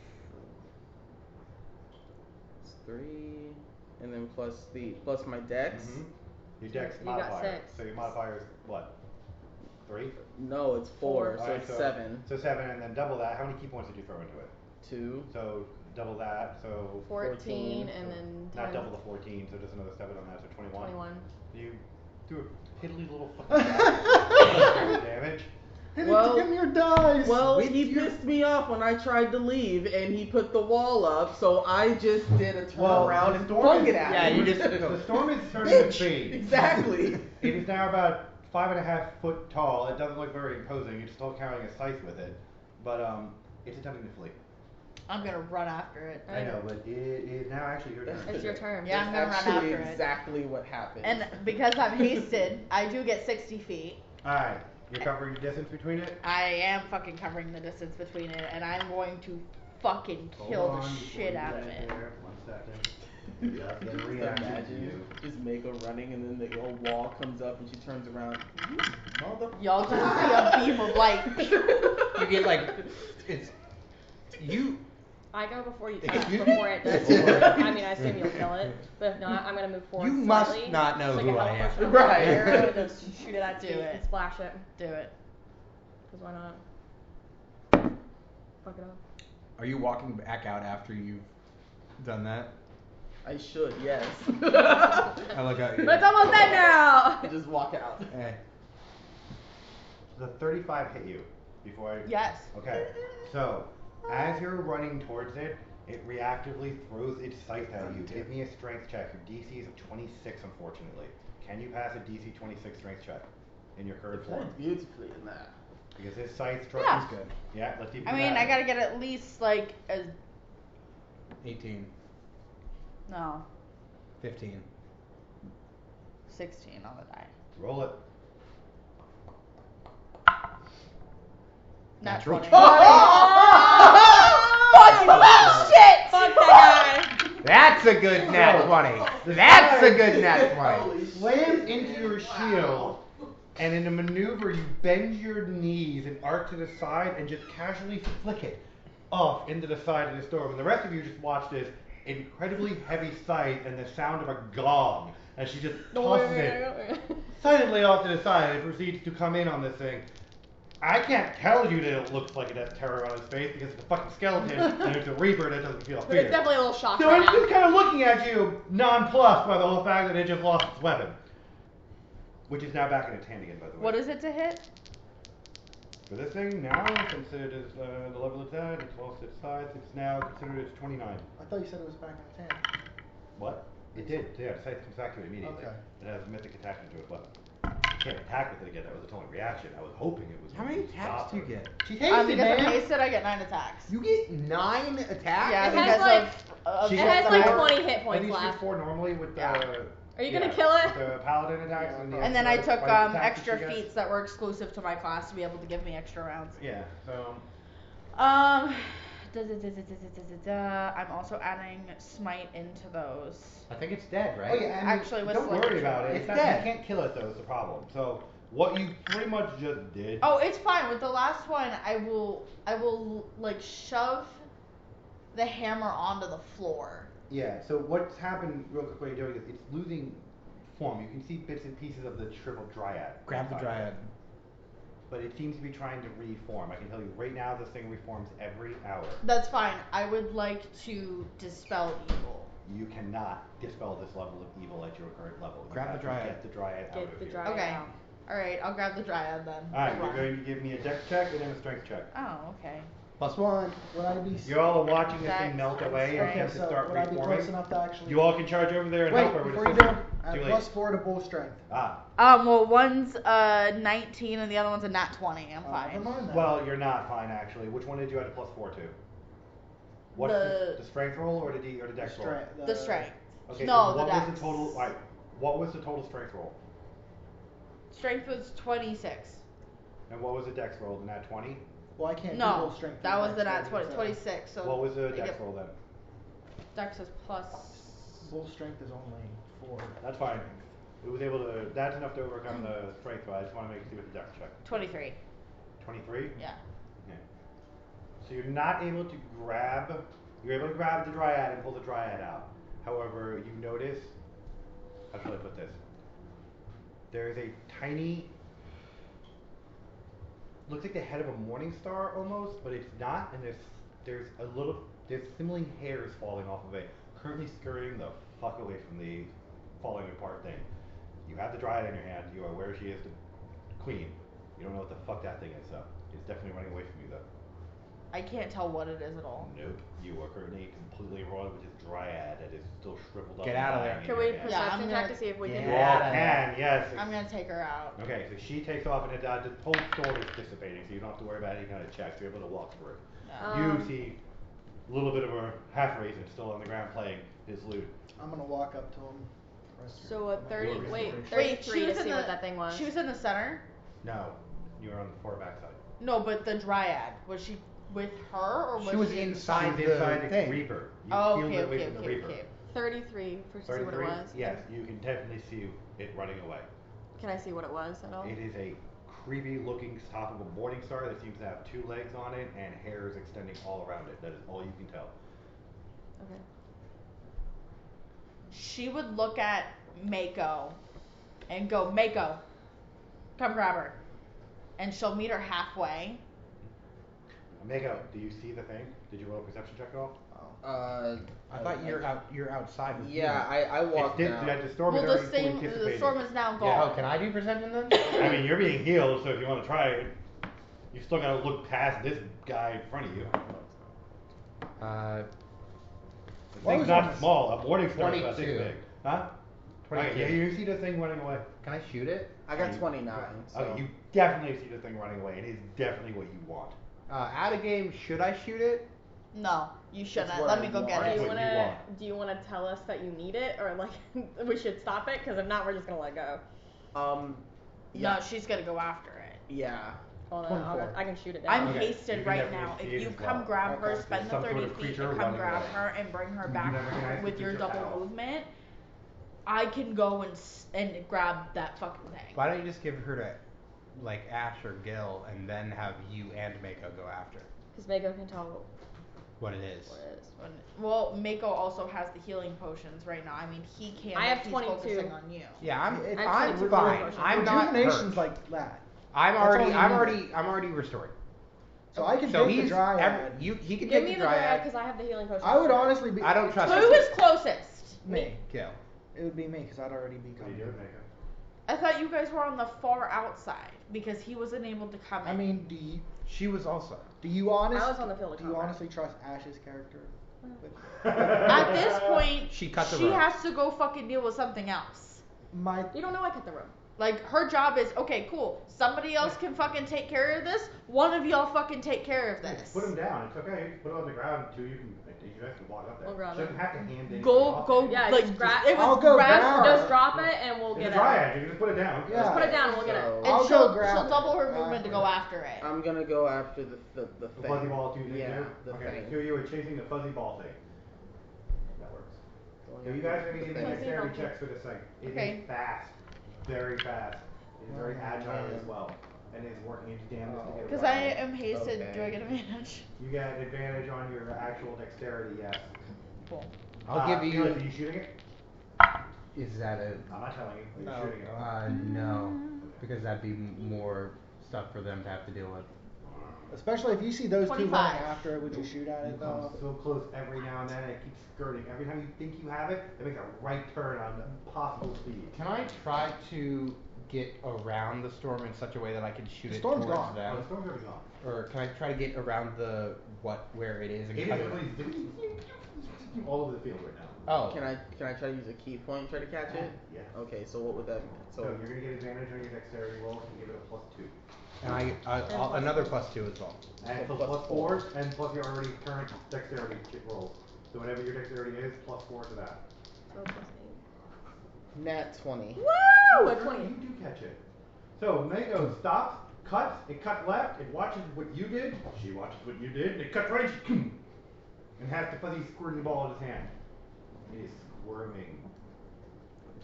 It's 3, and then plus my dex. Mm-hmm. Your dex You got modifier. 6. So your modifier is what? 3? No, it's 4. So Alright, it's 7. So 7, and then double that. How many key points did you throw into it? 2. So double that. So 14 and then 10. not double the 14. So just another 7 on that. So 21. 21. You threw a piddly little fucking damage. Well, Give me your dice. Well, he pissed me off when I tried to leave, and he put the wall up. So I just did a turn around and flung it at him. The storm is starting to fade. Exactly. It is now about 5.5 foot tall. It doesn't look very imposing. It's still carrying a scythe with it, but it's attempting to flee. I'm gonna run after it. I know, but it is now actually your turn. It's your turn. Yeah, I'm gonna run Actually, after it. exactly what happened. And because I'm hasted, I do get 60 feet. Alright, you're covering the distance between it? I am fucking covering the distance between it, and I'm going to fucking kill Hold the on, shit before you out of get it. there. 1 second. Just gonna react to Imagine you. just Mako running, and then the old wall comes up, and she turns around. Y'all just see a beam of light. You get like, it's you. I go before you Excuse me? before it does. I mean, I assume you'll kill it, but if not, I'm gonna move forward. You must slightly, not know like who a I health am. potion, Right. arrow, just shoot it at Do you it. and splash it. Do it. Cause why not? Fuck it up. Are you walking back out after you've done that? I should, yes. I look at you. But it's almost dead now. Just walk out. Eh. The 35 hit you before I. Yes. Okay. So, as you're running towards it, it reactively throws its scythe at you. Give me a strength check. Your DC is a 26, unfortunately. Can you pass a DC 26 strength check in your current form? Beautifully in that. Because this scythe struck Yeah. is good. Yeah, let's see if you I can mean, pass I it. gotta get at least like a 18. no 15. 16 on the die. Roll it. Natural 20. Fucking shit! Fuck that That's a good nat 20. That's a good nat 20. Slams into your shield, and in a maneuver, you bend your knees and arc to the side and just casually flick it off into the side of the storm. And the rest of you just watch this incredibly heavy scythe and the sound of a gong as she just tosses it silently off to the side and proceeds to come in on this thing. I can't tell you that it looks like it has terror on its face because it's a fucking skeleton and it's a reaper that doesn't feel But fear. it's definitely a little shocked So right it's now. just kind of looking at you, nonplussed by the whole fact that it just lost its weapon. Which is now back in its hand again, by the way. What is it to hit? For this thing, now, since it is the level it's at, it's lost its size, it's now considered its 29. I thought you said it was back on 10. What? It did, yeah, size comes back to it immediately. Okay. It has mythic attachment to its weapon. You can't attack with it again, that was its only reaction. I was hoping it was How many attacks do you get? She's Because hasted, I'm man! hasted, I get 9 attacks. You get 9 attacks? Yeah, It because has like of She it got has like four. 20 hit And points you shoot left. 4 normally with the... Are you gonna kill it? With the paladin attacks and the And then I extra took bite attacks that extra she gets. feats that were exclusive to my class to be able to give me extra rounds. Yeah, so... I'm also adding smite into those. I think it's dead, right? Oh, yeah, and Actually, with Don't worry about it. It's not, dead. You can't kill it though, is the problem. So, what you pretty much just did... Oh, it's fine. With the last one, I will like shove the hammer onto the floor. Yeah, so what's happened real quick what you're doing is it's losing form. You can see bits and pieces of the shriveled dryad. Grab the inside of it. dryad. But it seems to be trying to reform. I can tell you right now this thing reforms every hour. That's fine. I would like to dispel evil. You cannot dispel this level of evil at your current level. You Grab have the to dryad. Get the dryad out Get of the here. dryad. Okay. out. Alright, I'll grab the dryad then. Alright, Run. you're going to give me a dex check and then a strength check. Oh, okay. +1. Would I be... You all are watching this thing Dex melt and away and strength. Okay, attempt to so start would I be reforming. close enough to actually... You all can charge over there and Wait, help her with before you the do, system. I have Too late. +4 to bull strength. Ah. Well, one's 19 and the other one's a nat 20. I'm Never fine. mind then. Well, you're not fine actually. Which one did you add a +4 to? What's the strength roll or the dex roll? The strength. Okay, No, so the what dex. was the total? Right, what was the total strength roll? Strength was 26. And what was the dex roll? The nat 20? Well, I can't do No, bull strength. that with was the dex nat savings, 26. So What was the I dex get- roll then? Dex is plus. Bull strength is only 4. That's fine. It was able to. That's enough to overcome the strength. But I just want to make you see what the dex check. 23. 23. Yeah. Okay. So you're not able to grab. You're able to grab the dryad and pull the dryad out. However, you notice. How should I put this? There is a tiny. Looks like the head of a morning star almost, but it's not. And there's simmering hairs falling off of it, currently scurrying the fuck away from the falling apart thing. You have the dryad in your hand. You are where she is, the queen. You don't know what the fuck that thing is, though. It's definitely running away from you, though. I can't tell what it is at all. Nope. You are currently completely embroiled with this dryad that is still shriveled up. Get and out of dying there. in Can your we hand. Yeah, I'm perception check gonna- to see if we Yeah. can? You all Yeah. can, yes. I'm gonna take her out. Okay, so she takes off and the whole storm is dissipating, so you don't have to worry about any kind of checks. You're able to walk through. Yeah. You see a little bit of a half raisin still on the ground playing his lute. I'm gonna walk up to him. press your- So a 30. Yours. Wait, Wait, 33 she was to in see the, what that thing was. She was in the center? No, you are on the far backside. No, but the dryad, was she with her or was She was She inside was inside the the thing. Reaper. You Oh, peeled okay, it away okay, from the okay, Reaper. okay. 33 for to see what it 33? was. Yes, you can definitely see it running away. Can I see what it was at all? It is a creepy looking top of a morning star that seems to have 2 legs on it and hairs extending all around it. That is all you can tell. Okay. She would look at Mako and go, Mako, come grab her. And she'll meet her halfway. Mako, do you see the thing? Did you roll a perception check at all? I thought you're outside with Yeah, I walked It's down. the storm Well, is the already fully the dissipated. storm is now Yeah, gone. oh, can I do perception then? I mean, you're being healed, so if you want to try it, you still gotta look past this guy in front of you. The What thing's was not on this? small. A morning star is about this 22. big. Huh? 22. Okay, yeah, you see this thing running away. Can I shoot it? I got 29. So. Okay, you definitely see this thing running away. It is definitely what you want. Out of game, should I shoot it? No, you shouldn't. what Let I me go want. get Do That's it. you what wanna want. do you wanna tell us that you need it or like we should stop it? Because if not, we're just gonna let go. Yeah. No, she's gonna go after it. Yeah. Hold on, 24. I can shoot it down. I'm Okay, you hasted can right definitely now. see If it you as come well. grab her, Okay. spend There's the some 30 sort of feet creature to come running grab away. her and bring her You back do not recognize the with your creature at double all. movement, I can go and grab that fucking thing. Why don't you just give her to, like, Ash or Gil, and then have you and Mako go after Because Mako can tell what it is? what it is. Well, Mako also has the healing potions right now. I mean, he can. I have he's 22. focusing on you. Yeah, I'm Actually, we're fine. going I'm not Rejuvenation's hurt. like that. I'm That's all already you I'm already restored. So I can So take the he's dryad. he can Give take me the the dryad dryad. because I have the healing potion. I would honestly be. I don't trust Who is closest? me. Gil. It would be me because I'd already be What are you coming. doing, Mako? I thought you guys were on the far outside because he wasn't able to come in. I mean, She was also. do you I was on the field of do you combat. honestly trust Ash's character? At this point, She cut the she rope. has to go fucking deal with something else. You don't know I cut the rope. Like, her job is, okay, cool. Somebody else can fucking take care of this. One of y'all fucking take care of this. Put him down. It's okay. Put him on the ground. You guys can walk up there. We'll grab She doesn't him. have to hand anything Go, off. Yeah, like, just grab. it was I'll go grab grab her. Just drop it and we'll It's get a it. dryad. You can just put it down. Yeah. Just put it down and we'll get it. So- And I'll she'll, go grab she'll it. double her movement to go after it. I'm gonna go after the The thing. fuzzy ball too. Yeah, the okay. thing. So you were chasing the fuzzy ball thing. That works. Going So you after guys are the making thing. dexterity checks for this thing. It Okay. is fast, very fast. It is very agile man. as well, and it is working its damnedest to get it Because right. I am hasted. Okay. Do I get advantage? You get advantage on your actual dexterity, yes. Cool. I'll give you. Felix, are you shooting it? Is that a? I'm not telling you. Are you No. shooting it? No, because that'd be more stuff for them to have to deal with. Especially if you see those 25. two running after it, would you shoot at You it come though? so close every now and then, and it keeps skirting. Every time you think you have it, it makes a right turn on impossible speed. Can I try to get around the storm in such a way that I can shoot The it storm's towards gone. Oh, them? the storm's already gone. Or can I try to get around the where it is and It cut is it? literally all over the field right now. Oh. Can I try to use a key point and try to catch it? Yes. Okay, so what would that be? So you're gonna get advantage on your dexterity roll and give it a +2. And I'll another +2 as well. And So plus +4, and plus your already current dexterity rolls. So whatever your dexterity is, +4 to that. So plus 8. Nat 20. Woo! A You 20. do catch it. So Mako stops, cuts, it cuts left, it watches what you did, she watches what you did, and it cuts right, and has the fuzzy squirty ball in his hand. It is squirming.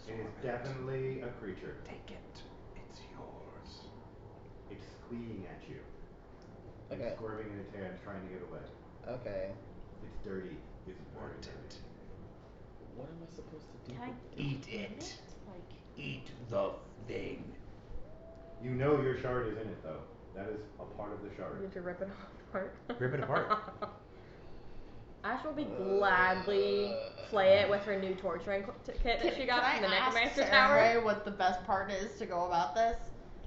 It is definitely a creature. Take it. It's yours. It's squealing at you. Okay. It's squirming in its hand, trying to get away. Okay. It's dirty. It's very dirty. What am I supposed to do? Can I Eat get it. Like, Eat the thing. You know your shard is in it though. That is a part of the shard. Did you rip it apart? Rip it apart. Ash will be gladly play it with her new torturing kit that she got from the Necromancer Tower. Sarah what the best part is to go about this?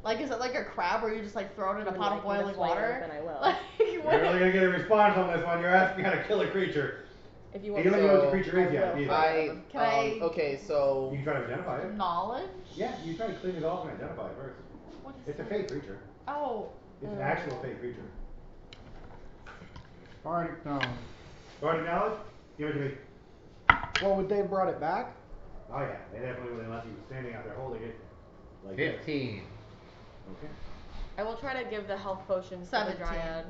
Like, is it like a crab where you just like throw it in a pot of boiling water? Then I will. Like, You're really gonna get a response on this one. You're asking how to kill a creature. If you You want don't even know what the So, creature is yet either. Can I- Okay, so You can try to identify it. knowledge? Yeah, you try to clean it off and identify it first. What is It's a that? fey creature. Oh. It's an actual fey creature. Bardic knowledge. Bardic knowledge? Give it to me. Well, would they have brought it back? Oh yeah, they definitely would unless he was standing out there holding it. Like this. 15. Okay. I will try to give the health potions to the 17. dryad.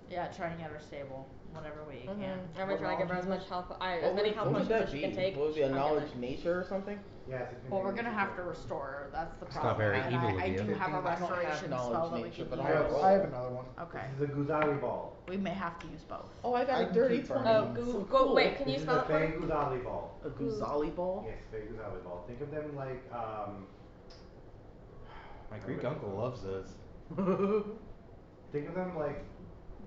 Yeah, try and get her stable whenever we can. I'm gonna try to give her as much health as what many would, health what would potions that as she be? can take. What would be a I'm knowledge gonna- nature or something? Yes, it's gonna Well, be we're gonna nature have to check. restore her. That's the It's problem. not very And evil of I you. do have a I don't have restoration knowledge spell that we nature, can but I use. have, I have another one. Okay. This is a Guzali ball. We may have to use both. Oh, I got I a can dirty keep 20. burning. Oh, So go cool. wait, can you This is spell a it for fey me? Guzali ball. A Guzali ball? Yes, fey Guzali ball. Think of them like My Greek uncle loves those. think of them like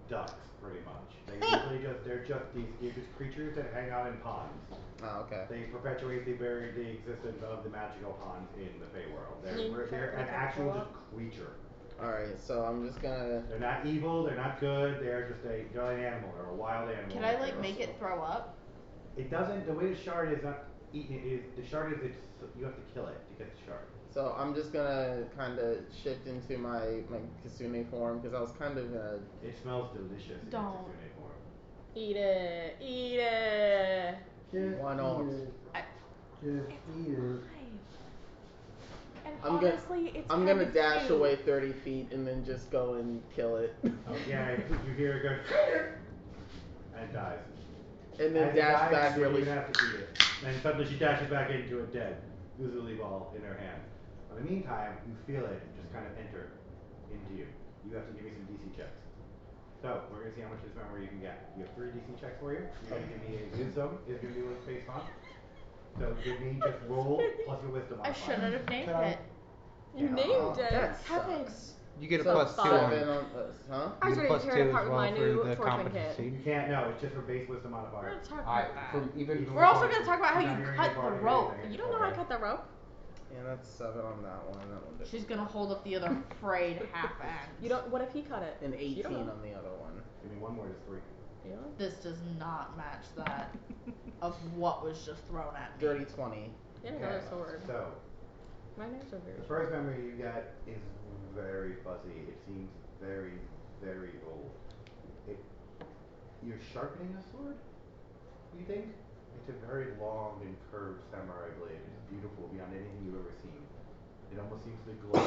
ducks, pretty much. They're just these creatures that hang out in ponds. Oh, okay. They perpetuate the existence of the magical ponds in the Fey world. You They're an can actual pull just up. creature. Alright, so I'm just gonna. They're not evil, they're not good, they're an animal, they're a wild animal. Can I like make it throw up? It doesn't, the way the shard is not eaten, the shard is, you have to kill it to get the shard. So I'm just gonna kind of shift into my Kasune form because I was kind of gonna. It smells delicious in its Don't. Kasune form. Eat it. Eat it. Just Why not? eat it. Just eat it. And I'm gonna- honestly, it's I'm kind gonna of dash cute. away 30 feet and then just go and kill it. Yeah, you hear it go, and it dies. And then As it dash dies, back you don't really. even have to eat it. And suddenly she dashes back into it dead, Guzuli ball in her hand. In the meantime, you feel it just kind of enter into you. You have to give me some DC checks. So, we're gonna see how much of this memory you can get. You have 3 DC checks for you. You're gonna give me a wisdom, is gonna be what's based on. So give me just roll plus your wisdom I modifier. shouldn't have named Can I- it. You Yeah. named it. That Kevin. sucks. You get a So plus 2 on. 7 on, huh? I You was get a ready to plus tear 2 it as apart with well my through new the fortune kit. competency. You can't. No, it's just her base wisdom We're modifier. gonna talk I about that. from even Even We're also before- gonna talk about how None you of your cut the part of rope. anything. You don't know how I Okay. cut the rope? Yeah, that's 7 on that one. That one didn't. She's gonna hold up the other frayed half end. You don't. What if he cut it? And You don't 18 know. on the other one. Give me one more, just 3. You know? This does not match that of what was just thrown at me. Dirty 20. Get Okay, another sword. so My knives are very the sharp. first memory you get is very fuzzy. It seems very, very old. You're sharpening a sword, you think? It's a very long and curved samurai blade. It's beautiful beyond anything you've ever seen. It almost seems to glow.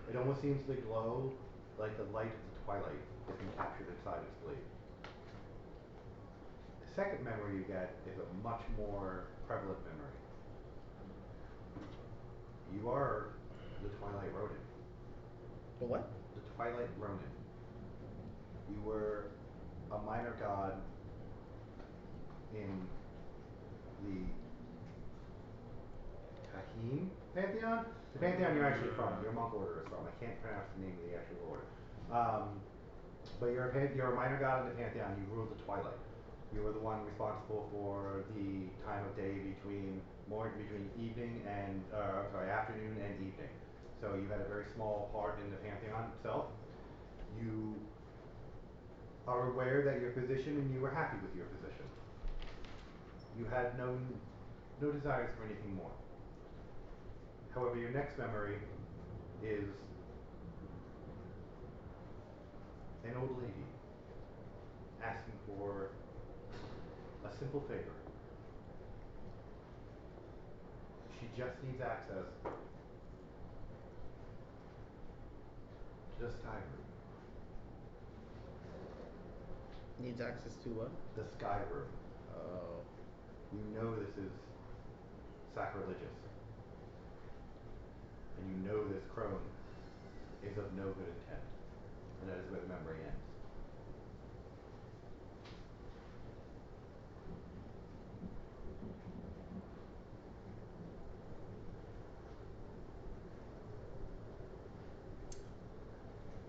It almost seems to glow like the light of the twilight has been captured inside its blade. The second memory you get is a much more prevalent memory. You are the Twilight Ronin. The what? The Twilight Ronin. You were a minor god in the Kahim Pantheon? The Pantheon you're actually from, your monk order is from. I can't pronounce the name of the actual order. But you're a minor god in the Pantheon, you rule the Twilight. You were the one responsible for the time of day between evening and, afternoon and evening. So you had a very small part in the Pantheon itself. You are aware that your position and you were happy with your position. You had no desires for anything more. However, your next memory is an old lady asking for a simple favor. She just needs access to the sky room. Needs access to what? The sky room. Oh. You know this is sacrilegious. And you know this crone is of no good intent. And that is where the memory ends.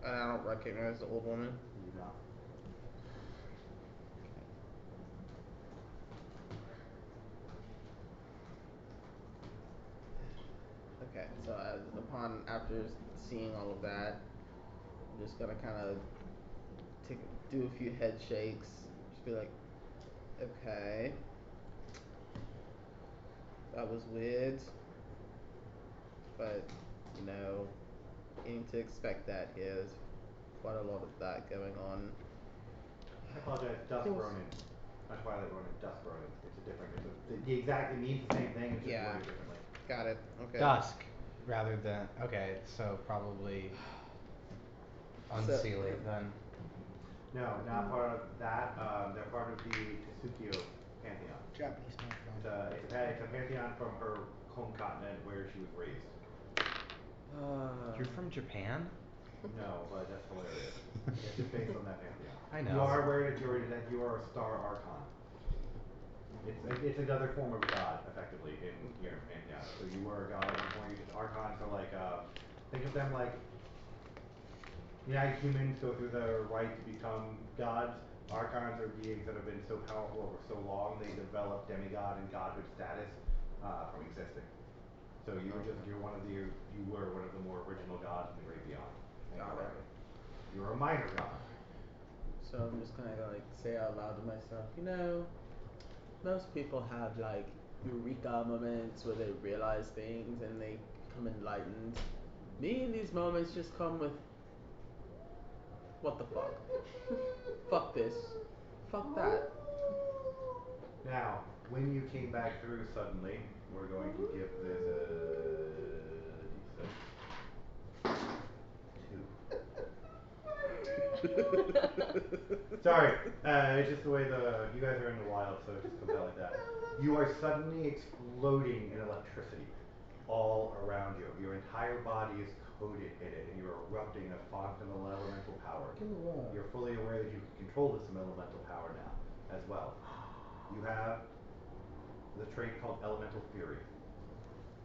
And I don't recognize the old woman. You do not. Okay, so after seeing all of that, I'm just gonna kind of do a few head shakes. Just be like, okay, that was weird, but aim to expect that here. There's quite a lot of that going on. I apologize, Dusk Ronin. Not Twilight Ronin, Dusk Ronin. It's a different, it means the same thing, it's just worded differently. Got it. Okay. Dusk rather than okay, so probably unseal it then. No, not part of that. They're part of the Tsukio Pantheon. Japanese microphone. It's a pantheon from her home continent where she was raised. You're from Japan? No, but that's hilarious. It's just based on that pantheon. I know. You are aware that you are a star archon. It's another form of god, effectively, in your pantheon. So you were a god at one point. Archons are like, think of them like, humans go through the right to become gods. Archons are beings that have been so powerful for so long they develop demigod and godhood status from existing. So you were one of the more original gods in the Great Beyond. Got it. You're a minor god. So I'm just gonna say out loud to myself, most people have eureka moments where they realize things and they become enlightened. Me, in these moments just come with, what the fuck? Fuck this. Fuck that. Now, when you came back through suddenly, we're going to give this a D6. 2. Sorry, it's just the way you guys are in the wild, so it just comes out like that. You are suddenly exploding in electricity all around you. Your entire body is coated in it, and you're erupting in a font of elemental power. You're fully aware that you can control this elemental power now, as well. You have the trait called Elemental Fury.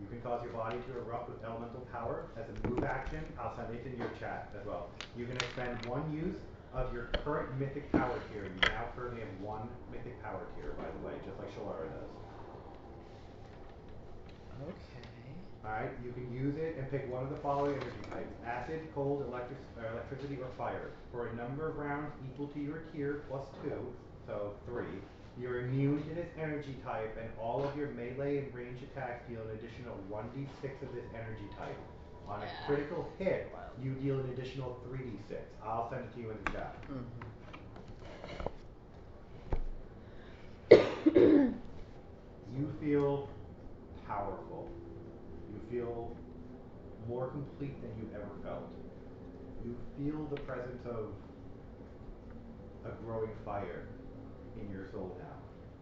You can cause your body to erupt with elemental power. As a move action, I'll send it in your chat as well. You can expend one use of your current mythic power tier. You now currently have one mythic power tier, by the way, just like Shalara does. Okay. Alright, you can use it and pick one of the following energy types. Acid, cold, electricity, or fire. For a number of rounds equal to your tier plus 2, so 3, you're immune to this energy type, and all of your melee and range attacks deal an additional 1d6 of this energy type. On a critical hit, you deal an additional 3d6. I'll send it to you in the chat. You feel powerful. You feel more complete than you've ever felt. You feel the presence of a growing fire in your soul now.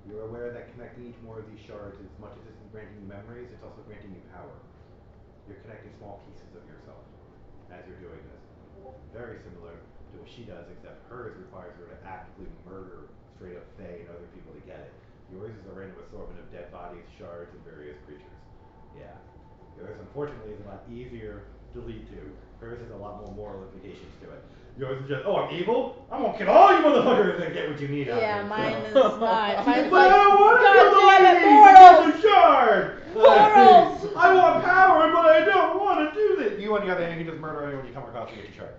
You're aware that connecting each more of these shards, as much as it's granting you memories, it's also granting you power. You're connecting small pieces of yourself as you're doing this. Very similar to what she does, except hers requires her to actively murder straight up Fae and other people to get it. Yours is a random assortment of dead bodies, shards, and various creatures. Yeah. Yours, unfortunately, is a lot easier to lead to. Hers has a lot more moral implications to it. Yours is just, oh, I'm evil? I'm gonna kill all you motherfuckers and get what you need out of it. Yeah, mine is not. Mine's But like, I don't want to God kill the damn it, ladies morals! and the shard! Morals! I want power, but I don't want to do this. You, on the other hand, can just murder anyone you come across and get your shard.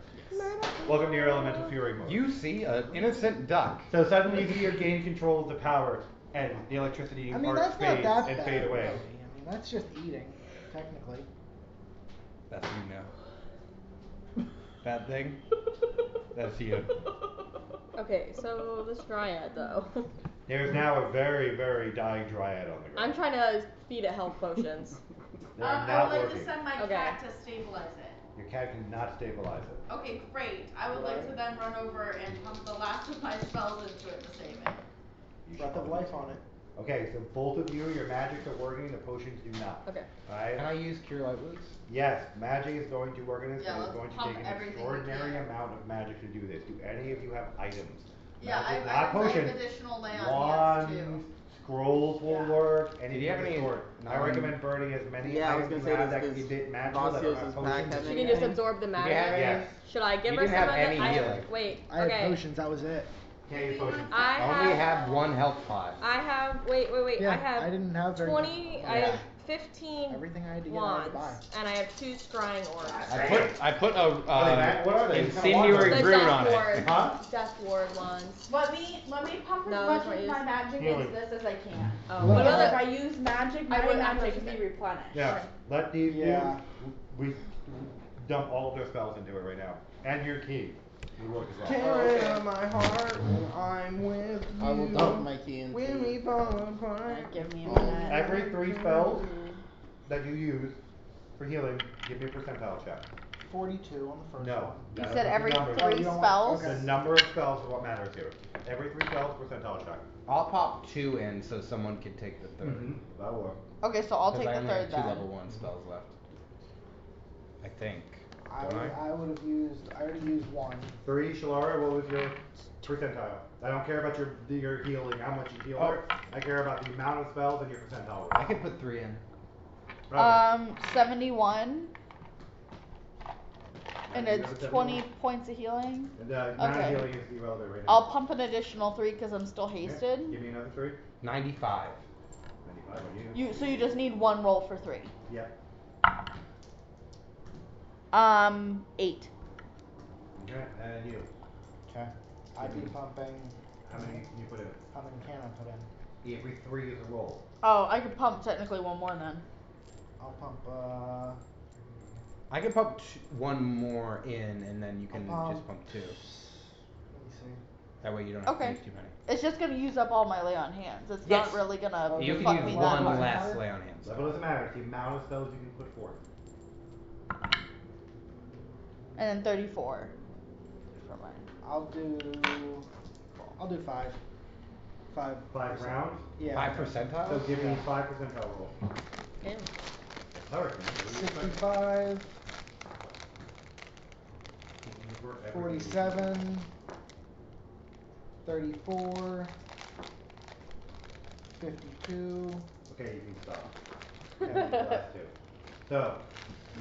Welcome to your elemental fury mode. You see an innocent duck. So suddenly you gain control of the power, and the electricity arc fades and fade away. Really. I mean, that's just eating, technically. That's you now. That thing? That's you. Okay, so this dryad though. There's now a very, very dying dryad on the ground. I'm trying to feed it health potions. They're I not would like working. to send my cat to stabilize it. Your cat cannot stabilize it. Okay, great. I would like to then run over and pump the last of my spells into it to save it. Breath of life on it. Okay, so both of you, your magics are working, the potions do not. Okay. Alright? Can I use Cure Light Wounds? Yes, magic is going to work in this, Yeah, but it's let's going to pump take an everything we extraordinary can. amount of magic to do this. Do any of you have items? Yeah, Magic, I not would like potions. additional lay on hands too. Wands, scrolls will work, Do anything you have of the any sort. I recommend burning as many Yeah, I was items gonna you say have that this can is be magical that Vasios' don't have pack potions. have She can just absorb the magic. have any? Yes. Should I give You her didn't some have of any it? I healing. wait. I had Okay. potions, that was it. Can't use potions. I only have have one health pot. I have wait. Yeah, I have I didn't have very 20 much. I have Yeah. 15 Everything I had to get, I had to wands buy. and I have 2 scrying orbs. I put a What are they? incendiary The rune death on ward. it. Huh? Death ward ones. Let me pump as No, much that's what of it my is. magic Healing. into this as I can. Oh, Well, what Because if about I use magic, my I would magic actually can be say- replenished. Yeah, let these Yeah. we dump all of their spells into it right now. And your key would work as well. Tear my heart when I'm with you. I will dump my key into When we fall apart. Give me a minute. Every 3 spells that you use for healing, give me a percentile check. 42 on the first No. one. You That said is every the number. Oh, 3 you don't want- spells? okay. The number of spells is what matters here. Every 3 spells, percentile check. I'll pop 2 in so someone can take the third. That'll work. Okay, so I'll take I the only third have 2 then. level 1 spells left. I think. I Don't would, I? I would have used, I already used one. 3, Shalara, what was your percentile? I don't care about your healing, how much you heal her. I care about the amount of spells and your percentile. I could put 3 in. Okay. 71 and You it's have a 20 71? points of healing. And the amount of Okay. healing is irrelevant right now. I'll pump an additional 3 because I'm still Okay, hasted. give me another 3. 95. 95 on you. So you just need 1 roll for 3. Yep. 8. Okay, and you. Okay. I'd be pumping. How many can you put in? How many can I put in? Every 3 is a roll. Oh, I could pump technically 1 more then. I'll pump, I can pump 1 more in and then you can I'll just pump 2. let me see. That way you don't have to Okay. use too many. It's just gonna use up all my lay on hands. It's Yes. not really gonna You fuck can me use that 1 much. less lay on hands. Level doesn't matter, it's the amount of spells you can put forth. And then 34 for mine. I'll do 5. 5. 5 rounds? Yeah. 5 percentile? So give me 5 percentile roll. Damn. Cleric, man. What do you expect? 65, For every 47, 34, 52. Okay, you can stop. and these last two. So,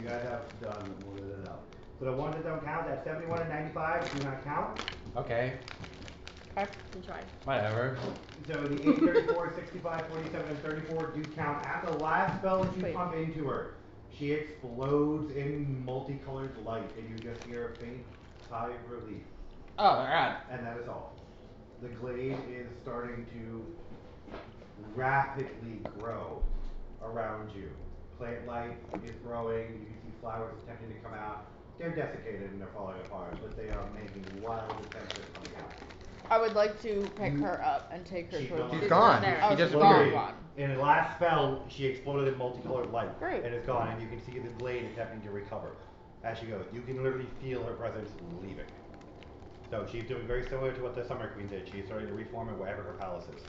you guys have done So the ones that don't count, that's 71 and 95, do not count. Okay. Okay, you tried. Whatever. So the 8, 34, 65, 47, and 34 do count. At the last spell that you Wait. pump into her, she explodes in multicolored light, and you just hear a faint sigh of relief. Oh my god. And that is all. The glade is starting to rapidly grow around you. Plant life is growing, you can see flowers attempting to come out. They're desiccated and they're falling apart, but they are making wild attempts at coming out. I would like to pick her up and take her She's to gone. She's gone. Oh, She just she's appeared. gone. In the last spell, she exploded in multicolored light. Great. And is gone, and you can see the glade attempting to recover as she goes. You can literally feel her presence leaving. So she's doing very similar to what the Summer Queen did. She's starting to reform in wherever her palace is.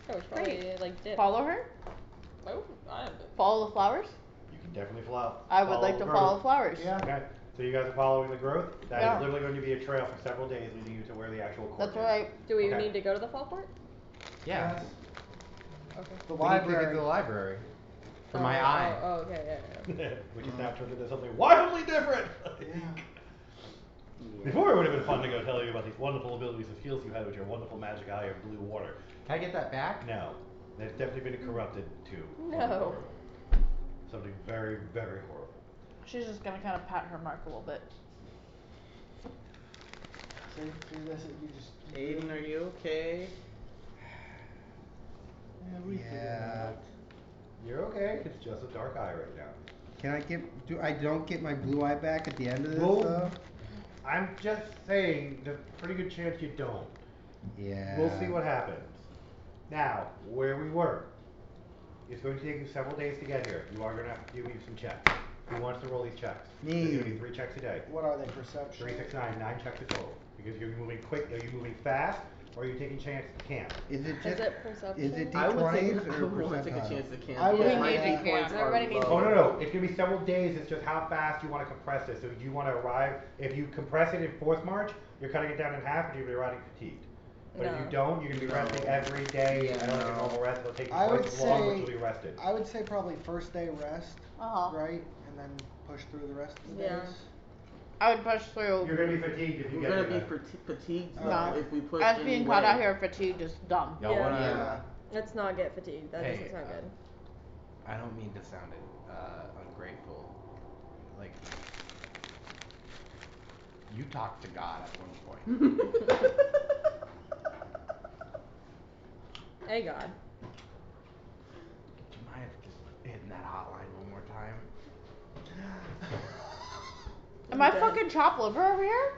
Oh, it's probably like dip. Follow her? Oh, I Follow the flowers? You can definitely follow. I would like to follow flowers. Yeah. Okay. So you guys are following the growth. That Yeah. is literally going to be a trail for several days leading you to where the actual court That's is. right. Do we Okay. need to go to the fall court? Yeah. Yes. Okay. The We need to get to library. the library. For my Oh, eye. Oh, okay, yeah. Which is now turned into something wildly different. Yeah. Before it would have been fun to go tell you about these wonderful abilities and skills you had with your wonderful magic eye of blue water. Can I get that back? No. It's definitely been corrupted to No. something horrible. Something very, very horrible. She's just gonna kind of pat her mark a little bit. See, that's it. You just. Aiden, are you okay? Yeah, we figured it Yeah. out. You're okay. It's just a dark eye right now. Can I get? I don't get my blue eye back at the end of this Well, though? I'm just saying, there's a pretty good chance you don't. Yeah. We'll see what happens. Now, where we were. It's going to take you several days to get here. You are going to have to do me some checks. Who wants to roll these checks? Me. There's going to be 3 checks a day. What are they? Perception. 3, 6, 9, 9 checks a total. Because you're moving quick, are you moving fast, or are you taking a chance to camp? Is it Is just? it perception? Is it I would take, D20s I or would want to take a percentile? chance to cancel. I would- We My need to hit points camp. are Everybody needs Oh, low. no. It's going to be several days. It's just how fast you want to compress this. So you want to arrive, if you compress it in 4th March, you're cutting it down in half and you'll be arriving fatigued. But if you No. don't, you're going to be resting every day. Yeah, I don't like a no. normal rest. It'll take you I would twice as long, which say- you'll be rested. I would say probably first day rest, Uh-huh. right, and then push through the rest of the Yeah. days. I would push through. You're going to be fatigued if you We're get gonna here. be fatigued No. though if we push Us being caught anyway. out here fatigued is dumb. Y'all Yeah. wanna? Yeah. Let's not get fatigued. That Hey, doesn't sound good. I don't mean to sound ungrateful. Like, you talked to God at one point. Hey, God. Do you mind just hitting that hotline one more time? Am I fucking chopped liver over here?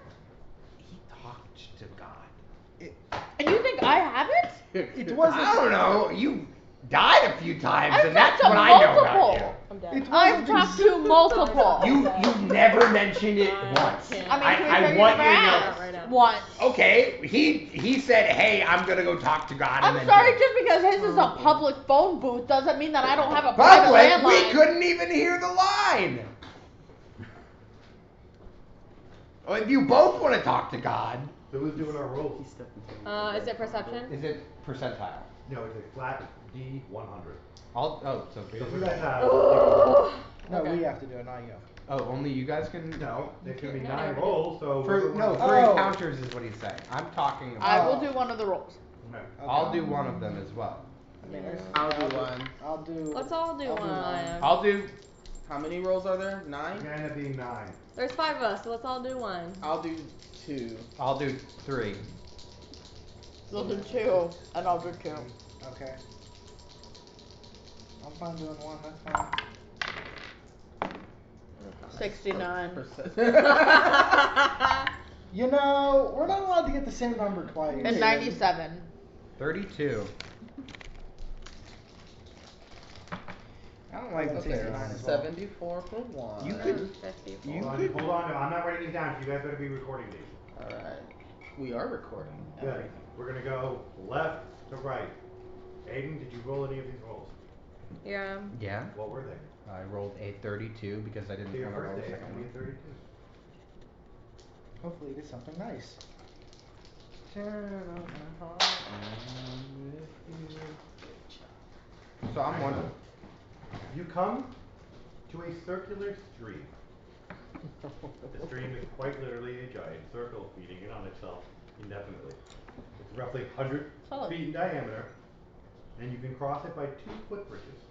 He talked to God. And you think I haven't? It wasn't. I don't know. You died a few times, I've and that's talked to what I know multiple. about I'm dead. It I've wasn't talked to multiple. you. You never mentioned it once. can't. I mean, to be fair, I you want never you to know. asked Right now. once. Okay, he said, "Hey, I'm gonna go talk to God." I'm and sorry, then just because his is a public phone booth doesn't mean that I don't have a private public. landline. We couldn't even hear the line. Well, if you both want to talk to God, Who's doing our rolls? He stepped into Is it perception? is it percentile? No, it's a flat D100. So Because you guys Ugh. No, Okay. we have to do it, not you. oh, only you guys can. No, there's going to be No, 9 no. rolls, so... For whoever for wants- encounters is what he's saying. I'm talking about. I will do one of the rolls. Okay. I'll do one of them as well. I mean, there's. I'll do one. I'll do. Let's all do I'll one. I'll do. How many rolls are there? It's 9? going to end up being 9. There's 5 of us, so let's all do one. I'll do 2. I'll do 3. You'll do 2, and I'll do 2. Okay. I'm fine doing one. That's fine. 69. You know, we're not allowed to get the same number twice. And 97. 32. I don't like That's this. 69 as well. 74 for 1. You could. 54. You Hold on, could. hold on. No, I'm not writing these down. You guys better be recording these. Alright. We are recording. Good. We're going to go left to right. Aiden, did you roll any of these rolls? Yeah. Yeah. What were they? I rolled a 32 because I didn't So your want to roll first a day is second going to be one. a 32. Hopefully it is something nice. So I'm one. You come to a circular stream. The stream is quite literally a giant circle feeding in on itself indefinitely. It's roughly 100 feet in diameter, and you can cross it by 2 footbridges.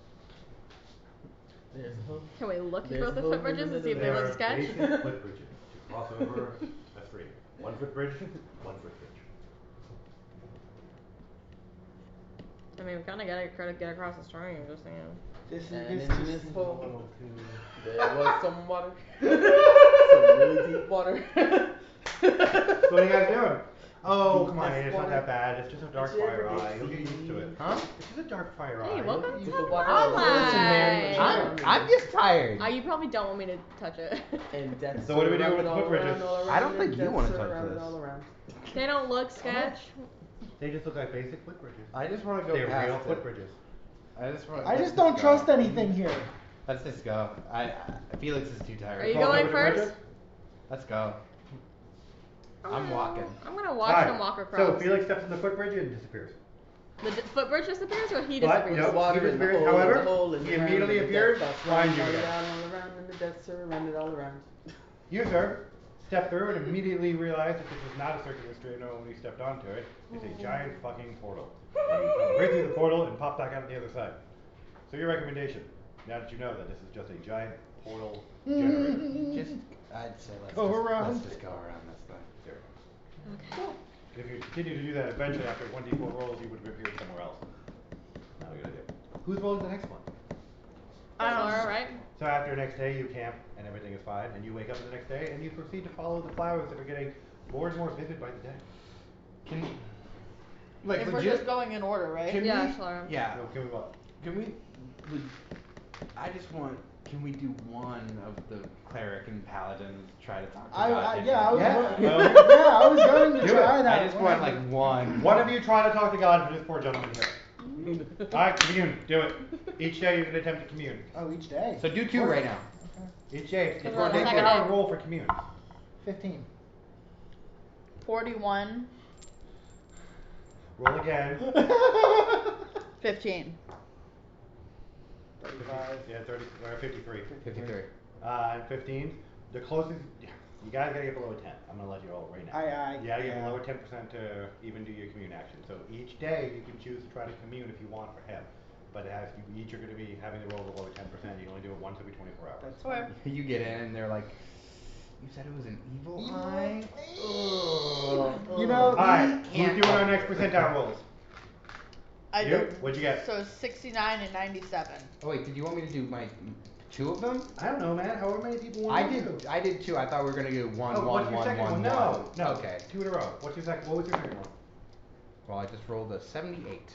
Can we look at both the footbridges and see if they look sketch? Basic footbridges to cross over a stream. 1 footbridge, 1 footbridge. I mean, we kind of gotta get across the stream, just saying. This And is in this this is hole, there was some water. Some really deep water. So what are you guys doing? Oh, come on, Deep it's not water. that bad. It's just a dark Did you fire ever eye. get You'll get used to it. Huh? It's just a dark fire eye. Hey, You'll welcome get to used the it. Twilight. I'm just tired. You probably don't want me to touch it. And death So what do we do with surrounded the all footbridges? around, all I don't around, think and you death wanna touch surrounded this. all around. They don't look sketch. They just look like basic footbridges. I just want to go They're past real it. footbridges. I just don't trust anything here. Let's just go. Felix is too tired. Are you Cross going over the first? bridges? Let's go. I'm walking. I'm gonna watch Alright, him walk across. So Felix steps in the footbridge and disappears. The footbridge disappears or he But, disappears? no, Water he in the disappears. hole, in the However, hole, in he the ground, immediately and the appears death behind you all again. around, all around, and the death surrounded all around. You, sir, step through and immediately realize that this is not a circular stream when you stepped onto it. It's a giant fucking portal. And you come right through the portal and pop back out the other side. So your recommendation, now that you know that this is just a giant portal generator. I'd say let's Go around. Let's just go around this thing. There. If you continue to do that, eventually after 1d4 rolls, you would have appeared somewhere else. Not a good idea. Who's rolling the next one? Laura, right? So after next day, you camp and everything is fine, and you wake up the next day and you proceed to follow the flowers that are getting more and more vivid by the day. Can If we're just going in order, right? Can Yeah, we? Laura. Yeah. No, can we what? Can we? I just want. Can we do one of the cleric and paladins try to talk to God? I was Yeah. I was going to Do try it. that. I just want like one. One of you try to talk to God for this poor gentleman here. Alright, commune. Do it. Each day you can attempt to commune. Oh, each day. So do 2 right now. Each day. Because we're on the Take second an hour day. roll for commune. 15. 41, Roll again. 15. 35. Yeah, 30, or 53. 53. And 15. The closest, yeah, you guys gotta get below a 10. I'm gonna let you roll right now. You gotta get below a 10% to even do your commune action. So each day you can choose to try to commune if you want for him. But as you each are gonna be having to roll below 10%, you can only do it once every 24 hours. That's Where? You get in and they're like, you said it was an evil eye? You know, Alright, he who's can't- doing our next percentile rolls? I You? did. What'd you get? So 69 and 97. Oh wait, did you want me to do my 2 of them? I don't know, man. However many people want to do. I did 2. I thought we were gonna do 1, Oh, 1, what's your 1, second 1, one? 1. No. Okay. 2 in a row. What was your second one? Well, I just rolled a 78.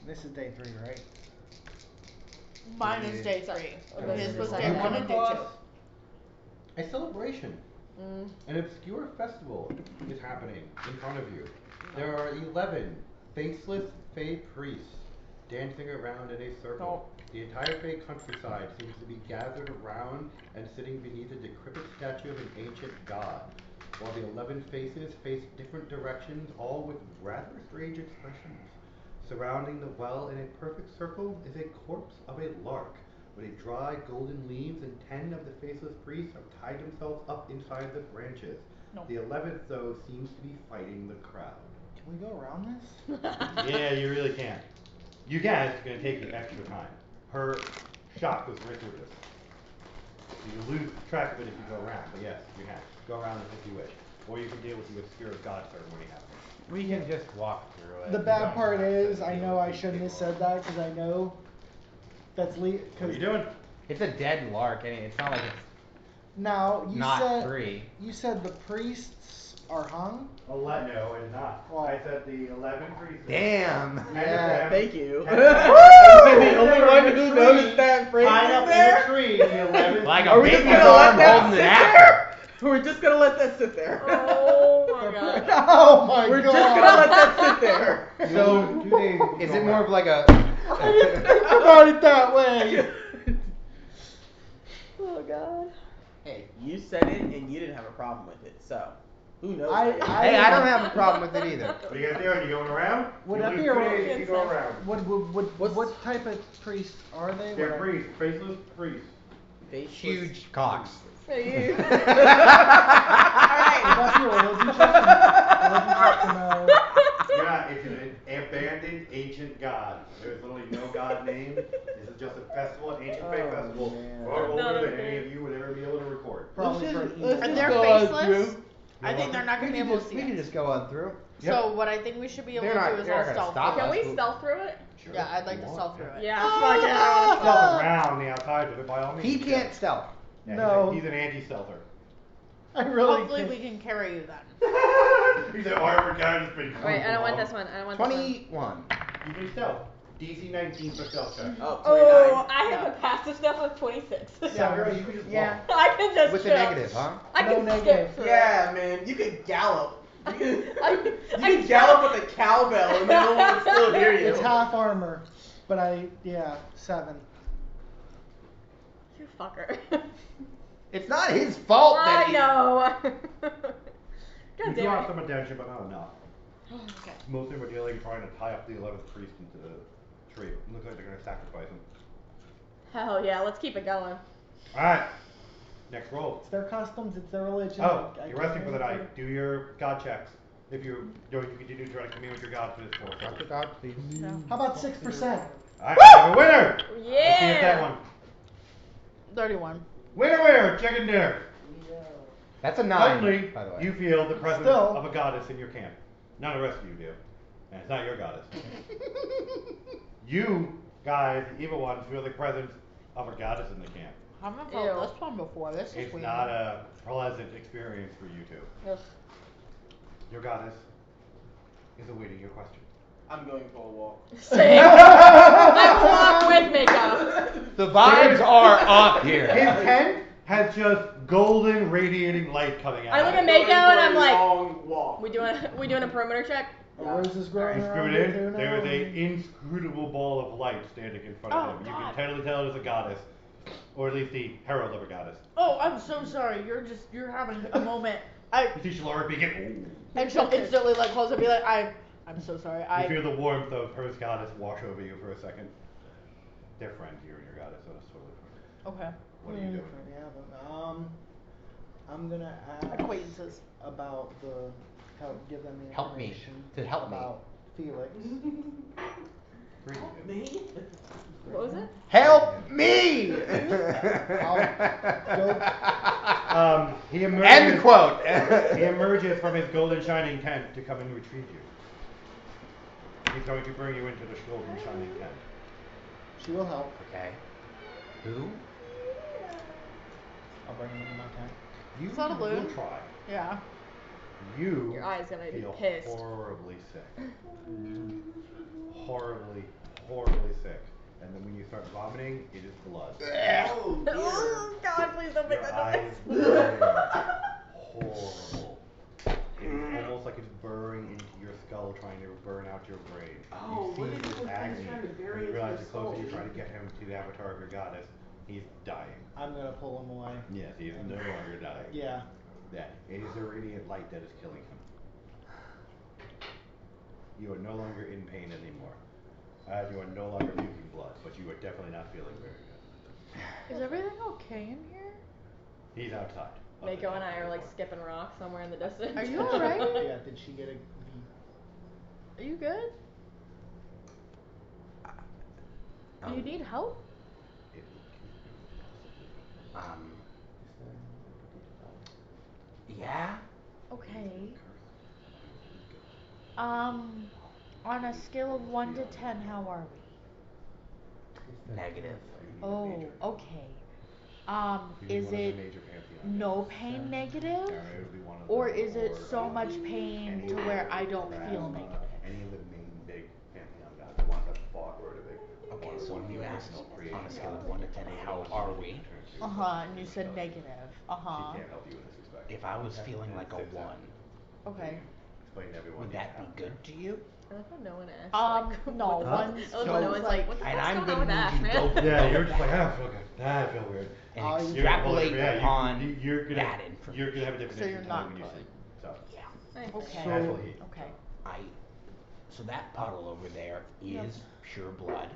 this is day 3, right? Mine is day 3. Okay. His was You day 1 and day 2. A celebration. An obscure festival is happening in front of you. There are 11 faceless Fey priests dancing around in a circle. The entire Fey countryside seems to be gathered around and sitting beneath a decrepit statue of an ancient god, while the 11 faces face different directions, all with rather strange expressions. Surrounding the well in a perfect circle is a corpse of a lark, with a dry golden leaves, and 10 of the faceless priests have tied themselves up inside the branches. No. The 11th, though, seems to be fighting the crowd. Can we go around this? Yeah, you really can. You can, it's going to take you extra time. Her shot goes right through this. You lose track of it if you go around, but yes, you can. Go around it if you wish. Or you can deal with the obscure god ceremony happening. We can just walk through it. The bad don't part have to is, I deal know with I these shouldn't have people. said that because I know that's What are you doing? It's a dead lark, and it's not like it's now you not said 3. you said the priests are hung. No, it's not. Well- I said the 11 priests. Damn. Yeah, Thank you. I'm the only one who noticed that phrase Tied up there. in a tree, the 11 Like Are a we just baby's gonna let arm that holding sit an apple. there? We're just gonna let that sit there. Oh my god. Oh my We're god! just gonna let that sit there. So, 2 days. is it more of like a... I didn't think about it that way. Oh god. Hey, you said it and you didn't have a problem with it, so Who knows? Hey, I don't have a problem with it either. What are you guys doing? You going around? Would you that lose be a 2 roll? days if you go around. What type of priests are they? They're priests, faceless priests. Huge cocks. Alright. Would that be a religion check? Religion check to know. Yeah, it's an abandoned ancient god. There's literally no god name. This is just a festival, an ancient faith festival. man. Far older than any of you would ever be able to record. Probably for And evil. they're faceless. I think they're not going to be able to see We can us. just go on through. So what I think we should be able They're to not- do is they're all not gonna stealth. stop Can us. we stealth through it? Sure. Yeah, I'd like You to want, stealth through it. Yeah, fuck it, I wanna Stealth around the outside of it by all means. He can't stealth. Yeah, No. He's an anti-stealther. I really Hopefully can't. we can carry you then. He's an armored guy who's been Wait, I don't want this one. I don't want this 21. You can stealth. DC 19 for stealth check. one. Oh, I have a passive stuff of 26. Yeah, remember, you can just Yeah. walk. I can just With the chill. negative, huh? I No can negative. skip through Yeah, man, you could gallop. You can, I you can gallop with a cowbell and no one will still hear you. It's half armor, but 7. You fucker. It's not his fault that I he... know. You God draw damn it. some attention, but not enough. Okay. Mostly we're dealing trying to tie up the 11th priest into the tree. It looks like they're going to sacrifice him. Hell yeah, let's keep it going. Alright. Next roll. It's their customs, it's their religion. Oh, I you're can't resting for the do it. night. Do your god checks. If you don't, you continue to try to commune with your god for this Talk to force. God, please. How about 6%? Alright, we have a winner! Let's see if that Yeah. one. 31. Winner, chicken dinner! That's a 9, Suddenly, by the way. you feel the presence Still. of a goddess in your camp. None of the rest of you do. And it's not your goddess. You guys, the evil ones, feel the presence of a goddess in the camp. I haven't felt Ew. this one before. This is It's weird. not a pleasant experience for you two. Ugh. Your goddess is awaiting your question. I'm going for a walk. Same. I walk with makeup. The vibes are up here. His tent has just golden radiating light coming out. I look of at it. Mako and I'm like, Long walk. we doing a perimeter check? A rose is growing You around scoot me in, too there is now. a inscrutable ball of light standing in front of Oh, him. You God. can totally tell it is a goddess. Or at least the herald of a goddess. Oh, I'm so sorry. You're having a moment. I You see Shalora begin. and she'll instantly like close and be like, I'm so sorry. You feel the warmth of her goddess wash over you for a second. They're friends, you and your goddess, so that's totally fine. Okay. What are you doing? Yeah, but, I'm gonna ask Acquaintances. about give them the Help me. information To help me. about Felix. Me? What was it? Help me! He emerges. End quote. He emerges from his golden shining tent to come and retrieve you. He's going to bring you into the golden shining tent. She will help. Okay. Who? I'll bring him into my tent. You It's not a will loon. try. Yeah. You Your eye's gonna be feel pissed. horribly sick. Horribly, horribly sick. And then when you start vomiting, it is blood. Oh, dear. Oh God, please don't make Your that eyes noise. burn. Horrible. It's almost like it's burrowing into your skull, trying to burn out your brain. Oh, You what see if his it was agony. trying to bury And you into realize your the closer skull? you try to get him to the avatar of your goddess, he's dying. I'm gonna pull him away. Yes, he is no longer dying. Yeah. Yeah, it is the radiant light that is killing him. You are no longer in pain anymore. You are no longer puking blood, but you are definitely not feeling very good. Is everything okay in here? He's outside. of the Mako and tent I are like before. skipping rocks somewhere in the distance. Are you alright? Yeah, did she get a Are you good? Do you need help? It Yeah? Okay. On a scale of 1 to 10, how are we? Negative. Oh, okay. He Is was one of the it major pantheons. no pain negative? It would be one of Or them, is it or so much pain any to of where the I don't feel Pharasma, negative? Any of the main big pantheon gods, the ones that fought were the big. Okay, one- so one of you the asked original on creating a scale of gods, 1 to 10, how are we? And you said negative. She can't help you in this respect. If I was feeling like a 1, Okay. Explain to everyone. would that be good to you? I love how no one asked. Like, No, what the- one's I love how no one's like, what the And fuck's I'm going gonna on with need Ash, you to man? go Yeah, you're just like, I feel good. I feel weird. And Oh, you- extrapolate Yeah, upon you're gonna, that information. You're gonna have a different So you're instant not when you good. sleep. So Okay. natural heat. Okay. So that puddle over there is pure blood.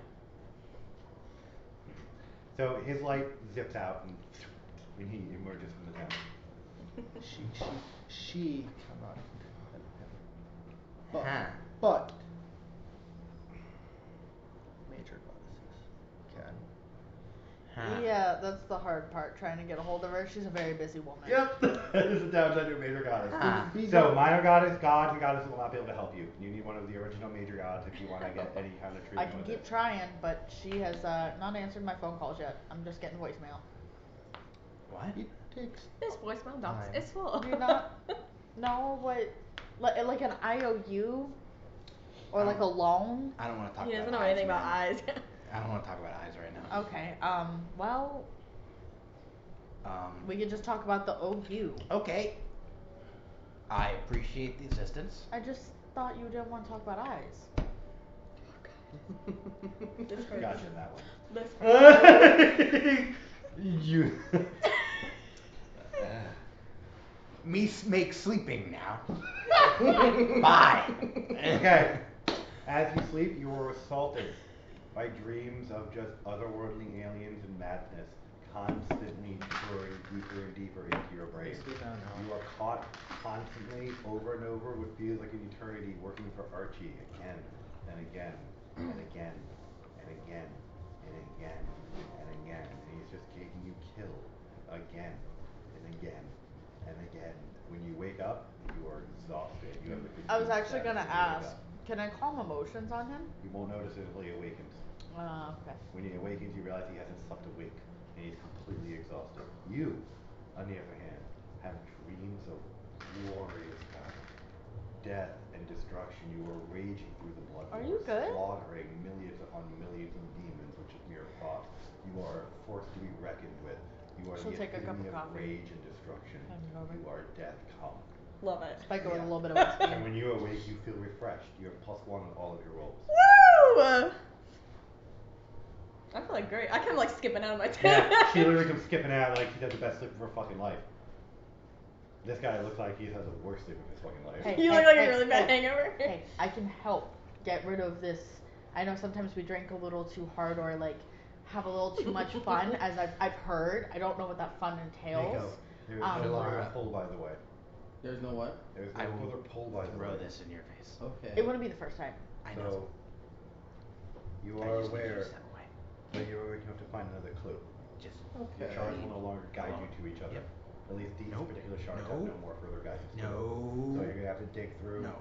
So his light zips out and he emerges from the tent. She cannot help him. Huh. But major goddesses can. Huh. Yeah, that's the hard part, trying to get a hold of her. She's a very busy woman. Yep. This is a downside to a major goddess. Ah. So minor goddess, gods and goddesses will not be able to help you. You need one of the original major gods if you want to get any kind of treatment I can with keep it. trying, but she has not answered my phone calls yet. I'm just getting voicemail. What? It takes This voicemail box Fine. is full. Do you not know what, like an IOU or like a loan? I don't want to talk He about doesn't know eyes, anything about man. eyes. I don't want to talk about eyes right now. Okay. Well, we could just talk about the OU. Okay. I appreciate the assistance. I just thought you didn't want to talk about eyes. This hurts. Gotcha in that one. This hurts. You. Me make sleeping now. Bye. Okay. As you sleep, you are assaulted by dreams of just otherworldly aliens and madness, constantly pouring deeper and deeper into your brain. You are caught constantly over and over what feels like an eternity working for Archie again and again and again and again and again and again. And he's just making you kill again and again and again. When you wake up, you are exhausted. You have the I was fatigue actually status gonna when you wake ask, up. can I calm emotions on him? You won't notice it until he awakens. Okay. When he awakens, you realize he hasn't slept a wink, and he's completely exhausted. You, on the other hand, have dreams of glorious battle, death and destruction. You are raging through the blood Are wars, you good? slaughtering millions upon millions of demons, which is mere thought. You are a force to be reckoned with. You are She'll the take a cup epitome of of coffee. rage and destruction. Hand it over. You are death come. Love it. Spike it with a Yeah. little bit of whiskey. And when you awake, you feel refreshed. You have +1 on all of your rolls. Woo! I feel like great. I come like skipping out of my tent. Yeah, she literally comes skipping out like she had the best sleep of her fucking life. This guy looks like he has the worst sleep of his fucking life. Hey, You look like a really bad hangover. Hey, I can help get rid of this. I know sometimes we drink a little too hard or like have a little too much fun, as I've heard. I don't know what that fun entails. Nico, there's Um, no Laura. further pull, by the way. There's no what? There's I no will further pull, by the throw way. this in your face. Okay. It wouldn't be the first time. I know. So, you I are just need you to aware step away. that you are going to have to find another clue. Just Your shards will no longer guide you to each other. Yep. At least these Nope. particular shards No. have no more further guidance to them. No. So you're going to have to dig through No.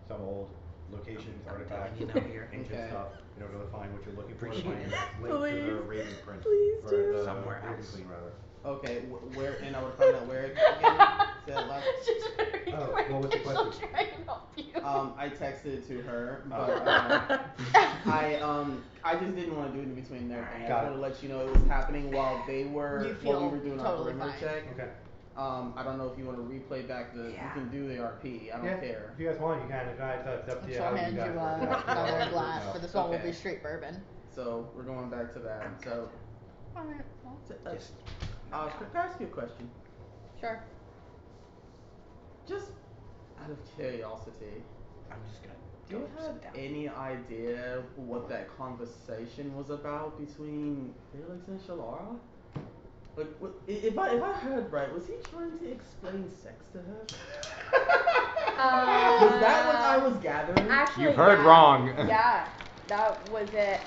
some old locations, I'm artifacts, telling you now here. ancient Okay. stuff in order to find what you're looking for. Appreciate Find it. the link to the Please. Raven print. Please or do. the Somewhere Raven else. Queen, rather. Okay, where and I would find out where again? Say that last. She's very Oh, quick. what was the She'll question? try and help you. I texted it to her, Oh. but I just didn't want to do it in between their thing. I Got just it. wanted to let you know it was happening while they were You while we feel were doing totally our perimeter fine. check. Okay. I don't know if you want to replay back the. Yeah. You can do the RP. I don't Yeah. care. If you guys want, you can. If not, it's up to you. She'll How you hand you guys work it out. another glass, but this one will Okay. be straight bourbon. So we're going back to that. So, Alright, well, Just can I ask you a question? sure. Just out of curiosity, I'm just gonna do you go have sit down. any idea what that conversation was about between Felix and Shalara? Like, if I heard right, was he trying to explain sex to her? Was that what I was gathering? Actually, You heard yeah. wrong. Yeah, that was it.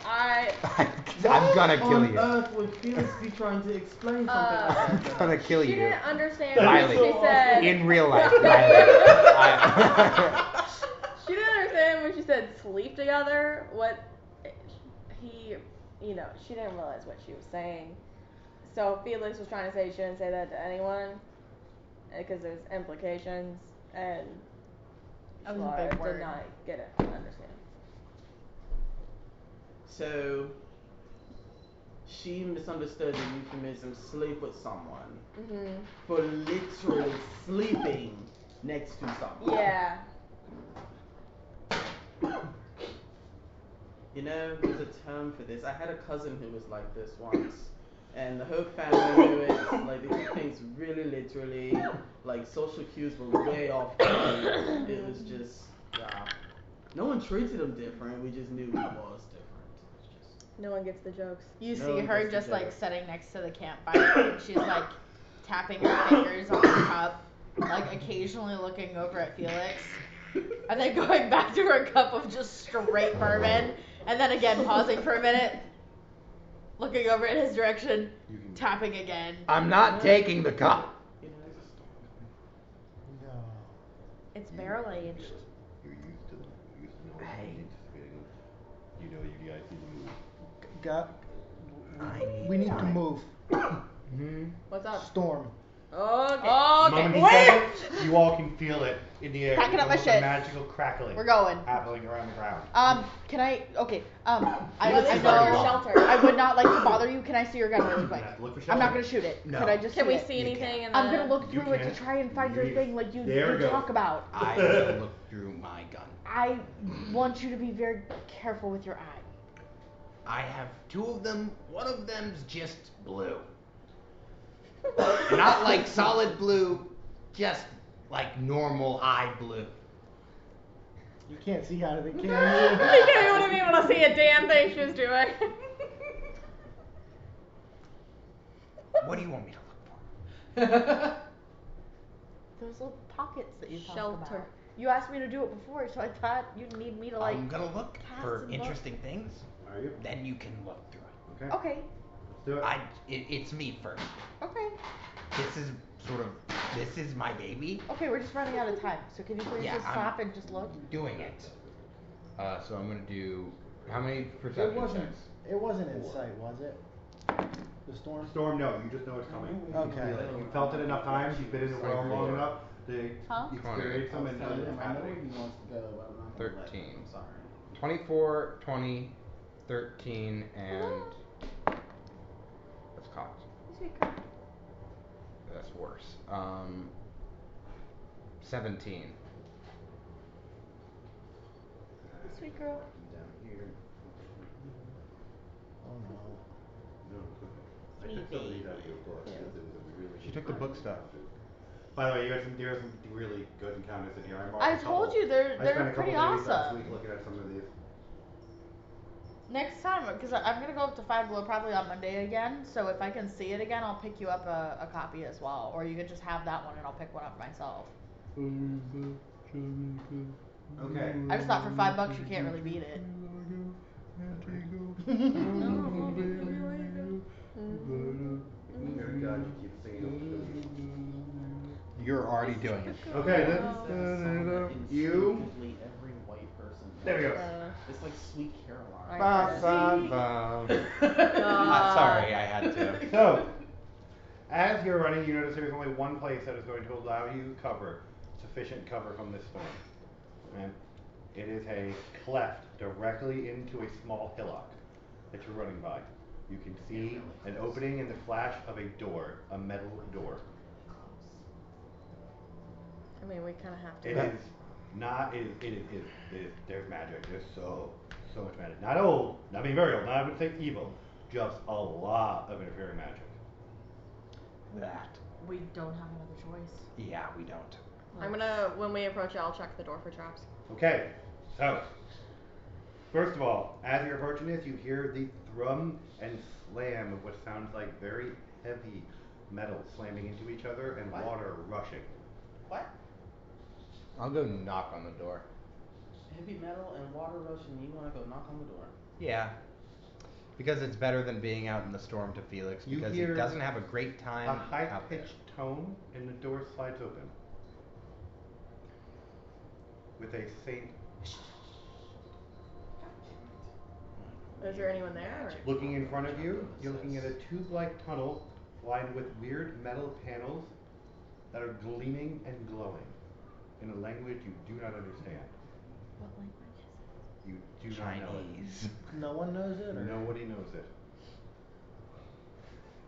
I'm gonna kill on you. earth would Felix be trying to explain something like that I'm to her? gonna kill She you. didn't understand Riley. when she said. In real life, Riley. She didn't understand when she said sleep together. What he, she didn't realize what she was saying. So Felix was trying to say you shouldn't say that to anyone, because there's implications, and That was a Laura big word. did not get it, understand. So she misunderstood the euphemism sleep with someone Mhm. for literally sleeping next to someone. Yeah. You know, there's a term for this. I had a cousin who was like this once, And the whole family knew it. Like they took things really literally. Like social cues were way off key. It was just no one treated him different. We just knew he was different. It's just No one gets the jokes. You No see one her gets the just like joke. sitting next to the campfire and she's like tapping her fingers on the cup, like occasionally looking over at Felix, and then going back to her cup of just straight bourbon, and then again pausing for a minute, looking over in his direction, tapping again. I'm not taking the cup. No. It's barrel aged. You're used to them. You're used to knowing anticipating them. You know you guys need to move. We need to move. What's up? Storm. Okay. Oh, The moment okay. he says it, you all can feel it in the air. Packing up my It's almost a shit. magical crackling. We're going. Happening around the ground. Can I? Okay. I Let's I go to your know shelter. I would not like to bother you. Can I see your gun really You quick? have to look for I'm not shelter. gonna shoot it. No. Could I just Can see we it? see anything in the... I'm gonna look You through it to can't. try and find your You- thing like you There it goes. talk about. I will look through my gun. I want you to be very careful with your eye. I have two of them. One of them's just blue. Not like solid blue, just like normal eye blue. You can't see out of it, can You you? can't even be able to see a damn thing she was doing. What do you want me to look for? Those little pockets that you talked Shelter. about. You asked me to do it before, so I thought you'd need me to like. I'm gonna look cast for and look. interesting things. Are you? Then you can look through it. Okay. Okay. Let's do it. It's me first. Okay. This is my baby. Okay, we're just running out of time. So can you please Yeah, just stop and just look? Doing it. So I'm gonna do how many It perception wasn't. checks? It wasn't in sight, was it? The storm. Storm, no, you just know it's coming. You can Okay. feel it. You felt it enough times. You've been in the world long enough to Huh? experience them and know that it's I know where happening. he wants to go, but I'm not gonna let 13. him. I'm sorry. 24, 20, 13, and that's cocked. That's worse. 17. Sweet girl. Down here. Oh no. No, it's okay. I took some of these out of your book because it was a really. She took the book stuff. By the way, there are some really good encounters in here. I told you they're I spent a couple pretty days last awesome. week looking at some of these. Next time, because I'm gonna go up to Five Below probably on Monday again. So if I can see it again, I'll pick you up a copy as well, or you could just have that one and I'll pick one up myself. Okay. I just thought for $5 you can't really beat it. Very God, you keep singing. You're already doing it. Okay, That's a song that You- instinctively every white person knows. There we go. It's like Sweet Caroline. Sorry, I had to. So, as you're running, you notice there's only one place that is going to allow you cover, sufficient cover from this storm. And it is a cleft directly into a small hillock that you're running by. You can see an opening in the flash of a door, a metal door. I mean, we kind of have to. It is not, it is, there's magic. There's so much magic. Not old, not being very old, not even say evil, just a lot of interfering magic. That. We don't have another choice. Yeah, we don't. I'm gonna, when we approach it, I'll check the door for traps. Okay, so, first of all, as you're approaching this, you hear the thrum and slam of what sounds like very heavy metal slamming into each other and water rushing. What? I'll go knock on the door. Heavy metal and water rush, and you want to go knock on the door? Yeah. Because it's better than being out in the storm to Felix, You because he hear doesn't have a great time A out there. high-pitched tone and the door slides open. With a faint, Is there anyone there? Or? looking in front of you, you're looking at a tube-like tunnel lined with weird metal panels that are gleaming and glowing in a language you do not understand. What language is You do not know it. Chinese. No one knows it. Or? Nobody knows it.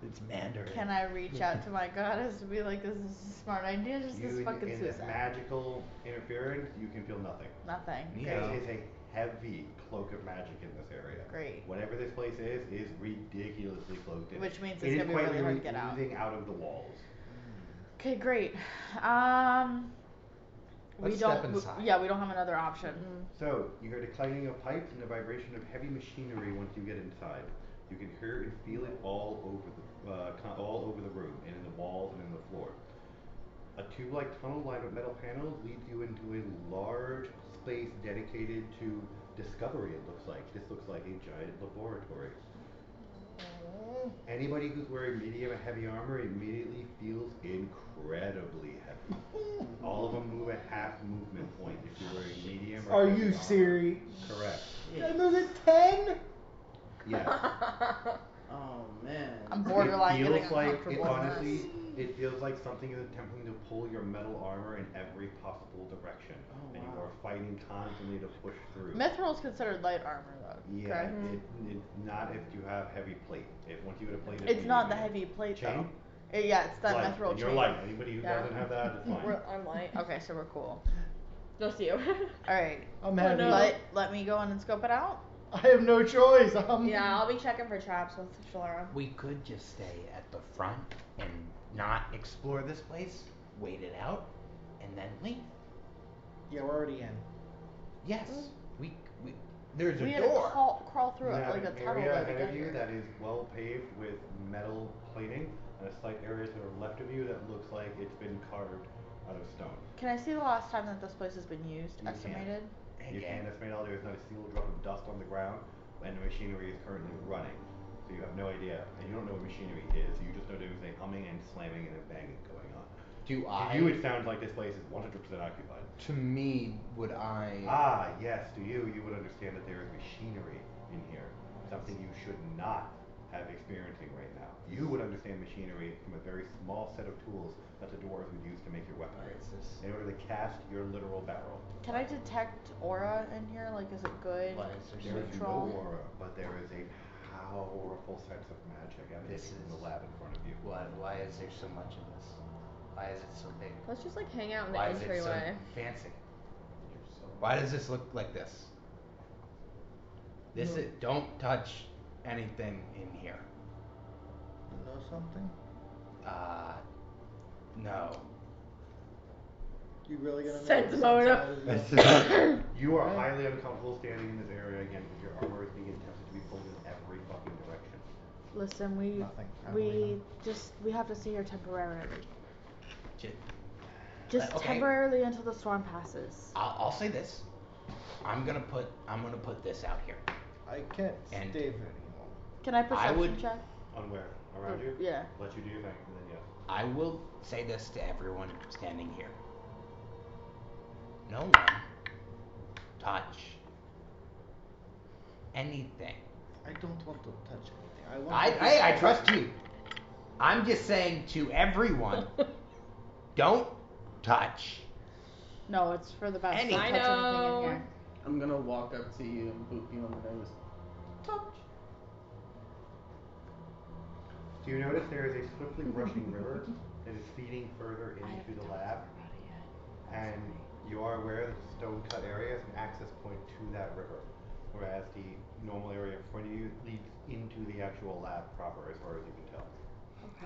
It's Mandarin. Can I reach out to my goddess to be like, this is a smart idea, just You this fucking in this suicide? magical interference, you can feel nothing. Nothing. Yeah. There is a heavy cloak of magic in this area. Great. Great. Whatever this place is ridiculously closed in. Which means It it's is gonna be quite really hard to literally get out. oozing out of the walls. Okay, great. We Let's don't. step inside. Yeah, we don't have another option. So, you hear the clanging of pipes and the vibration of heavy machinery once you get inside. You can hear and feel it all over the room, and in the walls and in the floor. A tube-like tunnel lined with metal panels leads you into a large space dedicated to discovery, it looks like. This looks like a giant laboratory. Anybody who's wearing medium and heavy armor immediately feels incredibly heavy. All of them move at half movement point if you're wearing medium or Are heavy you armor. serious? Correct. I move at 10? Yes. Oh man. I'm borderline It getting feels like, uncomfortable. honestly, it feels like something is attempting to pull your metal armor in every possible direction. Oh, And you wow. are fighting constantly to push through. Mithril is considered light armor, though. Yeah, correct? it's not if you have heavy plate. If once you get a plate, It's not the heavy plate chain. though. Yeah, it's that Light. mithril And you're chain. light. Anybody who Yeah. doesn't have that is fine. I'm light. Okay, so we're cool. Just you. All right. I'm heavy. Let me go in and scope it out. I have no choice. Yeah, I'll be checking for traps with Shalera. We could just stay at the front and not explore this place, wait it out, and then leave. Yeah, we're already in. Yes, we there's We a had door. to crawl through You it have like a an tunnel area to ahead get of you here. that is well paved with metal plating, and a slight area to the left of you that looks like it's been carved out of stone. Can I see the last time that this place has been used? You can. Estimated. You can estimate all. There is not a single drop of dust on the ground, and the machinery is currently running. So you have no idea, and you don't know what machinery is. You just know there is a humming and slamming and a banging going on. Do To you, it sounds like this place is 100% occupied. To me, would I? Ah, yes. To you, you would understand that there is machinery in here, something you should not have experiencing right now. You would understand machinery from a very small set of tools that the dwarves would use to make your weaponry in order to cast your literal barrel. Can I detect aura in here? Like, is it good? Why is there There is Neutral? no aura, but there is a powerful sense of magic emanating from the lab in front of you. Why is there so much of this? Why is it so big? Let's just like hang out in the Why is it so entryway. fancy? Why does this look like this? Don't touch anything in here. You know something? No. You really gonna Sense make motive. You are highly uncomfortable standing in this area again because your armor is being attempted to be pulled in every fucking direction. Listen, Nothing. I believe we have to stay here temporarily. J- Just okay. temporarily until the storm passes. I'll say this. I'm gonna put this out here. I can't And- stay very long. Can I perception would- check? On where? Around you? Yeah. Let you do your thing, and then yes. I will say this to everyone standing here. No one touch anything. I don't want to touch anything. I want. I trust you. I'm just saying to everyone, don't touch. No, it's for the best. Any- Don't I touch anything know. in here. I'm gonna walk up to you and boop you on the nose. Touch. Do you notice there is a swiftly rushing river that is feeding further into the lab? And you are aware that the stone cut area is an access point to that river, whereas the normal area in front of you leads into the actual lab proper, as far as you can tell.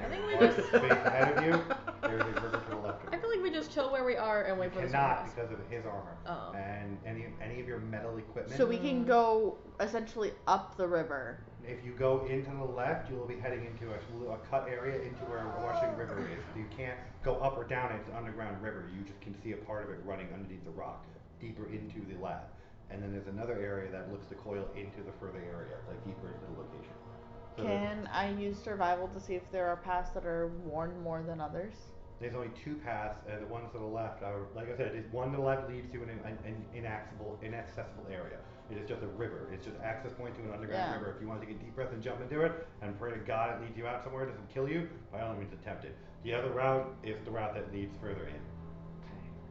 I think we Large just. space ahead of you, there is a river to the left of I you. feel like we just chill where we are and wait for the storm to Cannot pass. because of his armor Oh. and any of your metal equipment. So we can go essentially up the river. If you go into the left, you will be heading into a cut area into where a rushing river is. You can't go up or down. It's an underground river. You just can see a part of it running underneath the rock, deeper into the lab. And then there's another area that looks to coil into the further area, like deeper into the location. So Can I use survival to see if there are paths that are worn more than others? there's only two paths, and the ones to the left are, like I said, one to the left leads to an inaccessible area. It is just a river. It's just access point to an underground Yeah. river. If you want to take a deep breath and jump into it, and pray to God it leads you out somewhere, it doesn't kill you, by all means attempt it. The other route is the route that leads further in.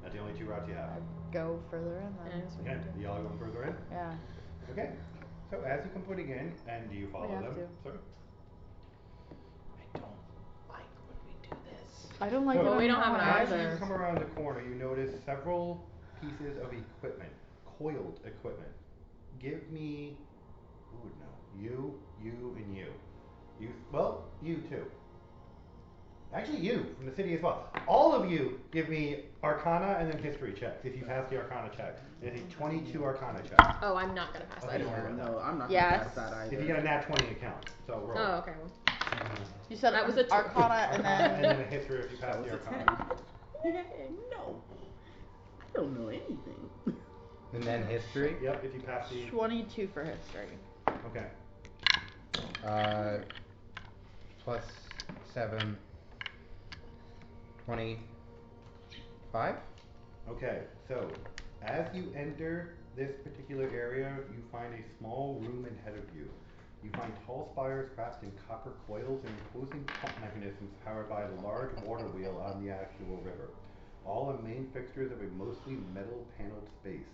That's the only two routes you have. Go further in then. Okay, y'all are going further in? Yeah. Okay. So as you come putting in, and do you follow have them? to. Sorry? I don't like when we do this. I don't like So, it. Well, we don't have an as either. you come around the corner, you notice several pieces of equipment, coiled equipment. Give me, who would know? You too. Actually, you from the city as well. All of you give me Arcana and then History checks. If you pass the Arcana check, it is a 22 Arcana check. Oh, I'm not gonna pass Okay, that don't worry either. about No, I'm not Yes. gonna pass that either. If you get a nat 20, it counts. So roll. Oh, okay. Well. You said That was a two. Arcana and And then. then a History if you pass That the was a Arcana. 10. No. I don't know anything. And then history. Yep, if you pass the. 22 for history. Okay. Plus 7. 25. Okay, so as you enter this particular area, you find a small room ahead of you. You find tall spires wrapped in copper coils and imposing pump mechanisms powered by a large water wheel on the actual river. All are main fixtures of a mostly metal paneled space.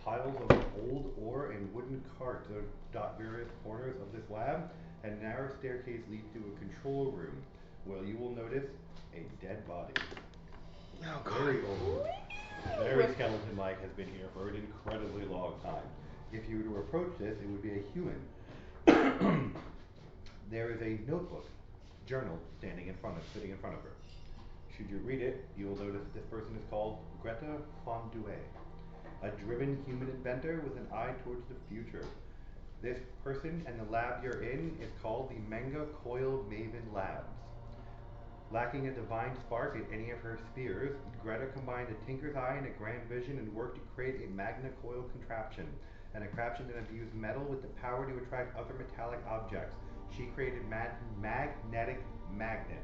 Piles of old ore and wooden carts dot various corners of this lab, and a narrow staircase leads to a control room, where you will notice a dead body. Oh, Very old. Very skeleton-like, has been here for an incredibly long time. If you were to approach this, it would be a human. There is a notebook, journal, sitting in front of her. Should you read it, you will notice this person is called Greta Fondue, a driven human inventor with an eye towards the future. This person and the lab you're in is called the Manga Coil Maven Labs. Lacking a divine spark in any of her spheres, Greta combined a tinker's eye and a grand vision and worked to create a magna coil contraption, an contraption that imbues metal with the power to attract other metallic objects. She created magnetic magnets.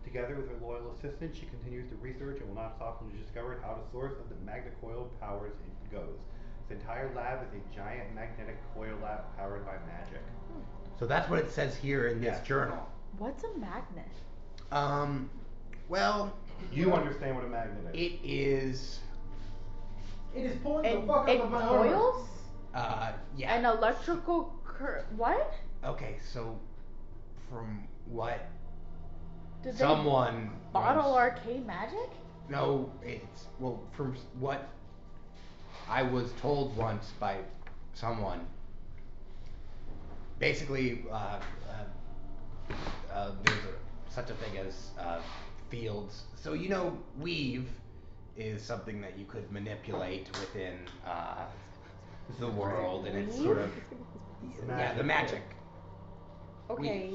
Together with her loyal assistant, she continues to research and will not stop until she discovers how the source of the magna coil powers it goes. This entire lab is a giant magnetic coil lab powered by magic. So that's what it says here in this Yes. journal. What's a magnet? Well, You understand what a magnet is. it is. It is pulling It, the fuck it out of my armor. coils? Yeah. An electrical what? Okay, so from what Did someone they bottle once- arcane magic? No, it's from what I was told once by someone. Basically, there's such a thing as fields. So weave is something that you could manipulate within the world, and it's sort of the magic. Okay.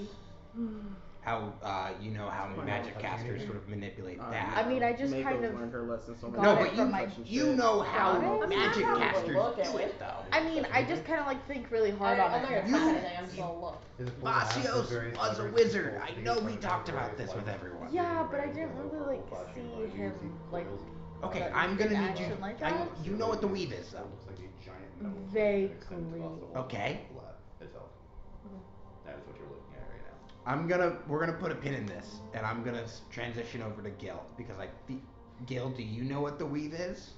How how magic casters sort of manipulate that. I mean, I just Mako kind of learned her lesson so got No, it but from my you know how Got it? magic I mean, casters look at do it. it though. I mean, I just kind of think really hard I'm on not it. gonna touch anything. I'm just gonna look. Vasios was a wizard. I know we talked about this with everyone. Yeah, but I didn't really see him Okay, I'm gonna need you. action like that. You know what the weave is, though. Looks like a giant metal Vaguely. Okay. Itself. That is what you're looking at right now. We're gonna put a pin in this, and I'm gonna transition over to Gil because Gil, do you know what the weave is?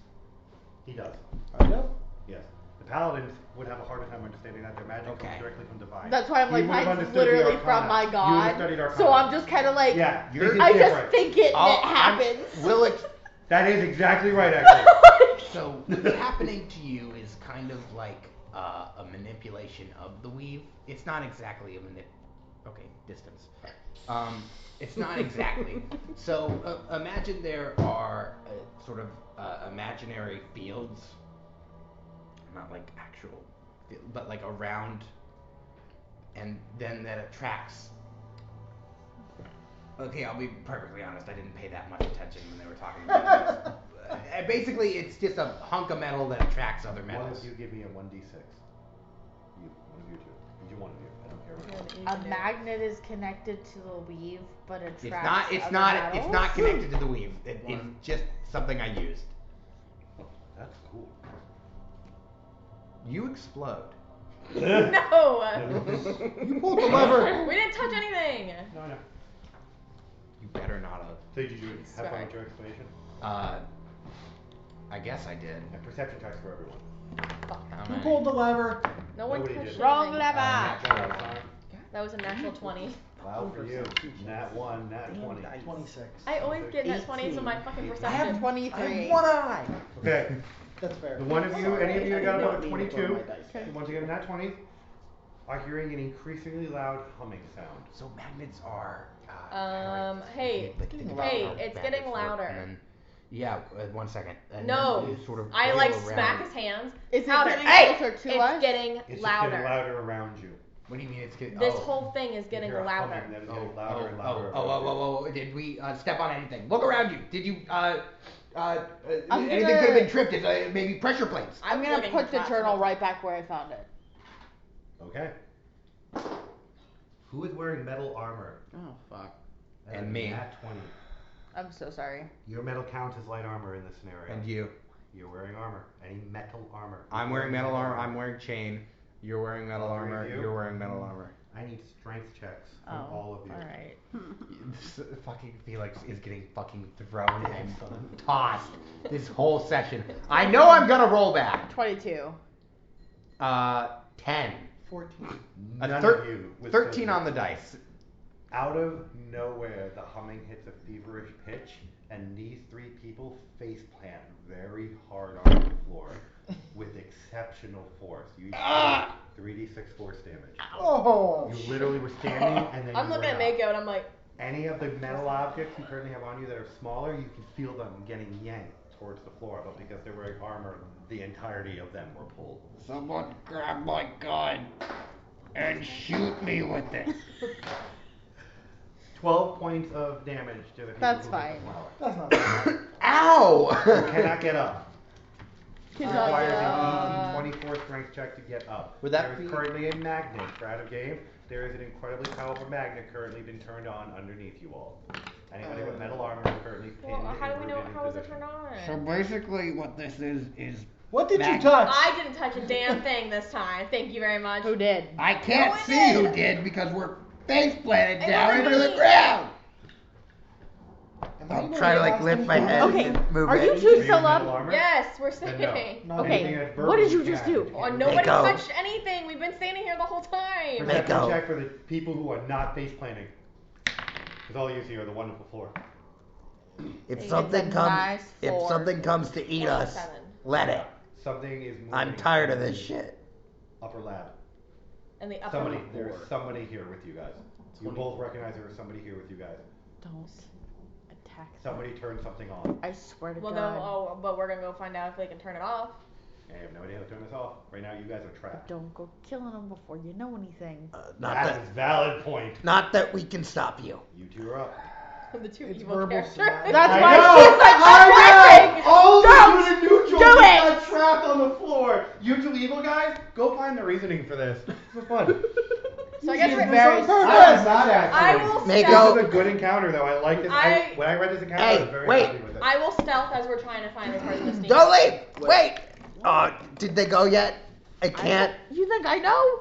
He does. Yep. Yes. The paladins would have a harder time understanding that. Their magic Okay. comes directly from divine. That's why I'm He like, would have mine's understood the literally from Arcana. my You would have god. studied Arcana. So I'm just kind of like, Yeah. You're- this is I different. just think it happens. That is exactly right, actually. So what's happening to you is kind of like a manipulation of the weave. It's not exactly a Okay, distance. It's not exactly. So imagine there are sort of imaginary fields, not like actual, but like around, and then that attracts. Okay, I'll be perfectly honest. I didn't pay that much attention when they were talking about this. Basically, it's just a hunk of metal that attracts other One metals. of you give me a 1d6. One of you two. You one of you. I don't care what. A magnet is connected to the weave, but attracts It's not. It's other not. metals? It's not connected to the weave. It's just something I used. That's cool. You explode. No. You pulled the lever. We didn't touch anything. No, I know. You better not have. So did you have fun with your explanation? I guess I did. And perception checks for everyone. You pulled the lever. No one Nobody touched did. anything. Wrong lever. That was a natural 20. Wow for you. Nat 1, nat 20. 26. I always get nat 20s on my fucking perception. 23. I have one eye. Okay. That's fair. The one of you, any of you got I about didn't a mean to throw 22. my dice. Once you get a nat 20. are hearing an increasingly loud humming sound. So magnets are. Hey, it's getting louder. Yeah, 1 second. And No, then you sort of I wheel like around. smack his hands. Is it louder. getting Hey, closer to it's us? getting It's just louder. getting louder around you. What do you mean it's getting? This whole thing is getting You hear a louder. humming that is getting louder and louder. Oh, did we step on anything? Look around you. Did you, I'm anything gonna- could have been tripped? Maybe pressure plates. I'm gonna looking put the fast. journal right back where I found it. Okay. Who is wearing metal armor? Oh fuck. And me. Nat 20. I'm so sorry. Your metal counts as light armor in this scenario. And you. You're wearing armor. Any metal armor. I'm wearing metal armor. I'm wearing chain. You're wearing metal All three of armor. you? You're wearing metal armor. I need strength checks from all of you. Alright. Fucking Felix is getting fucking thrown and tossed this whole session. I know I'm gonna roll back. 22. 10. 14. None of you. 13 on the dice. Out of nowhere, the humming hits a feverish pitch, and these three people face plant very hard on the floor with exceptional force. You each take 3d6 force damage. Oh. You literally were standing, and then I'm you looking were at not. Mako and I'm like, Any of the metal objects you currently have on you that are smaller, you can feel them getting yanked towards the floor, but because they're wearing armor, the entirety of them were pulled. Someone grab my gun and shoot me with it. 12 points of damage to the people That's who fine. hit the floor. That's not bad. Ow! You cannot get up. It Cannot requires get an up. easy 24 strength check to get up. Would that there is be- currently a magnet for out of game. There is an incredibly powerful magnet currently been turned on underneath you all. Anybody with metal armor is currently pinned well, how do and we know rooted in how is it position. turned on? So basically what this is What did you Mag- touch? I didn't touch a damn thing this time. Thank you very much. Who did? I can't No, it see who did. did because we're face planted It down wasn't into the me. ground. Am I'll anybody try to like lost lift any my head Okay, and move are it. you Are two you still in metal up? armor? Yes, we're Then staying. No. Okay, Anything that's what did you verbally just can. do? Oh, nobody Mako. touched anything. We've been standing here the whole time. Perception Mako. check for the people who are not face planting. Because all you see are the wonderful floor. If It's something a comes nice if floor. something comes to eat us, 27. let it. Something is moving. I'm tired of from this the shit. Upper lab. And the upper Somebody, floor. there's somebody here with you guys. You both recognize there is somebody here with you guys. Don't attack them. Somebody turned something on. I swear to Well, God. no, but we're gonna go find out if they can turn it off. And I have no idea how to turn this off. Right now, you guys are trapped. Don't go killing them before you know anything. Not That that is valid point. not that we can stop you. You two are up. The two It's evil verbal characters. smack. That's I why know! she's like I pressing. know! All Don't of you neutral do just it! got trapped on the floor. You two evil guys, go find the reasoning for this. This is fun. So I guess She's we're very I am not I actually. will Mako. stealth. This is a good encounter though. I like this. When I read this encounter, I was Hey, very wait. happy with it. I will stealth as we're trying to find this person to sneak. Don't leave! Wait! Did they go yet? I can't. You think I know?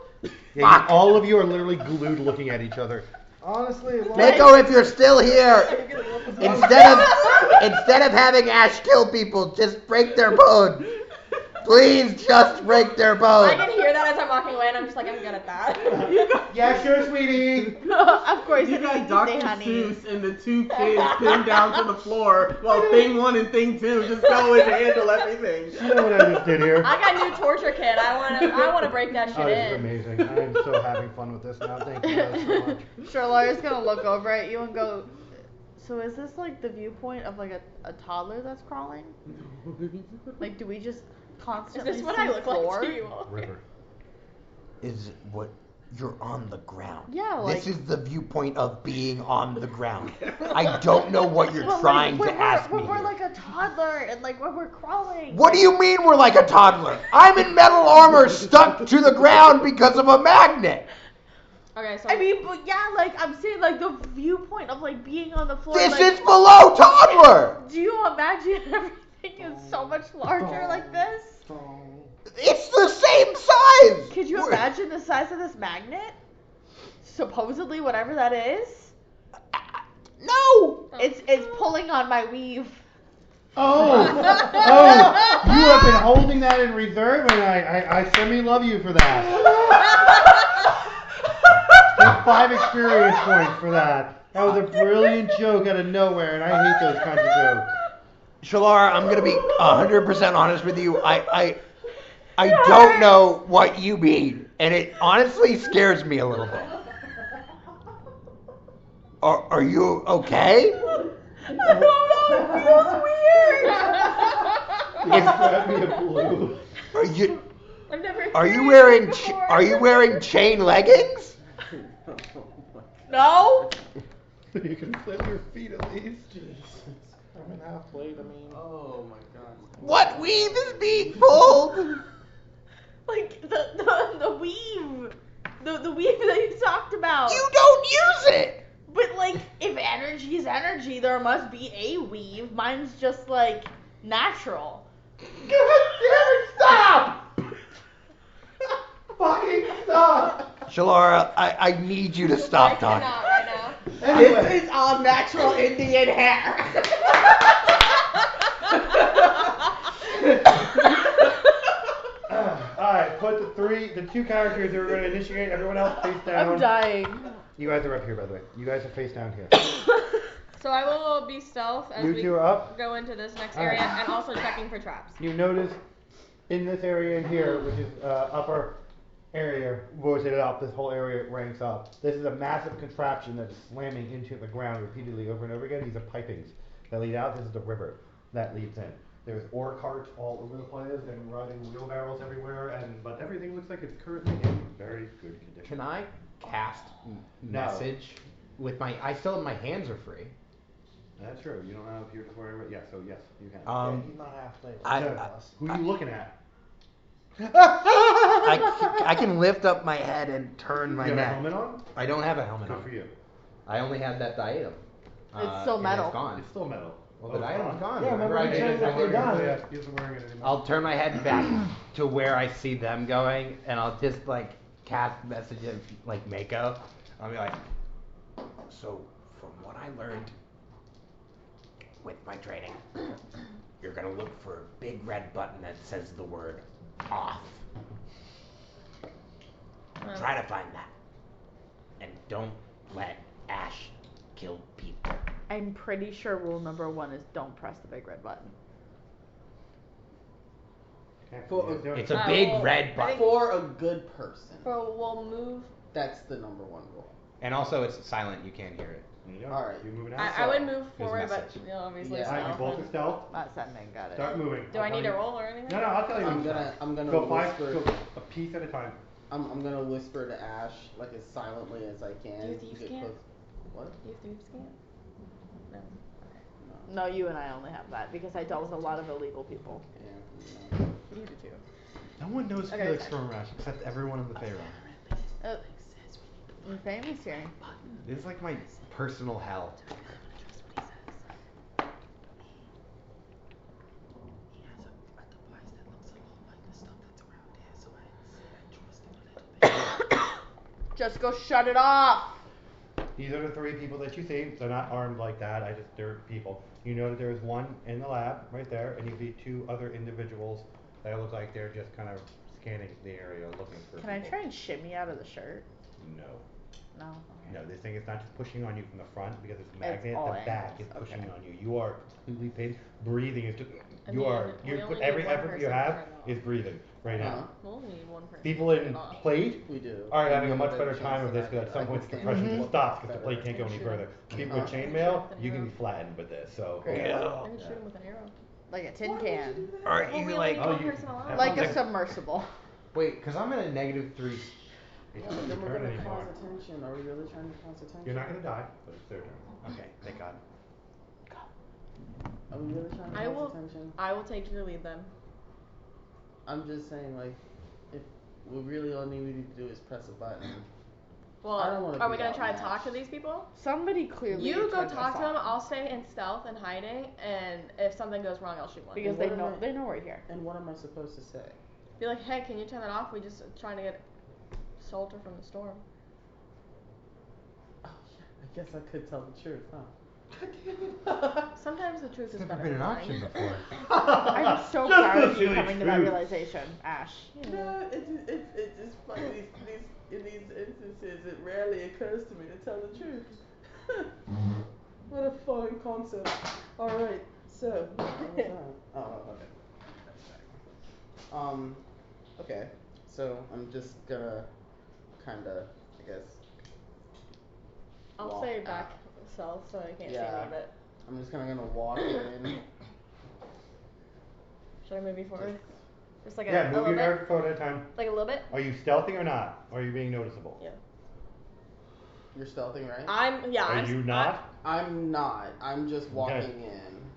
Yeah, Fuck. all of you are literally glued looking at each other. Honestly, as long Mako, if you're still here, instead of having Ash kill people, just break their bones. Please just break their I bones. can hear that as I'm walking away, and I'm just like, I'm good at that. Yeah, sure, sweetie. Of course, You it got needs to Dr. say honey. Seuss and the two kids pinned down to the floor while thing 1 and thing 2 just go in and handle everything. You know what I just did here? I got a new torture kit. I wanna break that shit Oh, this is in. amazing. I am so having fun with this now. Thank you guys so much. Charlotte's gonna look over at you and go, so is this like the viewpoint of like a toddler that's crawling? Like, do we just Is constantly this what see I look floor? like to you all? River. Is what you're on the ground. Yeah, like- This is the viewpoint of being on the ground. I don't know what you're But trying like, to ask me. when we're here. like a toddler and like when we're crawling. What do you mean we're like a toddler? I'm in metal armor stuck to the ground because of a magnet. Okay, so I mean, but yeah, like I'm saying, like the viewpoint of like being on the floor. This like, is below toddler. Do you imagine everything is so much larger like this? It's the same size. Could you imagine the size of this magnet? Supposedly, whatever that is. No. It's pulling on my weave. Oh, you have been holding that in reserve, and I semi-love you for that. Take 5 experience points for that. That was a brilliant joke out of nowhere, and I hate those kinds of jokes. Shalara, I'm gonna be 100% honest with you. I don't know what you mean, and it honestly scares me a little bit. Are you okay? I don't know. It feels weird. Grab me a blue. I've never Are you experienced wearing this before. are you wearing chain leggings? No. You can flip your feet at least. I'm in half plate, I mean. Oh my god. What weave is being pulled? Like the weave. The weave that you talked about. You don't use it. But like, if energy is energy, there must be a weave. Mine's just like natural. God damn it, stop! Fucking stop! Shalora, I need you to stop talking. Not right now. Anyway. This is all natural Indian hair. Alright, put the two characters who are going to initiate, everyone else face down. I'm dying. You guys are up here, by the way. You guys are face down here. So I will be stealth as You we two are up? go into this next Alright. area, and also checking for traps. You notice in this area in here, which is upper area, rotated up, this whole area ranks up. This is a massive contraption that is slamming into the ground repeatedly over and over again. These are pipings that lead out. This is the river that leads in. There's ore carts all over the place and riding wheelbarrows everywhere, but everything looks like it's currently in very good condition. Can I cast No. message with my? I still have my hands are free. That's true. You don't know if you're just wearing it. Yeah, so yes, you can. Yeah, he's not half plate. Who are you looking at? I can lift up my head and turn my You have a neck. helmet on? I don't have a helmet Good on. for you. I only have that diadem. It's still metal. It's gone. It's still metal. Well, the diadem's gone. Yeah, remember I changed it to gun. Yeah, he isn't wearing it anymore. I'll turn my head back to where I see them going, and I'll just like cast messages like Mako. I'll be like, so from what I learned with my training, you're gonna look for a big red button that says the word off. Try to find that, and don't let Ash kill people. I'm pretty sure rule number 1 is don't press the big red button. It's a big red button. For a good person. We'll move. That's the number 1 rule. And also, it's silent. You can't hear it. Alright. You moving out? I would move Here's a forward, but message. obviously Yeah. Alright, you both are stealth. Not sending, got it. Start moving. Do I need to roll or anything? No, I'll tell you. I'm gonna Go whisper. a piece at a time. I'm gonna whisper to Ash like as silently as I can. Do you to thief get scan? close. What? Do you thief scan? No. No, you and I only have that because I dealt with a lot of illegal people. Yeah. No. You do too. No one knows Okay, Felix fine. from Rush except everyone in the Pharaoh. Your family's here. This is like my personal hell. Just go shut it off. These are the 3 people that you see. They're not armed like that. They're people. You know that there is one in the lab right there, and you see 2 other individuals that look like they're just kind of scanning the area looking for Can I people. try and shimmy out of the shirt? No. No. No, this thing is not just pushing on you from the front because it's a magnet. all The back is angles, pushing okay. on you. You are completely pinned. Breathing is just. And You we are. only- we You only put need every one effort you person to have turn it off. is breathing right now. We'll only need one person. People to in turn it off. plate We do. are having a We much have better chance time of this that because at some I point can the stand compression it. stops because the Better. plate can't go any further. People with Uh-huh. chainmail, you can be flattened with this. So. I Yeah. can shoot him with an arrow. Like a tin can. Are Well, you we like? only Oh, need you- one person alive. Like a Okay. submersible. Wait, because I'm at a -3. It's Yeah, not but your then we're turn gonna anymore. cause attention. Are we really trying to cause attention? You're not gonna die, but it's their turn. Okay, thank God. Are we really trying to I cause will. attention? I will take your lead then. I'm just saying, like, if we really all we need to do is press a button. Well, I don't wanna are be we gonna try to talk outmatched. to these people? Somebody clearly. You go turned talk us to them. on. I'll stay in stealth and hiding, and if something goes wrong, I'll shoot one. Because What they am know I- they know we're here. And what am I supposed to say? Be like, hey, can you turn that off? We just trying to get shelter from the storm. Oh, yeah, I guess I could tell the truth, huh? Sometimes the truth is It's better never been an than lying. option before. I'm so Just proud the of you silly coming to that truth. realization, Ash. No, it's just funny. In these instances, it rarely occurs to me to tell the truth. What a fine concept. All right, so. Oh, okay. Okay. So I'm just gonna kinda, I guess. I'll walk stay back out. south so I can't see Yeah. me, but I'm just kinda gonna walk in. should I move you forward? Just like Yeah, a move little your bit? character forward at a time. Like a little bit? Are you stealthing or not? Or are you being noticeable? Yeah. You're stealthing, right? Are you not? I'm not. I'm just walking in.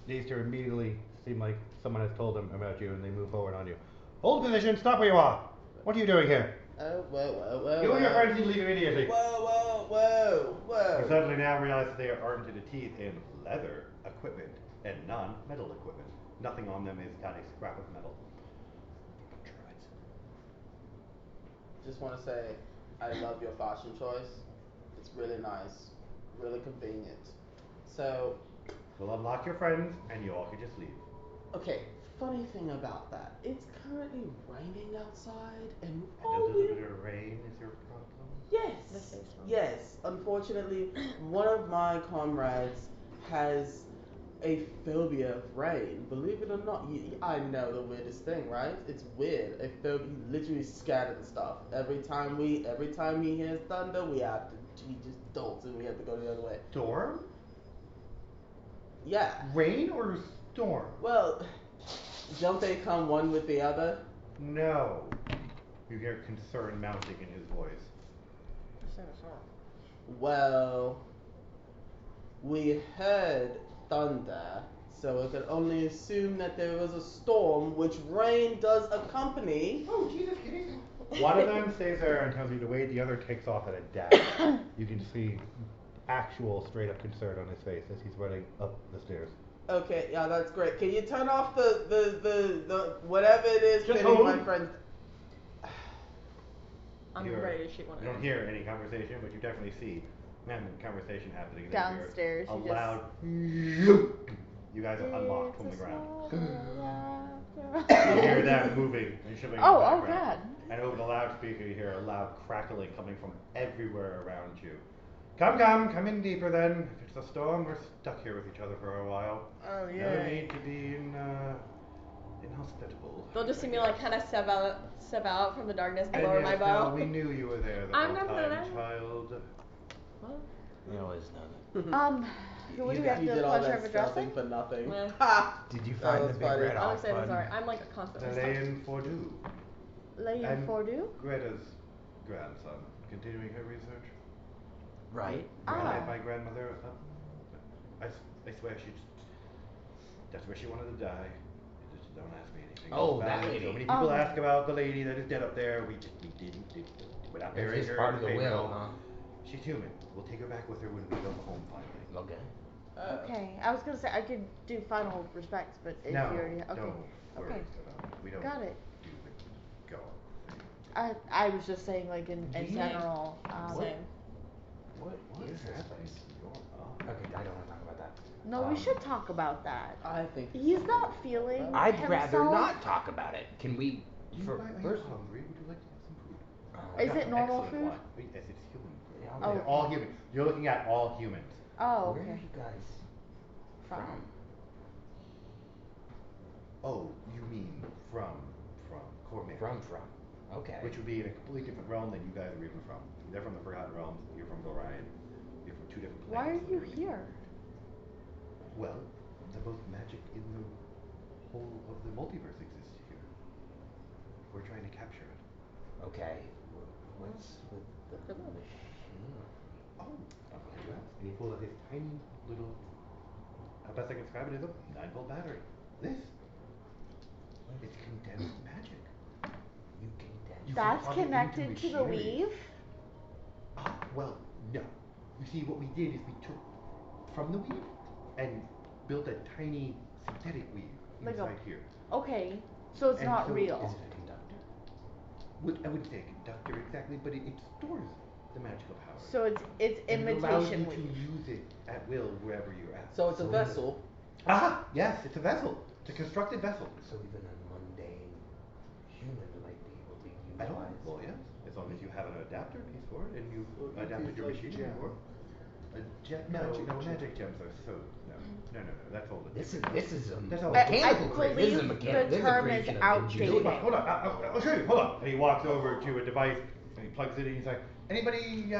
These two immediately seem like someone has told them about you and they move forward on you. Hold position, stop where you are. What are you doing here? Oh, whoa. You and your friends need to leave immediately. Whoa. You suddenly now realize that they are armed to the teeth in leather equipment and non-metal equipment. Nothing on them is got a scrap of metal. Just want to say, I love your fashion choice. It's really nice, really convenient. So, We'll unlock your friends and you all can just leave. okay, funny thing about that, it's currently raining outside and And a little bit of rain is your problem? Yes. Unfortunately, one of my comrades has a phobia of rain. Believe it or not, I know the weirdest thing, right? It's weird. A phobia, he literally scared of the stuff. Every time he hears thunder, he just dolts and we have to go the other way. Storm? Yeah. Rain or storm? Well, don't they come one with the other? No. You hear concern mounting in his voice. Well, we heard thunder, so I could only assume that there was a storm, which rain does accompany. Oh, Jesus, kitty. One of them stays there and tells you to wait, the other takes off at a dash. You can see actual straight up concern on his face as he's running up the stairs. Okay, yeah, that's great. Can you turn off the whatever it is Just hitting hold. my friend? I'm ready to shoot one of You them. don't hear any conversation, but you definitely see conversation happening. And Downstairs, a you loud you guys are unlocked from the ground. You hear them moving and shoving in the background. God. And over the loudspeaker you hear a loud crackling coming from everywhere around you. Come in deeper then. If it's a storm, we're stuck here with each other for a while. Oh No yeah. need to be inhospitable. They'll just see me like kind of step out from the darkness and And lower yes, my bow. no, we knew you were there the I'm whole not time, gonna- child. What? I always know What do we have You the did all pleasure that of addressing? stealthing for nothing. Yeah. Ha! Did you That find the was big funny. red I'm off excited, button? sorry. I'm like constantly stuck. Elaine Fordu. Laying And Fordu? Greta's grandson, continuing her research. Right. And my grandmother, I swear that's where she wanted to die. Just don't ask me anything else Oh, about that it. lady. So many people ask about the lady that is dead up there. We didn't, without It's burying just her. part of the paying her will, home. huh? She's human. We'll take her back with her when we go home finally. Okay. Okay, I was gonna say I could do final respects, but if No, you already don't worry okay, about it. We don't got it. do the go. I was just saying like in general. Same. What is this place? Okay, I don't want to talk about that. No, we should talk about that. I think He's not feeling I'd himself. rather not talk about it. Can we? Are you hungry? Would you like to have some food? Oh, Is Got it some normal excellent food? wine. Yes, it's human food. Yeah, Oh, They're all human. You're looking at all humans. Oh, Where are okay. you guys from? Oh, you mean from Cormier. From. Okay. Which would be in a completely different realm than you guys are even from. They're from the Forgotten Realms, you're from Orion. You're from two different Why are planets. you here? Well, the most magic in the whole of the multiverse exists here. We're trying to capture it. Okay. What's with the machine? Oh, I'm glad you asked. And he pulls out his tiny little, best I can describe it is a 9-volt battery. This, it's condensed magic. You condense. You can That's plug it into connected to the machinery. weave? Well, no. You see, what we did is we took from the weave and built a tiny synthetic weave Like inside here. Okay, so it's And not so real. Is it a conductor? I wouldn't say a conductor exactly, but it stores the magical power. So it's and it allows imitation you to weave. use it at will wherever you're at. So it's a vessel. Yes, it's a vessel. It's a constructed vessel. So even a mundane human might be able to I don't utilize. well, yes. As long as you have an adapter piece for it and you've adapted your machinery for it. Magic gems are so no. That's all the This is a That's all mechanical I creation. This is a believe mechanical. the This is a term is creation of outdated. ingenuity. Hold on, I'll show you. Hold on. And he walks over to a device and he plugs it in. And he's like, "Anybody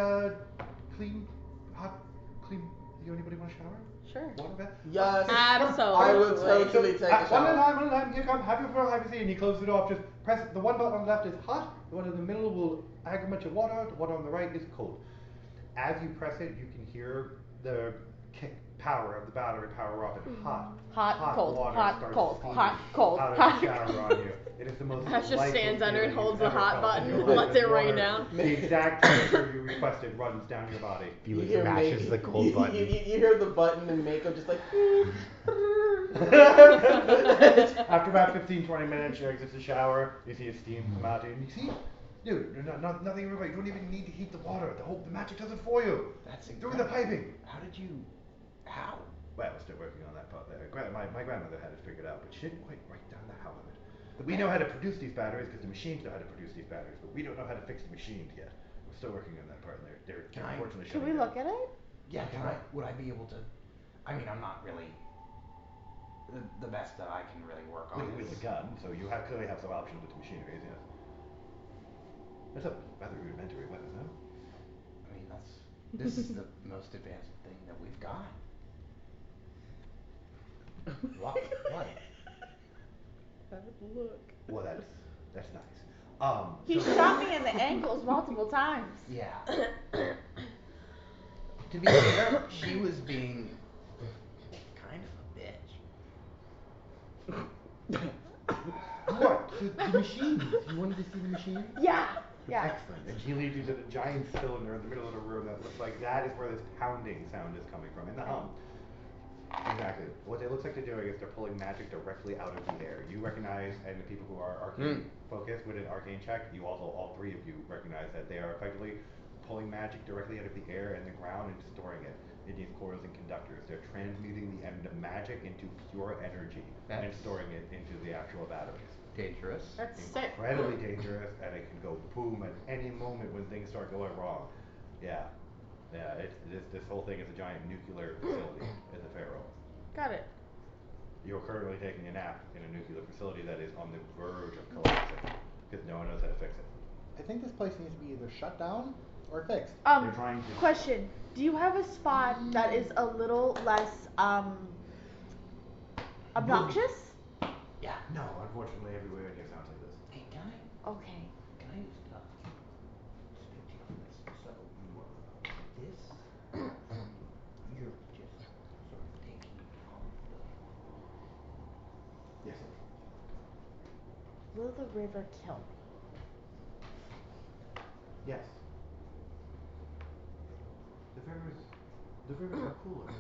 clean, hot, clean? Anybody want a shower? Sure. Water bath? Yes. Absolutely. I would totally take a One at a shower. time, one at a time. Here, come. Have your seat. And he closes it off. Just press the one button on the left is hot. The one in the middle will aggregate your water. The one on the right is cold. As you press it, you can hear the kick power of the battery power up, and hot cold, water hot, starts cold, steaming hot, cold, out of hot, the shower on you. It is the most Ash just delightful stands under and feeling holds you've the ever hot felt button in your and life. lets it rain Water, down. The exact temperature you requested runs down your body. Felix hear mashes the cold button. You hear the button and makeup just like. After about 15-20 minutes, you exit the shower. You see a steam come out, and you see, dude, nothing. You don't even need to heat the water. The magic does it for you. That's through the piping. How did you? How? Well, we're still working on that part there. My grandmother had it figured out, but she didn't quite write down the how of it. We know how to produce these batteries because the machines know how to produce these batteries, but we don't know how to fix the machines yet. We're still working on that part, and they're unfortunately Can shutting we down. look at it? Yeah. Would I be able to? I mean, I'm not really. The best that I can really work on With is a gun, so you clearly have some options with the machinery, yes. That's a rather rudimentary weapon, huh? I mean, this is the most advanced thing that we've got. What? Look. Well, that's nice. He So- shot me in the ankles multiple times. Yeah. To be fair, she was being kind of a bitch. What? The machines? You wanted to see the machines? Yeah. Excellent. And she leads you to the giant cylinder in the middle of the room that looks like that is where this pounding sound is coming from, in the hum. Exactly. What it looks like they're doing is they're pulling magic directly out of the air. You recognize, and the people who are arcane focused with an arcane check, you also, all three of you recognize that they are effectively pulling magic directly out of the air and the ground and storing it in these coils and conductors. They're transmuting the magic into pure energy and storing it into the actual batteries. Dangerous. That's sick. Incredibly dangerous, and it can go boom at any moment when things start going wrong. Yeah. Yeah, this whole thing is a giant nuclear facility in the Pharaoh. Got it. You're currently taking a nap in a nuclear facility that is on the verge of collapsing because no one knows how to fix it. I think this place needs to be either shut down or fixed. They're trying to. Question. Do you have a spot that is a little less obnoxious? Yeah. No, unfortunately, everywhere in here sounds like this. Hey, can I Okay. speak to you on this? So you're just sort of taking on Yes, sir. Will the river kill me? Yes. The rivers are cooler.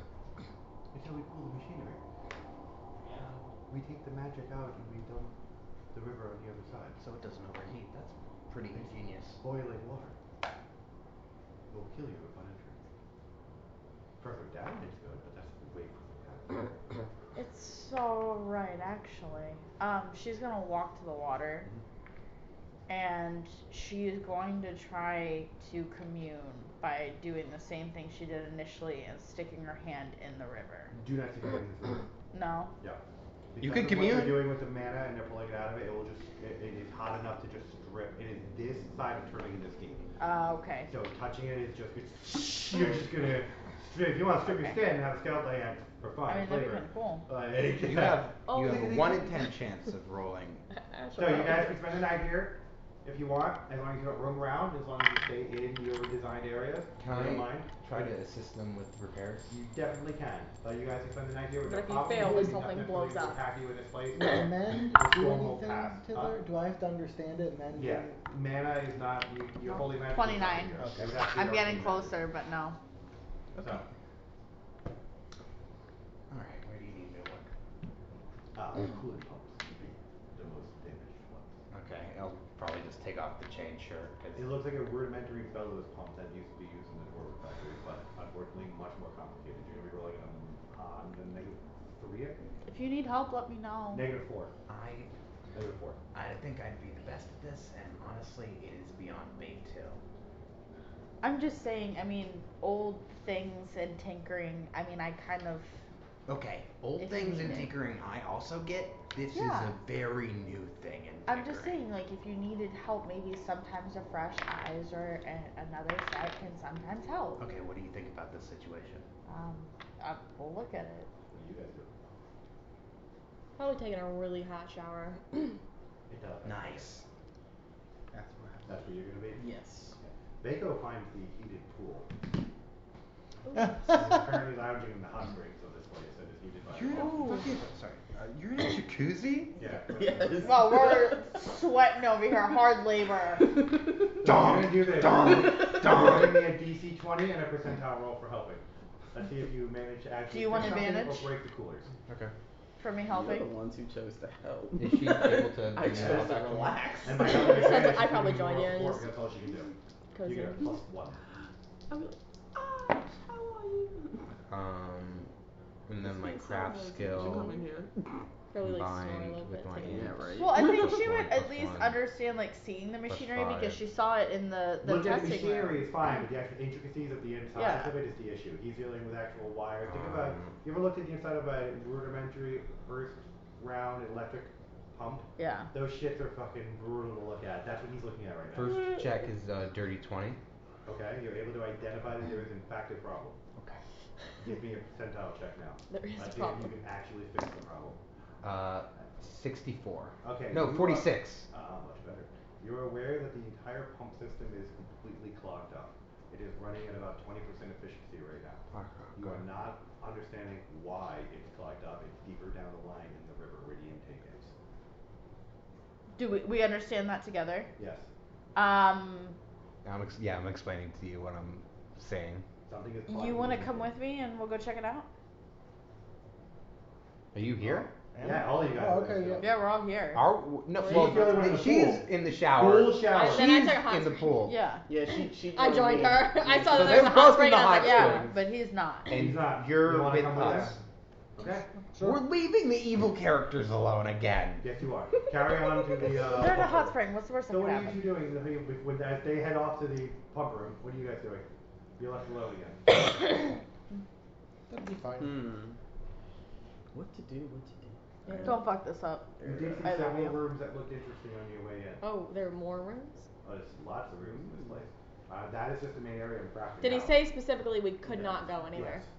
It's how we cool the machinery. We take the magic out and we dump the river on the other side. so it doesn't overheat. That's pretty ingenious. Boiling water. It will kill you upon entry. Further down it's good, but that's way further down. It's so right, actually. She's gonna walk to the water, and she is going to try to commune by doing the same thing she did initially and sticking her hand in the river. Do not stick your hand in this river. No? Yeah. You Because can of commune. What they're doing with the mana and they're pulling it out of it, it will just it is hot enough to just strip. It is this side of turning into steam. Okay. So touching it is just you're just gonna strip. If you want to strip your skin and have a skeletal hand for fun, I mean, that'd be flavor. kinda cool. You have Oh, a 1 in 10 chance of rolling. So you guys can spend the night here if you want, as long as you don't roam around, as long as you stay in your designed areas. Can I don't I mind. try to assist them with repairs? You definitely can. You guys can spend the night here with But no if you problem. fail, There's this whole nothing thing blows necessarily to up. attack you in this place. Will men The do storm will anything pass. to their? Do I have to understand it? Men. Yeah, mana is not you're holding magic. 29. Okay. I'm getting closer, but no. So, Alright, where do you need me to look? cooling pumps would be the most damaged ones. Okay, I'll probably just take off the chain shirt. It looks like a rudimentary bellows pump that used to be used in the door factory, but unfortunately much more complicated. You're gonna be rolling on the -3, I think. If you need help, let me know. -4. I -4. think I'd be the best at this, and honestly, it is beyond me too. I'm just saying, I mean, old things and tinkering, I mean, I kind of... Okay, old If things you and need it. tinkering I also get. This is Yeah. a very new thing in tinkering. I'm just saying, like, if you needed help, maybe sometimes a fresh eyes or another set can sometimes help. Okay, what do you think about this situation? We'll look at it. What do you guys do? Probably taking a really hot shower. It does. Nice. That's where you're gonna be? Yes. Okay. Vaco finds the heated pool. He's That's currently lounging in the hot springs of this place that is heated by You're in a fucking, sorry, you're in a jacuzzi? Yeah. Yes. Well, we're sweating over here, hard labor. So you're gonna do this. You're gonna give me a DC 20 and a percentile roll for helping. Let's see if you manage to actually Do you want fix something advantage? or break the coolers. Okay. For me You're helping? the ones who chose to help. Is she able to I do chose that to actually? relax. And by helping advantage, I she's probably giving you join more you and support, just that's all she can do. cozy. You get a +1. I'll be like, how are you? And then my This craft sounds like skill you should come in here. Probably like snore a combined little with bit. my take a Yeah, nap. right. Well, I think Plus she would one, at plus least one. understand like seeing the Plus machinery because 5. she saw it in the Looking at the testing machinery room. is fine, but the actual intricacies of the inside Yeah. of it is the issue. He's dealing with actual wire. Think about, you ever looked at the inside of a rudimentary earth round electric pump? Yeah. Those shits are fucking brutal to look at. That's what he's looking at right now. First check is dirty 20. Okay, you're able to identify that there is in fact a problem. Okay. Give me a percentile check now. There is a Let's see if problem. you can actually fix the problem. 64. Okay. No, you 46. much better. You're aware that the entire pump system is completely clogged up. It is running at about 20% efficiency right now. You are not understanding why it's clogged up. It's deeper down the line in the river where the intake is. Do we understand that together? Yes. I'm explaining to you what I'm saying. Something is You want to come with me and we'll go check it out? Are you here? Yeah, all of you guys. Oh, okay, yeah. Yeah, we're all here. No, She's well, the only one in the she's pool. in the shower. Pool shower. She's Then I took a hot in the spring. pool. Yeah. Yeah, she I joined me. her. I saw So that there they're was a hot both in spring the and I was hot like, spring. yeah. Yeah, but he's not. And He's not. you're You wanna with come with us. us? Okay. We're leaving the evil characters alone again. Yes, you are. Carry on to the. They're in a pump hot room. spring. What's the worst that So could what are you happen? two doing? As they head off to the pump room, what are you guys doing? You're left alone again. That'd be fine. What to do? Don't fuck this up. You did see I love several you. rooms that looked interesting on your way in. Oh, there are more rooms? Oh, there's lots of rooms in this place. That is just the main area I'm crafting Did he out. say specifically we could Yes. not go anywhere? Yes.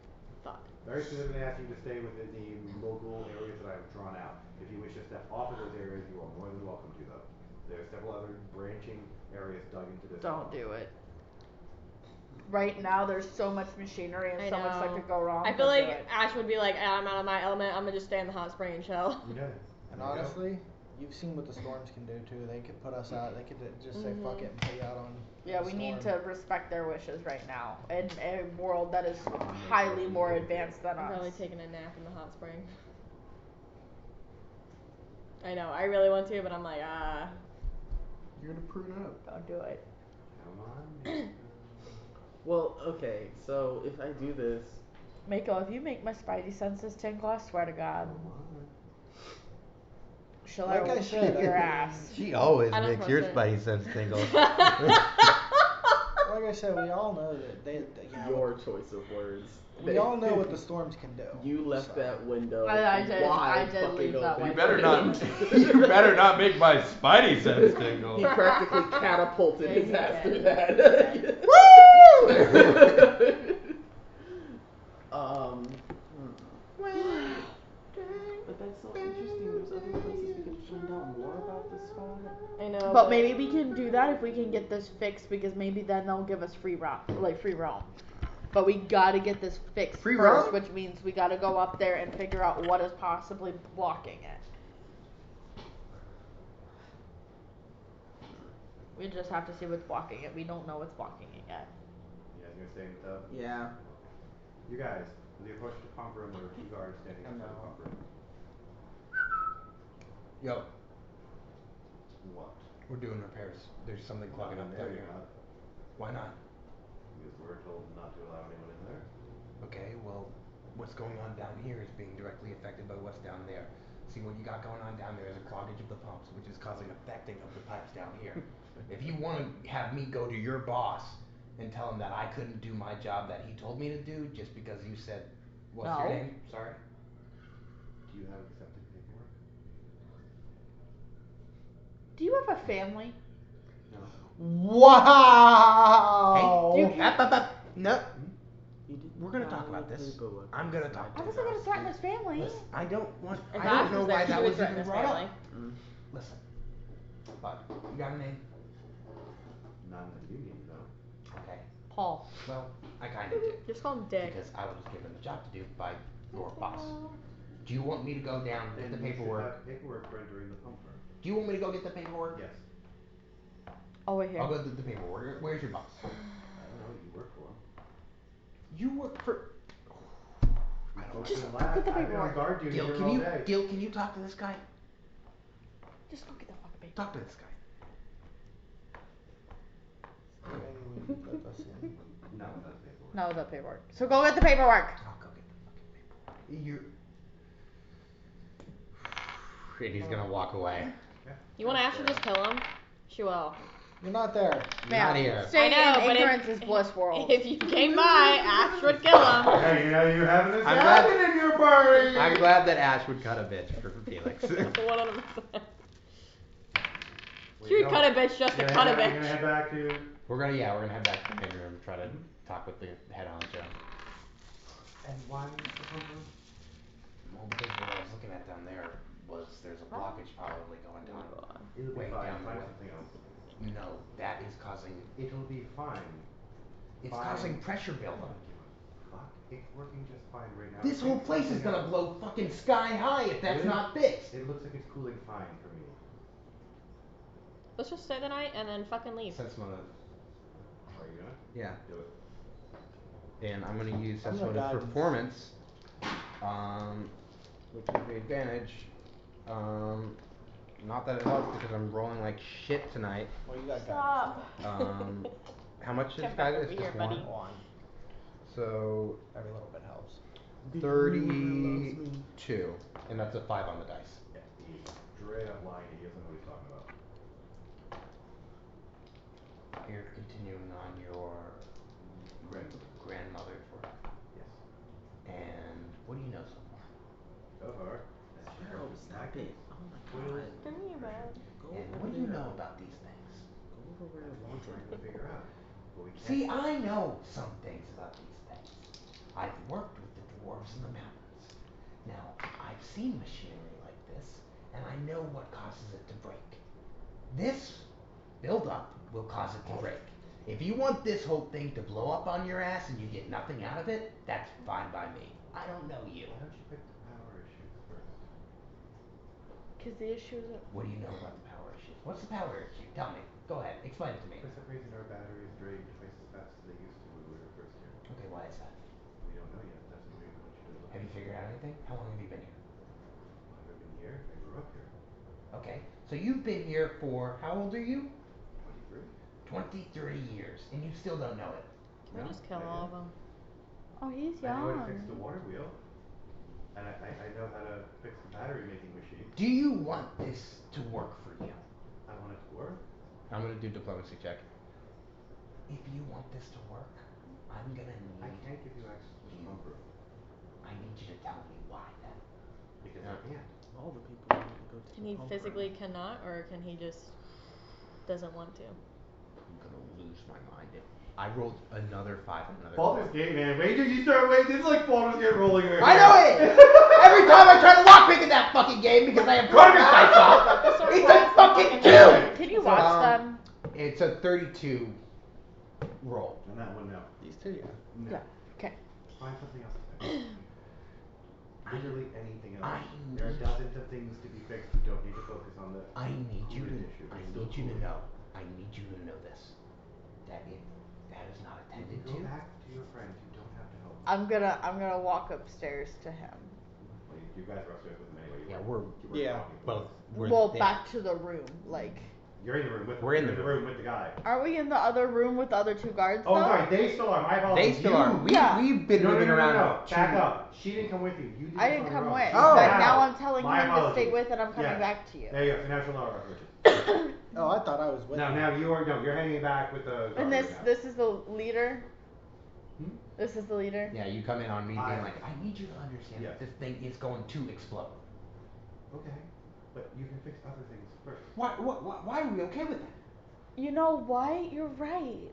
Fuck. Very specifically asked you to stay within the local areas that I've drawn out. If you wish to step off of those areas, you are more than welcome to them. There are several other branching areas dug into this. Don't do it. Right now, there's so much machinery and I so much that know. could go wrong. I feel Don't do like it. Ash would be like, I'm out of my element, I'm gonna just stay in the hot spring and chill. You know. And honestly, you've seen what the storms can do too. They could put us out. They could just say fuck it and put you out on. Yeah, the we need storm. to respect their wishes right now in a world that is highly more advanced than I'm us. probably taking a nap in the hot spring. I know, I really want to, but I'm like, You're gonna prune up. Don't do it. Come on. Well, okay, so if I do this, Mako, if you make my spidey senses tingle, I swear to God. Shall Like I I said, your I- ass? She always I don't makes your trust it. spidey sense tingle. Like I said, we all know that your choice of words. we all know what the storms can do. You left so. that window. I did wide leave fucking that open. You window. better not make my spidey sense tingle. He practically catapulted Yeah, his he ass did. through that. But that's so interesting. There's other places we can find out more about this spot. I know. But maybe we can do that if we can get this fixed, because maybe then they'll give us free roam. But we gotta get this fixed Free first, roam? which means we gotta go up there and figure out what is possibly blocking it. We just have to see what's blocking it. We don't know what's blocking it yet. You guys gonna stay in the tub? Yeah. You guys, as you approach the pump room, there are two guards standing outside the pump room. Yo, What? we're doing repairs. There's something clogging up there. down You're here. not. Why not? Because we're told not to allow anyone in there. Okay, well, what's going on down here is being directly affected by what's down there. See, what you got going on down there is a cloggage of the pumps, which is causing affecting of the pipes down here. If you want to have me go to your boss and tell him that I couldn't do my job that he told me to do just because you said, what's No. your name? Sorry. Do you have accepted paperwork? Do you have a family? No. Wow. Hey, No. He didn't We're gonna file talk about the this. paperwork I'm gonna talk I about wasn't gonna threaten his family. Listen, I don't want. If I Ash don't know was why there, that she was would threaten even his brought family. up. Listen, bud, you got a name? None that you need to know. Okay. Paul. Well, I kind of do. Just call him Dick. Because I was given a job to do by your boss. Do you want me to go down get the And you should paperwork? have paperwork for entering the pump firm. Do you want me to go get the paperwork? Yes. Oh, wait, here. I'll go get the paperwork. Where's your boss? I don't know. You work for him. You work for. I don't Just want go to laugh. get the I've been on paperwork. guard duty Gil, here can all you day. Gil, can you talk to this guy? Just go get the fucking paper. Talk to this guy. Maybe we could put this in. No, that's paperwork. No, the paperwork. So go get the paperwork. I'll go get the fucking paperwork. You're. And he's gonna walk away. Yeah. You want Ash to just kill him? She will. You're not there. Not here. Staying I know, in but ignorance is bliss world. If you came by, Ash would kill him. Hey, you know you're having this I'm happen glad- in your party. I'm glad that Ash would cut a bitch for Felix. 100%. Well, She would cut a bitch just to cut a You're bitch. gonna head back to. We're gonna head back to the main room, try to talk with the head honcho. And why is the pump room? Well, because what I was looking at down there was there's a blockage probably going down. It'll be way fine. down the Find way. something else. No, that is causing. It'll be fine. It's Fine. causing pressure I buildup. don't give a fuck. It's working just fine right now. This whole Fix place is something gonna else. blow fucking sky high if that's Really? not fixed. It looks like it's cooling fine for me. Let's just stay the night and then fucking leave. Sense motive. Are you gonna? Yeah. Do it. And I'm gonna use I'm sense gonna motive guidance. performance. Which is the advantage. Not that it helps because I'm rolling like shit tonight. Well, you got Stop. How much is Come back guys? over It's here, just buddy. one. One. So Every little bit helps. 32, and that's a 5 on the dice. Yeah, he's straight up lying. He doesn't know what he's talking about. You're continuing on your grandmother's work. Yes. And what do you know so far? So far, that she Oh, works stop like it. Oh my Oils. god. Give me a bag. Go And over what do you there. know about these things? Go over where That's what we're trying to figure out. But we can't. See, I know some things about these things. I've worked with the dwarves in the mountains. Now, I've seen machinery like this, and I know what causes it to break. This buildup will cause it to break. If you want this whole thing to blow up on your ass and you get nothing out of it, that's fine by me. I don't know you. Why don't you pick the power issues first? Cause the issue isn't. What do you know about the power issues? What's the power issue? Tell me. Go ahead. Explain it to me. For some reason, our batteries drain twice as fast as they used to when we were first here. Okay, why is that? We don't know yet. That's what we want you to look Have you into. figured out anything? How long have you been here? Have I been here? I grew up here. Okay, so you've been here for, how old are you? 23. 23 years, and you still don't know it. Can we just kill I all do. of them? Oh, he's I know how to young. fix the water wheel. And I know how to fix the battery making machine. Do you want this to work for you? I want it to work. I'm gonna do diplomacy check. If you want this to work, I'm gonna need. I can't give you access to the pump room. I need you to tell me why then. Because I can't. All the people need to go to Can the he pump physically room. cannot, or can he just doesn't want to? I'm gonna lose my mind. I rolled another 5 and another. Baldur's Gate, man. Wait till you start. Wait, this is like Baldur's Gate rolling here. I know it! Every time I try to lockpick in that fucking game because I have progress dice off, it's a fucking 2! Can you watch them? It's a 32 roll. And that one, no. These two, yeah. No. Yeah. Okay. Find something else to fix. Literally anything else. I There are need- dozens of things to be fixed. We don't need to focus on the I need you coolant to. issue. I It's still need you to cooling. know. I need you to know this. That if that is not You attended can go to. back to your friends. You don't have to help. I'm gonna walk upstairs to him. Well, you guys were upstairs with him anyway. Yeah, You we're weren't yeah, talking to both. us. Well, back to the room. Like, You're in the room with him. We're in You're the room with the guy. are we in the other room with the other two guards? Oh, though? sorry. They still are. My apologies. They still You- are. Yeah. We've been No, moving no, no, around. no. Back up. She didn't come with you. You did I this didn't on your come own. with. Oh. But now I'm telling My him to stay apologies. with, and I'm coming Yeah. back to you. There you go. So now she'll know our privileges. Oh, I thought I was with No, you. now you're hanging back with the And guard right now. this is the leader. Hmm? This is the leader. Yeah, you come in on me being I- like, I need you to understand Yes. that this thing is going to explode. Okay, but you can fix other things first. Why are we okay with that? You know what? You're right.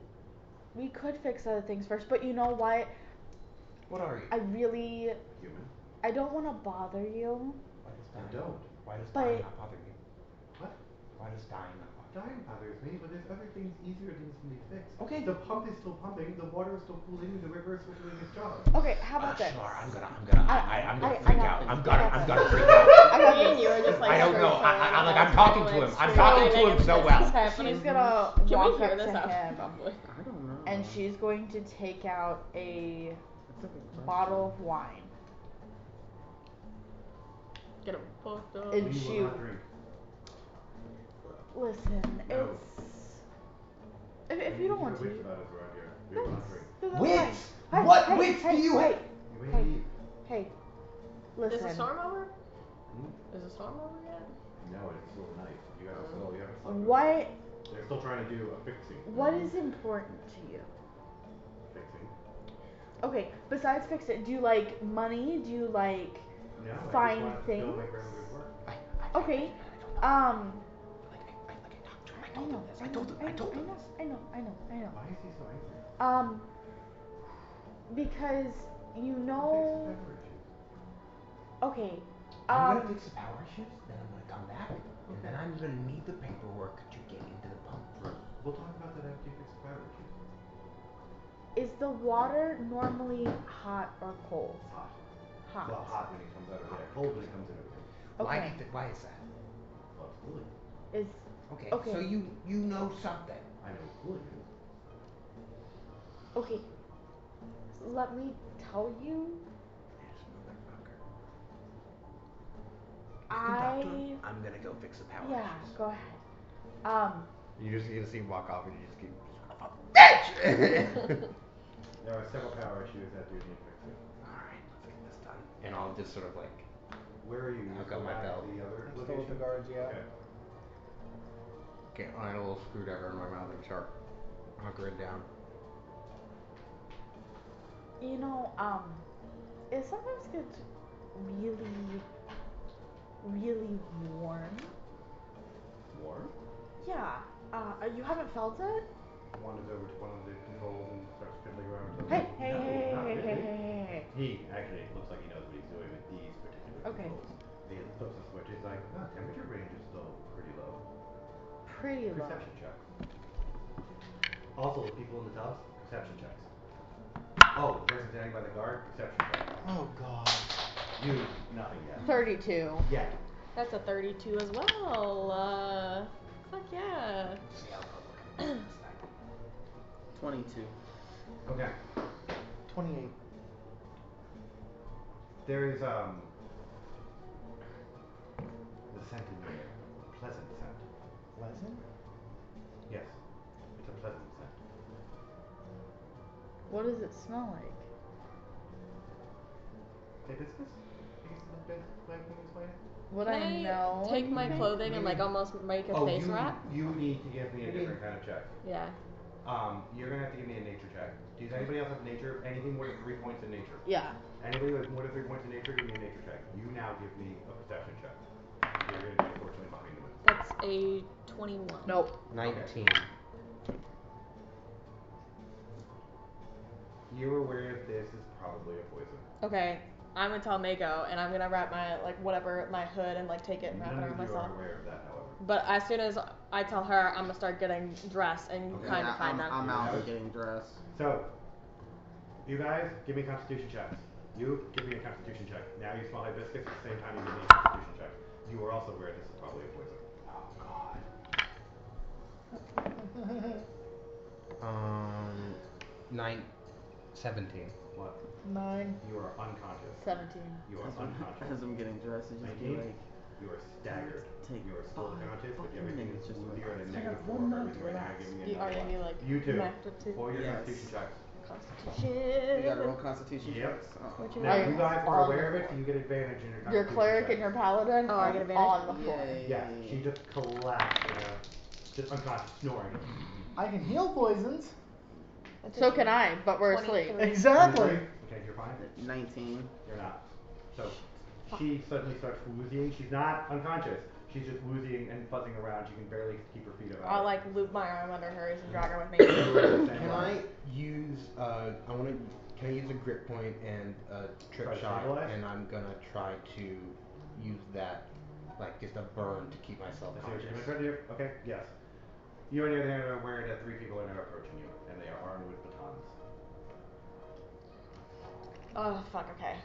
We could fix other things first, but you know what? What are you? I really, Human. I don't want to bother you. Why does Then dying don't. Why does But- dying not bother you? What? Why does dying not bother you? Dying bothers me, but there's other things, easier things can be fixed. Okay. The pump is still pumping, the water is still cooling, and the river is still doing its job. Okay, how about this? Sure, I'm gonna I freak got out. this. I'm I got gonna this. freak out. I got Me and this. you are just like I don't know. circling I'm like, around, I'm talking to like, him. I'm talking to screaming him and so this well. is happening. She's gonna Can walk we hear up this to out? him, Probably. I don't know. and she's going to take out a That's a good question. bottle of wine. Get him fucked up. And We she- will not drink. Listen, No. if you don't want to, wits about us around here. We will not drink. that's Wits? fine. What wits do you have? You may Hey. leave. Hey, Is listen. the storm over? Hmm? Is the storm over yet? No, it's still night. You haven't slept. What They're still trying to do a fixing. What is important to you? Fixing? Okay, besides fix it, do you like money? Do you like No, I find just wanted to things? fill my grandmother's work. Okay, I told him this. I told him I know. Why is he so angry? Because you Fix know. the pepper issues. Okay, I'm gonna fix the power issues, then I'm gonna come back, and then I'm gonna need the paperwork to get into the pump room. We'll talk about that after you fix the power issues. is the water normally hot or cold? Hot. Hot. Well, hot when it comes out of there. Cold when it comes in over here. Okay. Why is that? Well, it's cooling. Is Okay, so you know something. I know what cooling is. okay. Let me tell you. This motherfucker. I'm gonna go fix the power Yeah, issues. go ahead. You just see him walk off and you just keep bitch. There are several power issues that do need fixing. Alright, let's get this done. And I'll just sort of like Where are you? I'll You're got still my back belt. at the other I'm still location? with the guards, yeah. Okay. get a little screwdriver in my mouth and start hunkering down. You know, it sometimes gets really, really warm. Warm? Yeah. You haven't felt it? Wanders over to one of the controls and starts fiddling around with Hey, something. hey, No, hey, not hey, hey, really. hey, hey, hey. He actually looks like he knows what he's doing with these particular Okay. controls. He flips a switch. He's like, oh, temperature range is still pretty low. Pretty low. Perception check. Also, the people in the tubs, perception checks. Oh, the person standing by the guard, perception check. Oh god. You, nothing yet. 32. Yeah. That's a 32 as well. Fuck yeah. See, I'll go look at this thing. 22. Okay. 28. There is the scent in the air. Pleasant scent. Pleasant? Yes. It's a pleasant scent. What does it smell like? Hibiscus? I guess is the best way I can explain it. Would Can I know? take my anything? clothing and like almost make a face wrap? You need to give me a different kind of check. Yeah. You're gonna have to give me a nature check. Does anybody else have nature? Anything more than 3 points in nature? Yeah. Anybody with more than 3 points in nature, give me a nature check. You now give me a perception check. You're gonna be unfortunately behind the moon. That's a 21. Nope. 19. You're aware this is probably a poison. Okay. I'm gonna tell Mako and I'm gonna wrap my like whatever my hood and like take it and wrap it None around of you myself. are aware of that, however. But as soon as I tell her, I'm gonna start getting dressed and Okay. kind of I'm You out have of it? getting dressed. So, you guys, give me constitution checks. You, give me a constitution check. Now you smell hibiscus, at the same time you give me a constitution check. You are also aware this is probably a poison. Oh god. 17. What? 9. You are unconscious. 17. You are unconscious. As I'm getting dressed, it's just be 19? like, You are staggered. take You are still 5 conscious, but fucking everything is minutes just woozy to or at a relax. I negative got 4 1 for night everything to right now. relax. Give me a Are number. you like You too. mapped it to? For your Yes. constitution checks. Constitution. You gotta roll Constitution Yep. checks. Oh. Which Now, one? you guys are aware of it, so you get advantage in your Your Constitution cleric check. and your paladin Oh, I get advantage? on the floor. Yay. Yeah, she just collapsed, just unconscious, snoring. I can heal poisons. So can I, but we're 23. asleep. Exactly. Okay, you're fine. 19. You're not. So she suddenly starts woozying. She's not unconscious. She's just woozying and fuzzing around. She can barely keep her feet about I'll her. like loop my arm under hers and drag her with me. Can I use can I use a grip point and a trip Try to shot, stabilize? and I'm gonna try to use that, like just a burn to keep myself I see what you're conscious. gonna try to do. Okay, yes. You on the other hand are aware that 3 people are now approaching you, and they are armed with batons. Oh fuck. Okay.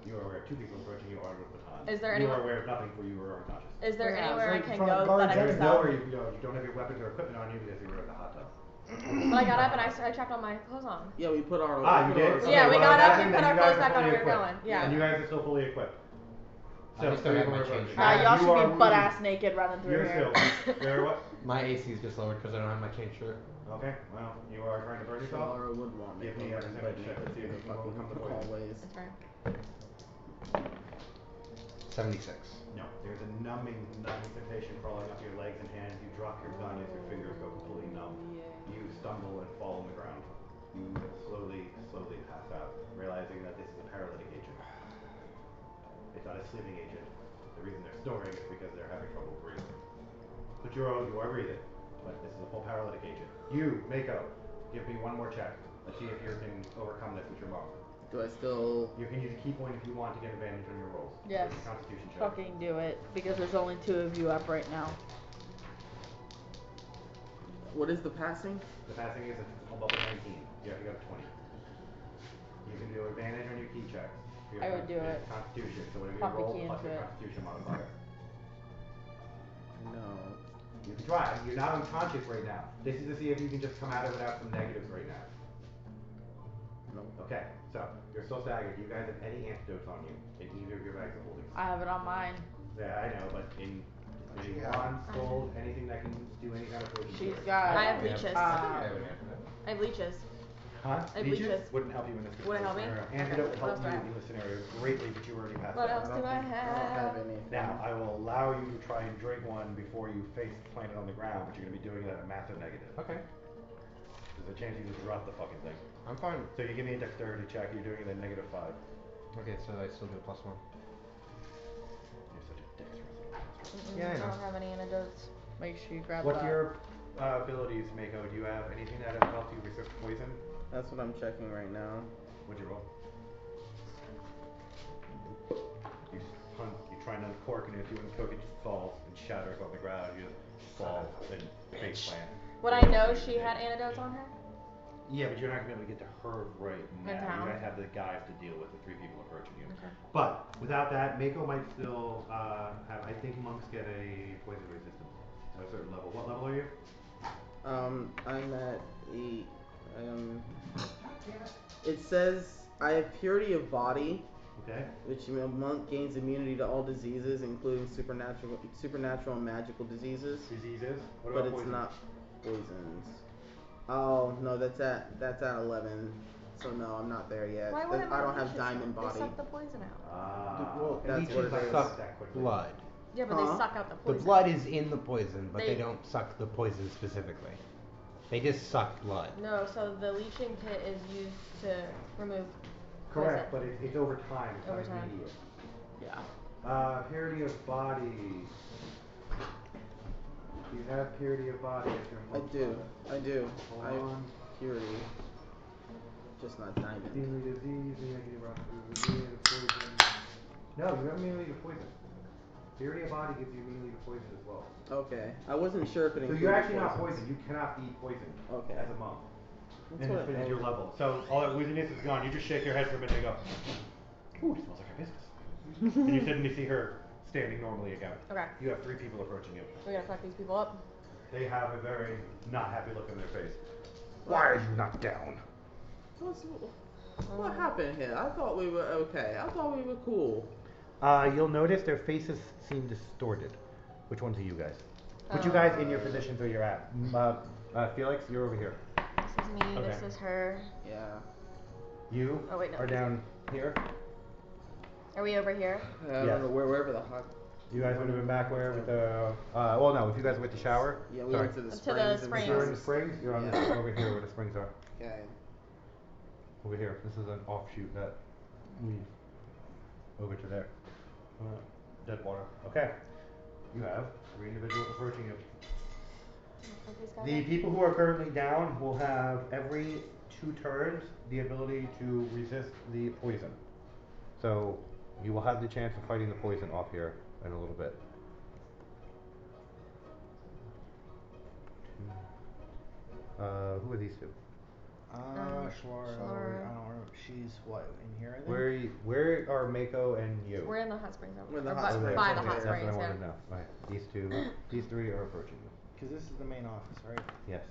You are aware of 2 people approaching you armed with batons. Is there You anyone- are aware of nothing, for you were unconscious. Is there Yeah, anywhere I right in can front of go guards that I There can is stop? nowhere you don't have your weapons or equipment on you because you were in the hot tub. But I got up and I tracked all my clothes on. Yeah, we put our. Ah, we you put did? our- Okay, Yeah, we well, got up then and put you our guys clothes are back on fully and we were equipped. going. Yeah. And you guys are still fully equipped. I still have my change. Y'all You should are be butt woozy. ass naked running through You're here. still. You're what? My AC is just lowered because I don't have my chain shirt. Okay, well, you are trying to burn yourself. Laura would want me Give me to a burn percentage me check to see if through you the can overcome the fucking poison. hallways. That's right. 76. No, there's a numbing sensation crawling up your legs and hands. You drop your gun as your fingers go completely numb. You stumble and fall on the ground. You slowly pass out, realizing that this is a paralytic agent. It's not a sleeping agent. The reason they're snoring is because they're having trouble breathing. But you are breathing. But this is a full paralytic agent. You, Mako, give me one more check. Let's see if you can overcome this with your monk. Do I still? You can use a key point if you want to get advantage on your rolls. Yes. It's a Constitution check. Fucking do it. Because there's only 2 of you up right now. What is the passing? The passing is a level 19. You have to go to 20. You can do advantage on your key checks. I would do it. Constitution, so whatever Pop you a roll key plus into your it. Constitution modifier. No. You can try. You're not unconscious right now. This is to see if you can just come out of it without some negatives right now. No. Okay, so you're still staggered. Do you guys have any antidotes on you in either of your bags of holdings? I have it on mine. Yeah, I know, but in maybe wand, gold, anything that can do any kind of poison. She's cure. got. I have leeches. I have an antidote. I have leeches. Huh? I have Leeches leeches. wouldn't help you in this Would it help me? scenario. Okay. Antidote would What help else do I you have? in this scenario greatly, but you already passed What that. else do I I don't have have? anything. Now, I will allow you to try and drink one before you face plant it on the ground, but you're going to be doing it at a massive negative. Okay. There's a chance you just drop the fucking thing. I'm fine. So you give me a dexterity check, you're doing it at -5. Okay, so I still do a +1. You're such a dexterous. Yeah, I know. don't have any antidotes. Make sure you grab What's that. your abilities, Mako? Do you have anything that has helped you resist poison? That's what I'm checking right now. What'd you roll? You try and uncork, and as you uncork, it just falls and shatters on the ground. You just fall and face plant. Would I know she had antidotes on her? Yeah, but you're not gonna be able to get to her right now. town? You guys have the guys to deal with the 3 people approaching you. Okay. But without that, Mako might still have. I think monks get a poison resistance at a certain level. What level are you? I'm at 8. It says I have purity of body, Okay. which a monk gains immunity to all diseases, including supernatural and magical diseases. Diseases. What But about it's poison? not poisons. Oh no, that's at 11. So no, I'm not there yet. Why would I don't have diamond They body. suck the poison out. Well, That's leeches what it is. suck That quickly. blood. Yeah, but Huh? they suck out the The poison. blood is in the poison, but they They- don't suck the poison specifically. They just suck blood. No, so the leeching kit is used to remove Correct, poison. but it's over time. It's Over not time. immediate. Yeah. Purity of body. Do you have purity of body as your I monk do. status? I do. Hold I have on. purity. Just not diamond. Deadly disease, negative immunity to poison. No, you have immunity to poison. Purity of body gives you immunity to poison as well. Okay. I wasn't sure if it So included you're actually not poisons. poisoned. You cannot be poisoned Okay. as a monk. That's And what this I is your thought. level. So all that wooziness is gone. You just shake your head for a minute and go, ooh, it smells like our business. And you suddenly see her standing normally again. Okay. You have 3 people approaching you. We gotta fuck these people up. They have a very not happy look on their face. Why are you not down? What happened here? I thought we were okay. I thought we were cool. You'll notice their faces seem distorted. Which ones are you guys? Put you guys in your positions where you're at. Felix, you're over here. This is me, Okay. this is her. Yeah. You Oh wait, no. are down here. Are we over here? I don't Yes. know wherever the hot. You guys would have been back where with the well no, if you guys went to shower. Yeah, we sorry. went to the To springs. the and springs. If you're in the springs, you're on Yeah. this over here where the springs are. Okay. Over here. This is an offshoot that leads over to there. Dead water. Okay. You have 3 individuals approaching you. The people who are currently down will have every 2 turns the ability to resist the poison. So you will have the chance of fighting the poison off here in a little bit. Who are these 2? Shlara. I don't remember. She's what, in here, I think? Where are Mako and you? We're in the hot springs. We're in the Over hot there. springs. By the Okay, hot that's what I springs, wanted yeah. to know. Right. These 3 are approaching you. Because this is the main office, right? Yes.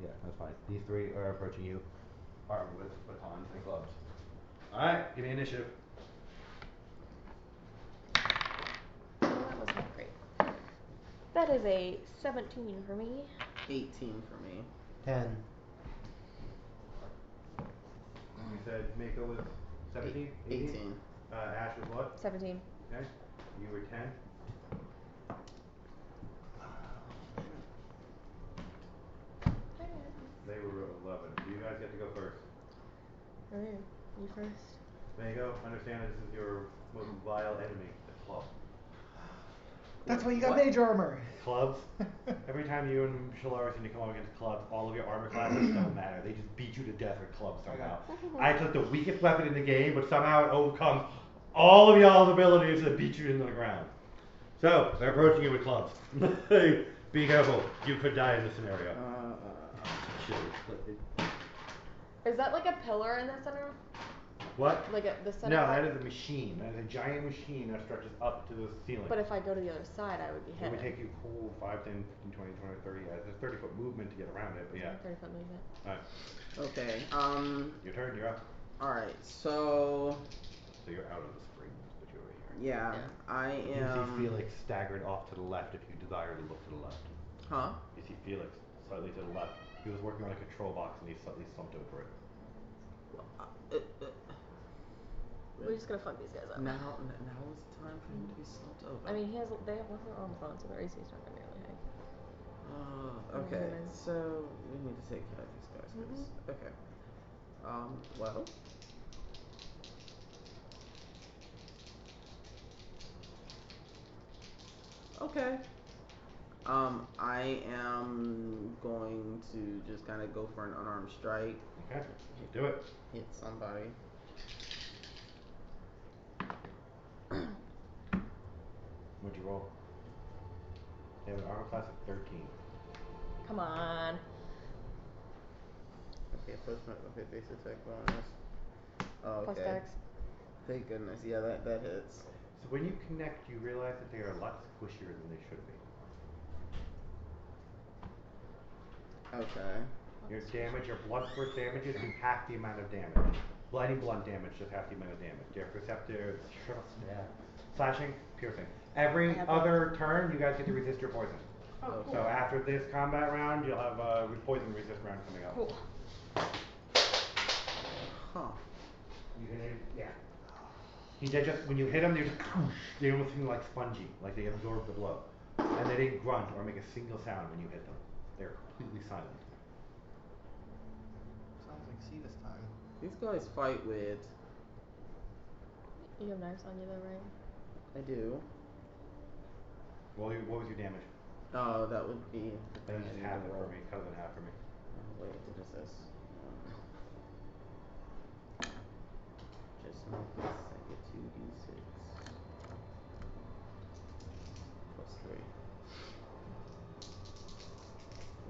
Yeah, that's fine. These 3 are approaching you, armed with batons and clubs. Alright, give me initiative. Oh, that was not great. That is a 17 for me. 18 for me. 10. You said Mako was 17? 18. Ash was what? 17. Okay. You were 10? They were 11. So you guys get to go first. Alright, you first. Mako, understand that this is your most vile enemy, the club. That's why you got mage armor. Clubs. Every time you and Shalaris need to come up against clubs, all of your armor classes don't matter. They just beat you to death with clubs somehow. I took the weakest weapon in the game, but somehow it overcomes all of y'all's abilities to beat you into the ground. So, they're approaching you with clubs. Be careful. You could die in this scenario. Is that like a pillar in the center? What? Like the center? No, that is a machine. That is a giant machine that stretches up to the ceiling. But if I go to the other side, I would be hit. It would take you 5, 10, 15, 20, 30. There's 30-foot movement to get around it, but yeah. 30-foot movement. Alright. Okay. Your turn, you're up. Alright, so. So you're out of the springs, but you're over here. Yeah, I You am. see Felix staggered off to the left if you desire to look to the left. Huh? You see Felix slightly to the left. He was working on a control box and he slightly slumped over it. We're just gonna fuck these guys up. Now is the time for him to be slumped over. I mean, they have lesser armor on, so their AC is not gonna be really high. Okay, so we need to take care of these guys. Okay. Well. Okay. I am going to just kind of go for an unarmed strike. Okay, do it. Hit somebody. What'd you roll? They have an armor class of 13. Come on. Okay, okay, basic attack bonus. Okay. Plus dex. Thank goodness, yeah, that hits. So when you connect, you realize that they are a lot squishier than they should be. Okay. Your damage, your blunt force damages do half the amount of damage. Any blunt damage does half the amount of damage. Your perceptive, slashing, piercing. Every other turn, you guys get to resist your poison. Oh, cool. So after this combat round, you'll have a poison resist round coming up. Cool. Huh. You hit him? Yeah. They just, when you hit them, they almost seem like spongy, like they absorb the blow. And they didn't grunt or make a single sound when you hit them. They're completely silent. Sounds like C this time. These guys fight with. You have knives on you though, right? I do. Well, what was your damage? Oh, that would be. Then just half it for me. Cut it in half for me. Wait, what is this? Just not this. I get 2d6 plus 3.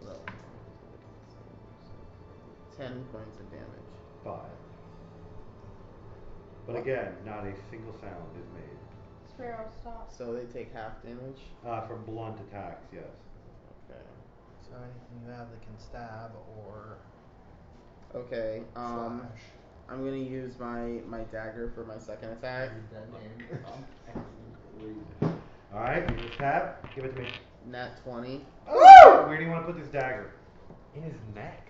No. 10 points of damage. 5. But again, not a single sound is made. Sparrow, stop. So they take half damage? For blunt attacks, yes. Okay. So anything you have that can stab or Okay, slash. I'm gonna use my dagger for my second attack. Alright, you just stab. Give it to me. Nat 20. Woo! Where do you want to put this dagger? In his neck.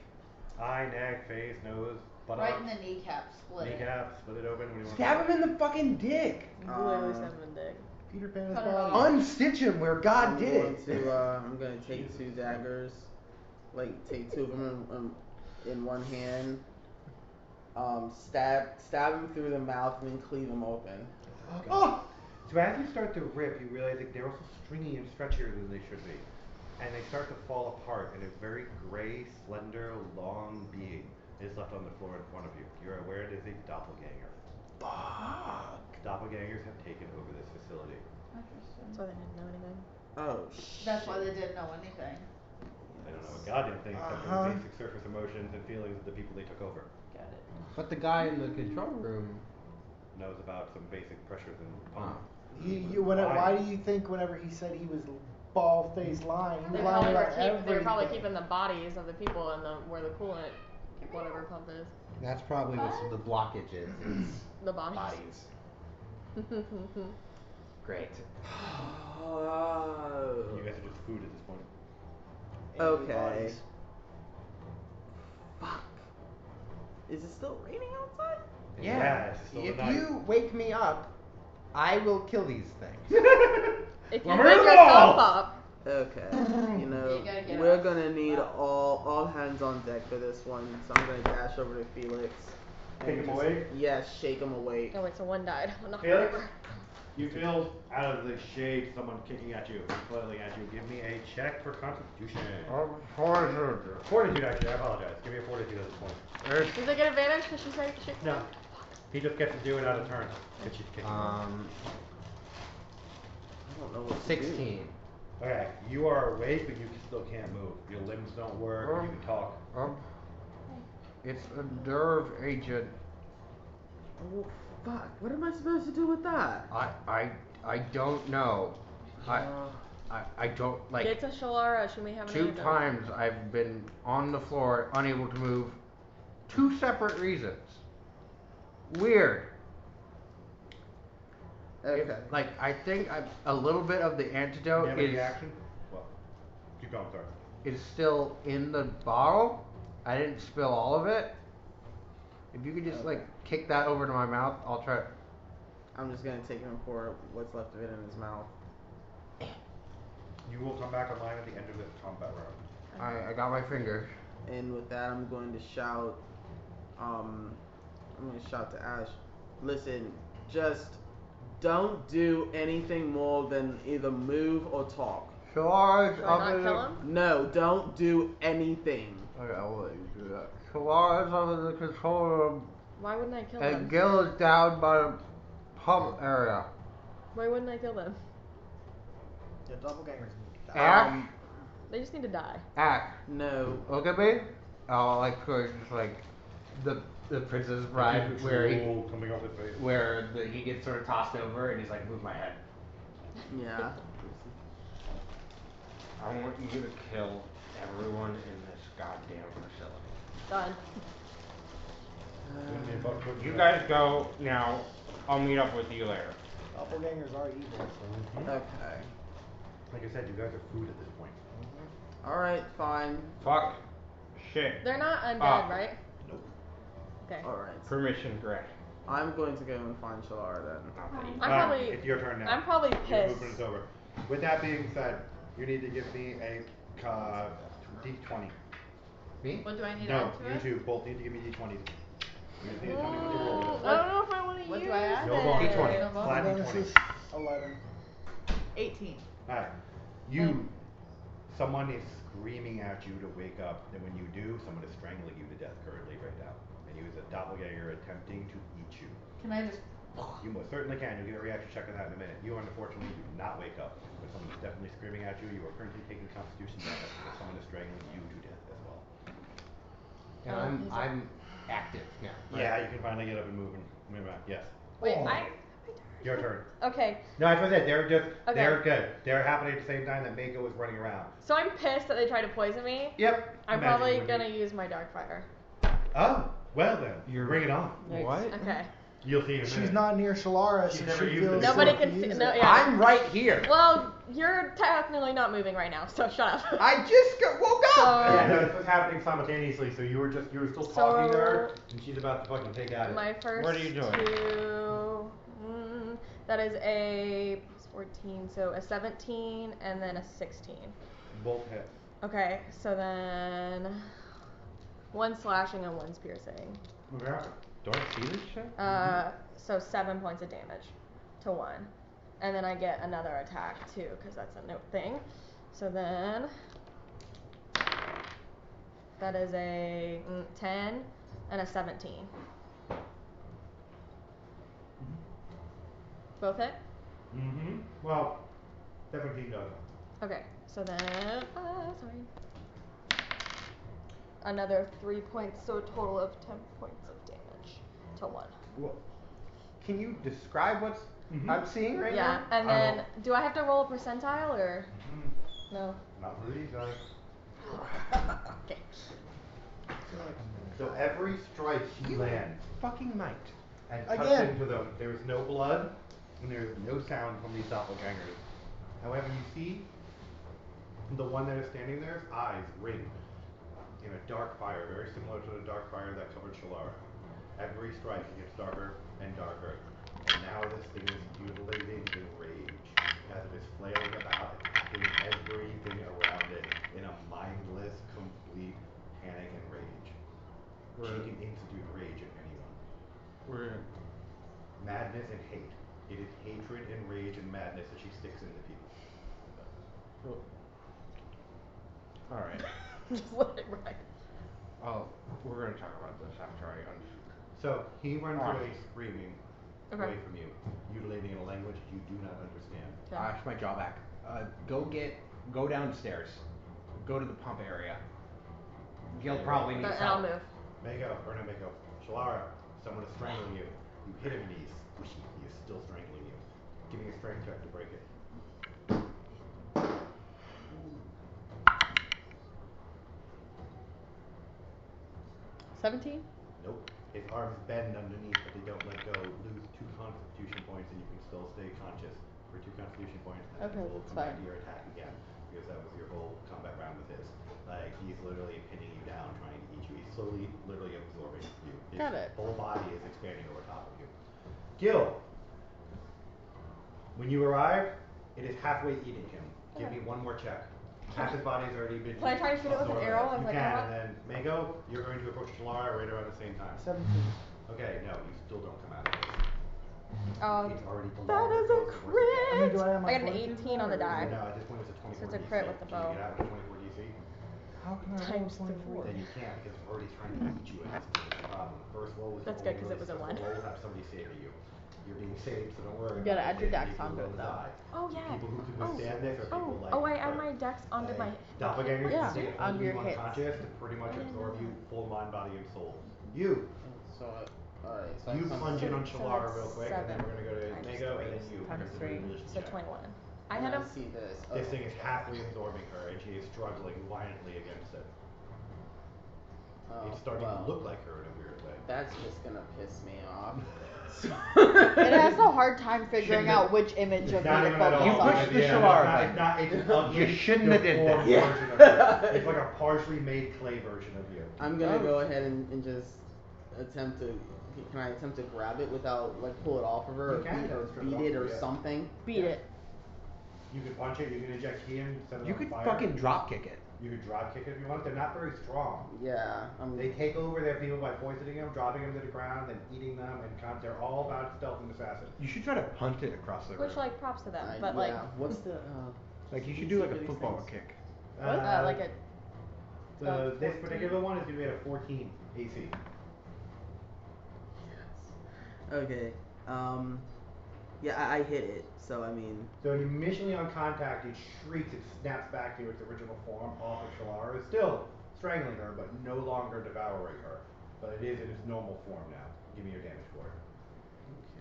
Eye, neck, face, nose, buttocks. Right in the kneecap, split it. Kneecap, split it open. What do you want? Stab him in the fucking dick. Literally stab him in the dick. Peter Pan's Cut it body. off. Unstitch him where God did it. I'm gonna take 2 daggers, like take 2 of them in one hand. Stab him through the mouth and then cleave him open. Oh! So as you start to rip, you realize that they're also stringy and stretchier than they should be. And they start to fall apart, and a very gray, slender, long being is left on the floor in front of you. You're aware it is a doppelganger. Fuck. Doppelgangers have taken over this facility. Interesting. That's why they didn't know anything. Oh shit. That's why they didn't know anything. They don't know a goddamn thing except for the basic surface emotions and feelings of the people they took over. Got it. But the guy in the control room Knows about some basic pressures and Why do you think whenever he said he was bald-faced lying, he was lying about everything? They were probably keeping the bodies of the people in the where the coolant, whatever pump is. That's probably what the blockage is. The bodies. Great. You guys are just food at this point. Okay. Fuck. Is it still raining outside? Yeah, it's still if the night. you wake me up, I will kill these things. If you wake yourself up. Okay. You know, You gotta get we're up. gonna need all hands on deck for this one. So I'm gonna dash over to Felix. Take him awake? Yes, shake him awake. Oh wait, so one died. I'm not Felix? over. You feel out of the shade someone kicking at you, flailing at you. Give me a check for Constitution. Fortitude, actually. I apologize. Give me a fortitude at this point. Does it get advantage because she's like shit? No. He just gets to do it out of turn. I don't know what to 16. Do. Okay, you are awake, but you still can't move. Your limbs don't work. You can talk. It's a nerve agent. Oh, fuck. What am I supposed to do with that? I don't know. I don't like. Get to Shalara. She may have an 2 antidote. times I've been on the floor, unable to move. 2 separate reasons. Weird. Okay. I think a little bit of the antidote You have any action? Well, keep going, sorry. is still in the bottle. I didn't spill all of it. If you could just kick that over to my mouth, I'll try. I'm just gonna take him and pour what's left of it in his mouth. You will come back online at the end of this combat round. I got my fingers. And with that, I'm going to shout. I'm going to shout to Ash. Listen, just don't do anything more than either move or talk. Shalar's Should I not kill him? No, don't do anything. Okay, I'll let you do that. Shalar's up in the control room. Why wouldn't I kill And them? Gil is down by the pub area. Why wouldn't I kill them? The doppelgangers. Ash? They just need to die. Ash. No. Look at me. Oh, just the Princess Bride where coming off his face. he gets sort of tossed over and he's like, move my head. Yeah. I want you to kill everyone in this goddamn facility. Done. You guys go now. I'll meet up with you later. Doppelgangers are evil, so. Okay. Like I said, you guys are food at this point. Alright, fine. Fuck. Shit. They're not undead, right? Nope. Okay. Alright. Permission granted. I'm going to go and find Shalar then. I'm probably. It's your turn now. I'm probably Your pissed. movement is over. With that being said, you need to give me a D20. Me? What do I need to No, add to you it? two both need to give me D20s. You just need to tell me what you roll. I don't know if I want to What use do I add? No bonus. D20. No Flat bonus? D20. 11. 18. Alright. Someone is screaming at you to wake up, and when you do, someone is strangling you to death currently right now. And you is a doppelganger attempting to eat you. Can I just... You most certainly can. You'll get a reaction check on that in a minute. You unfortunately do not wake up. But someone is definitely screaming at you. You are currently taking constitution damage because someone is strangling you to death as well. And I'm active now. Right? Yeah, you can finally get up and move around. Yes. Wait, Your turn. Okay. No, that's what I said. They're Okay. good. They're happening at the same time that Mako was running around. So I'm pissed that they tried to poison me. Yep. I'm Imagine probably you would gonna be. use my dark fire. Oh, well then. Bring it on. What? Okay. You'll see in a She's minute. not near Shalara, She's so never she used it feels before. Nobody safe can to see. use No, it. yeah. I'm right here. Well, you're technically not moving right now, so shut up. I just woke up. So- Yeah, no, this was happening simultaneously, so you were still talking to her, and she's about to fucking take at it. My first What are you doing? two. That is a 14, so a 17 and then a 16. Both hits. Okay, so then one slashing and one's piercing. Okay. Do I see this shit? So 7 points of damage to one, and then I get another attack too, because that's a note thing. So then that is a 10 and a 17. Both hit? Mm-hmm. Well, 17 does. Okay, so then, sorry. Another 3 points, so a total of 10 points of damage to one. Well, can you describe what's I'm seeing right Yeah, now? and then, do I have to roll a percentile, or? No. Not for these guys. Okay. So every strike he lands Fucking might. and cuts Again. into them, there is no blood and there is no sound from these doppelgangers. However, you see the one that is standing there's eyes ring in a dark fire, very similar to the dark fire that covered Shalara. Every strike it gets darker and darker, and now this thing is mutilating in rage as it is flailing about, attacking everything around it in a mindless, complete panic and rage. She can institute rage in anyone. We're in. Madness and hate. It is hatred and rage and madness that she sticks into people. Alright. Just let it ride. Oh, we're gonna talk about this after I So he runs away screaming Okay. away from you, mutilating a language you do not understand. That's my jaw back. Go downstairs. Go to the pump area. Gil probably needs And I'll help. move. Mako. Shalara, someone is strangling you. You hit him and he's squishy. He is still strangling you. Give me a strength check to break it. 17? Nope. His arms bend underneath, but they don't let go. Lose 2 constitution points and you can still stay conscious for 2 constitution points, and Okay, then we'll that's come back fine. to your attack again, because that was your whole combat round with his. Like, he's literally pinning you down, trying to eat you. He's slowly, literally absorbing you. His Got it. whole body is expanding over top of you. Gil, when you arrive, it is halfway eating him. Give me one more check. Half his body has already been Can I try to shoot it with an absorbed. arrow as You I can, come up? and then Mako, you're going to approach Shalara right around the same time. 17. Okay, no, you still don't come out of this. It's already below That her is a close to where she I mean, crit! do I have my I got an fortitude 18 on the or is die. it- No, at this point it's a 24 So it's a DC. crit with the Can you bow. get out with a 24 DC? How can I roll Times 24? Then you can't, because it's already trying to eat you at this point. That's the problem. The first roll was That's your good, 'cause it was a only one. roll will have somebody saving you. You're being saved, so don't worry You about gotta it. add your They dex people onto will it, though. die. Oh, yeah. People who can withstand this are people like I add her. my dex onto my Doppelgangers Yeah, can stay onto holding your you hits. unconscious to pretty much absorb you full mind, body, and soul. You! So, alright, so You I plunge in on So Shalara that's real quick, and then 7 we're gonna go to times Mako, and 3. then you. Times Here's the 3, religion So check. 21. I had him. see this. This thing is halfway absorbing her, and she is struggling violently against it. Oh, It's starting well, to look like her in a weird way. that's just gonna piss me off. It has a hard time figuring Shouldn't out which image of It's me not to even at all. focus You on. pushed the Yeah, Shalara it's not, it's an ugly, You shouldn't have did that. deformed Yeah. version of you. It's like a partially made clay version of you. I'm gonna go ahead and just attempt to. Can I attempt to grab it without, like, pull it off of her, You or can, beat, or strip it beat off it, of or her, yeah. something? Beat it. You could punch it, you can inject key in, set it You on could fire. fucking drop kick it. You could drop kick it if you want. They're not very strong. Yeah, They take over their people by poisoning them, dropping them to the ground, then eating them, and they're all about stealth and assassin. You should try to punt it across the room. Which, like, props to them, but, yeah. like, What's the, Like you should do like a these football things? kick. like a. This 14. particular one is gonna be at a 14 AC. Okay. Yeah, I hit it, so I mean. So initially on contact, it shrieks, it snaps back to its original form off of Shalara. It's still strangling her, but no longer devouring her. But it is in its normal form now. Give me your damage for it.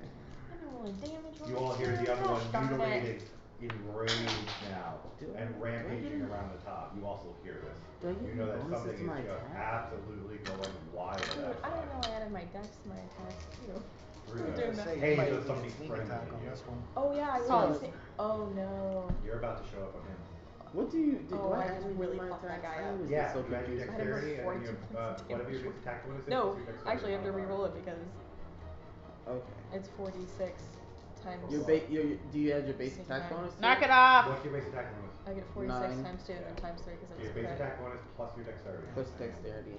Okay. I don't roll damage You rolls all hear the here. other one Gosh darn it. mutilated in rage now Do I- and do I rampaging get- around the top. You also hear this. Do I get You know that bonuses something to my is just attack? absolutely going wild Dude, I outside. didn't know I added my dex to my attacks too. through I was them. gonna say, Hey, you might there's need somebody a sneak friendly attack in on you. this one. Oh yeah, I Solid. was gonna say. Oh no. You're about to show up on him. What do you do? Oh, Do I I add just anything really to my fucked that attacks? guy I up. always Yeah, get so you add your confused. I had him dexterity and then 42 your points of whatever your damage. base attack bonus is. No, plus your dexterity actually I have to modifier. re-roll it because Okay. it's 46 times. Do you add your base Sneak attack attack. bonus? Knock it off. What's your base attack bonus? I get 46 9. times 2 and then times 3 because So it's your base crit. attack bonus plus your dexterity. Plus dexterity.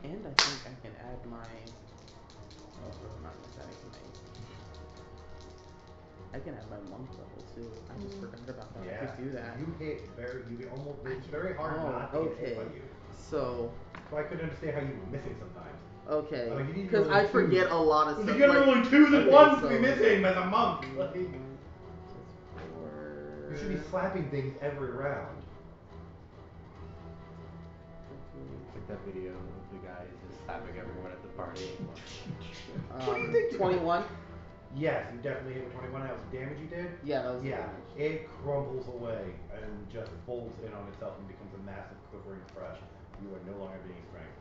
And I think I can add my. Oh, I'm not adding my. I can add my monk level too. I just forgot about that. Yeah. I could do that. You hit very. You can almost. It's very hard Oh, not to get okay. hit by you. So. So I couldn't understand how you were missing sometimes. Okay. Like, you need to Because roll I twos. forget a lot of If stuff. you're gonna roll twos at okay, once to so be missing as a monk. Like, you Four. should be slapping things every round. It's like that video of the guy just slapping everyone at the party. What do you think? 21. Yes, you definitely hit with 21. That was the damage you did. Yeah, that was the Yeah, damage. it crumbles away and just folds in on itself and becomes a massive quivering fresh. You are no longer being strength.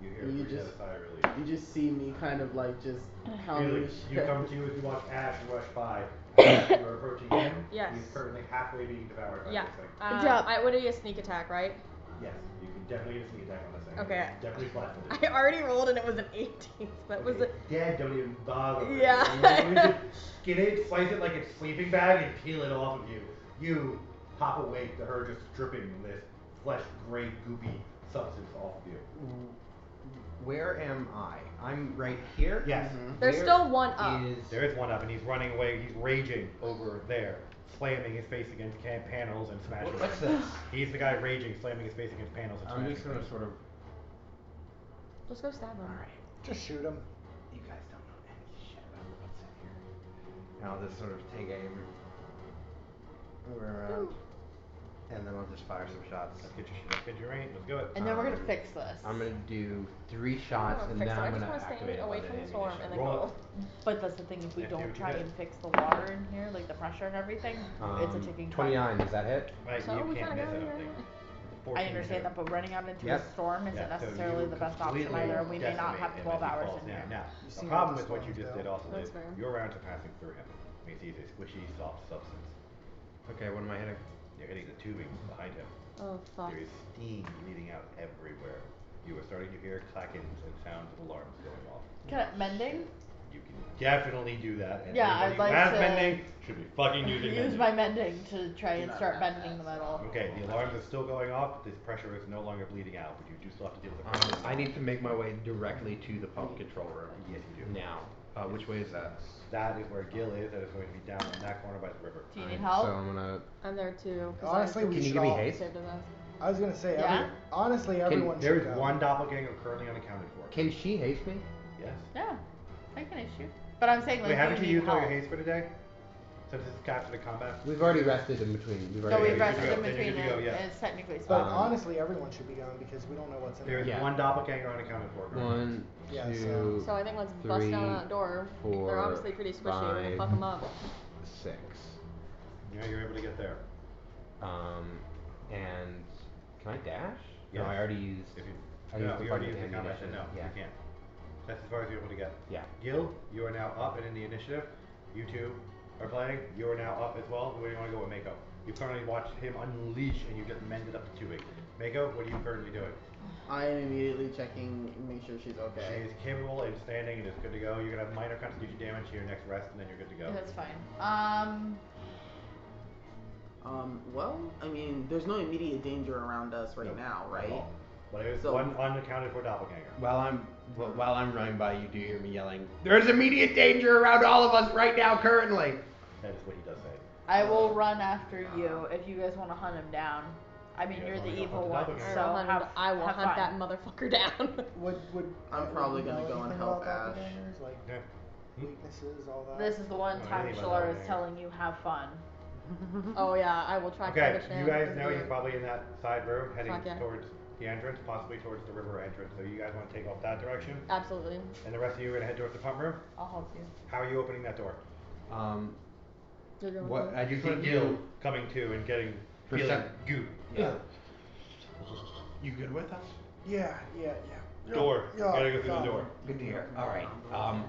You hear You a just- sigh of relief. You just see me kind of like just pounding You come to as you watch Ash rush by. As you are approaching him. Yes. He's currently halfway being devoured by Yeah. this thing. Good job. I would a sneak attack, right? Yes, you can definitely get a sneak attack on this thing. Okay. It's definitely flat-footed. I already rolled and it was an 18. So that was Okay, dead, don't even bother with it. Yeah. You just skin it, slice it like a sleeping bag, and peel it off of you. You pop awake to her just dripping this flesh, gray, goopy substance off of you. Where am I? I'm right here? Yes. There's Where still one up. There is one up, and he's running away. He's raging over there, slamming his face against panels and smashing What's them. this? He's the guy raging, slamming his face against panels and I'm smashing just gonna them. sort of. Just go stab him. Alright. Just shoot him. You guys don't know any shit about what's in here. And I'll just sort of take aim, move around, and then I'll just fire some shots. Let's get your range. Let's do it. And then we're gonna fix this. I'm gonna do 3 shots, and then I'm gonna I just want to activate stay away from the storm and then Roll go. But that's the thing, if we Yeah, see don't what you try hit. and fix the water in here, like the pressure and everything, it's a ticking time. 29, does that hit? Right, So you we can't kinda miss, I got don't it. think. I 14 understand hit. that, but running out into Yep. a storm isn't Yeah, so necessarily you the best option completely either. We may not decimate have him 12 as he hours falls in down. here. Now, You the see problem what with what you storms just do. did also That's is fair. your rounds are passing through him. He sees a squishy, soft substance. Okay, what am I hitting? You're hitting the tubing behind him. Oh fuck. There is steam bleeding out everywhere. You are starting to hear clackings and sounds of alarms going off. Can I, mending? You can definitely do that. And Yeah, anybody I'd like who has to mending should be fucking using Use mending. my mending to try Do and not start have bending the that. metal. Okay, the alarms are still going off, but this pressure is no longer bleeding out, but you do still have to deal with the pressure. I need to make my way directly to the pump control room. Yes, you do. Now. Which way is that? That is where Gil is. That is going to be down in that corner by the river. Do you need So help? I'm gonna. I'm there too. 'Cause Honestly, we Can you should give me all. haste? saved his ass. I was gonna say, Yeah? honestly, everyone There should is go. one doppelganger currently unaccounted for. Can she haste me? Yes. Yeah, I can issue. But I'm saying, like, Wait, do haven't you you need used all help? your haste for today? Since this is capture the combat? We've already rested in between. So already we've good to rested go. in Then you're between good to go, and yeah. it's technically But spent. honestly, everyone should be going because we don't know what's in There is there. Yeah. one doppelganger unaccounted for. currently. 1, Yeah, 2, So I think let's bust down that door. 4, They're obviously pretty squishy. We're gonna 5, fuck them up. 6. Yeah, you're able to get there. And can I dash? Yes. No, I already used. If you, I no, used you a already bunch used of the combat, ammunition. no, Yeah. you can't. That's as far as you're able to get. Yeah. Gil, you are now up and in the initiative. You two are playing. You are now up as well. Where do you want to go with Mako? You currently watched him unleash and you just mended up the tubing. Mako, what are you currently doing? I am immediately checking, make sure she's She okay. is capable and standing and is good to go. You're gonna have minor constitution damage to your next rest and then you're good to go. That's fine. Well, I mean, there's no immediate danger around us right Nope, now, not at right? all. But there's So- one unaccounted for doppelganger. While I'm running by, you do hear me yelling. There's immediate danger around all of us right now, currently. That is what he does say. I will run after you if you guys want to hunt him down. I mean, You you're guys the wanna go evil hunt the one, doppelganger? so I will have hunt fun. that motherfucker down. Would I'm probably would you gonna know go and anything help about Ash. doppelgangers, like Yeah. weaknesses, all that? This is the one Oh, time anything about Shiller doppelganger. is telling you have fun. Oh yeah, I will track Okay, Clipchamp you guys because know we he's are- probably in that side road heading Fuck yeah. towards the entrance, possibly towards the river entrance. So you guys want to take off that direction? Absolutely. And the rest of you are gonna head towards the pump room? I'll help you. How are you opening that door? You're going What to- I You just see want to Gil do. coming to and feeling Percep- goo. Yeah. You good with us? Yeah. Door. Yeah. You gotta go through the God. door. Good to hear. All right.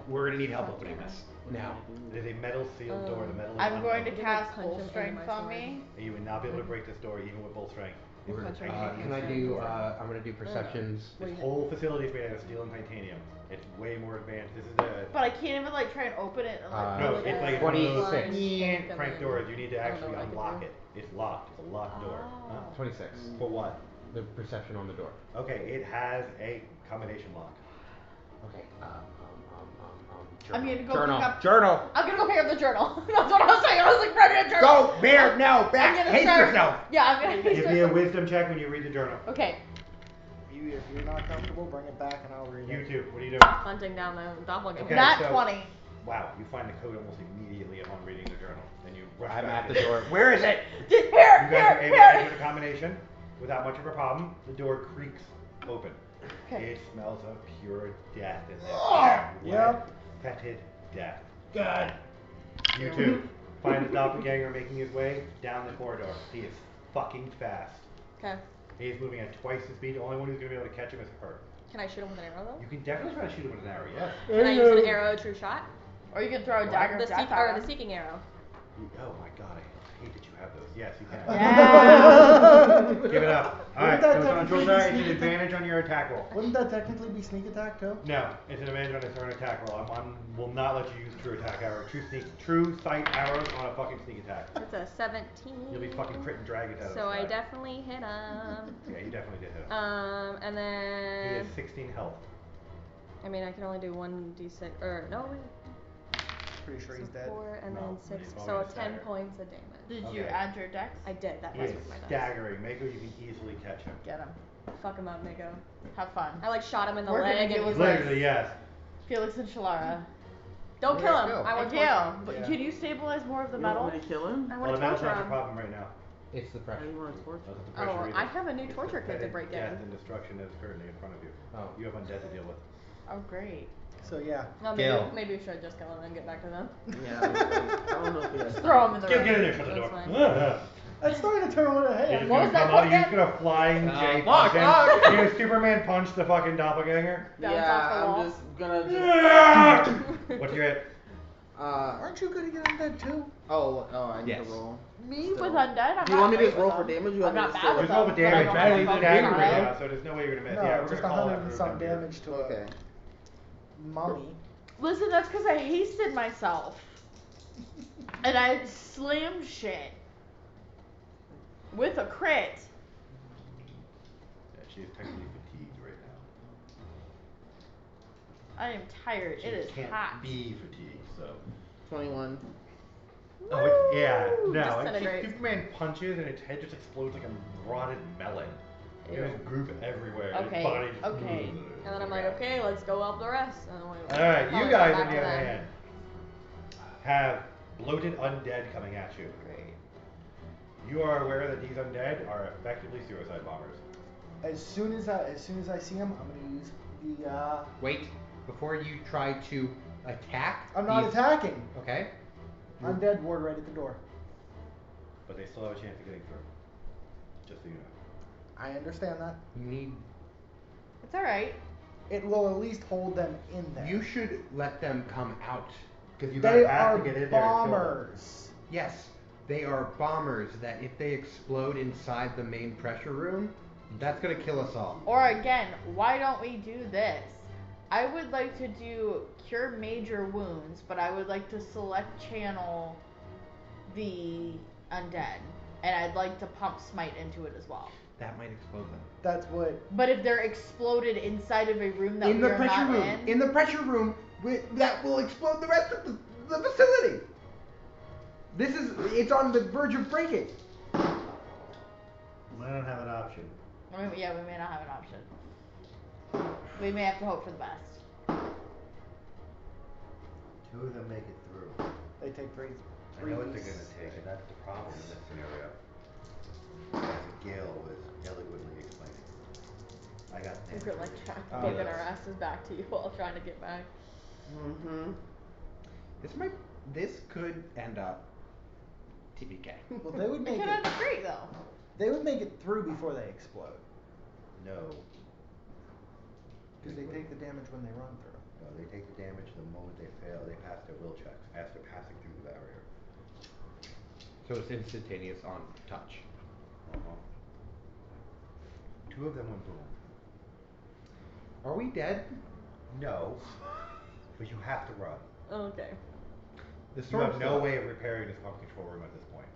We're gonna need help opening this now. It is a metal sealed door. The metal is I'm going to unopenable. cast punch him full into strength my on sword. me. You would not be able to break this door even with full strength. Can I do? I'm gonna do perceptions. This whole facility is made out of steel and titanium. It's way more advanced. This is a But I can't even like try and open it and like. no, pull it it's in. like one of those 26. crank doors. You need to actually what I can unlock do. it. It's locked. It's a locked door. Oh. Huh? 26. For what? The perception on the door. Okay, it has a combination lock. Okay. I'm Journal. gonna go Journal. pick up. Journal. I'm gonna go pick up the journal. That's what I was saying. I was like ready to journal. Go, Bear. No, I'm back. gonna Hate start- yourself. Yeah, I'm gonna hate Give me a myself. wisdom check when you read the journal. Okay. If you're not comfortable, bring it back and I'll read You it. too. What are you doing? Hunting down the doppelganger. Okay, Not so- 20. Wow, you find the code almost immediately upon reading the journal, and you rush I'm back at the in. door. Where is it? Here, You guys are able to here. enter the combination without much of a problem. The door creaks open. Okay. It smells of pure death in there. Yep. Fetid death. Good. You two find the doppelganger making his way down the corridor. He is fucking fast. Okay. He is moving at twice the speed. The only one who's going to be able to catch him is her. Can I shoot him with an arrow though? You can definitely try to shoot him with an arrow, yes. Can I use an arrow, true shot? Or you can throw a dagger The of death seek at or him. the seeking arrow. Oh my god, I hate that you have those. Yes, you can. Yeah. Give it up. Alright, Wouldn't that so it's on technically draw die, be it's an sneak advantage on your attack roll. Wouldn't that technically be sneak attack too? No, it's an advantage on a turn attack roll. I will not let you use true attack arrow. True sight arrows on a fucking sneak attack. It's a 17. You'll be fucking crit and dragons out of So the I sky. definitely hit him. Yeah, you definitely did hit him. And He then has 16 health. I mean I can only do 1d6 or no wait. Pretty sure So he's dead. 4 and No, then but 6, he's probably so gonna 10 stagger. points of damage. Did you Okay. add your dex? I did. That He was is with my dice. staggering. Mako, you can easily catch him. Get him. Fuck him up, Mako. Have fun. I like shot him in the We're gonna leg deal and with he's like, Literally, yes. Felix and Shalara. don't kill him. Go. I want to Yeah, torture him. but Yeah. can you stabilize more of the You metal? want me to kill him? I Well, want the to metal's torture not your him. problem right now. It's the How do pressure. you want to torture? That's the pressure Oh, either. I have a new It's torture the kit to fetid break death in. and destruction that is currently in front of you. Oh. You have undead to deal with. Oh, great. So yeah. No, Kill. maybe we should just kill him and get back to them. Yeah, I don't know if he has Throw him in the Get room. in there, shut the That's door. I'm starting to turn with a He's head. just What gonna was that come called out, he's again? gonna flying J Fuck, punch him. fuck. You know, Superman punch the fucking doppelganger. Bounce off the Yeah, wall. I'm just gonna What's your hit? Aren't you gonna get undead too? I need Yes. to roll. Me Still. with undead? I'm Do you not want me to great just roll with for them. damage? You I'm want me not to bad still- with There's no them. damage, but I man. don't He's have staggering fun. right now, so there's no way you're gonna miss. No, Yeah, we're just gonna call 100 out and for some something. damage to Okay. a mummy. Listen, that's because I hasted myself. And I slammed shit. With a crit. Yeah, she is technically fatigued right now. I am tired. She It is can't hot. be fatigued, so. 21. Oh, it's, yeah, no. Disintegrate. Superman punches and its head just explodes like a rotted melon. Ew. There's goop everywhere. Okay, His body just okay. And then I'm like, okay, let's go help the rest. And then we Alright, probably you go guys back on the to other them. hand have bloated undead coming at you. Great. You are aware that these undead are effectively suicide bombers. As soon as I see him, I'm gonna use the. Wait, before you try to attack. I'm not these- attacking. Okay. Undead ward right at the door. But they still have a chance of getting through. Just so you know. I understand that. You need. It's alright. It will at least hold them in there. You should let them come out. Because you They guys have are to get in there and kill them. bombers. Yes, they are bombers that if they explode inside the main pressure room, that's gonna kill us all. Or again, why don't we do this? I would like to do cure major wounds, but I would like to select channel the undead. And I'd like to pump smite into it as well. That might explode them. That's what. But if they're exploded inside of a room that In the we're pressure not room. In the pressure room, that will explode the rest of the facility. It's on the verge of breaking. I don't have an option. Yeah, we may not have an option. We may have to hope for the best. Two of them make it through. They take three. I know what they're gonna take, and that's the problem in this scenario. As Gale was eloquently explaining. I got We things. could like Oh, poking yes. our asses back to you while trying to get back. Mm-hmm. This could end up TPK. Well, they would It make could it. end great though. They would make it through before they explode. No. Because they take the damage when they run through. No, they take the damage the moment they pass their will checks, as they're passing through the barrier. So it's instantaneous on touch. Uh-huh. 2 of them went boom. Are we dead? No. But you have to run. Okay. The You storm's have no way of repairing this pump control room at this point.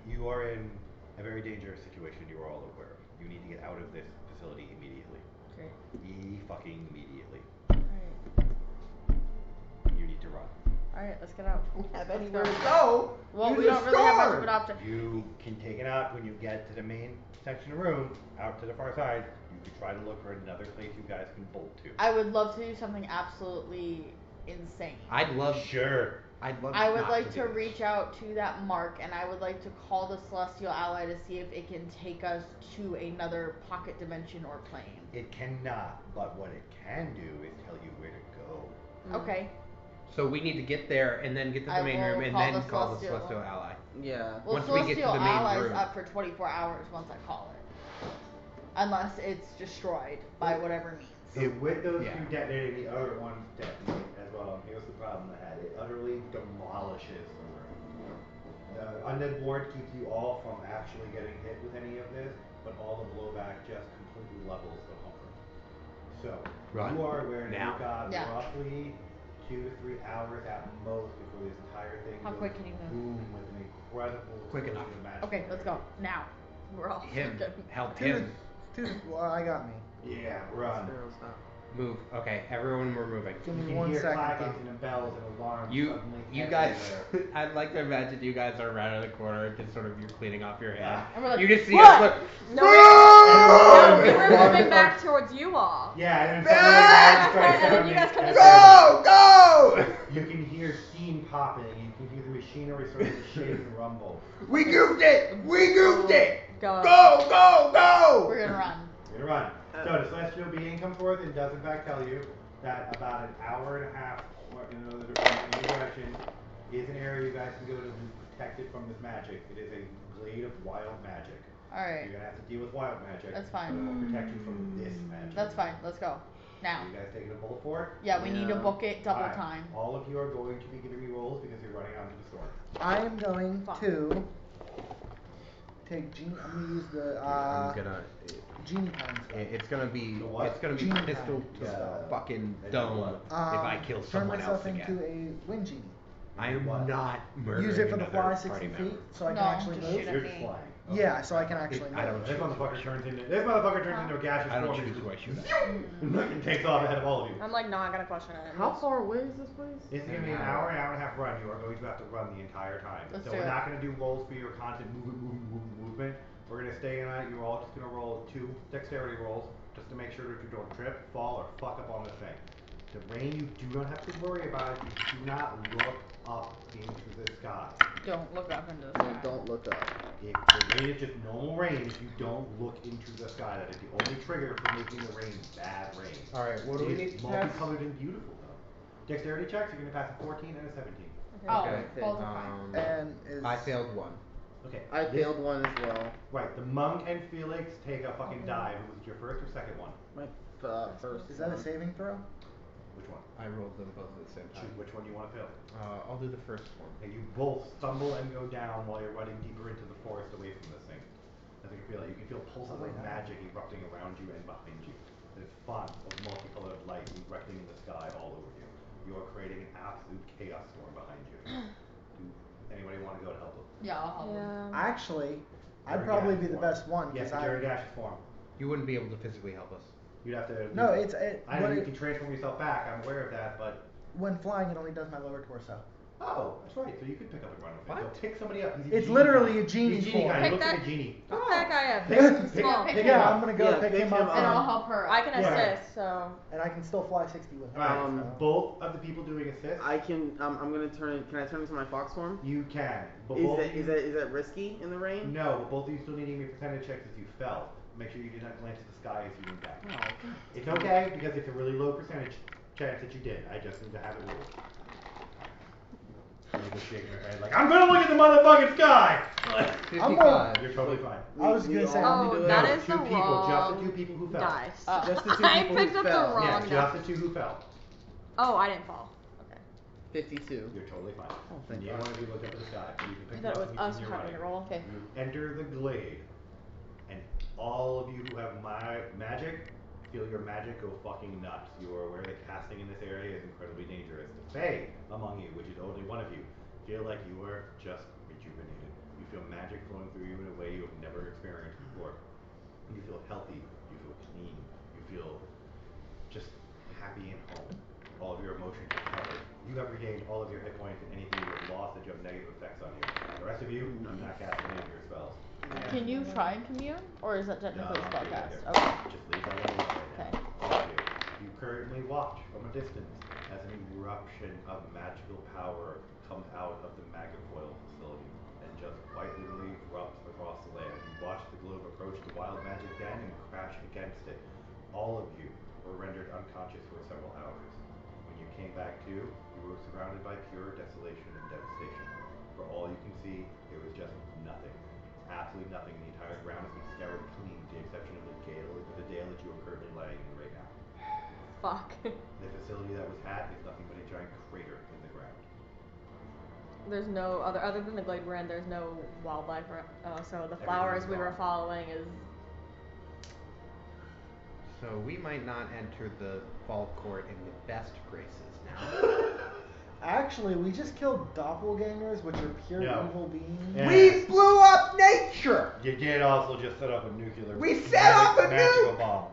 You are in a very dangerous situation you are all aware of. You need to get out of this facility immediately. Great. Fucking immediately. Alright. You need to run. Alright, let's get out. Don't have Let's anywhere go. to go. Well, Use we the don't really have much of storm. an option. You can take it out when you get to the main section of room, out to the far side. You can try to look for another place you guys can bolt to. I would love to do something absolutely insane. I'd love I would like to reach out to that mark, and I would like to call the Celestial Ally to see if it can take us to another pocket dimension or plane. It cannot, but what it can do is tell you where to go. Okay. So we need to get there and then get to the main room and then call the Celestial Ally. Yeah. Well, Once we get to Celestial the main Ally's room. up for 24 hours once I call it. Unless it's destroyed by whatever means. So with those 2 detonating, the other ones detonate as well. And here's the problem I had. It utterly demolishes the room. The undead ward keeps you all from actually getting hit with any of this, but all the blowback just completely levels the home room. So, you are aware that you've got roughly 2 to 3 hours at most before this entire thing How quick can you move? boom with an incredible Quick enough. Okay, let's go. Now. We're all Help him. Well, I got me. Yeah, run. Move. Okay, everyone, we're moving. Give You me can 1 hear second. clackets and bells and alarms suddenly You guys, everywhere. I'd like to imagine you guys are right in the corner, just sort of you're cleaning off your hand. And we're like, you just see what? us look. No, we were moving back towards you all. Yeah, and then suddenly and you guys come Go! You can hear steam popping. You can hear the machinery starting to shake and rumble. We goofed it! We goofed it! Go. Go! Go! Go! We're gonna run. You're gonna run. So the celestial being comes forth and does in fact tell you that about an hour and a half in another direction is an area you guys can go to be protected from this magic. It is a glade of wild magic. Alright. You're gonna have to deal with wild magic. That's fine. But it will protect you from this magic. That's fine. Let's go. Now. Are you guys taking a bullet for it? Yeah, we need to book it double Alright. time. All of you are going to be giving me rolls because you're running out into the storm. I am going to take genie. I'm gonna use the I'm gonna. genie time spell. It's gonna be. The what? It's gonna be Genie pistol time. to fucking And dome what? if I kill Turn someone else myself into again. a wind genie. I am What? not murdering Use it for the another fly 60 party feet, member. so I No, can actually just move. shoot at You're me. just flying. Yeah, so I can actually move. I don't This choose. motherfucker turns into a gaseous I don't form choose who I shoot and fucking takes off ahead of all of you. I'm like not gonna question it. How far away is this place? It's gonna be an hour and a half run. You are going to have to run the entire time. Let's So do we're it. not gonna do rolls for your constant movement. We're gonna stay in on it. You're all just gonna roll 2 dexterity rolls just to make sure that you don't trip, fall, or fuck up on the thing. The rain you do not have to worry about. You do not look up into the sky. Don't look up into the sky. Don't look up. If the rain is just normal rain, if you don't look into the sky, that is the only trigger for making the rain bad rain. Alright, what do we It need is to pass? multicolored and beautiful though. Dexterity checks, you're gonna pass a 14 and a 17. Oh, Okay. both are fine. And is I failed one. Okay. I failed one as well. Right, the monk and Felix take a fucking dive. Who was your first or second one? My first. is that a saving throw? Which one? I rolled them both at the same time. Choose which one you want to fail. I'll do the first one. Okay, you both stumble and go down while you're running deeper into the forest away from this thing. As you can feel it, you can feel pulses of magic erupting around you and behind you. There's fonts of multicolored light erupting in the sky all over you. You are creating an absolute chaos storm behind you. Does anybody want to go to help them? Yeah, I'll help him. Actually, I'd Jerry probably Gash be the form. best one Yes, because Jerry Gash form. You wouldn't be able to physically help us. You'd have to. No, I know but you can transform yourself back. I'm aware of that, but. when flying, it only does my lower torso. Oh, that's right. So you could pick up and run with it. What? So pick somebody up. He's a It's genie literally guy. a genie He's a genie form. guy. He Pick looks like that- a genie. Fuck that guy up. Pick- He's pick- small. pick Yeah, him I'm up. gonna go Yeah, pick him up, And I'll help her. I can Yeah. assist, so and I can still fly 60 with him. Alright, so. both of the people doing assists. I can. I'm gonna turn. Can I turn into my fox form? You can. But Is both that of you, is that risky in the rain? No, but both of you still need to give me percentage checks as you fell. Make sure you did not glance at the sky as you went down. Oh. It's okay because it's a really low percentage chance that you did. I just need to have it ruled. just shaking her head like, I'm gonna look at the motherfucking sky! 55. You're totally fine. I was gonna say, Oh, do that it. is two the people, just the wrong two people who fell. dice. Just the two I people picked who up fell. the wrong Yeah, dice. just the two who fell. Oh, I didn't fall. Okay. 52. You're totally fine. Oh, thank Neither God. one of you looked up at the sky. You can I pick thought up it was and us you're having running. to roll. Okay. You enter the glade, and all of you who have magic feel your magic go fucking nuts. You are aware that casting in this area is incredibly dangerous. The Fae among you, which is only one of you, feel like you are just rejuvenated. You feel magic flowing through you in a way you have never experienced before. You feel healthy. You feel clean. You feel just happy and home. All of your emotions are covered. You have regained all of your hit points and anything you have lost that you have negative effects on you. The rest of you, I'm not casting any of your spells. Can you try and commune? Or is that technically a spell cast? Here. Okay. Just leave that one right Okay. now. You currently watch from a distance as an eruption of magical power comes out of the Magafoil facility and just quite literally erupts across the land. You watch the globe approach the wild magic den and crash against it. All of you were rendered unconscious for several hours. When you came back to, you were surrounded by pure desolation and devastation. For all you can see, it was just nothing. Absolutely nothing. The entire ground has been scoured clean with the exception of the dale that you are currently laying in right now. Fuck. The facility that was at is nothing but a giant crater in the ground. There's no other than the glade we're in, there's no wildlife so the flowers we were following is So we might not enter the vault court in the best graces now. Actually, we just killed doppelgangers, which are pure No. evil beings. Yeah. We blew up nature. You did also just set up a nuclear magical bomb.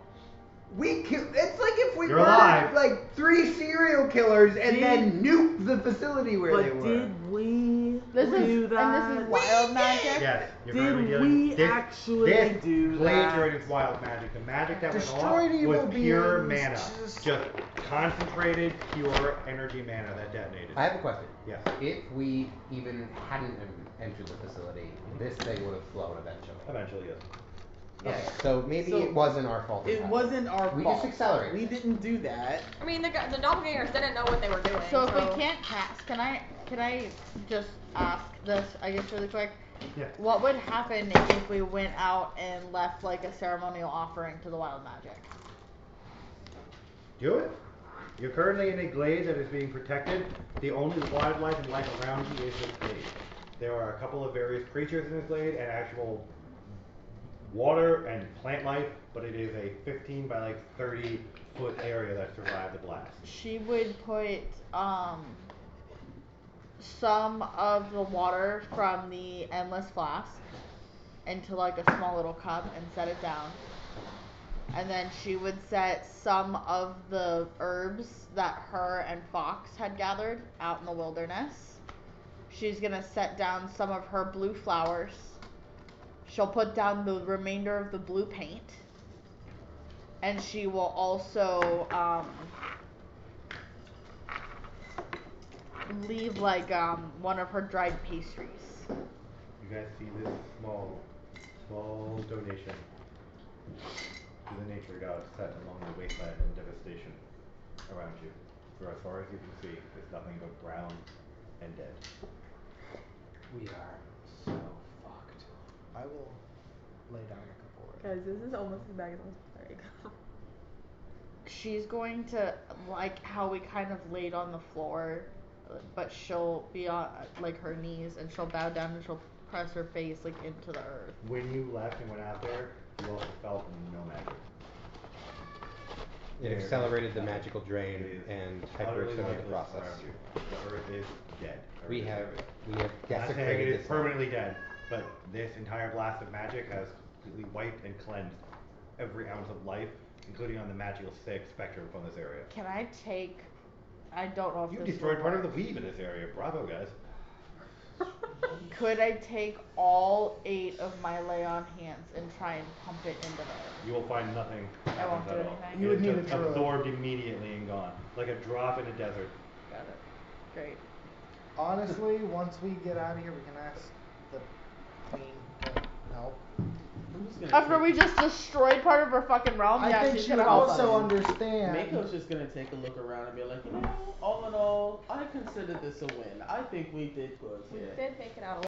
We killed. It's like if we You're murdered alive. like 3 serial killers and then nuked the facility where But they were. did we This do is that? and this is wild magic. Yes, you're currently Did dealing we this, actually this do glade that? you're in is wild magic. The magic that went Destroyed off evil was pure beings, mana. Just concentrated, pure energy mana that detonated. I have a question. Yes. If we even hadn't entered the facility, this thing would have flown eventually. Eventually, yes. Yeah. So maybe it wasn't our fault. It wasn't our We fault. just accelerated. We didn't do that. I mean the doppelgangers didn't know what they were doing. So if we can't cast, can I just ask this, I guess, really quick? Yeah. What would happen if we went out and left like a ceremonial offering to the wild magic? Do it. You're currently in a glade that is being protected. The only wildlife and life around you is this glade. There are a couple of various creatures in this glade and actual water and plant life, but it is a 15 by like 30 foot area that survived the blast. She would put some of the water from the endless flask into like a small little cup and set it down. And then she would set some of the herbs that her and Fox had gathered out in the wilderness. She's gonna set down some of her blue flowers. She'll put down the remainder of the blue paint. And she will also leave like one of her dried pastries. You guys see this small donation to the nature gods set among the wasteland and devastation around you. For as far as you can see, there's nothing but brown and dead. We are so fucked. I will lay down a couple of Guys, this is almost as bad as sorry. She's going to, like how we kind of laid on the floor, but she'll be on like her knees and she'll bow down and she'll press her face like into the earth. When you left and went out there, you also felt no magic. It accelerated the magical drain and hyper-accelerated the process. Around you. The earth is dead. We have I'm not saying it desecrated is this permanently dead, but this entire blast of magic has completely wiped and cleansed every ounce of life, including on the magical spectrum from this area. Can I take? I don't know if You this destroyed will part of work. the weave in this area. Bravo, guys. Could I take all 8 of my lay on hands and try and pump it into the earth? You will find nothing I won't happens do at all. anything? You It would is need just a druid. absorbed immediately and gone, like a drop in a desert. Got it. Great. Honestly, once we get out of here, we can ask the queen to help. I'm just gonna After take- we just destroyed part of her fucking realm, I yeah, think she's she gonna would help also us. understand. Mako's just gonna take a look around and be like, all in all, I consider consider this a win. I think we did good We here. did make it out